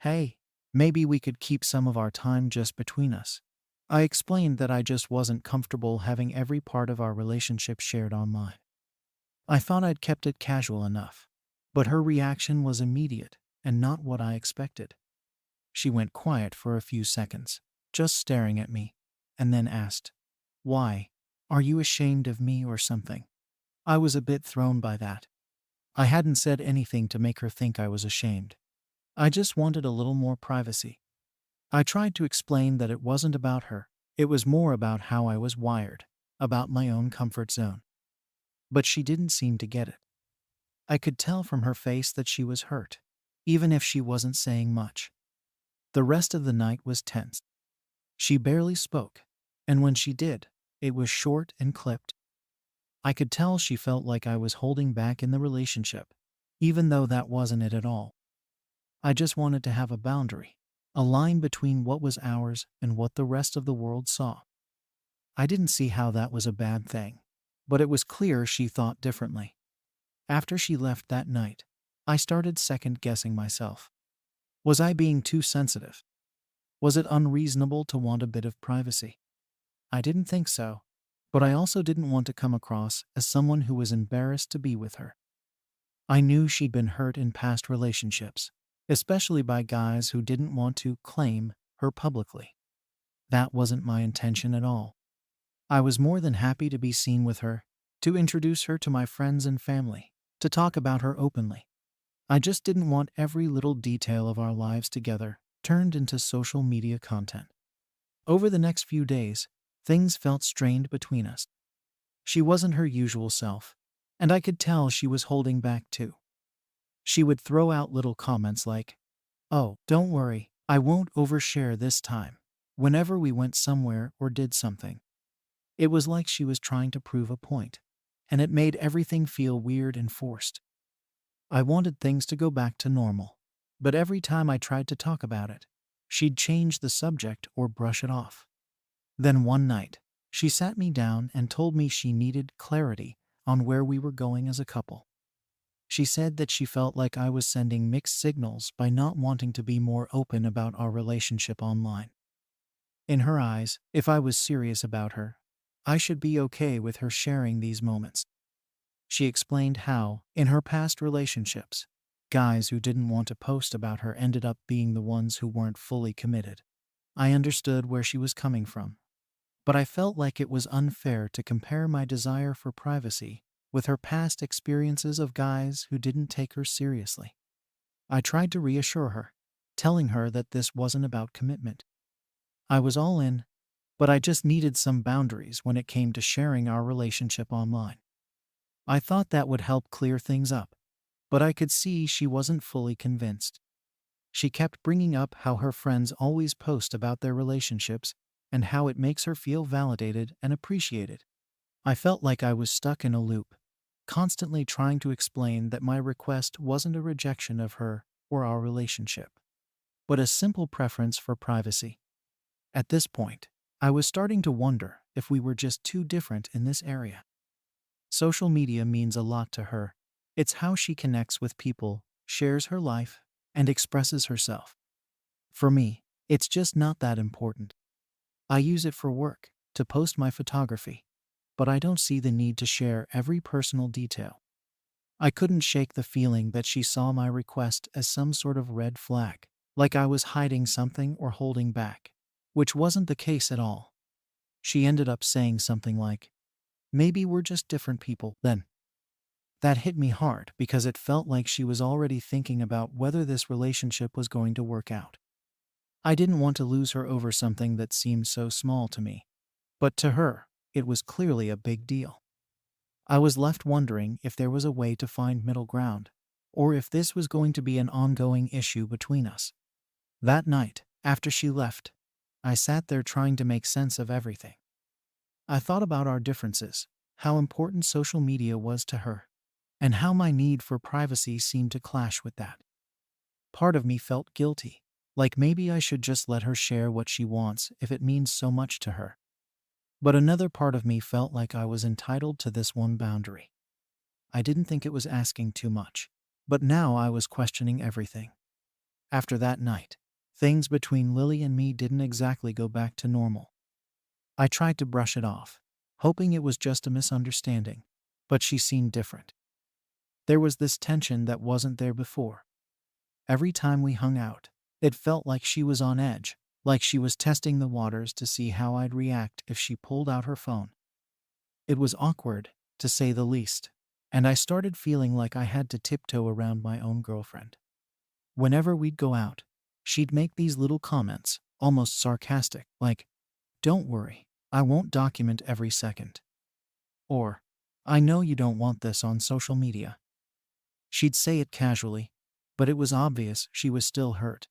"Hey, maybe we could keep some of our time just between us." I explained that I just wasn't comfortable having every part of our relationship shared online. I thought I'd kept it casual enough, but her reaction was immediate and not what I expected. She went quiet for a few seconds, just staring at me, and then asked, "Why? Are you ashamed of me or something?" I was a bit thrown by that. I hadn't said anything to make her think I was ashamed. I just wanted a little more privacy. I tried to explain that it wasn't about her. It was more about how I was wired, about my own comfort zone. But she didn't seem to get it. I could tell from her face that she was hurt, even if she wasn't saying much. The rest of the night was tense. She barely spoke, and when she did, it was short and clipped. I could tell she felt like I was holding back in the relationship, even though that wasn't it at all. I just wanted to have a boundary, a line between what was ours and what the rest of the world saw. I didn't see how that was a bad thing, but it was clear she thought differently. After she left that night, I started second-guessing myself. Was I being too sensitive? Was it unreasonable to want a bit of privacy? I didn't think so, but I also didn't want to come across as someone who was embarrassed to be with her. I knew she'd been hurt in past relationships, especially by guys who didn't want to claim her publicly. That wasn't my intention at all. I was more than happy to be seen with her, to introduce her to my friends and family, to talk about her openly. I just didn't want every little detail of our lives together turned into social media content. Over the next few days, things felt strained between us. She wasn't her usual self, and I could tell she was holding back too. She would throw out little comments like, "Oh, don't worry, I won't overshare this time," whenever we went somewhere or did something. It was like she was trying to prove a point, and it made everything feel weird and forced. I wanted things to go back to normal, but every time I tried to talk about it, she'd change the subject or brush it off. Then one night, she sat me down and told me she needed clarity on where we were going as a couple. She said that she felt like I was sending mixed signals by not wanting to be more open about our relationship online. In her eyes, if I was serious about her, I should be okay with her sharing these moments. She explained how, in her past relationships, guys who didn't want to post about her ended up being the ones who weren't fully committed. I understood where she was coming from, but I felt like it was unfair to compare my desire for privacy with her past experiences of guys who didn't take her seriously. I tried to reassure her, telling her that this wasn't about commitment. I was all in, but I just needed some boundaries when it came to sharing our relationship online. I thought that would help clear things up, but I could see she wasn't fully convinced. She kept bringing up how her friends always post about their relationships and how it makes her feel validated and appreciated. I felt like I was stuck in a loop, constantly trying to explain that my request wasn't a rejection of her or our relationship, but a simple preference for privacy. At this point, I was starting to wonder if we were just too different in this area. Social media means a lot to her. It's how she connects with people, shares her life, and expresses herself. For me, it's just not that important. I use it for work, to post my photography, but I don't see the need to share every personal detail. I couldn't shake the feeling that she saw my request as some sort of red flag, like I was hiding something or holding back, which wasn't the case at all. She ended up saying something like, "Maybe we're just different people then." That hit me hard because it felt like she was already thinking about whether this relationship was going to work out. I didn't want to lose her over something that seemed so small to me, but to her, it was clearly a big deal. I was left wondering if there was a way to find middle ground, or if this was going to be an ongoing issue between us. That night, after she left, I sat there trying to make sense of everything. I thought about our differences, how important social media was to her, and how my need for privacy seemed to clash with that. Part of me felt guilty, like maybe I should just let her share what she wants if it means so much to her. But another part of me felt like I was entitled to this one boundary. I didn't think it was asking too much, but now I was questioning everything. After that night, things between Lily and me didn't exactly go back to normal. I tried to brush it off, hoping it was just a misunderstanding, but she seemed different. There was this tension that wasn't there before. Every time we hung out, it felt like she was on edge, like she was testing the waters to see how I'd react if she pulled out her phone. It was awkward, to say the least, and I started feeling like I had to tiptoe around my own girlfriend. Whenever we'd go out, she'd make these little comments, almost sarcastic, like, "Don't worry, I won't document every second." Or, "I know you don't want this on social media." She'd say it casually, but it was obvious she was still hurt.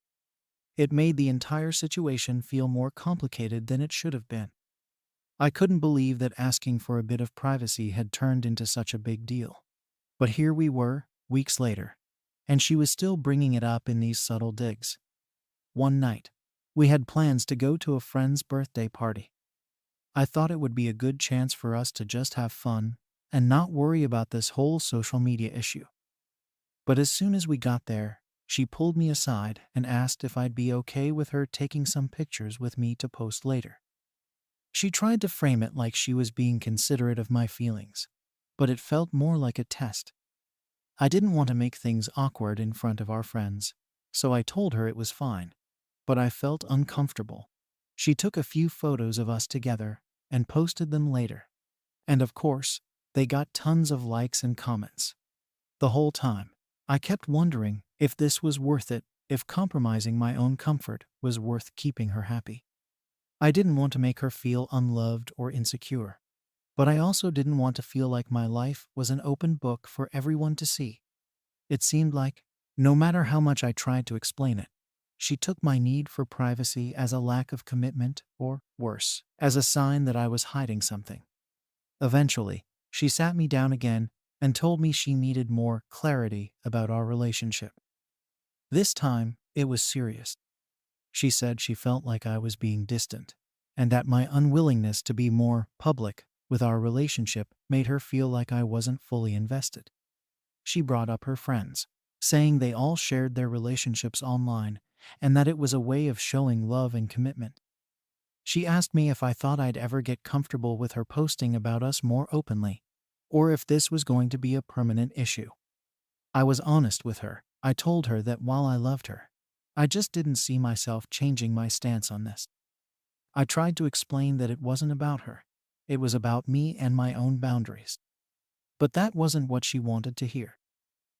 It made the entire situation feel more complicated than it should have been. I couldn't believe that asking for a bit of privacy had turned into such a big deal. But here we were, weeks later, and she was still bringing it up in these subtle digs. One night, we had plans to go to a friend's birthday party. I thought it would be a good chance for us to just have fun and not worry about this whole social media issue. But as soon as we got there, she pulled me aside and asked if I'd be okay with her taking some pictures with me to post later. She tried to frame it like she was being considerate of my feelings, but it felt more like a test. I didn't want to make things awkward in front of our friends, so I told her it was fine, but I felt uncomfortable. She took a few photos of us together and posted them later, and of course, they got tons of likes and comments. The whole time, I kept wondering if this was worth it, if compromising my own comfort was worth keeping her happy. I didn't want to make her feel unloved or insecure, but I also didn't want to feel like my life was an open book for everyone to see. It seemed like, no matter how much I tried to explain it, she took my need for privacy as a lack of commitment or, worse, as a sign that I was hiding something. Eventually, she sat me down again and told me she needed more clarity about our relationship. This time, it was serious. She said she felt like I was being distant, and that my unwillingness to be more public with our relationship made her feel like I wasn't fully invested. She brought up her friends, saying they all shared their relationships online and that it was a way of showing love and commitment. She asked me if I thought I'd ever get comfortable with her posting about us more openly, or if this was going to be a permanent issue. I was honest with her. I told her that while I loved her, I just didn't see myself changing my stance on this. I tried to explain that it wasn't about her. It was about me and my own boundaries. But that wasn't what she wanted to hear.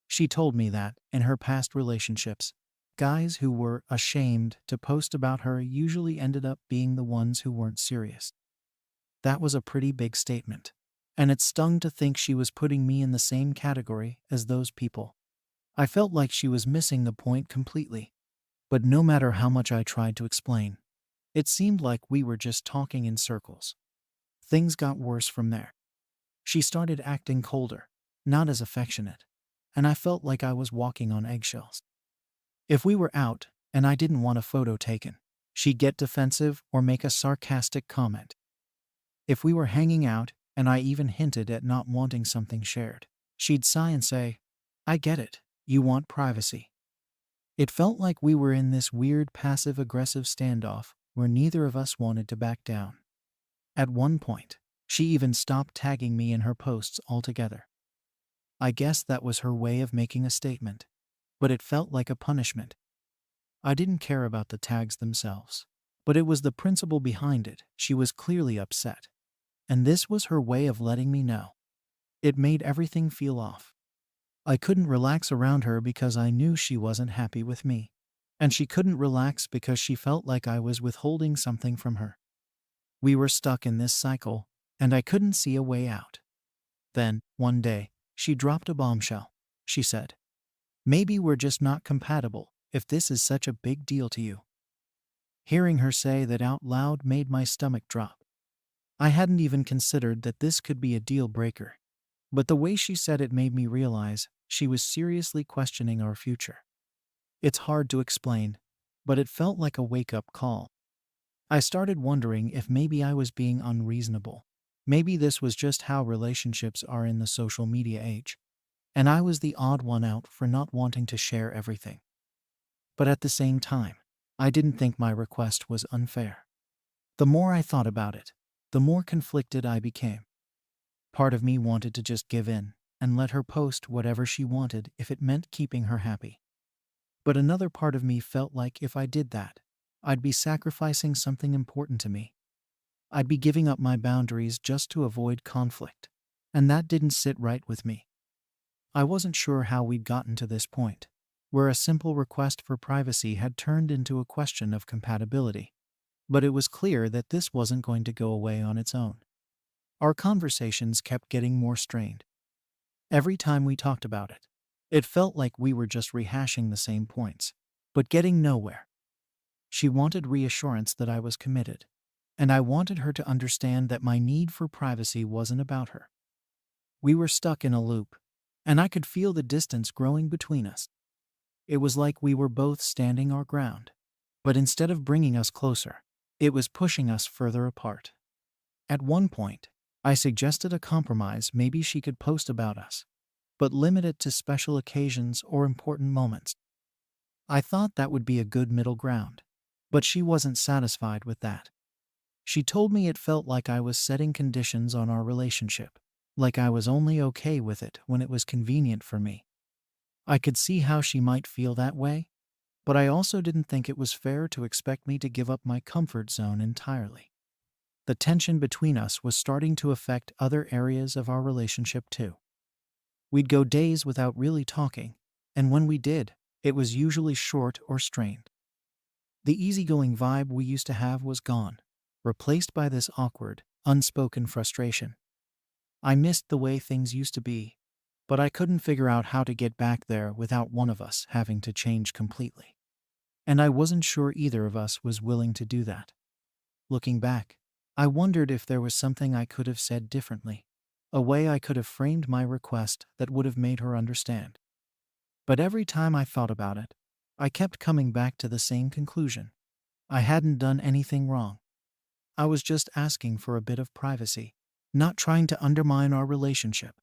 She told me that, in her past relationships, guys who were ashamed to post about her usually ended up being the ones who weren't serious. That was a pretty big statement. and it stung to think she was putting me in the same category as those people. I felt like she was missing the point completely, but no matter how much I tried to explain, it seemed like we were just talking in circles. Things got worse from there. She started acting colder, not as affectionate, and I felt like I was walking on eggshells. If we were out and I didn't want a photo taken, she'd get defensive or make a sarcastic comment. If we were hanging out and I even hinted at not wanting something shared, she'd sigh and say, "I get it, you want privacy." It felt like we were in this weird passive-aggressive standoff where neither of us wanted to back down. At one point, she even stopped tagging me in her posts altogether. I guess that was her way of making a statement, but it felt like a punishment. I didn't care about the tags themselves, but it was the principle behind it. She was clearly upset, and this was her way of letting me know. It made everything feel off. I couldn't relax around her because I knew she wasn't happy with me, and she couldn't relax because she felt like I was withholding something from her. We were stuck in this cycle, and I couldn't see a way out. Then, one day, she dropped a bombshell. She said, "Maybe we're just not compatible if this is such a big deal to you." Hearing her say that out loud made my stomach drop. I hadn't even considered that this could be a deal breaker, but the way she said it made me realize she was seriously questioning our future. It's hard to explain, but it felt like a wake-up call. I started wondering if maybe I was being unreasonable. Maybe this was just how relationships are in the social media age, and I was the odd one out for not wanting to share everything. But at the same time, I didn't think my request was unfair. The more I thought about it, the more conflicted I became. Part of me wanted to just give in and let her post whatever she wanted if it meant keeping her happy. But another part of me felt like if I did that, I'd be sacrificing something important to me. I'd be giving up my boundaries just to avoid conflict, and that didn't sit right with me. I wasn't sure how we'd gotten to this point, where a simple request for privacy had turned into a question of compatibility, but it was clear that this wasn't going to go away on its own. Our conversations kept getting more strained. Every time we talked about it, it felt like we were just rehashing the same points, but getting nowhere. She wanted reassurance that I was committed, and I wanted her to understand that my need for privacy wasn't about her. We were stuck in a loop, and I could feel the distance growing between us. It was like we were both standing our ground, but instead of bringing us closer, it was pushing us further apart. At one point, I suggested a compromise. Maybe she could post about us, but limit it to special occasions or important moments. I thought that would be a good middle ground, but she wasn't satisfied with that. She told me it felt like I was setting conditions on our relationship, like I was only okay with it when it was convenient for me. I could see how she might feel that way, but I also didn't think it was fair to expect me to give up my comfort zone entirely. The tension between us was starting to affect other areas of our relationship too. We'd go days without really talking, and when we did, it was usually short or strained. The easygoing vibe we used to have was gone, replaced by this awkward, unspoken frustration. I missed the way things used to be, but I couldn't figure out how to get back there without one of us having to change completely. And I wasn't sure either of us was willing to do that. Looking back, I wondered if there was something I could have said differently, a way I could have framed my request that would have made her understand. But every time I thought about it, I kept coming back to the same conclusion. I hadn't done anything wrong. I was just asking for a bit of privacy, not trying to undermine our relationship.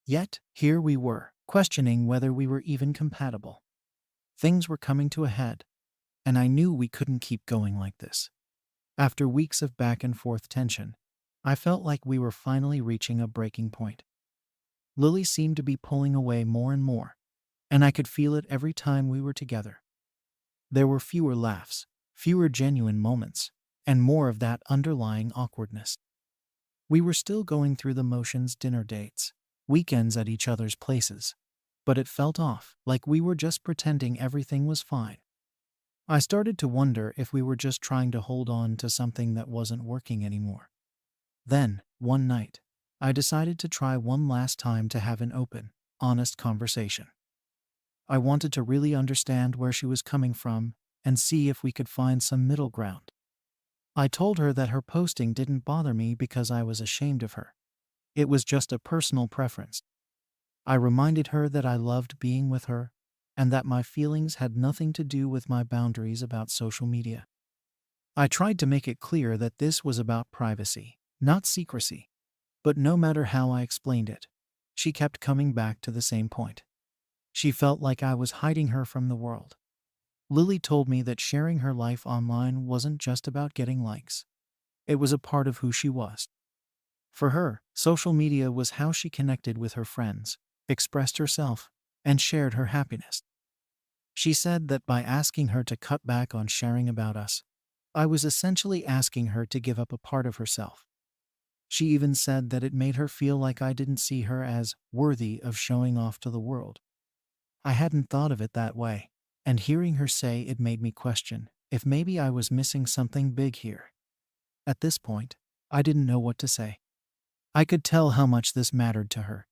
Yet, here we were, questioning whether we were even compatible. Things were coming to a head, and I knew we couldn't keep going like this. After weeks of back and forth tension, I felt like we were finally reaching a breaking point. Lily seemed to be pulling away more and more, and I could feel it every time we were together. There were fewer laughs, fewer genuine moments, and more of that underlying awkwardness. We were still going through the motions: dinner dates, weekends at each other's places, but it felt off, like we were just pretending everything was fine. I started to wonder if we were just trying to hold on to something that wasn't working anymore. Then, one night, I decided to try one last time to have an open, honest conversation. I wanted to really understand where she was coming from and see if we could find some middle ground. I told her that her posting didn't bother me because I was ashamed of her. It was just a personal preference. I reminded her that I loved being with her and that my feelings had nothing to do with my boundaries about social media. I tried to make it clear that this was about privacy, not secrecy. But no matter how I explained it, she kept coming back to the same point. She felt like I was hiding her from the world. Lily told me that sharing her life online wasn't just about getting likes. It was a part of who she was. For her, social media was how she connected with her friends, expressed herself, and shared her happiness. She said that by asking her to cut back on sharing about us, I was essentially asking her to give up a part of herself. She even said that it made her feel like I didn't see her as worthy of showing off to the world. I hadn't thought of it that way, and hearing her say it made me question if maybe I was missing something big here. At this point, I didn't know what to say. I could tell how much this mattered to her,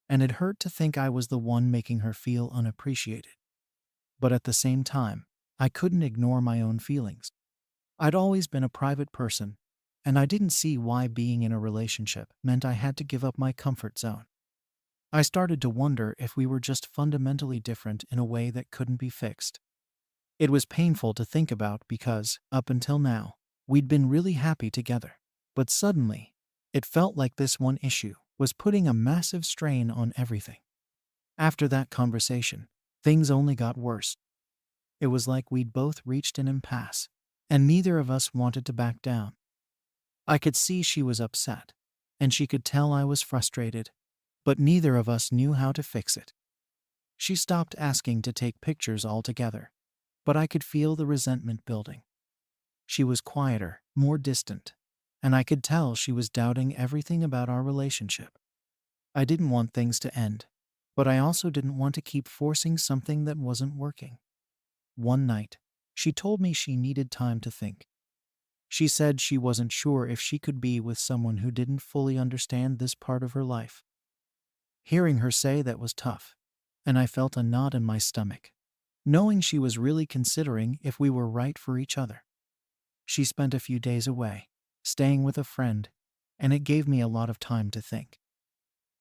and it hurt to think I was the one making her feel unappreciated. But at the same time, I couldn't ignore my own feelings. I'd always been a private person, and I didn't see why being in a relationship meant I had to give up my comfort zone. I started to wonder if we were just fundamentally different in a way that couldn't be fixed. It was painful to think about because, up until now, we'd been really happy together. But suddenly, it felt like this one issue was putting a massive strain on everything. After that conversation, things only got worse. It was like we'd both reached an impasse, and neither of us wanted to back down. I could see she was upset, and she could tell I was frustrated, but neither of us knew how to fix it. She stopped asking to take pictures altogether, but I could feel the resentment building. She was quieter, more distant, and I could tell she was doubting everything about our relationship. I didn't want things to end, but I also didn't want to keep forcing something that wasn't working. One night, she told me she needed time to think. She said she wasn't sure if she could be with someone who didn't fully understand this part of her life. Hearing her say that was tough, and I felt a knot in my stomach, knowing she was really considering if we were right for each other. She spent a few days away, staying with a friend, and it gave me a lot of time to think.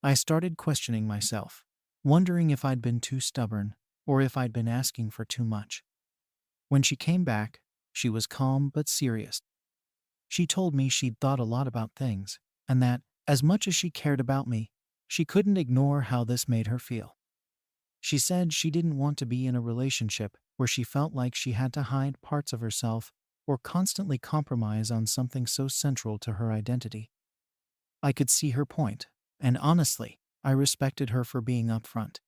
I started questioning myself, wondering if I'd been too stubborn or if I'd been asking for too much. When she came back, she was calm but serious. She told me she'd thought a lot about things, and that, as much as she cared about me, she couldn't ignore how this made her feel. She said she didn't want to be in a relationship where she felt like she had to hide parts of herself or constantly compromise on something so central to her identity. I could see her point, and honestly, I respected her for being upfront.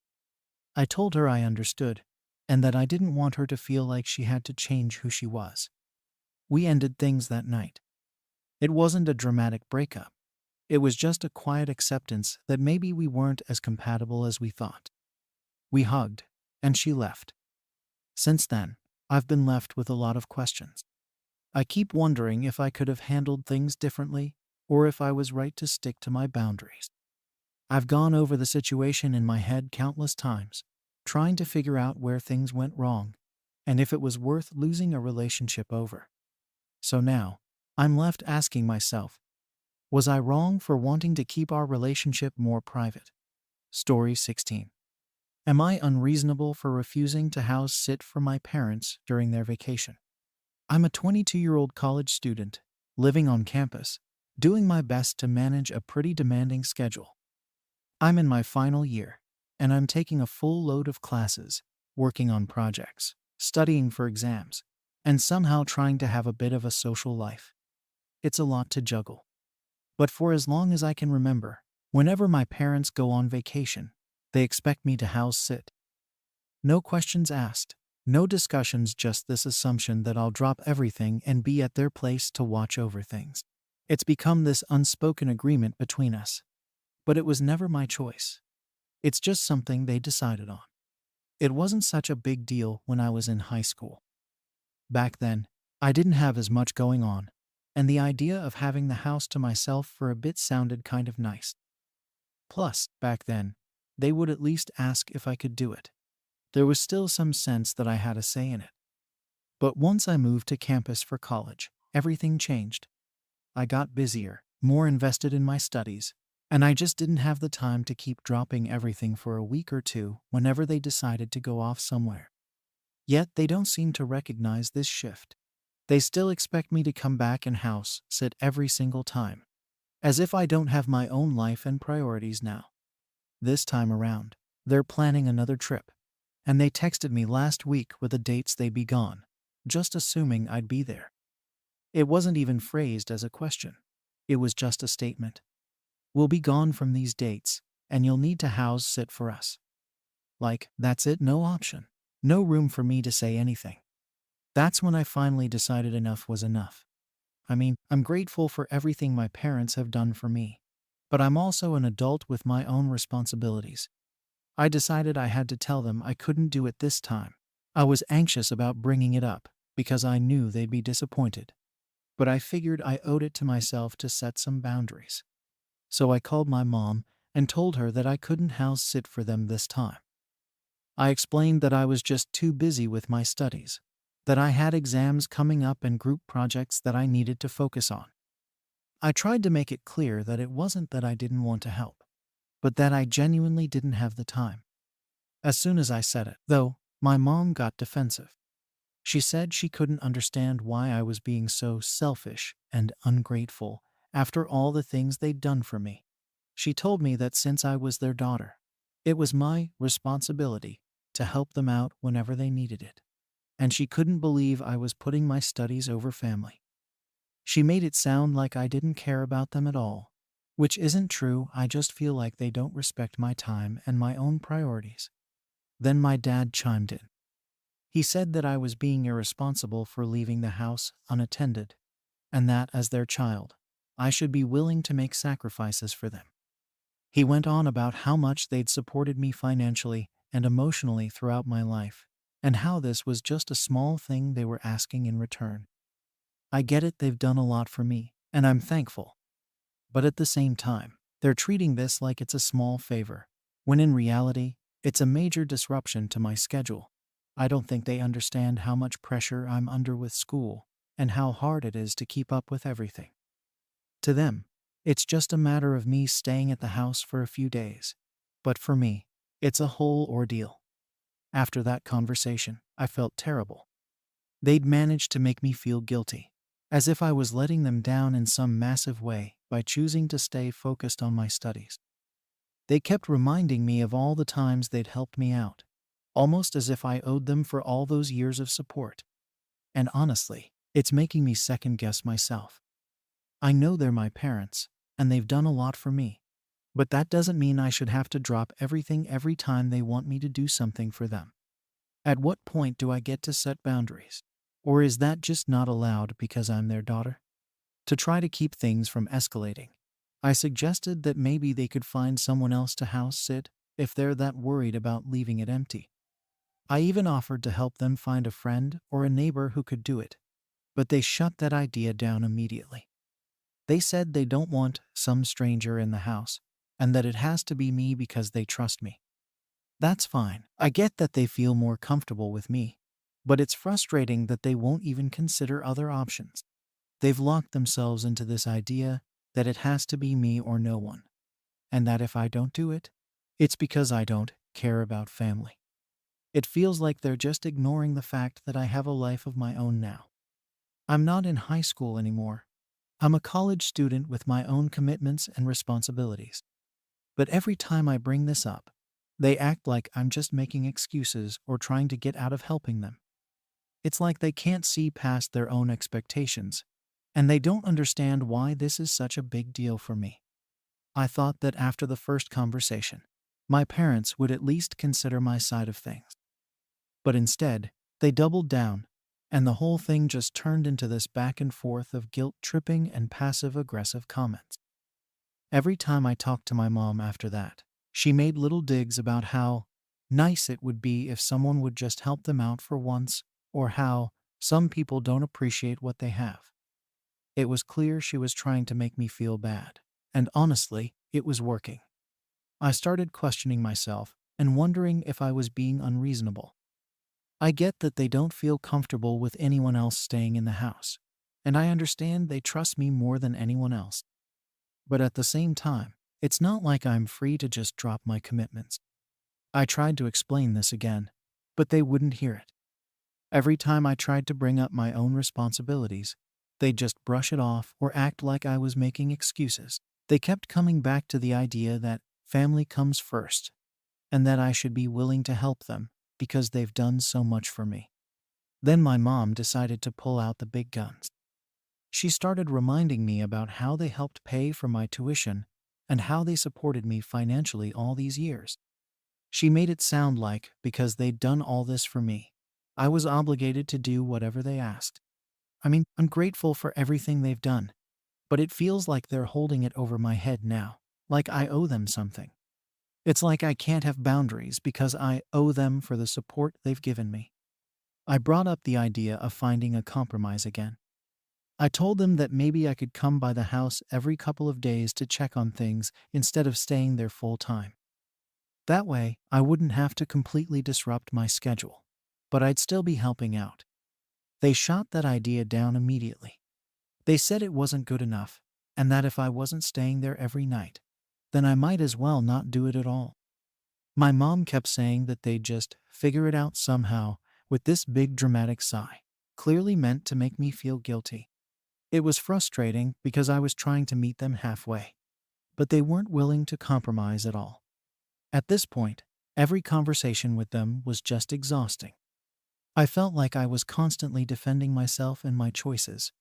I told her I understood, and that I didn't want her to feel like she had to change who she was. We ended things that night. It wasn't a dramatic breakup. It was just a quiet acceptance that maybe we weren't as compatible as we thought. We hugged, and she left. Since then, I've been left with a lot of questions. I keep wondering if I could have handled things differently, or if I was right to stick to my boundaries. I've gone over the situation in my head countless times, trying to figure out where things went wrong, and if it was worth losing a relationship over. So now, I'm left asking myself, was I wrong for wanting to keep our relationship more private? Story 16. Am I unreasonable for refusing to house sit for my parents during their vacation? I'm a 22-year-old college student, living on campus, doing my best to manage a pretty demanding schedule. I'm in my final year, and I'm taking a full load of classes, working on projects, studying for exams, and somehow trying to have a bit of a social life. It's a lot to juggle. But for as long as I can remember, whenever my parents go on vacation, they expect me to house sit. No questions asked, no discussions, just this assumption that I'll drop everything and be at their place to watch over things. It's become this unspoken agreement between us. But it was never my choice. It's just something they decided on. It wasn't such a big deal when I was in high school. Back then, I didn't have as much going on, and the idea of having the house to myself for a bit sounded kind of nice. Plus, back then, they would at least ask if I could do it. There was still some sense that I had a say in it. But once I moved to campus for college, everything changed. I got busier, more invested in my studies, and I just didn't have the time to keep dropping everything for a week or two whenever they decided to go off somewhere. Yet they don't seem to recognize this shift. They still expect me to come back and house sit every single time, as if I don't have my own life and priorities now. This time around, they're planning another trip, and they texted me last week with the dates they'd be gone, just assuming I'd be there. It wasn't even phrased as a question. It was just a statement. We'll be gone from these dates, and you'll need to house sit for us. Like, that's it, no option. No room for me to say anything. That's when I finally decided enough was enough. I mean, I'm grateful for everything my parents have done for me, but I'm also an adult with my own responsibilities. I decided I had to tell them I couldn't do it this time. I was anxious about bringing it up because I knew they'd be disappointed, but I figured I owed it to myself to set some boundaries. So I called my mom and told her that I couldn't house sit for them this time. I explained that I was just too busy with my studies, that I had exams coming up and group projects that I needed to focus on. I tried to make it clear that it wasn't that I didn't want to help, but that I genuinely didn't have the time. As soon as I said it, though, my mom got defensive. She said she couldn't understand why I was being so selfish and ungrateful after all the things they'd done for me. She told me that since I was their daughter, it was my responsibility to help them out whenever they needed it. And she couldn't believe I was putting my studies over family. She made it sound like I didn't care about them at all, which isn't true. I just feel like they don't respect my time and my own priorities. Then my dad chimed in. He said that I was being irresponsible for leaving the house unattended, and that, as their child, I should be willing to make sacrifices for them. He went on about how much they'd supported me financially and emotionally throughout my life, and how this was just a small thing they were asking in return. I get it, they've done a lot for me, and I'm thankful. But at the same time, they're treating this like it's a small favor, when in reality, it's a major disruption to my schedule. I don't think they understand how much pressure I'm under with school, and how hard it is to keep up with everything. To them, it's just a matter of me staying at the house for a few days. But for me, it's a whole ordeal. After that conversation, I felt terrible. They'd managed to make me feel guilty, as if I was letting them down in some massive way by choosing to stay focused on my studies. They kept reminding me of all the times they'd helped me out, almost as if I owed them for all those years of support. And honestly, it's making me second-guess myself. I know they're my parents, and they've done a lot for me, but that doesn't mean I should have to drop everything every time they want me to do something for them. At what point do I get to set boundaries? Or is that just not allowed because I'm their daughter? To try to keep things from escalating, I suggested that maybe they could find someone else to house sit if they're that worried about leaving it empty. I even offered to help them find a friend or a neighbor who could do it, but they shut that idea down immediately. They said they don't want some stranger in the house, and that it has to be me because they trust me. That's fine. I get that they feel more comfortable with me, but it's frustrating that they won't even consider other options. They've locked themselves into this idea that it has to be me or no one, and that if I don't do it, it's because I don't care about family. It feels like they're just ignoring the fact that I have a life of my own now. I'm not in high school anymore. I'm a college student with my own commitments and responsibilities. But every time I bring this up, they act like I'm just making excuses or trying to get out of helping them. It's like they can't see past their own expectations, and they don't understand why this is such a big deal for me. I thought that after the first conversation, my parents would at least consider my side of things. But instead, they doubled down, and the whole thing just turned into this back and forth of guilt-tripping and passive-aggressive comments. Every time I talked to my mom after that, she made little digs about how nice it would be if someone would just help them out for once, or how some people don't appreciate what they have. It was clear she was trying to make me feel bad, and honestly, it was working. I started questioning myself and wondering if I was being unreasonable. I get that they don't feel comfortable with anyone else staying in the house, and I understand they trust me more than anyone else. But at the same time, it's not like I'm free to just drop my commitments. I tried to explain this again, but they wouldn't hear it. Every time I tried to bring up my own responsibilities, they'd just brush it off or act like I was making excuses. They kept coming back to the idea that family comes first and that I should be willing to help them because they've done so much for me. Then my mom decided to pull out the big guns. She started reminding me about how they helped pay for my tuition and how they supported me financially all these years. She made it sound like, because they'd done all this for me, I was obligated to do whatever they asked. I mean, I'm grateful for everything they've done, but it feels like they're holding it over my head now, like I owe them something. It's like I can't have boundaries because I owe them for the support they've given me. I brought up the idea of finding a compromise again. I told them that maybe I could come by the house every couple of days to check on things instead of staying there full time. That way, I wouldn't have to completely disrupt my schedule, but I'd still be helping out. They shot that idea down immediately. They said it wasn't good enough, and that if I wasn't staying there every night, then I might as well not do it at all. My mom kept saying that they'd just figure it out somehow, with this big dramatic sigh, clearly meant to make me feel guilty. It was frustrating because I was trying to meet them halfway, but they weren't willing to compromise at all. At this point, every conversation with them was just exhausting. I felt like I was constantly defending myself and my choices,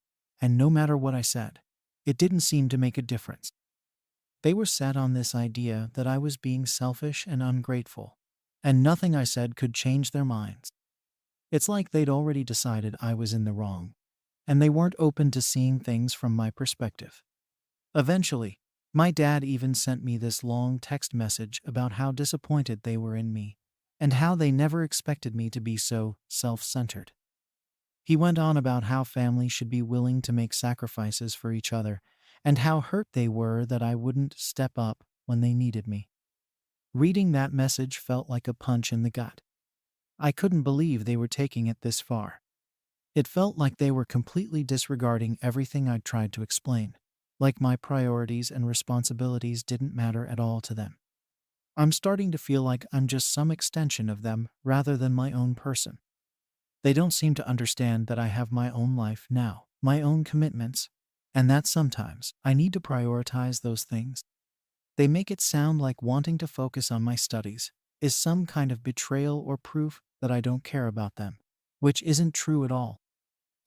and no matter what I said, it didn't seem to make a difference. They were set on this idea that I was being selfish and ungrateful, and nothing I said could change their minds. It's like they'd already decided I was in the wrong, and they weren't open to seeing things from my perspective. Eventually, my dad even sent me this long text message about how disappointed they were in me, and how they never expected me to be so self-centered. He went on about how families should be willing to make sacrifices for each other, and how hurt they were that I wouldn't step up when they needed me. Reading that message felt like a punch in the gut. I couldn't believe they were taking it this far. It felt like they were completely disregarding everything I'd tried to explain, like my priorities and responsibilities didn't matter at all to them. I'm starting to feel like I'm just some extension of them rather than my own person. They don't seem to understand that I have my own life now, my own commitments, and that sometimes I need to prioritize those things. They make it sound like wanting to focus on my studies is some kind of betrayal or proof that I don't care about them, which isn't true at all.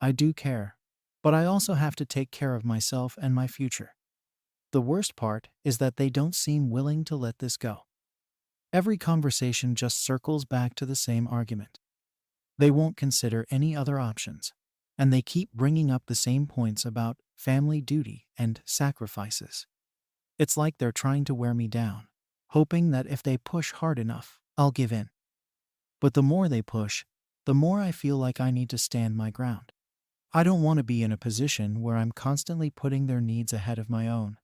I do care, but I also have to take care of myself and my future. The worst part is that they don't seem willing to let this go. Every conversation just circles back to the same argument. They won't consider any other options, and they keep bringing up the same points about family duty and sacrifices. It's like they're trying to wear me down, hoping that if they push hard enough, I'll give in. But the more they push, the more I feel like I need to stand my ground. I don't want to be in a position where I'm constantly putting their needs ahead of my own,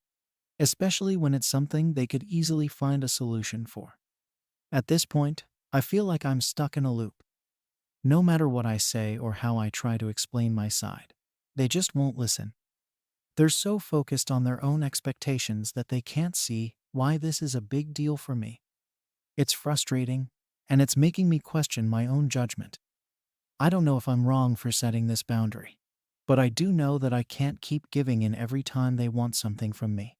especially when it's something they could easily find a solution for. At this point, I feel like I'm stuck in a loop. No matter what I say or how I try to explain my side, they just won't listen. They're so focused on their own expectations that they can't see why this is a big deal for me. It's frustrating, and it's making me question my own judgment. I don't know if I'm wrong for setting this boundary, but I do know that I can't keep giving in every time they want something from me.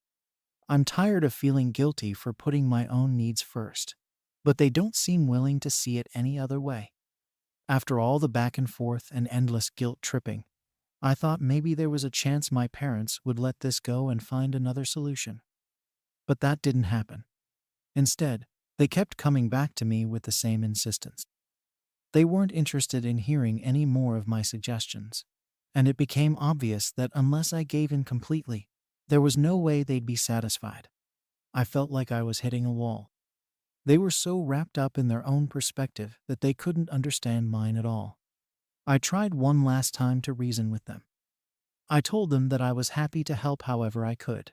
I'm tired of feeling guilty for putting my own needs first, but they don't seem willing to see it any other way. After all the back and forth and endless guilt tripping, I thought maybe there was a chance my parents would let this go and find another solution. But that didn't happen. Instead, they kept coming back to me with the same insistence. They weren't interested in hearing any more of my suggestions, and it became obvious that unless I gave in completely, there was no way they'd be satisfied. I felt like I was hitting a wall. They were so wrapped up in their own perspective that they couldn't understand mine at all. I tried one last time to reason with them. I told them that I was happy to help however I could,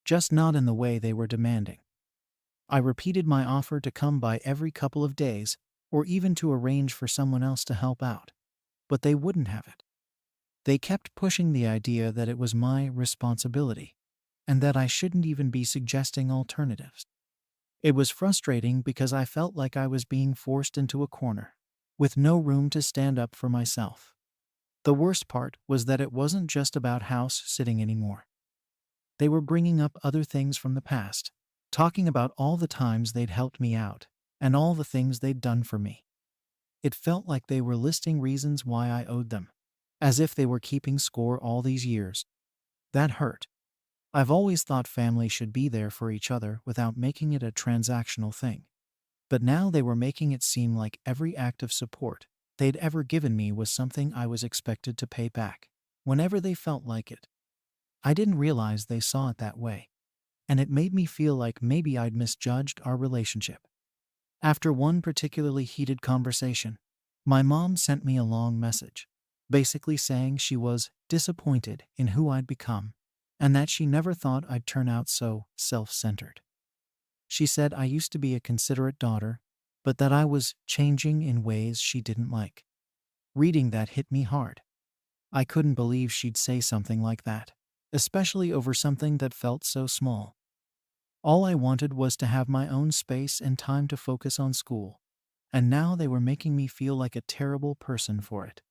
just not in the way they were demanding. I repeated my offer to come by every couple of days, or even to arrange for someone else to help out, but they wouldn't have it. They kept pushing the idea that it was my responsibility, and that I shouldn't even be suggesting alternatives. It was frustrating because I felt like I was being forced into a corner, with no room to stand up for myself. The worst part was that it wasn't just about house sitting anymore. They were bringing up other things from the past, talking about all the times they'd helped me out, and all the things they'd done for me. It felt like they were listing reasons why I owed them, as if they were keeping score all these years. That hurt. I've always thought family should be there for each other without making it a transactional thing. But now they were making it seem like every act of support they'd ever given me was something I was expected to pay back, whenever they felt like it. I didn't realize they saw it that way, and it made me feel like maybe I'd misjudged our relationship. After one particularly heated conversation, my mom sent me a long message, basically saying she was disappointed in who I'd become, and that she never thought I'd turn out so self-centered. She said I used to be a considerate daughter, but that I was changing in ways she didn't like. Reading that hit me hard. I couldn't believe she'd say something like that, especially over something that felt so small. All I wanted was to have my own space and time to focus on school, and now they were making me feel like a terrible person for it.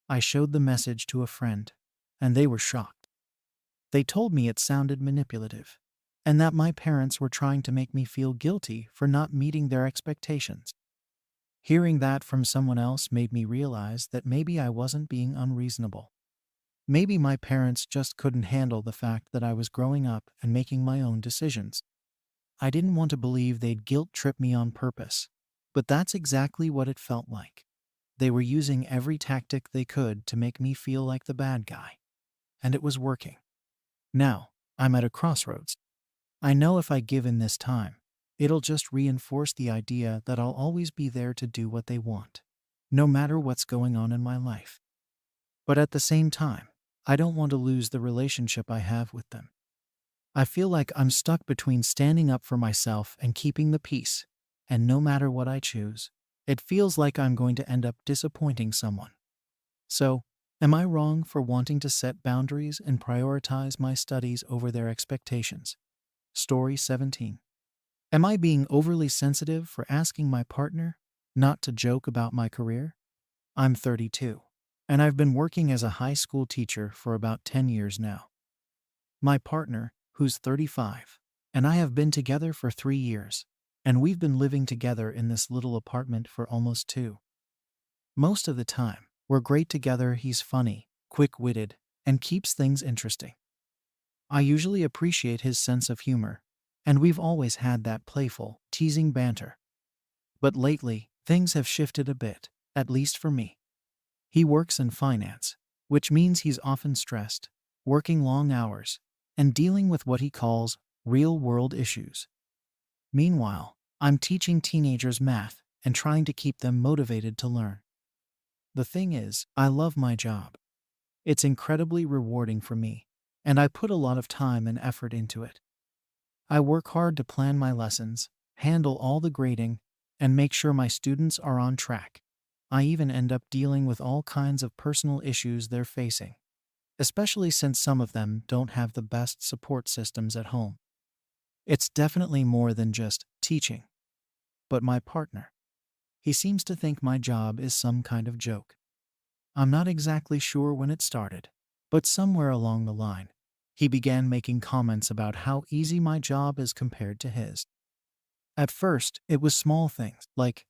I showed the message to a friend, and they were shocked. They told me it sounded manipulative, and that my parents were trying to make me feel guilty for not meeting their expectations. Hearing that from someone else made me realize that maybe I wasn't being unreasonable. Maybe my parents just couldn't handle the fact that I was growing up and making my own decisions. I didn't want to believe they'd guilt-trip me on purpose, but that's exactly what it felt like. They were using every tactic they could to make me feel like the bad guy, and it was working. Now, I'm at a crossroads. I know if I give in this time, it'll just reinforce the idea that I'll always be there to do what they want, no matter what's going on in my life. But at the same time, I don't want to lose the relationship I have with them. I feel like I'm stuck between standing up for myself and keeping the peace, and no matter what I choose, it feels like I'm going to end up disappointing someone. So, am I wrong for wanting to set boundaries and prioritize my studies over their expectations? Story 17. Am I being overly sensitive for asking my partner not to joke about my career? I'm 32, and I've been working as a high school teacher for about 10 years now. My partner, who's 35, and I have been together for 3 years, and we've been living together in this little apartment for almost 2. Most of the time, we're great together. He's funny, quick-witted, and keeps things interesting. I usually appreciate his sense of humor, and we've always had that playful, teasing banter. But lately, things have shifted a bit, at least for me. He works in finance, which means he's often stressed, working long hours, and dealing with what he calls real-world issues. Meanwhile, I'm teaching teenagers math and trying to keep them motivated to learn. The thing is, I love my job. It's incredibly rewarding for me, and I put a lot of time and effort into it. I work hard to plan my lessons, handle all the grading, and make sure my students are on track. I even end up dealing with all kinds of personal issues they're facing, especially since some of them don't have the best support systems at home. It's definitely more than just teaching. But my partner, he seems to think my job is some kind of joke. I'm not exactly sure when it started, but somewhere along the line, he began making comments about how easy my job is compared to his. At first, it was small things, like,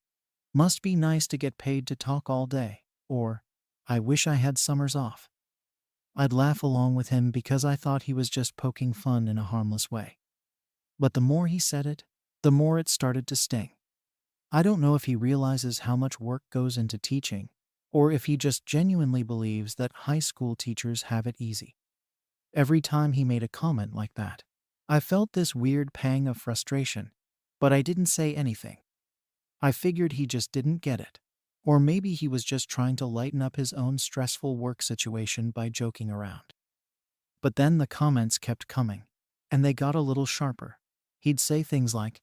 must be nice to get paid to talk all day, or, I wish I had summers off. I'd laugh along with him because I thought he was just poking fun in a harmless way. But the more he said it, the more it started to sting. I don't know if he realizes how much work goes into teaching, or if he just genuinely believes that high school teachers have it easy. Every time he made a comment like that, I felt this weird pang of frustration, but I didn't say anything. I figured he just didn't get it. Or maybe he was just trying to lighten up his own stressful work situation by joking around. But then the comments kept coming, and they got a little sharper. He'd say things like,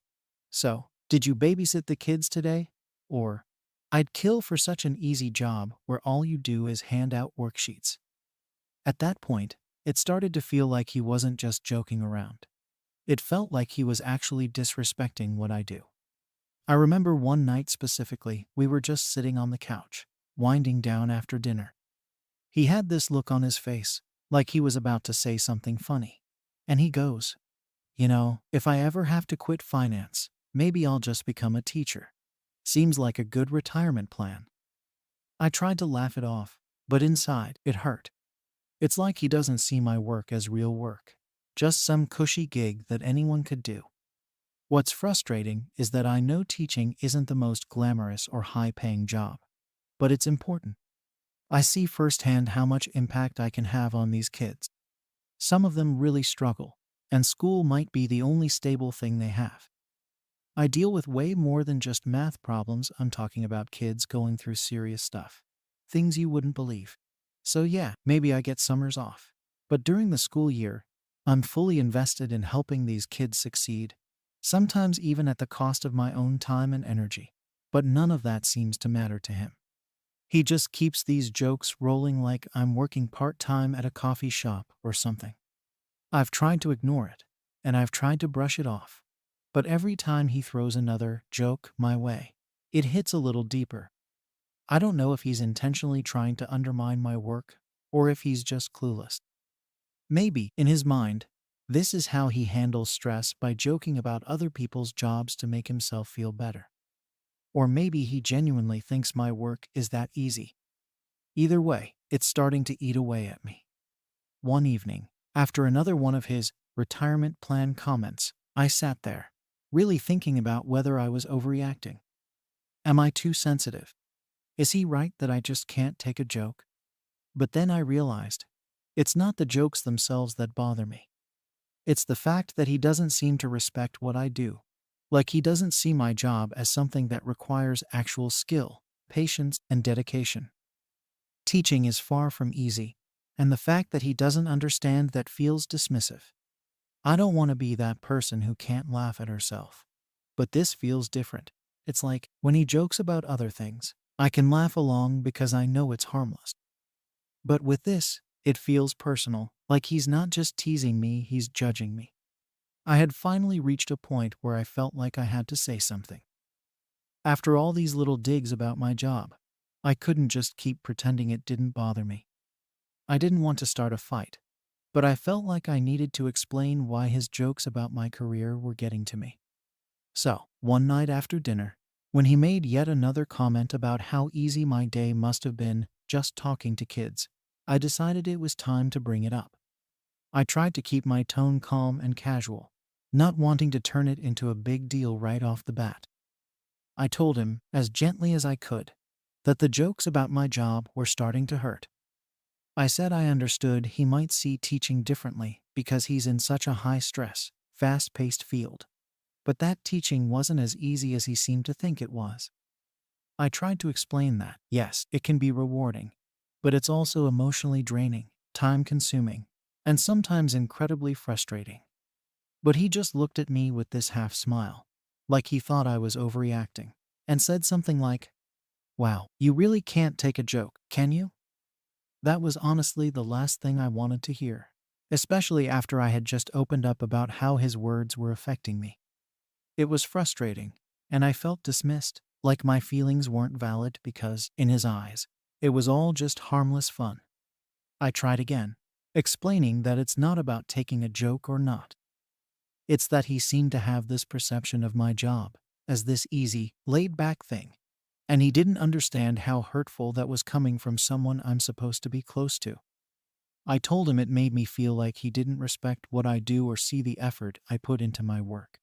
"So, did you babysit the kids today?" Or, "I'd kill for such an easy job where all you do is hand out worksheets." At that point, it started to feel like he wasn't just joking around. It felt like he was actually disrespecting what I do. I remember one night specifically, we were just sitting on the couch, winding down after dinner. He had this look on his face, like he was about to say something funny. And he goes, "If I ever have to quit finance, maybe I'll just become a teacher. Seems like a good retirement plan." I tried to laugh it off, but inside, it hurt. It's like he doesn't see my work as real work, just some cushy gig that anyone could do. What's frustrating is that I know teaching isn't the most glamorous or high-paying job, but it's important. I see firsthand how much impact I can have on these kids. Some of them really struggle, and school might be the only stable thing they have. I deal with way more than just math problems. I'm talking about kids going through serious stuff. Things you wouldn't believe. So yeah, maybe I get summers off. But during the school year, I'm fully invested in helping these kids succeed, sometimes even at the cost of my own time and energy. But none of that seems to matter to him. He just keeps these jokes rolling like I'm working part-time at a coffee shop or something. I've tried to ignore it, and I've tried to brush it off. But every time he throws another joke my way, it hits a little deeper. I don't know if he's intentionally trying to undermine my work or if he's just clueless. Maybe, in his mind, this is how he handles stress, by joking about other people's jobs to make himself feel better. Or maybe he genuinely thinks my work is that easy. Either way, it's starting to eat away at me. One evening, after another one of his retirement plan comments, I sat there, really thinking about whether I was overreacting. Am I too sensitive? Is he right that I just can't take a joke? But then I realized, it's not the jokes themselves that bother me. It's the fact that he doesn't seem to respect what I do. Like he doesn't see my job as something that requires actual skill, patience, and dedication. Teaching is far from easy, and the fact that he doesn't understand that feels dismissive. I don't want to be that person who can't laugh at herself. But this feels different. It's like, when he jokes about other things, I can laugh along because I know it's harmless. But with this, it feels personal, like he's not just teasing me, he's judging me. I had finally reached a point where I felt like I had to say something. After all these little digs about my job, I couldn't just keep pretending it didn't bother me. I didn't want to start a fight, but I felt like I needed to explain why his jokes about my career were getting to me. So, one night after dinner, when he made yet another comment about how easy my day must have been just talking to kids, I decided it was time to bring it up. I tried to keep my tone calm and casual, not wanting to turn it into a big deal right off the bat. I told him, as gently as I could, that the jokes about my job were starting to hurt. I said I understood he might see teaching differently because he's in such a high-stress, fast-paced field, but that teaching wasn't as easy as he seemed to think it was. I tried to explain that, yes, it can be rewarding, but it's also emotionally draining, time-consuming, and sometimes incredibly frustrating. But he just looked at me with this half-smile, like he thought I was overreacting, and said something like, "Wow, you really can't take a joke, can you?" That was honestly the last thing I wanted to hear, especially after I had just opened up about how his words were affecting me. It was frustrating, and I felt dismissed, like my feelings weren't valid because, in his eyes, it was all just harmless fun. I tried again, explaining that it's not about taking a joke or not. It's that he seemed to have this perception of my job as this easy, laid-back thing, and he didn't understand how hurtful that was coming from someone I'm supposed to be close to. I told him it made me feel like he didn't respect what I do or see the effort I put into my work.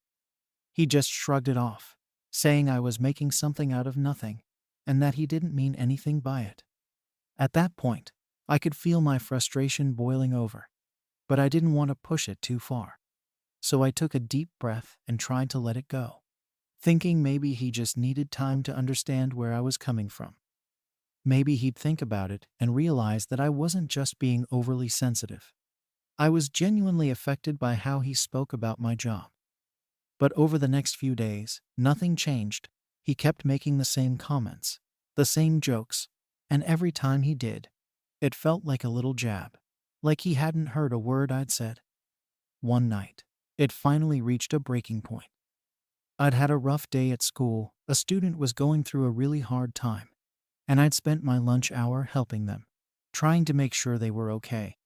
He just shrugged it off, saying I was making something out of nothing, and that he didn't mean anything by it. At that point, I could feel my frustration boiling over, but I didn't want to push it too far. So I took a deep breath and tried to let it go, thinking maybe he just needed time to understand where I was coming from. Maybe he'd think about it and realize that I wasn't just being overly sensitive. I was genuinely affected by how he spoke about my job. But over the next few days, nothing changed. He kept making the same comments, the same jokes, and every time he did, it felt like a little jab, like he hadn't heard a word I'd said. One night, it finally reached a breaking point. I'd had a rough day at school, a student was going through a really hard time, and I'd spent my lunch hour helping them, trying to make sure they were okay.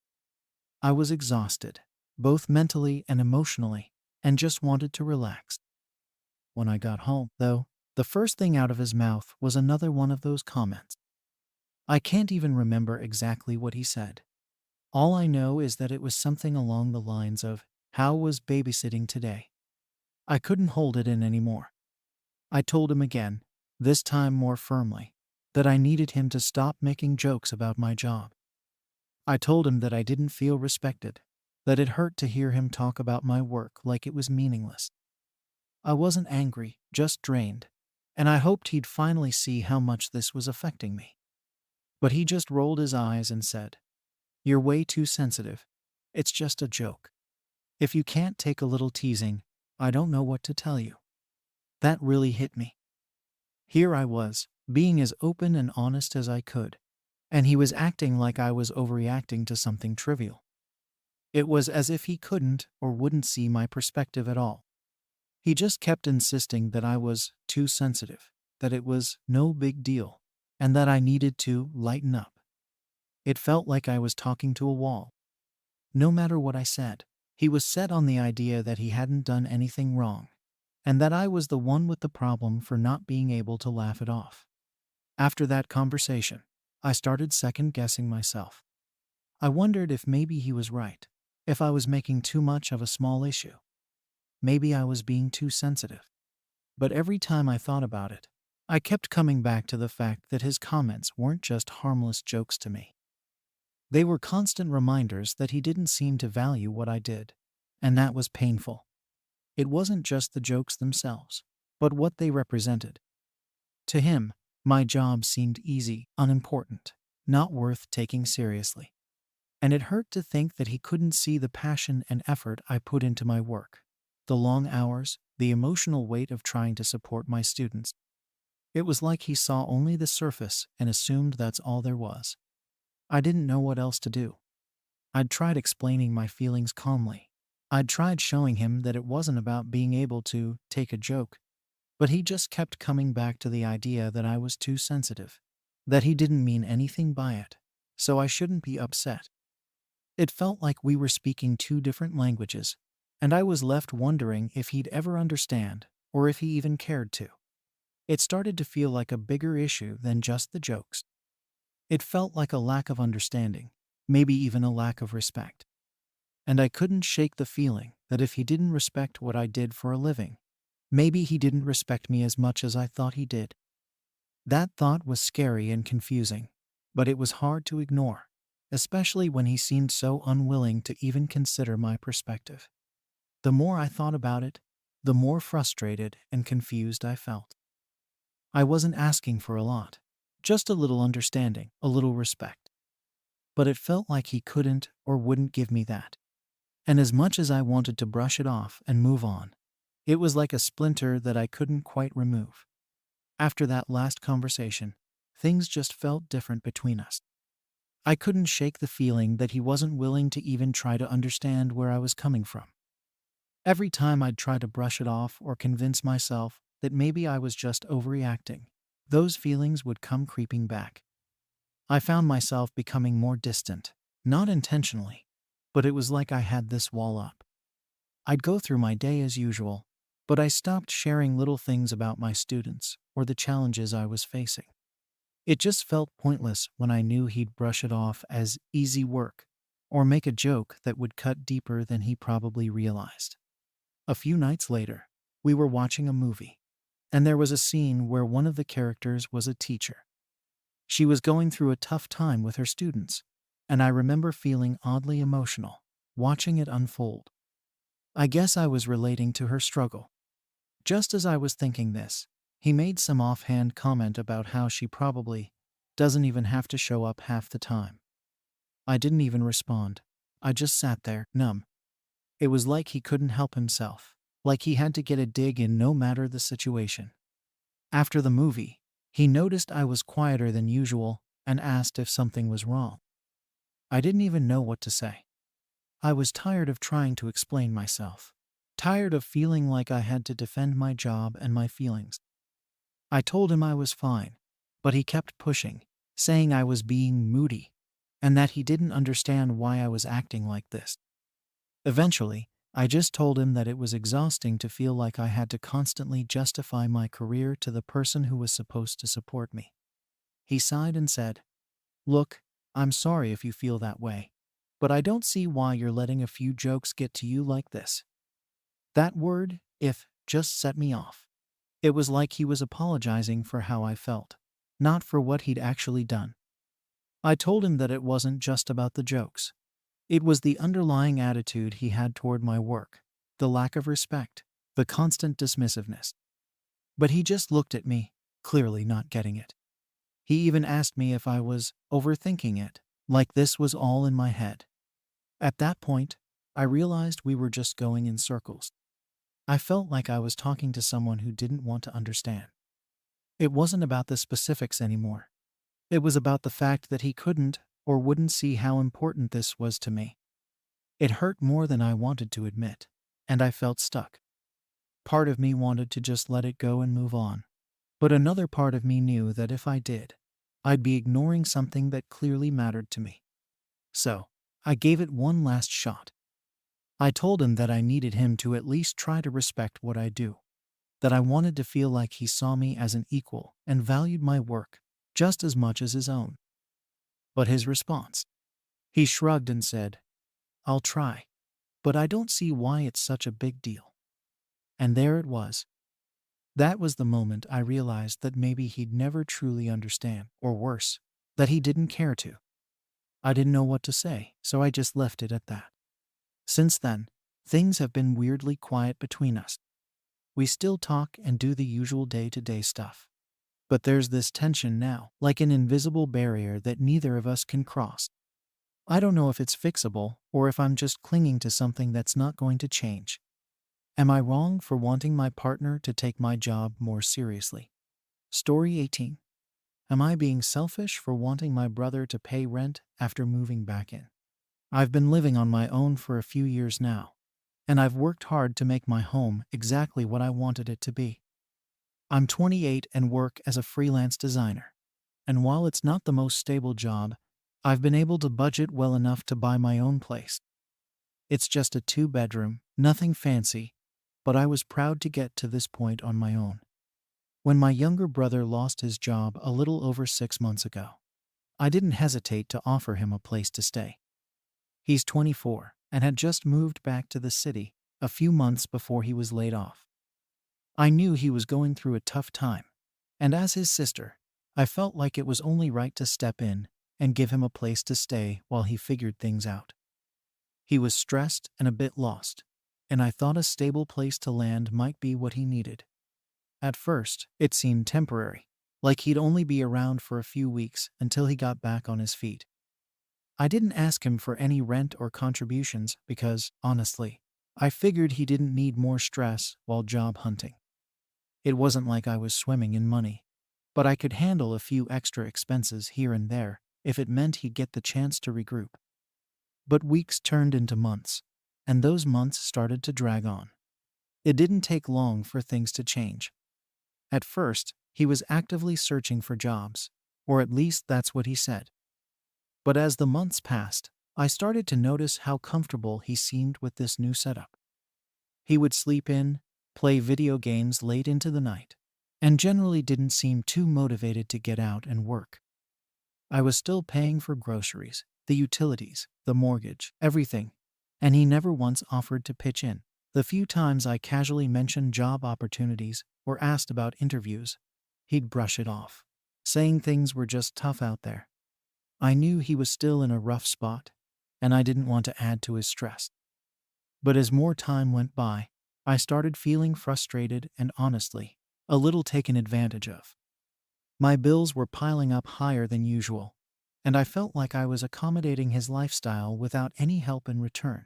I was exhausted, both mentally and emotionally, and just wanted to relax. When I got home, though, the first thing out of his mouth was another one of those comments. I can't even remember exactly what he said. All I know is that it was something along the lines of, "How was babysitting today?" I couldn't hold it in anymore. I told him again, this time more firmly, that I needed him to stop making jokes about my job. I told him that I didn't feel respected, that it hurt to hear him talk about my work like it was meaningless. I wasn't angry, just drained, and I hoped he'd finally see how much this was affecting me. But he just rolled his eyes and said, "You're way too sensitive. It's just a joke. If you can't take a little teasing, I don't know what to tell you." That really hit me. Here I was, being as open and honest as I could, and he was acting like I was overreacting to something trivial. It was as if he couldn't or wouldn't see my perspective at all. He just kept insisting that I was too sensitive, that it was no big deal, and that I needed to lighten up. It felt like I was talking to a wall. No matter what I said, he was set on the idea that he hadn't done anything wrong, and that I was the one with the problem for not being able to laugh it off. After that conversation, I started second-guessing myself. I wondered if maybe he was right, if I was making too much of a small issue. Maybe I was being too sensitive. But every time I thought about it, I kept coming back to the fact that his comments weren't just harmless jokes to me. They were constant reminders that he didn't seem to value what I did, and that was painful. It wasn't just the jokes themselves, but what they represented. To him, my job seemed easy, unimportant, not worth taking seriously. And it hurt to think that he couldn't see the passion and effort I put into my work, the long hours, the emotional weight of trying to support my students. It was like he saw only the surface and assumed that's all there was. I didn't know what else to do. I'd tried explaining my feelings calmly. I'd tried showing him that it wasn't about being able to take a joke, but he just kept coming back to the idea that I was too sensitive, that he didn't mean anything by it, so I shouldn't be upset. It felt like we were speaking two different languages, and I was left wondering if he'd ever understand, or if he even cared to. It started to feel like a bigger issue than just the jokes. It felt like a lack of understanding, maybe even a lack of respect. And I couldn't shake the feeling that if he didn't respect what I did for a living, maybe he didn't respect me as much as I thought he did. That thought was scary and confusing, but it was hard to ignore, especially when he seemed so unwilling to even consider my perspective. The more I thought about it, the more frustrated and confused I felt. I wasn't asking for a lot, just a little understanding, a little respect. But it felt like he couldn't or wouldn't give me that. And as much as I wanted to brush it off and move on, it was like a splinter that I couldn't quite remove. After that last conversation, things just felt different between us. I couldn't shake the feeling that he wasn't willing to even try to understand where I was coming from. Every time I'd try to brush it off or convince myself that maybe I was just overreacting, those feelings would come creeping back. I found myself becoming more distant, not intentionally, but it was like I had this wall up. I'd go through my day as usual, but I stopped sharing little things about my students or the challenges I was facing. It just felt pointless when I knew he'd brush it off as easy work or make a joke that would cut deeper than he probably realized. A few nights later, we were watching a movie, and there was a scene where one of the characters was a teacher. She was going through a tough time with her students, and I remember feeling oddly emotional, watching it unfold. I guess I was relating to her struggle. Just as I was thinking this, he made some offhand comment about how she probably doesn't even have to show up half the time. I didn't even respond. I just sat there, numb. It was like he couldn't help himself, like he had to get a dig in no matter the situation. After the movie, he noticed I was quieter than usual and asked if something was wrong. I didn't even know what to say. I was tired of trying to explain myself, tired of feeling like I had to defend my job and my feelings. I told him I was fine, but he kept pushing, saying I was being moody and that he didn't understand why I was acting like this. Eventually, I just told him that it was exhausting to feel like I had to constantly justify my career to the person who was supposed to support me. He sighed and said, "Look, I'm sorry if you feel that way, but I don't see why you're letting a few jokes get to you like this." That word, "if," just set me off. It was like he was apologizing for how I felt, not for what he'd actually done. I told him that it wasn't just about the jokes. It was the underlying attitude he had toward my work, the lack of respect, the constant dismissiveness. But he just looked at me, clearly not getting it. He even asked me if I was overthinking it, like this was all in my head. At that point, I realized we were just going in circles. I felt like I was talking to someone who didn't want to understand. It wasn't about the specifics anymore. It was about the fact that he couldn't or wouldn't see how important this was to me. It hurt more than I wanted to admit, and I felt stuck. Part of me wanted to just let it go and move on, but another part of me knew that if I did, I'd be ignoring something that clearly mattered to me. So, I gave it one last shot. I told him that I needed him to at least try to respect what I do, that I wanted to feel like he saw me as an equal and valued my work just as much as his own. But his response? He shrugged and said, "I'll try, but I don't see why it's such a big deal." And there it was. That was the moment I realized that maybe he'd never truly understand, or worse, that he didn't care to. I didn't know what to say, so I just left it at that. Since then, things have been weirdly quiet between us. We still talk and do the usual day-to-day stuff. But there's this tension now, like an invisible barrier that neither of us can cross. I don't know if it's fixable or if I'm just clinging to something that's not going to change. Am I wrong for wanting my partner to take my job more seriously? Story 18. Am I being selfish for wanting my brother to pay rent after moving back in? I've been living on my own for a few years now, and I've worked hard to make my home exactly what I wanted it to be. I'm 28 and work as a freelance designer, and while it's not the most stable job, I've been able to budget well enough to buy my own place. It's just a 2-bedroom, nothing fancy, but I was proud to get to this point on my own. When my younger brother lost his job a little over 6 months ago, I didn't hesitate to offer him a place to stay. He's 24 and had just moved back to the city a few months before he was laid off. I knew he was going through a tough time, and as his sister, I felt like it was only right to step in and give him a place to stay while he figured things out. He was stressed and a bit lost, and I thought a stable place to land might be what he needed. At first, it seemed temporary, like he'd only be around for a few weeks until he got back on his feet. I didn't ask him for any rent or contributions because, honestly, I figured he didn't need more stress while job hunting. It wasn't like I was swimming in money, but I could handle a few extra expenses here and there if it meant he'd get the chance to regroup. But weeks turned into months, and those months started to drag on. It didn't take long for things to change. At first, he was actively searching for jobs, or at least that's what he said. But as the months passed, I started to notice how comfortable he seemed with this new setup. He would sleep in, play video games late into the night, and generally didn't seem too motivated to get out and work. I was still paying for groceries, the utilities, the mortgage, everything, and he never once offered to pitch in. The few times I casually mentioned job opportunities or asked about interviews, he'd brush it off, saying things were just tough out there. I knew he was still in a rough spot, and I didn't want to add to his stress. But as more time went by, I started feeling frustrated and, honestly, a little taken advantage of. My bills were piling up higher than usual, and I felt like I was accommodating his lifestyle without any help in return.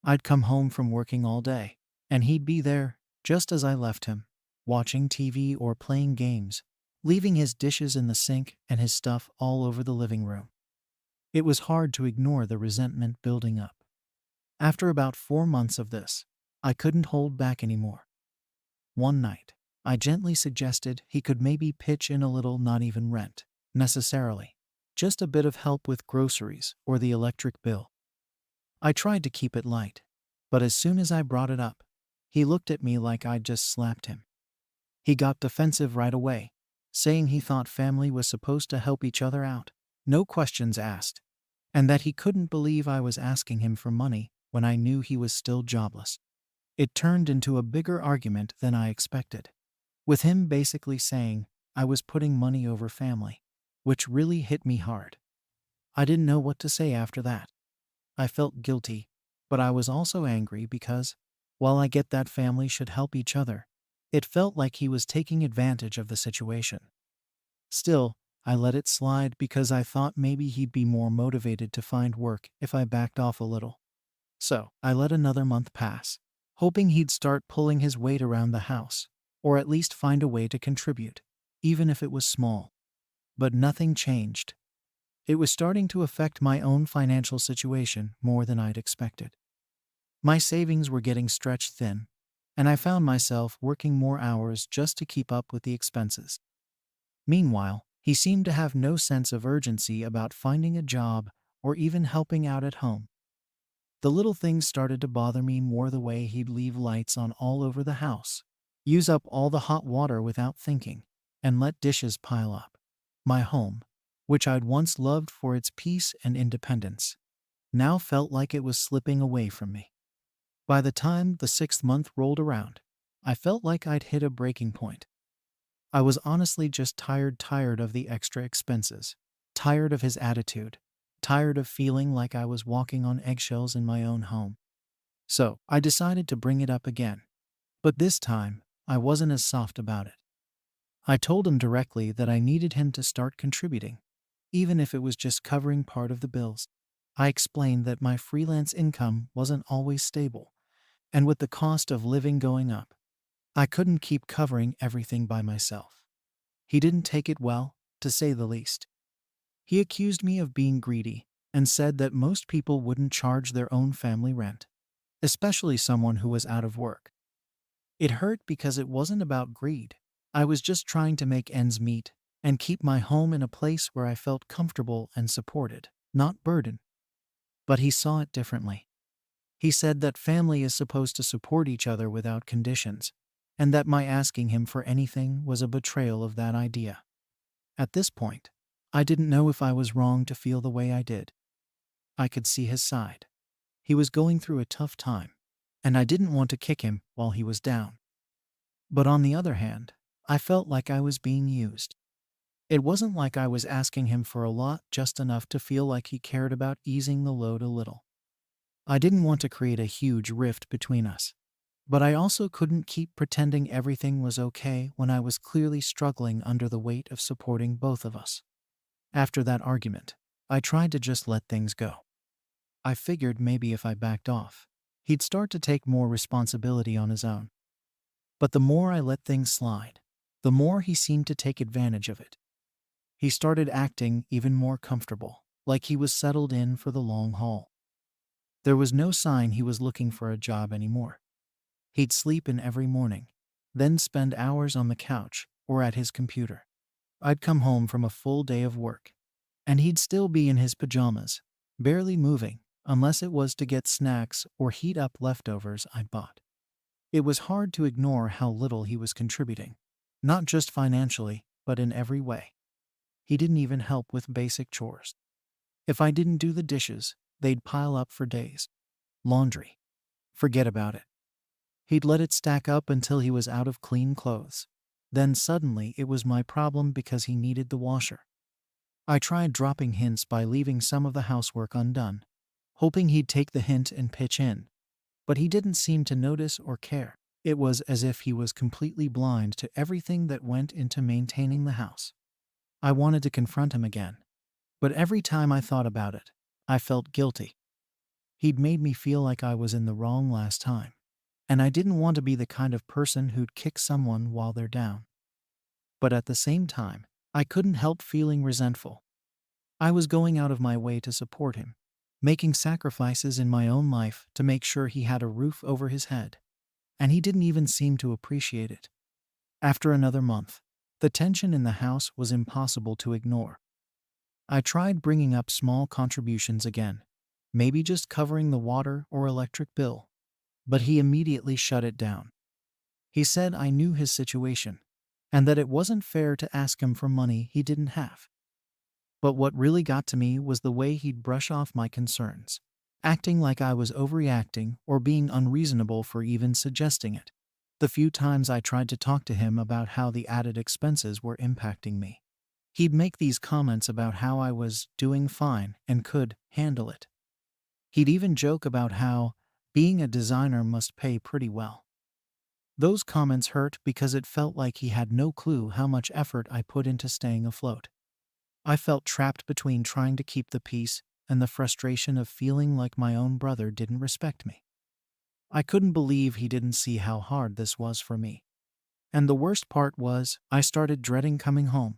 I'd come home from working all day, And he'd be there, just as I left him, watching TV or playing games, leaving his dishes in the sink and his stuff all over the living room. It was hard to ignore the resentment building up. After about 4 months of this, I couldn't hold back anymore. One night, I gently suggested he could maybe pitch in a little, not even rent, necessarily, just a bit of help with groceries or the electric bill. I tried to keep it light, but as soon as I brought it up, he looked at me like I'd just slapped him. He got defensive right away, saying he thought family was supposed to help each other out, no questions asked, and that he couldn't believe I was asking him for money when I knew he was still jobless. It turned into a bigger argument than I expected, with him basically saying I was putting money over family, which really hit me hard. I didn't know what to say after that. I felt guilty, but I was also angry because, while I get that family should help each other, it felt like he was taking advantage of the situation. Still, I let it slide because I thought maybe he'd be more motivated to find work if I backed off a little. So, I let another month pass, hoping he'd start pulling his weight around the house, or at least find a way to contribute, even if it was small. But nothing changed. It was starting to affect my own financial situation more than I'd expected. My savings were getting stretched thin, and I found myself working more hours just to keep up with the expenses. Meanwhile, he seemed to have no sense of urgency about finding a job or even helping out at home. The little things started to bother me more: the way he'd leave lights on all over the house, use up all the hot water without thinking, and let dishes pile up. My home, which I'd once loved for its peace and independence, now felt like it was slipping away from me. By the time the 6th month rolled around, I felt like I'd hit a breaking point. I was honestly just tired of the extra expenses, tired of his attitude, tired of feeling like I was walking on eggshells in my own home. So, I decided to bring it up again. But this time, I wasn't as soft about it. I told him directly that I needed him to start contributing, even if it was just covering part of the bills. I explained that my freelance income wasn't always stable, and with the cost of living going up, I couldn't keep covering everything by myself. He didn't take it well, to say the least. He accused me of being greedy and said that most people wouldn't charge their own family rent, especially someone who was out of work. It hurt because it wasn't about greed. I was just trying to make ends meet and keep my home in a place where I felt comfortable and supported, not burdened. But he saw it differently. He said that family is supposed to support each other without conditions, and that my asking him for anything was a betrayal of that idea. At this point, I didn't know if I was wrong to feel the way I did. I could see his side. He was going through a tough time, and I didn't want to kick him while he was down. But on the other hand, I felt like I was being used. It wasn't like I was asking him for a lot, just enough to feel like he cared about easing the load a little. I didn't want to create a huge rift between us, but I also couldn't keep pretending everything was okay when I was clearly struggling under the weight of supporting both of us. After that argument, I tried to just let things go. I figured maybe if I backed off, he'd start to take more responsibility on his own. But the more I let things slide, the more he seemed to take advantage of it. He started acting even more comfortable, like he was settled in for the long haul. There was no sign he was looking for a job anymore. He'd sleep in every morning, then spend hours on the couch or at his computer. I'd come home from a full day of work, and he'd still be in his pajamas, barely moving, unless it was to get snacks or heat up leftovers I'd bought. It was hard to ignore how little he was contributing, not just financially, but in every way. He didn't even help with basic chores. If I didn't do the dishes, they'd pile up for days. Laundry. Forget about it. He'd let it stack up until he was out of clean clothes. Then suddenly it was my problem because he needed the washer. I tried dropping hints by leaving some of the housework undone, hoping he'd take the hint and pitch in. But he didn't seem to notice or care. It was as if he was completely blind to everything that went into maintaining the house. I wanted to confront him again, but every time I thought about it, I felt guilty. He'd made me feel like I was in the wrong last time, and I didn't want to be the kind of person who'd kick someone while they're down. But at the same time, I couldn't help feeling resentful. I was going out of my way to support him, making sacrifices in my own life to make sure he had a roof over his head, and he didn't even seem to appreciate it. After another month, the tension in the house was impossible to ignore. I tried bringing up small contributions again, maybe just covering the water or electric bill, but he immediately shut it down. He said I knew his situation, and that it wasn't fair to ask him for money he didn't have. But what really got to me was the way he'd brush off my concerns, acting like I was overreacting or being unreasonable for even suggesting it. The few times I tried to talk to him about how the added expenses were impacting me, he'd make these comments about how I was doing fine and could handle it. He'd even joke about how being a designer must pay pretty well. Those comments hurt because it felt like he had no clue how much effort I put into staying afloat. I felt trapped between trying to keep the peace and the frustration of feeling like my own brother didn't respect me. I couldn't believe he didn't see how hard this was for me. And the worst part was, I started dreading coming home.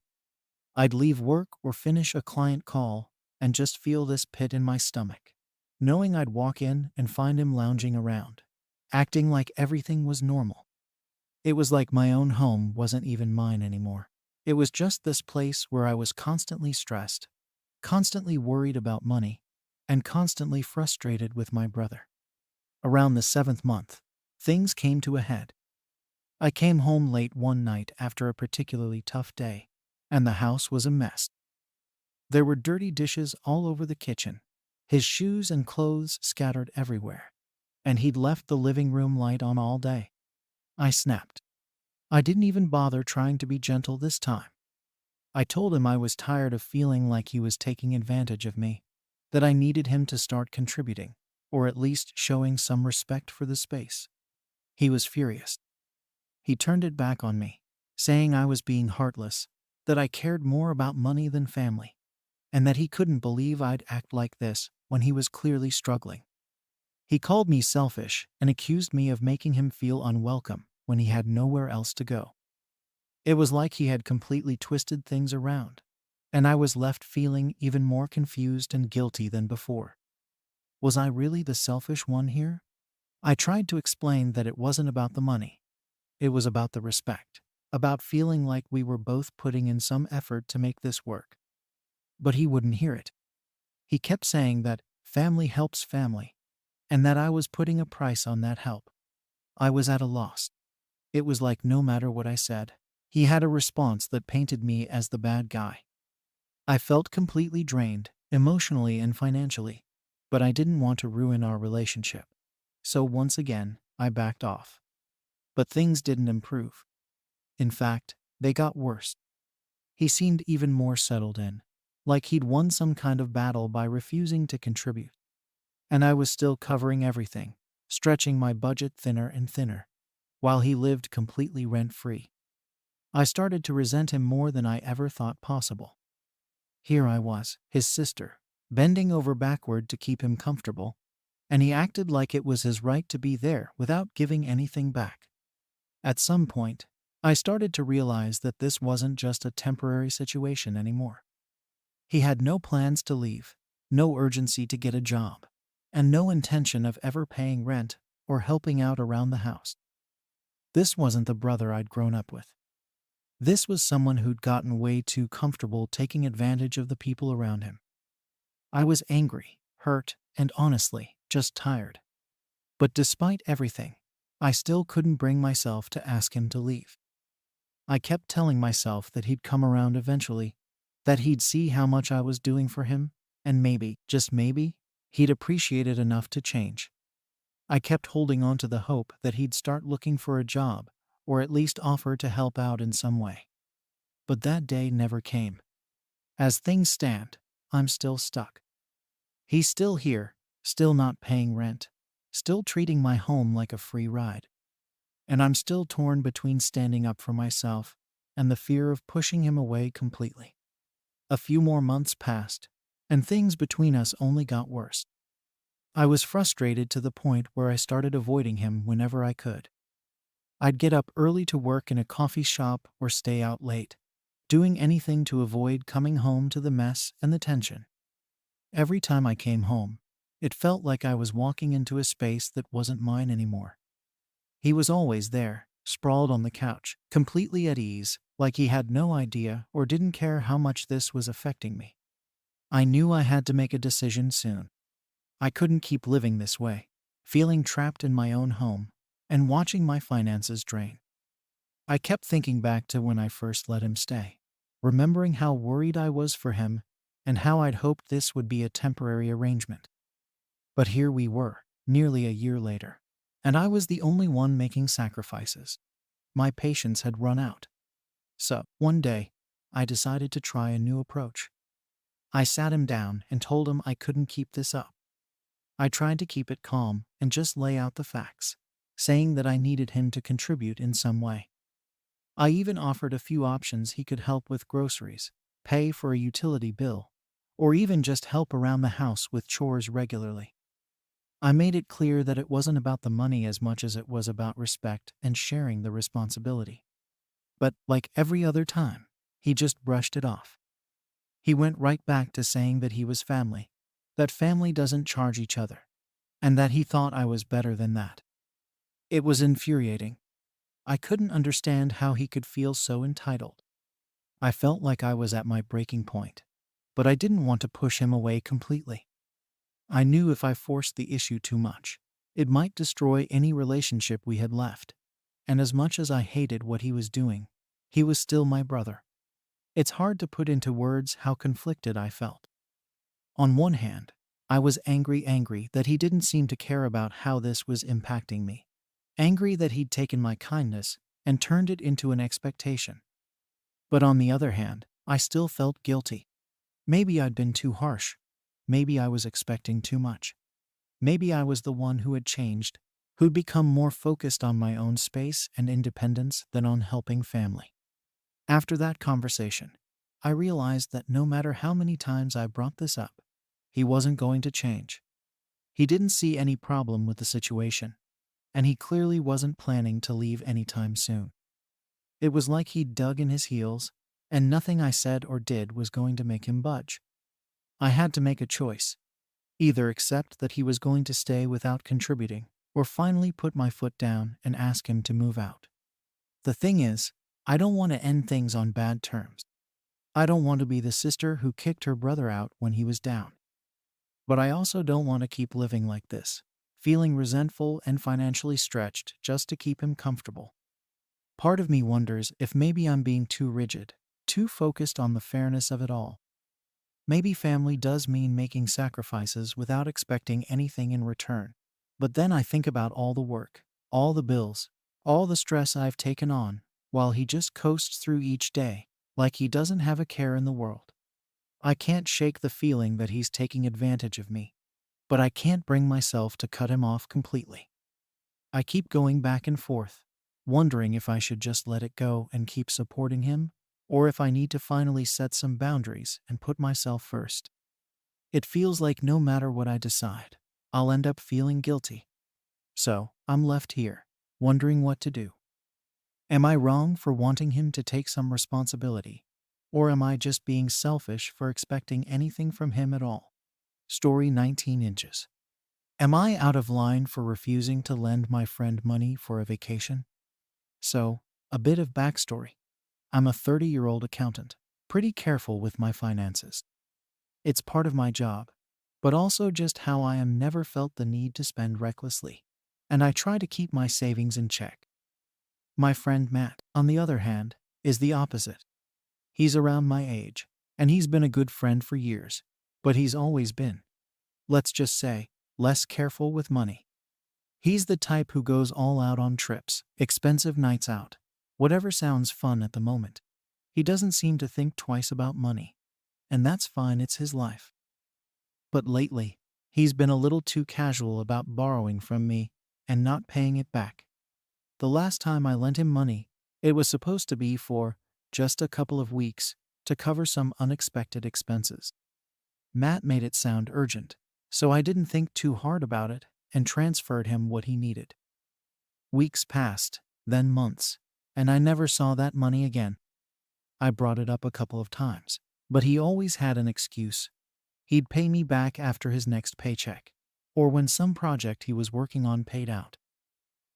I'd leave work or finish a client call and just feel this pit in my stomach, knowing I'd walk in and find him lounging around, acting like everything was normal. It was like my own home wasn't even mine anymore. It was just this place where I was constantly stressed, constantly worried about money, and constantly frustrated with my brother. Around the 7th month, things came to a head. I came home late one night after a particularly tough day, and the house was a mess. There were dirty dishes all over the kitchen, his shoes and clothes scattered everywhere, and he'd left the living room light on all day. I snapped. I didn't even bother trying to be gentle this time. I told him I was tired of feeling like he was taking advantage of me, that I needed him to start contributing, or at least showing some respect for the space. He was furious. He turned it back on me, saying I was being heartless, that I cared more about money than family, and that he couldn't believe I'd act like this when he was clearly struggling. He called me selfish and accused me of making him feel unwelcome when he had nowhere else to go. It was like he had completely twisted things around, and I was left feeling even more confused and guilty than before. Was I really the selfish one here? I tried to explain that it wasn't about the money. It was about the respect, about feeling like we were both putting in some effort to make this work. But he wouldn't hear it. He kept saying that family helps family, and that I was putting a price on that help. I was at a loss. It was like no matter what I said, he had a response that painted me as the bad guy. I felt completely drained, emotionally and financially, but I didn't want to ruin our relationship. So once again, I backed off. But things didn't improve. In fact, they got worse. He seemed even more settled in, like he'd won some kind of battle by refusing to contribute. And I was still covering everything, stretching my budget thinner and thinner, while he lived completely rent-free. I started to resent him more than I ever thought possible. Here I was, his sister, bending over backward to keep him comfortable, and he acted like it was his right to be there without giving anything back. At some point, I started to realize that this wasn't just a temporary situation anymore. He had no plans to leave, no urgency to get a job, and no intention of ever paying rent or helping out around the house. This wasn't the brother I'd grown up with. This was someone who'd gotten way too comfortable taking advantage of the people around him. I was angry, hurt, and honestly, just tired. But despite everything, I still couldn't bring myself to ask him to leave. I kept telling myself that he'd come around eventually, that he'd see how much I was doing for him, and maybe, just maybe, he'd appreciate it enough to change. I kept holding on to the hope that he'd start looking for a job, or at least offer to help out in some way. But that day never came. As things stand, I'm still stuck. He's still here, still not paying rent, still treating my home like a free ride. And I'm still torn between standing up for myself and the fear of pushing him away completely. A few more months passed, and things between us only got worse. I was frustrated to the point where I started avoiding him whenever I could. I'd get up early to work in a coffee shop or stay out late, doing anything to avoid coming home to the mess and the tension. Every time I came home, it felt like I was walking into a space that wasn't mine anymore. He was always there, sprawled on the couch, completely at ease, like he had no idea or didn't care how much this was affecting me. I knew I had to make a decision soon. I couldn't keep living this way, feeling trapped in my own home and watching my finances drain. I kept thinking back to when I first let him stay, remembering how worried I was for him and how I'd hoped this would be a temporary arrangement. But here we were, nearly a year later, and I was the only one making sacrifices. My patience had run out. So, one day, I decided to try a new approach. I sat him down and told him I couldn't keep this up. I tried to keep it calm and just lay out the facts, saying that I needed him to contribute in some way. I even offered a few options: he could help with groceries, pay for a utility bill, or even just help around the house with chores regularly. I made it clear that it wasn't about the money as much as it was about respect and sharing the responsibility. But, like every other time, he just brushed it off. He went right back to saying that he was family, that family doesn't charge each other, and that he thought I was better than that. It was infuriating. I couldn't understand how he could feel so entitled. I felt like I was at my breaking point, but I didn't want to push him away completely. I knew if I forced the issue too much, it might destroy any relationship we had left. And as much as I hated what he was doing, he was still my brother. It's hard to put into words how conflicted I felt. On one hand, I was angry that he didn't seem to care about how this was impacting me. Angry that he'd taken my kindness and turned it into an expectation. But on the other hand, I still felt guilty. Maybe I'd been too harsh. Maybe I was expecting too much. Maybe I was the one who had changed, who'd become more focused on my own space and independence than on helping family. After that conversation, I realized that no matter how many times I brought this up, he wasn't going to change. He didn't see any problem with the situation, and he clearly wasn't planning to leave anytime soon. It was like he'd dug in his heels, and nothing I said or did was going to make him budge. I had to make a choice: either accept that he was going to stay without contributing, or finally put my foot down and ask him to move out. The thing is, I don't want to end things on bad terms. I don't want to be the sister who kicked her brother out when he was down. But I also don't want to keep living like this, feeling resentful and financially stretched just to keep him comfortable. Part of me wonders if maybe I'm being too rigid, too focused on the fairness of it all. Maybe family does mean making sacrifices without expecting anything in return. But then I think about all the work, all the bills, all the stress I've taken on, while he just coasts through each day, like he doesn't have a care in the world. I can't shake the feeling that he's taking advantage of me, but I can't bring myself to cut him off completely. I keep going back and forth, wondering if I should just let it go and keep supporting him, or if I need to finally set some boundaries and put myself first. It feels like no matter what I decide, I'll end up feeling guilty. So, I'm left here, wondering what to do. Am I wrong for wanting him to take some responsibility? Or am I just being selfish for expecting anything from him at all? Story 19 inches. Am I out of line for refusing to lend my friend money for a vacation? So, a bit of backstory. I'm a 30-year-old accountant, pretty careful with my finances. It's part of my job, but also just how I am never felt the need to spend recklessly, and I try to keep my savings in check. My friend Matt, on the other hand, is the opposite. He's around my age, and he's been a good friend for years, but he's always been, let's just say, less careful with money. He's the type who goes all out on trips, expensive nights out, whatever sounds fun at the moment. He doesn't seem to think twice about money, and that's fine, it's his life. But lately, he's been a little too casual about borrowing from me and not paying it back. The last time I lent him money, it was supposed to be for just a couple of weeks to cover some unexpected expenses. Matt made it sound urgent, so I didn't think too hard about it and transferred him what he needed. Weeks passed, then months, and I never saw that money again. I brought it up a couple of times, but he always had an excuse. He'd pay me back after his next paycheck, or when some project he was working on paid out.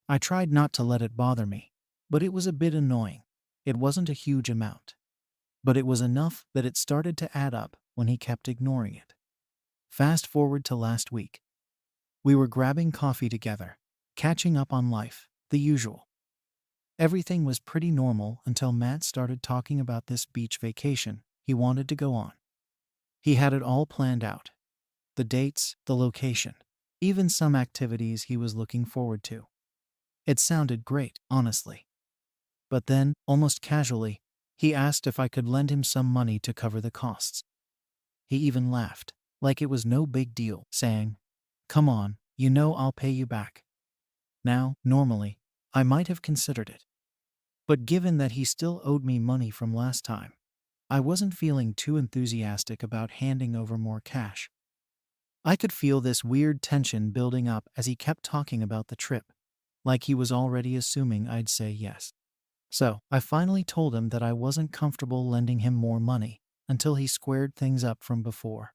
I tried not to let it bother me, but it was a bit annoying. It wasn't a huge amount, but it was enough that it started to add up when he kept ignoring it. Fast forward to last week. We were grabbing coffee together, catching up on life, the usual. Everything was pretty normal until Matt started talking about this beach vacation he wanted to go on. He had it all planned out. The dates, the location, even some activities he was looking forward to. It sounded great, honestly. But then, almost casually, he asked if I could lend him some money to cover the costs. He even laughed, like it was no big deal, saying, "Come on, you know I'll pay you back." Now, normally, I might have considered it. But given that he still owed me money from last time, I wasn't feeling too enthusiastic about handing over more cash. I could feel this weird tension building up as he kept talking about the trip, like he was already assuming I'd say yes. So, I finally told him that I wasn't comfortable lending him more money until he squared things up from before.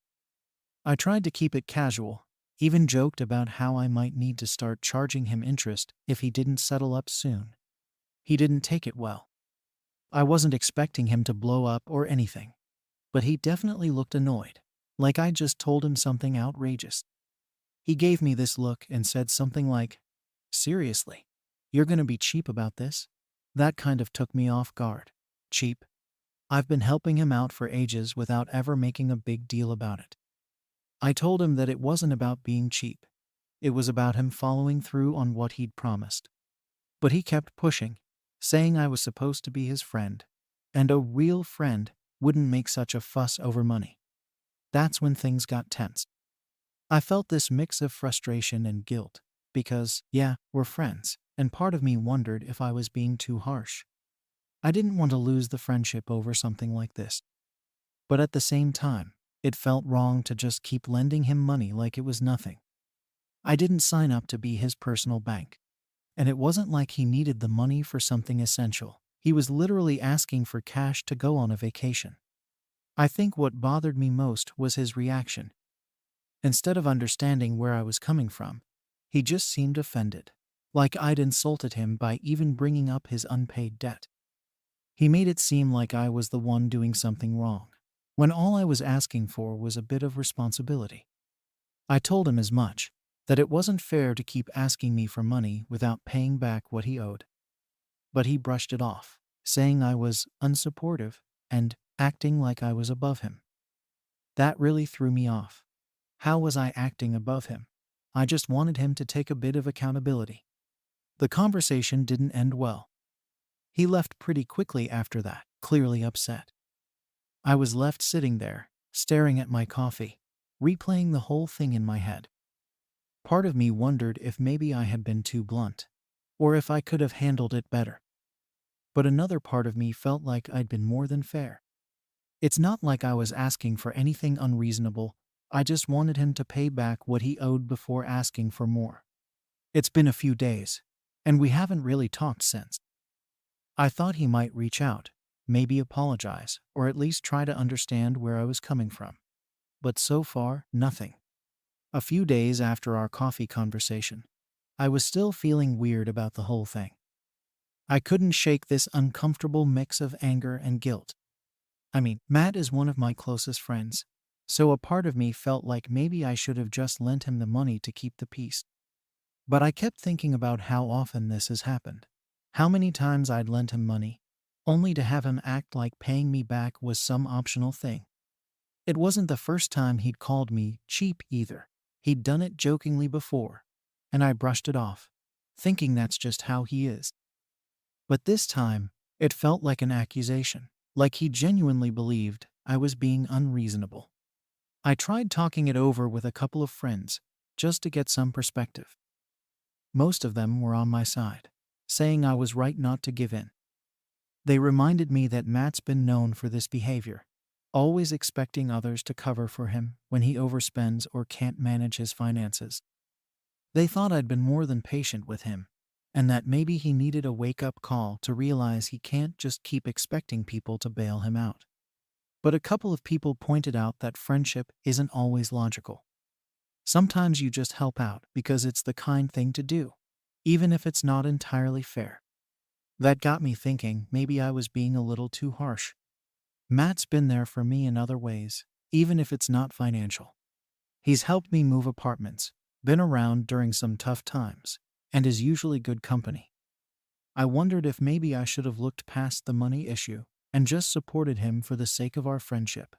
I tried to keep it casual, even joked about how I might need to start charging him interest if he didn't settle up soon. He didn't take it well. I wasn't expecting him to blow up or anything, but he definitely looked annoyed, like I just told him something outrageous. He gave me this look and said something like, "Seriously, you're gonna be cheap about this?" That kind of took me off guard. Cheap? I've been helping him out for ages without ever making a big deal about it. I told him that it wasn't about being cheap. It was about him following through on what he'd promised. But he kept pushing, saying I was supposed to be his friend, and a real friend wouldn't make such a fuss over money. That's when things got tense. I felt this mix of frustration and guilt, because, yeah, we're friends, and part of me wondered if I was being too harsh. I didn't want to lose the friendship over something like this. But at the same time, it felt wrong to just keep lending him money like it was nothing. I didn't sign up to be his personal bank. And it wasn't like he needed the money for something essential. He was literally asking for cash to go on a vacation. I think what bothered me most was his reaction. Instead of understanding where I was coming from, he just seemed offended, like I'd insulted him by even bringing up his unpaid debt. He made it seem like I was the one doing something wrong, when all I was asking for was a bit of responsibility. I told him as much, that it wasn't fair to keep asking me for money without paying back what he owed. But he brushed it off, saying I was unsupportive and acting like I was above him. That really threw me off. How was I acting above him? I just wanted him to take a bit of accountability. The conversation didn't end well. He left pretty quickly after that, clearly upset. I was left sitting there, staring at my coffee, replaying the whole thing in my head. Part of me wondered if maybe I had been too blunt, or if I could have handled it better. But another part of me felt like I'd been more than fair. It's not like I was asking for anything unreasonable, I just wanted him to pay back what he owed before asking for more. It's been a few days, and we haven't really talked since. I thought he might reach out, maybe apologize, or at least try to understand where I was coming from. But so far, nothing. A few days after our coffee conversation, I was still feeling weird about the whole thing. I couldn't shake this uncomfortable mix of anger and guilt. I mean, Matt is one of my closest friends, so a part of me felt like maybe I should have just lent him the money to keep the peace. But I kept thinking about how often this has happened. How many times I'd lent him money, only to have him act like paying me back was some optional thing. It wasn't the first time he'd called me cheap either. He'd done it jokingly before, and I brushed it off, thinking that's just how he is. But this time, it felt like an accusation, like he genuinely believed I was being unreasonable. I tried talking it over with a couple of friends, just to get some perspective. Most of them were on my side, saying I was right not to give in. They reminded me that Matt's been known for this behavior, always expecting others to cover for him when he overspends or can't manage his finances. They thought I'd been more than patient with him, and that maybe he needed a wake-up call to realize he can't just keep expecting people to bail him out. But a couple of people pointed out that friendship isn't always logical. Sometimes you just help out because it's the kind thing to do, even if it's not entirely fair. That got me thinking maybe I was being a little too harsh. Matt's been there for me in other ways, even if it's not financial. He's helped me move apartments, been around during some tough times, and is usually good company. I wondered if maybe I should have looked past the money issue and just supported him for the sake of our friendship.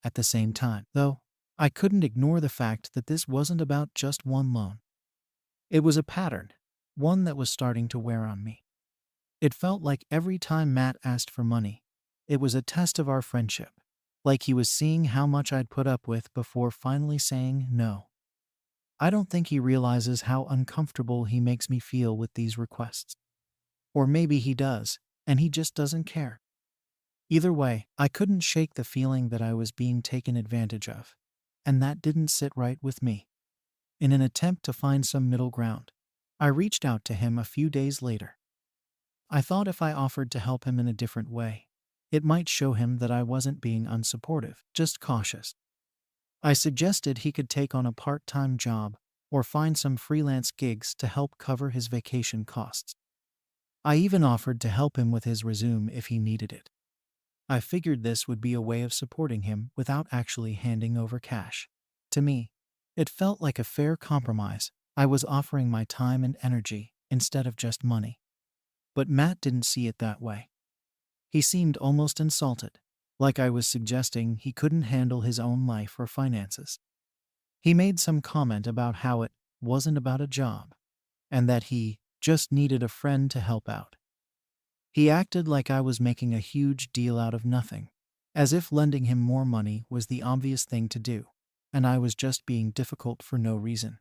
At the same time, though, I couldn't ignore the fact that this wasn't about just one loan. It was a pattern, one that was starting to wear on me. It felt like every time Matt asked for money, it was a test of our friendship, like he was seeing how much I'd put up with before finally saying no. I don't think he realizes how uncomfortable he makes me feel with these requests. Or maybe he does, and he just doesn't care. Either way, I couldn't shake the feeling that I was being taken advantage of, and that didn't sit right with me. In an attempt to find some middle ground, I reached out to him a few days later. I thought if I offered to help him in a different way, it might show him that I wasn't being unsupportive, just cautious. I suggested he could take on a part-time job or find some freelance gigs to help cover his vacation costs. I even offered to help him with his resume if he needed it. I figured this would be a way of supporting him without actually handing over cash. To me, it felt like a fair compromise. I was offering my time and energy instead of just money. But Matt didn't see it that way. He seemed almost insulted, like I was suggesting he couldn't handle his own life or finances. He made some comment about how it wasn't about a job, and that he just needed a friend to help out. He acted like I was making a huge deal out of nothing, as if lending him more money was the obvious thing to do, and I was just being difficult for no reason.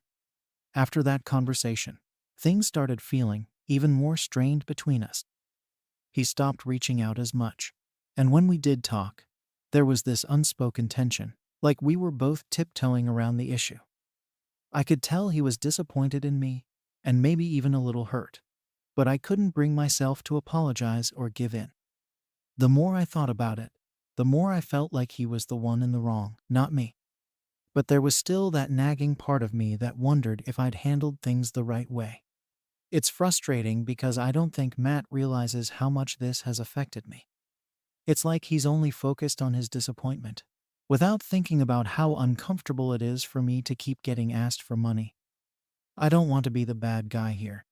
After that conversation, things started feeling even more strained between us. He stopped reaching out as much, and when we did talk, there was this unspoken tension, like we were both tiptoeing around the issue. I could tell he was disappointed in me, and maybe even a little hurt, but I couldn't bring myself to apologize or give in. The more I thought about it, the more I felt like he was the one in the wrong, not me. But there was still that nagging part of me that wondered if I'd handled things the right way. It's frustrating because I don't think Matt realizes how much this has affected me. It's like he's only focused on his disappointment, without thinking about how uncomfortable it is for me to keep getting asked for money. I don't want to be the bad guy here.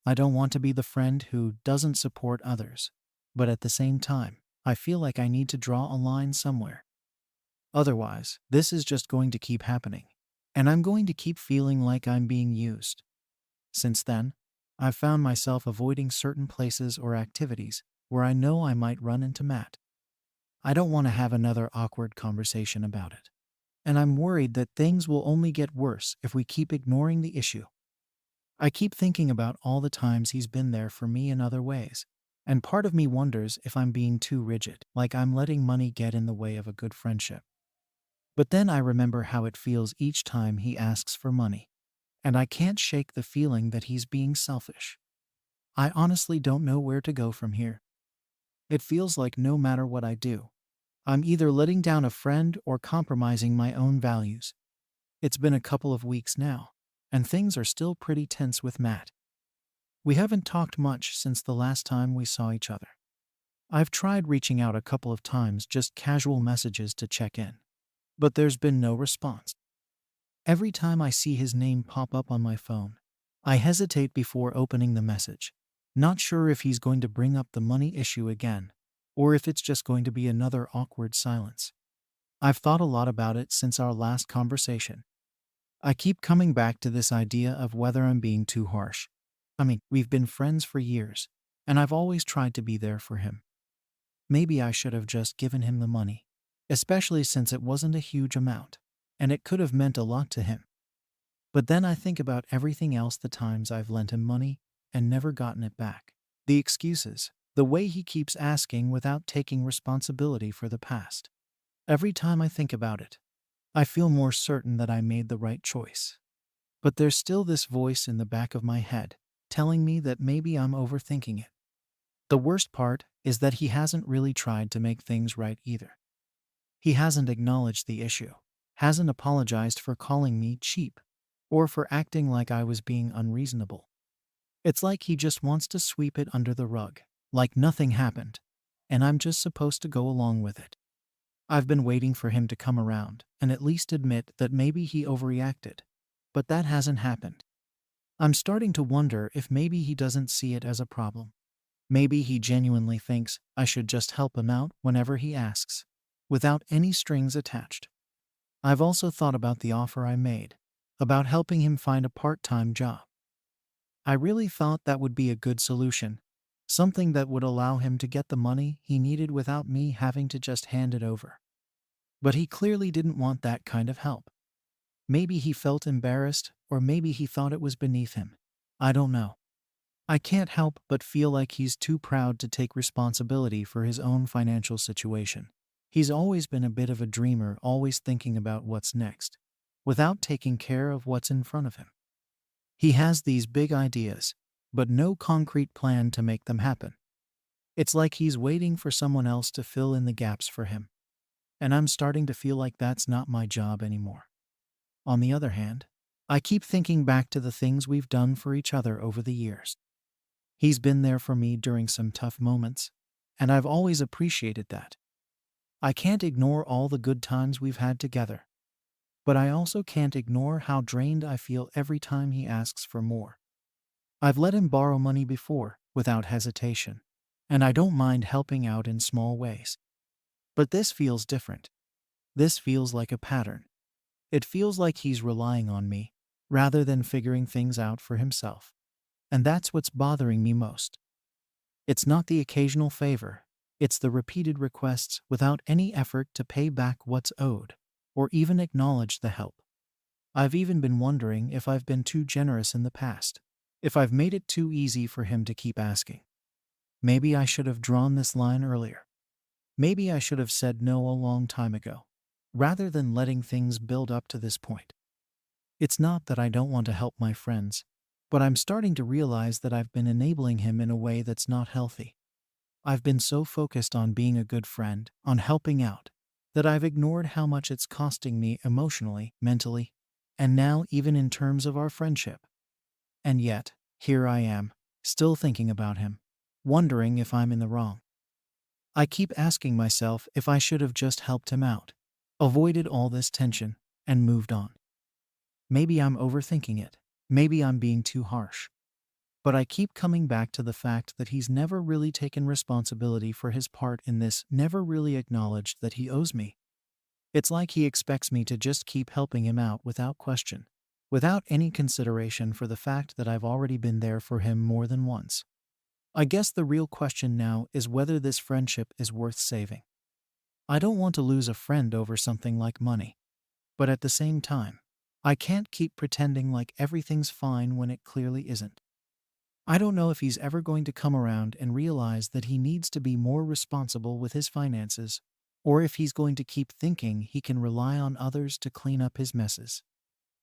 I don't want to be the friend who doesn't support others. But at the same time, I feel like I need to draw a line somewhere. Otherwise, this is just going to keep happening, and I'm going to keep feeling like I'm being used. Since then, I've found myself avoiding certain places or activities where I know I might run into Matt. I don't want to have another awkward conversation about it. And I'm worried that things will only get worse if we keep ignoring the issue. I keep thinking about all the times he's been there for me in other ways, and part of me wonders if I'm being too rigid, like I'm letting money get in the way of a good friendship. But then I remember how it feels each time he asks for money, and I can't shake the feeling that he's being selfish. I honestly don't know where to go from here. It feels like no matter what I do, I'm either letting down a friend or compromising my own values. It's been a couple of weeks now, and things are still pretty tense with Matt. We haven't talked much since the last time we saw each other. I've tried reaching out a couple of times, just casual messages to check in, but there's been no response. Every time I see his name pop up on my phone, I hesitate before opening the message, not sure if he's going to bring up the money issue again, or if it's just going to be another awkward silence. I've thought a lot about it since our last conversation. I keep coming back to this idea of whether I'm being too harsh. We've been friends for years, and I've always tried to be there for him. Maybe I should have just given him the money, especially since it wasn't a huge amount, and it could have meant a lot to him. But then I think about everything else, the times I've lent him money and never gotten it back. The excuses, the way he keeps asking without taking responsibility for the past. Every time I think about it, I feel more certain that I made the right choice. But there's still this voice in the back of my head telling me that maybe I'm overthinking it. The worst part is that he hasn't really tried to make things right either. He hasn't acknowledged the issue, hasn't apologized for calling me cheap, or for acting like I was being unreasonable. It's like he just wants to sweep it under the rug, like nothing happened, and I'm just supposed to go along with it. I've been waiting for him to come around and at least admit that maybe he overreacted, but that hasn't happened. I'm starting to wonder if maybe he doesn't see it as a problem. Maybe he genuinely thinks I should just help him out whenever he asks, without any strings attached. I've also thought about the offer I made, about helping him find a part-time job. I really thought that would be a good solution, something that would allow him to get the money he needed without me having to just hand it over. But he clearly didn't want that kind of help. Maybe he felt embarrassed, or maybe he thought it was beneath him. I don't know. I can't help but feel like he's too proud to take responsibility for his own financial situation. He's always been a bit of a dreamer, always thinking about what's next, without taking care of what's in front of him. He has these big ideas, but no concrete plan to make them happen. It's like he's waiting for someone else to fill in the gaps for him. And I'm starting to feel like that's not my job anymore. On the other hand, I keep thinking back to the things we've done for each other over the years. He's been there for me during some tough moments, and I've always appreciated that. I can't ignore all the good times we've had together, but I also can't ignore how drained I feel every time he asks for more. I've let him borrow money before, without hesitation, and I don't mind helping out in small ways. But this feels different. This feels like a pattern. It feels like he's relying on me, rather than figuring things out for himself. And that's what's bothering me most. It's not the occasional favor, it's the repeated requests without any effort to pay back what's owed, or even acknowledge the help. I've even been wondering if I've been too generous in the past, if I've made it too easy for him to keep asking. Maybe I should have drawn this line earlier. Maybe I should have said no a long time ago, rather than letting things build up to this point. It's not that I don't want to help my friends, but I'm starting to realize that I've been enabling him in a way that's not healthy. I've been so focused on being a good friend, on helping out, that I've ignored how much it's costing me emotionally, mentally, and now even in terms of our friendship. And yet, here I am, still thinking about him, wondering if I'm in the wrong. I keep asking myself if I should have just helped him out, avoided all this tension, and moved on. Maybe I'm overthinking it. Maybe I'm being too harsh. But I keep coming back to the fact that he's never really taken responsibility for his part in this, never really acknowledged that he owes me. It's like he expects me to just keep helping him out without question, without any consideration for the fact that I've already been there for him more than once. I guess the real question now is whether this friendship is worth saving. I don't want to lose a friend over something like money. But at the same time, I can't keep pretending like everything's fine when it clearly isn't. I don't know if he's ever going to come around and realize that he needs to be more responsible with his finances, or if he's going to keep thinking he can rely on others to clean up his messes.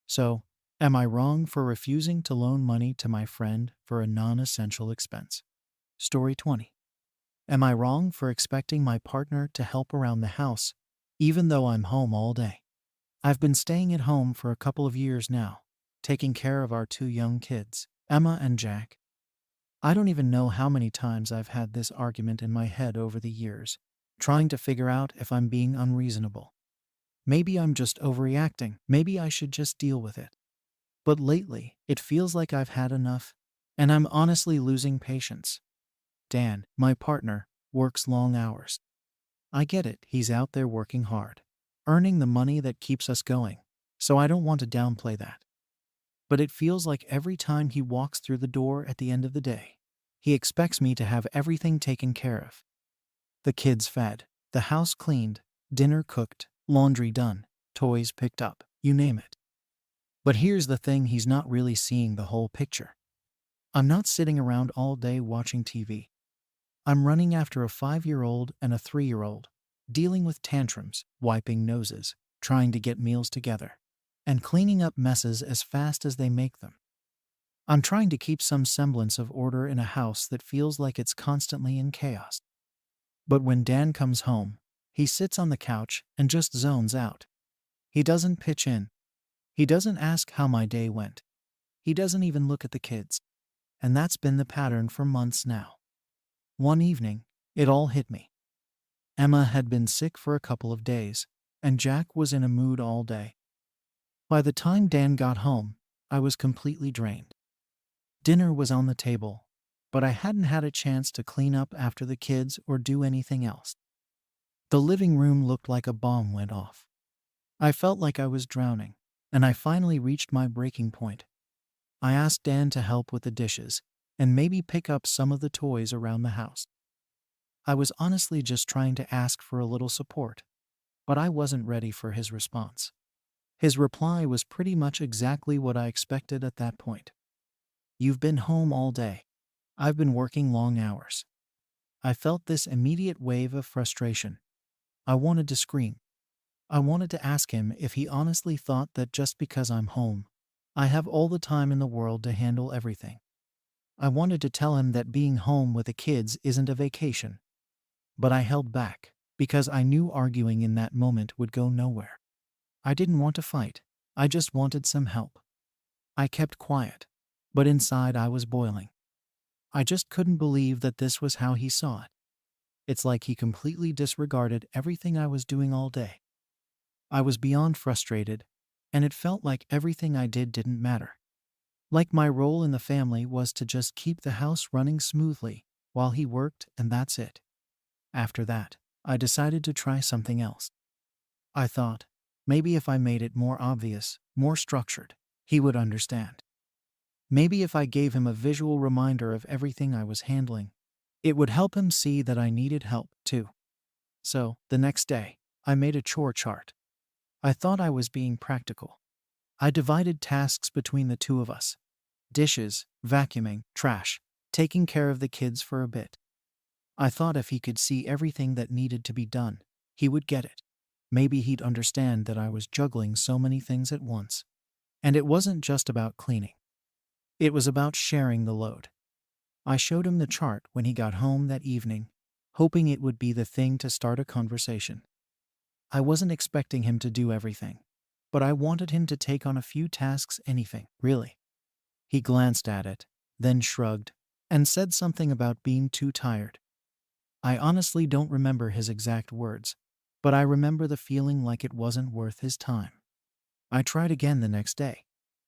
So, am I wrong for refusing to loan money to my friend for a non-essential expense? Story 20. Am I wrong for expecting my partner to help around the house, even though I'm home all day? I've been staying at home for a couple of years now, taking care of our two young kids, Emma and Jack. I don't even know how many times I've had this argument in my head over the years, trying to figure out if I'm being unreasonable. Maybe I'm just overreacting. Maybe I should just deal with it. But lately, it feels like I've had enough, and I'm honestly losing patience. Dan, my partner, works long hours. I get it, he's out there working hard, earning the money that keeps us going, so I don't want to downplay that. But it feels like every time he walks through the door at the end of the day, he expects me to have everything taken care of. The kids fed, the house cleaned, dinner cooked, laundry done, toys picked up, you name it. But here's the thing, he's not really seeing the whole picture. I'm not sitting around all day watching TV. I'm running after a 5-year-old and a 3-year-old, dealing with tantrums, wiping noses, trying to get meals together, and cleaning up messes as fast as they make them. I'm trying to keep some semblance of order in a house that feels like it's constantly in chaos. But when Dan comes home, he sits on the couch and just zones out. He doesn't pitch in. He doesn't ask how my day went. He doesn't even look at the kids. And that's been the pattern for months now. One evening, it all hit me. Emma had been sick for a couple of days, and Jack was in a mood all day. By the time Dan got home, I was completely drained. Dinner was on the table, but I hadn't had a chance to clean up after the kids or do anything else. The living room looked like a bomb went off. I felt like I was drowning, and I finally reached my breaking point. I asked Dan to help with the dishes and maybe pick up some of the toys around the house. I was honestly just trying to ask for a little support, but I wasn't ready for his response. His reply was pretty much exactly what I expected at that point. "You've been home all day. I've been working long hours." I felt this immediate wave of frustration. I wanted to scream. I wanted to ask him if he honestly thought that just because I'm home, I have all the time in the world to handle everything. I wanted to tell him that being home with the kids isn't a vacation. But I held back, because I knew arguing in that moment would go nowhere. I didn't want to fight. I just wanted some help. I kept quiet, but inside I was boiling. I just couldn't believe that this was how he saw it. It's like he completely disregarded everything I was doing all day. I was beyond frustrated, and it felt like everything I did didn't matter. Like my role in the family was to just keep the house running smoothly while he worked, and that's it. After that, I decided to try something else. I thought, maybe if I made it more obvious, more structured, he would understand. Maybe if I gave him a visual reminder of everything I was handling, it would help him see that I needed help too. So, the next day, I made a chore chart. I thought I was being practical. I divided tasks between the two of us: dishes, vacuuming, trash, taking care of the kids for a bit. I thought if he could see everything that needed to be done, he would get it. Maybe he'd understand that I was juggling so many things at once. And it wasn't just about cleaning. It was about sharing the load. I showed him the chart when he got home that evening, hoping it would be the thing to start a conversation. I wasn't expecting him to do everything, but I wanted him to take on a few tasks, anything, really. He glanced at it, then shrugged, and said something about being too tired. I honestly don't remember his exact words, but I remember the feeling like it wasn't worth his time. I tried again the next day,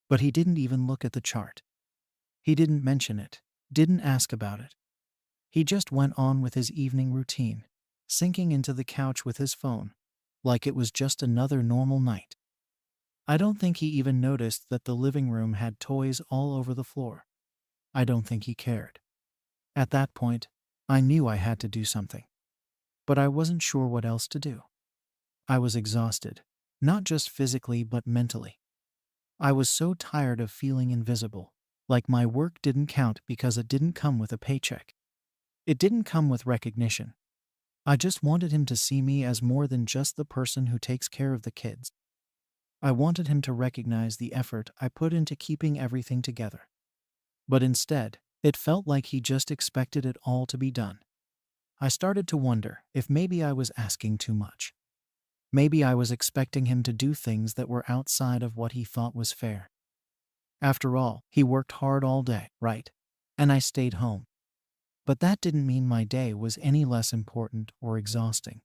but he didn't even look at the chart. He didn't mention it, didn't ask about it. He just went on with his evening routine, sinking into the couch with his phone, like it was just another normal night. I don't think he even noticed that the living room had toys all over the floor. I don't think he cared. At that point, I knew I had to do something. But I wasn't sure what else to do. I was exhausted, not just physically but mentally. I was so tired of feeling invisible, like my work didn't count because it didn't come with a paycheck. It didn't come with recognition. I just wanted him to see me as more than just the person who takes care of the kids. I wanted him to recognize the effort I put into keeping everything together. But instead, it felt like he just expected it all to be done. I started to wonder if maybe I was asking too much. Maybe I was expecting him to do things that were outside of what he thought was fair. After all, he worked hard all day, right? And I stayed home. But that didn't mean my day was any less important or exhausting.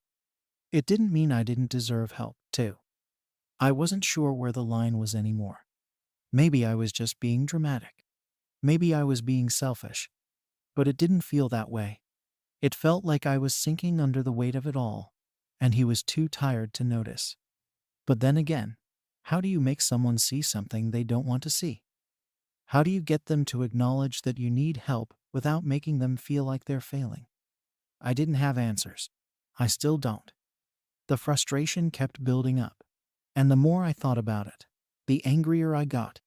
It didn't mean I didn't deserve help, too. I wasn't sure where the line was anymore. Maybe I was just being dramatic. Maybe I was being selfish. But it didn't feel that way. It felt like I was sinking under the weight of it all, and he was too tired to notice. But then again, how do you make someone see something they don't want to see? How do you get them to acknowledge that you need help without making them feel like they're failing? I didn't have answers. I still don't. The frustration kept building up, and the more I thought about it, the angrier I got.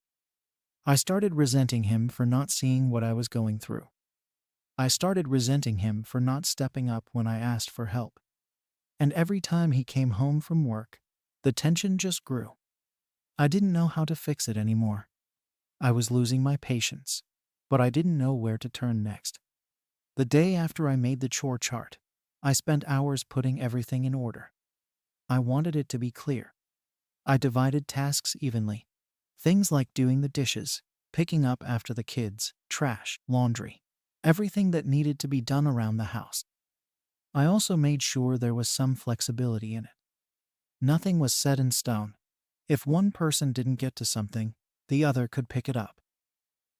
I started resenting him for not seeing what I was going through. I started resenting him for not stepping up when I asked for help. And every time he came home from work, the tension just grew. I didn't know how to fix it anymore. I was losing my patience, but I didn't know where to turn next. The day after I made the chore chart, I spent hours putting everything in order. I wanted it to be clear. I divided tasks evenly. Things like doing the dishes, picking up after the kids, trash, laundry, everything that needed to be done around the house. I also made sure there was some flexibility in it. Nothing was set in stone. If one person didn't get to something, the other could pick it up.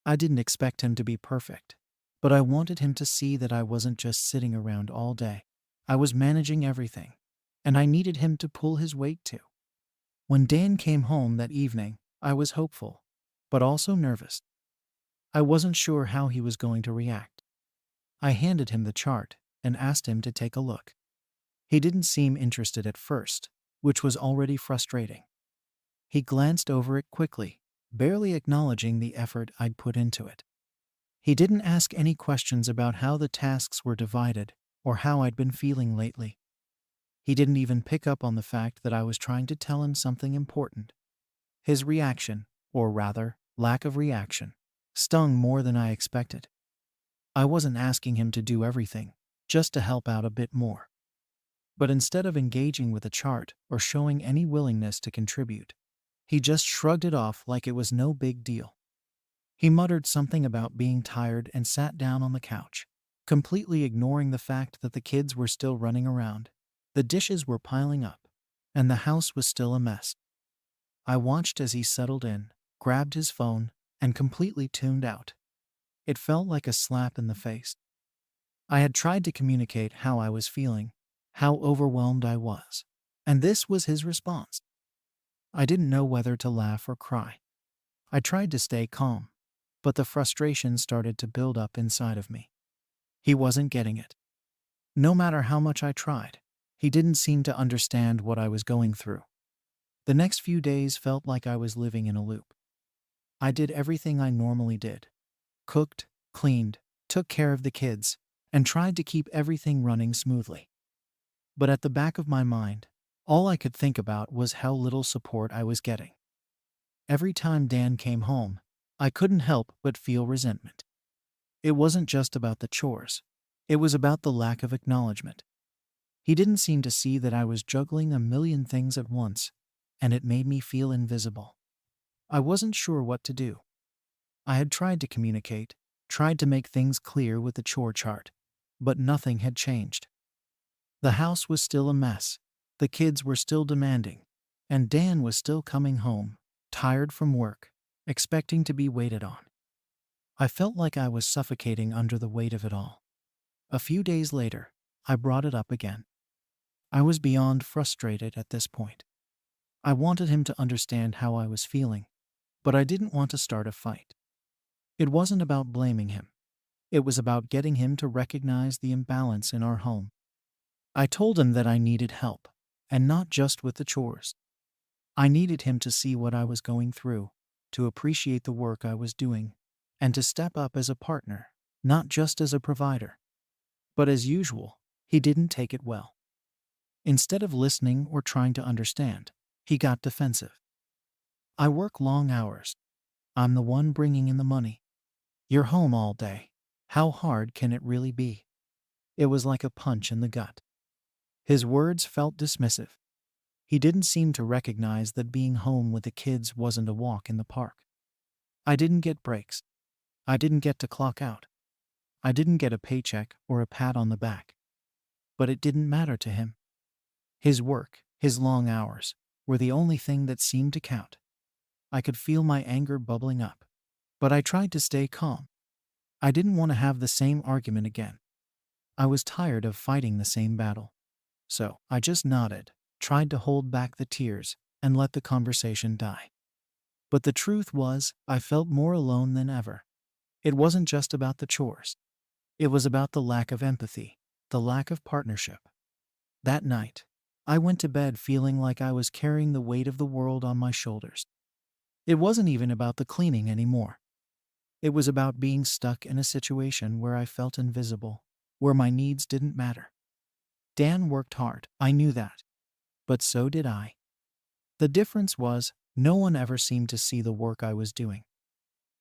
I didn't expect him to be perfect, but I wanted him to see that I wasn't just sitting around all day. I was managing everything, and I needed him to pull his weight too. When Dan came home that evening, I was hopeful, but also nervous. I wasn't sure how he was going to react. I handed him the chart and asked him to take a look. He didn't seem interested at first, which was already frustrating. He glanced over it quickly, barely acknowledging the effort I'd put into it. He didn't ask any questions about how the tasks were divided or how I'd been feeling lately. He didn't even pick up on the fact that I was trying to tell him something important. His reaction, or rather, lack of reaction, stung more than I expected. I wasn't asking him to do everything, just to help out a bit more. But instead of engaging with the chart or showing any willingness to contribute, he just shrugged it off like it was no big deal. He muttered something about being tired and sat down on the couch, completely ignoring the fact that the kids were still running around, the dishes were piling up, and the house was still a mess. I watched as he settled in, grabbed his phone, and completely tuned out. It felt like a slap in the face. I had tried to communicate how I was feeling, how overwhelmed I was, and this was his response. I didn't know whether to laugh or cry. I tried to stay calm, but the frustration started to build up inside of me. He wasn't getting it. No matter how much I tried, he didn't seem to understand what I was going through. The next few days felt like I was living in a loop. I did everything I normally did. Cooked, cleaned, took care of the kids, and tried to keep everything running smoothly. But at the back of my mind, all I could think about was how little support I was getting. Every time Dan came home, I couldn't help but feel resentment. It wasn't just about the chores. It was about the lack of acknowledgement. He didn't seem to see that I was juggling a million things at once, and it made me feel invisible. I wasn't sure what to do. I had tried to communicate, tried to make things clear with the chore chart, but nothing had changed. The house was still a mess, the kids were still demanding, and Dan was still coming home, tired from work, expecting to be waited on. I felt like I was suffocating under the weight of it all. A few days later, I brought it up again. I was beyond frustrated at this point. I wanted him to understand how I was feeling, but I didn't want to start a fight. It wasn't about blaming him. It was about getting him to recognize the imbalance in our home. I told him that I needed help, and not just with the chores. I needed him to see what I was going through, to appreciate the work I was doing, and to step up as a partner, not just as a provider. But as usual, he didn't take it well. Instead of listening or trying to understand, he got defensive. I work long hours. I'm the one bringing in the money. You're home all day. How hard can it really be? It was like a punch in the gut. His words felt dismissive. He didn't seem to recognize that being home with the kids wasn't a walk in the park. I didn't get breaks. I didn't get to clock out. I didn't get a paycheck or a pat on the back. But it didn't matter to him. His work, his long hours, were the only thing that seemed to count. I could feel my anger bubbling up, but I tried to stay calm. I didn't want to have the same argument again. I was tired of fighting the same battle. So I just nodded, tried to hold back the tears, and let the conversation die. But the truth was, I felt more alone than ever. It wasn't just about the chores. It was about the lack of empathy, the lack of partnership. That night, I went to bed feeling like I was carrying the weight of the world on my shoulders. It wasn't even about the cleaning anymore. It was about being stuck in a situation where I felt invisible, where my needs didn't matter. Dan worked hard, I knew that. But so did I. The difference was, no one ever seemed to see the work I was doing.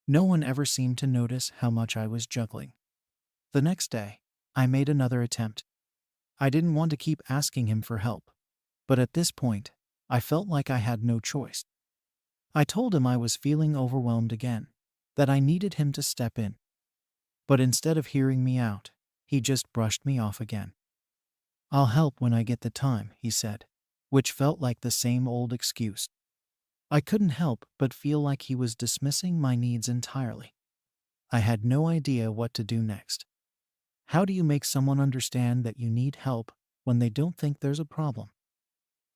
No one ever seemed to notice how much I was juggling. The next day, I made another attempt. I didn't want to keep asking him for help, but at this point, I felt like I had no choice. I told him I was feeling overwhelmed again, that I needed him to step in. But instead of hearing me out, he just brushed me off again. "I'll help when I get the time," he said, which felt like the same old excuse. I couldn't help but feel like he was dismissing my needs entirely. I had no idea what to do next. How do you make someone understand that you need help when they don't think there's a problem?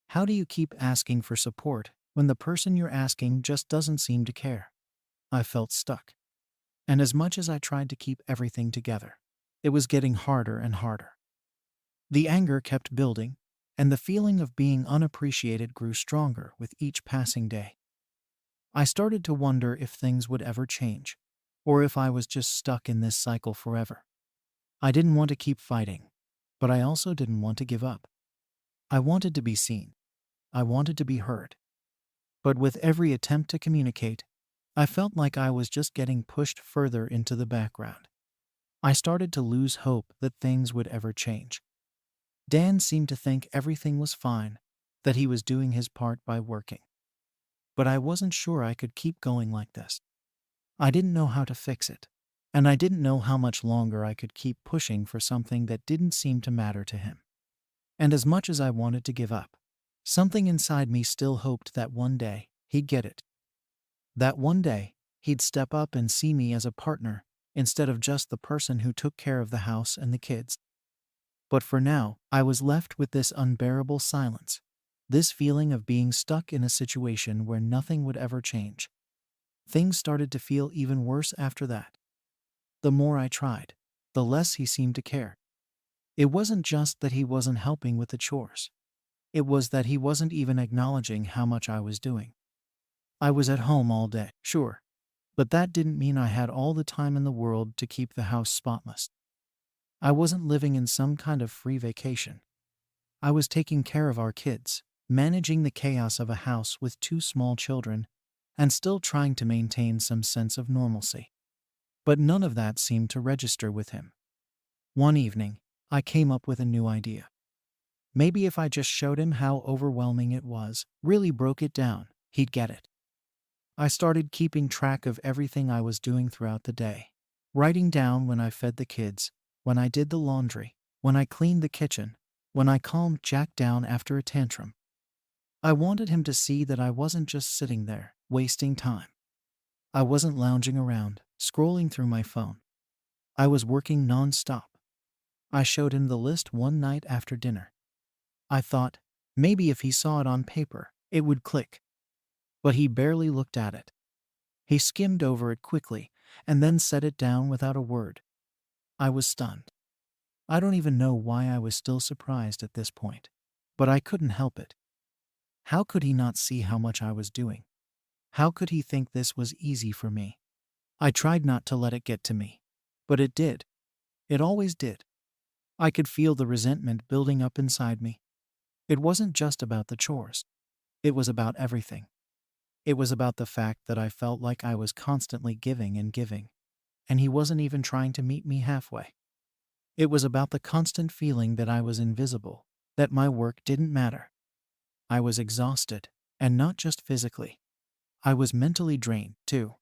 How do you keep asking for support when the person you're asking just doesn't seem to care? I felt stuck. And as much as I tried to keep everything together, it was getting harder and harder. The anger kept building, and the feeling of being unappreciated grew stronger with each passing day. I started to wonder if things would ever change, or if I was just stuck in this cycle forever. I didn't want to keep fighting, but I also didn't want to give up. I wanted to be seen. I wanted to be heard. But with every attempt to communicate, I felt like I was just getting pushed further into the background. I started to lose hope that things would ever change. Dan seemed to think everything was fine, that he was doing his part by working. But I wasn't sure I could keep going like this. I didn't know how to fix it, and I didn't know how much longer I could keep pushing for something that didn't seem to matter to him. And as much as I wanted to give up, something inside me still hoped that one day he'd get it. That one day he'd step up and see me as a partner instead of just the person who took care of the house and the kids. But for now, I was left with this unbearable silence, this feeling of being stuck in a situation where nothing would ever change. Things started to feel even worse after that. The more I tried, the less he seemed to care. It wasn't just that he wasn't helping with the chores. It was that he wasn't even acknowledging how much I was doing. I was at home all day, sure, but that didn't mean I had all the time in the world to keep the house spotless. I wasn't living in some kind of free vacation. I was taking care of our kids, managing the chaos of a house with two small children, and still trying to maintain some sense of normalcy. But none of that seemed to register with him. One evening, I came up with a new idea. Maybe if I just showed him how overwhelming it was, really broke it down, he'd get it. I started keeping track of everything I was doing throughout the day, writing down when I fed the kids, when I did the laundry, when I cleaned the kitchen, when I calmed Jack down after a tantrum. I wanted him to see that I wasn't just sitting there, wasting time. I wasn't lounging around, scrolling through my phone. I was working non-stop. I showed him the list one night after dinner. I thought, maybe if he saw it on paper, it would click. But he barely looked at it. He skimmed over it quickly, and then set it down without a word. I was stunned. I don't even know why I was still surprised at this point, but I couldn't help it. How could he not see how much I was doing? How could he think this was easy for me? I tried not to let it get to me, but it did. It always did. I could feel the resentment building up inside me. It wasn't just about the chores. It was about everything. It was about the fact that I felt like I was constantly giving, and he wasn't even trying to meet me halfway. It was about the constant feeling that I was invisible, that my work didn't matter. I was exhausted, and not just physically. I was mentally drained, too.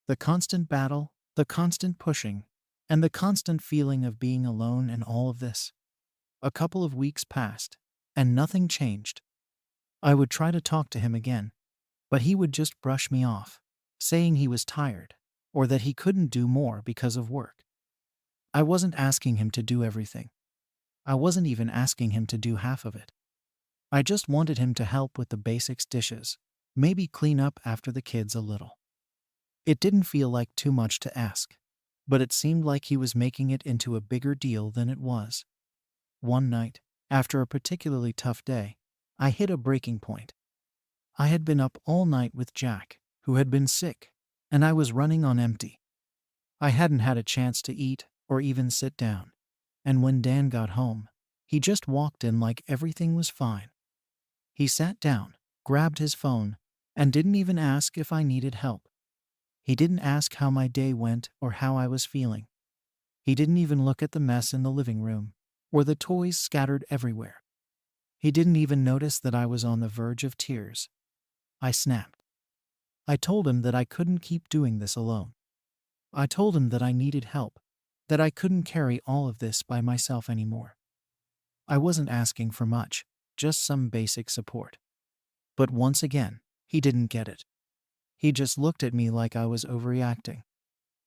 The constant battle, the constant pushing, and the constant feeling of being alone in all of this. A couple of weeks passed, and nothing changed. I would try to talk to him again, but he would just brush me off, saying he was tired, or that he couldn't do more because of work. I wasn't asking him to do everything. I wasn't even asking him to do half of it. I just wanted him to help with the basics dishes, maybe clean up after the kids a little. It didn't feel like too much to ask, but it seemed like he was making it into a bigger deal than it was. One night, after a particularly tough day, I hit a breaking point. I had been up all night with Jack, who had been sick, and I was running on empty. I hadn't had a chance to eat or even sit down, and when Dan got home, He just walked in like everything was fine. He sat down, grabbed his phone, and didn't even ask if I needed help. He didn't ask how my day went or how I was feeling. He didn't even look at the mess in the living room or the toys scattered everywhere. He didn't even notice that I was on the verge of tears. I snapped. I told him that I couldn't keep doing this alone. I told him that I needed help, that I couldn't carry all of this by myself anymore. I wasn't asking for much, just some basic support. But once again, he didn't get it. He just looked at me like I was overreacting.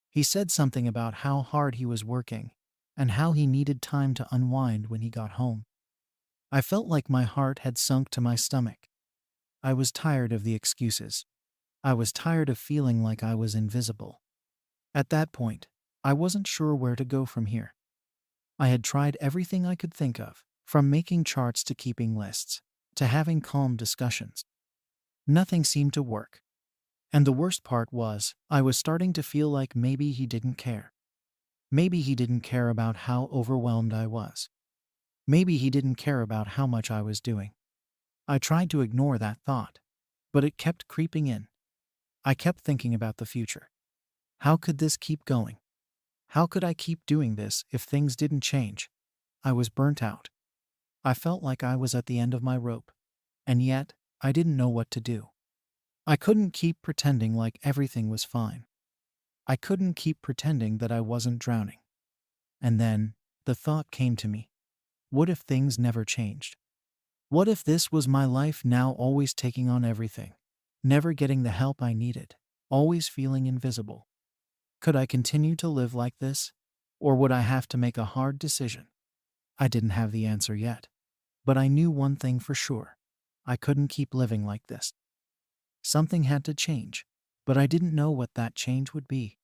He said something about how hard he was working and how he needed time to unwind when he got home. I felt like my heart had sunk to my stomach. I was tired of the excuses. I was tired of feeling like I was invisible. At that point, I wasn't sure where to go from here. I had tried everything I could think of, from making charts to keeping lists, to having calm discussions. Nothing seemed to work. And the worst part was, I was starting to feel like maybe he didn't care. Maybe he didn't care about how overwhelmed I was. Maybe he didn't care about how much I was doing. I tried to ignore that thought, but it kept creeping in. I kept thinking about the future. How could this keep going? How could I keep doing this if things didn't change? I was burnt out. I felt like I was at the end of my rope, and yet I didn't know what to do. I couldn't keep pretending like everything was fine. I couldn't keep pretending that I wasn't drowning. And then, the thought came to me. What if things never changed? What if this was my life now, always taking on everything, never getting the help I needed, always feeling invisible? Could I continue to live like this? Or would I have to make a hard decision? I didn't have the answer yet. But I knew one thing for sure. I couldn't keep living like this. Something had to change, but I didn't know what that change would be.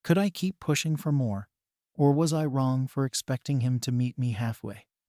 Could I keep pushing for more? Or was I wrong for expecting him to meet me halfway?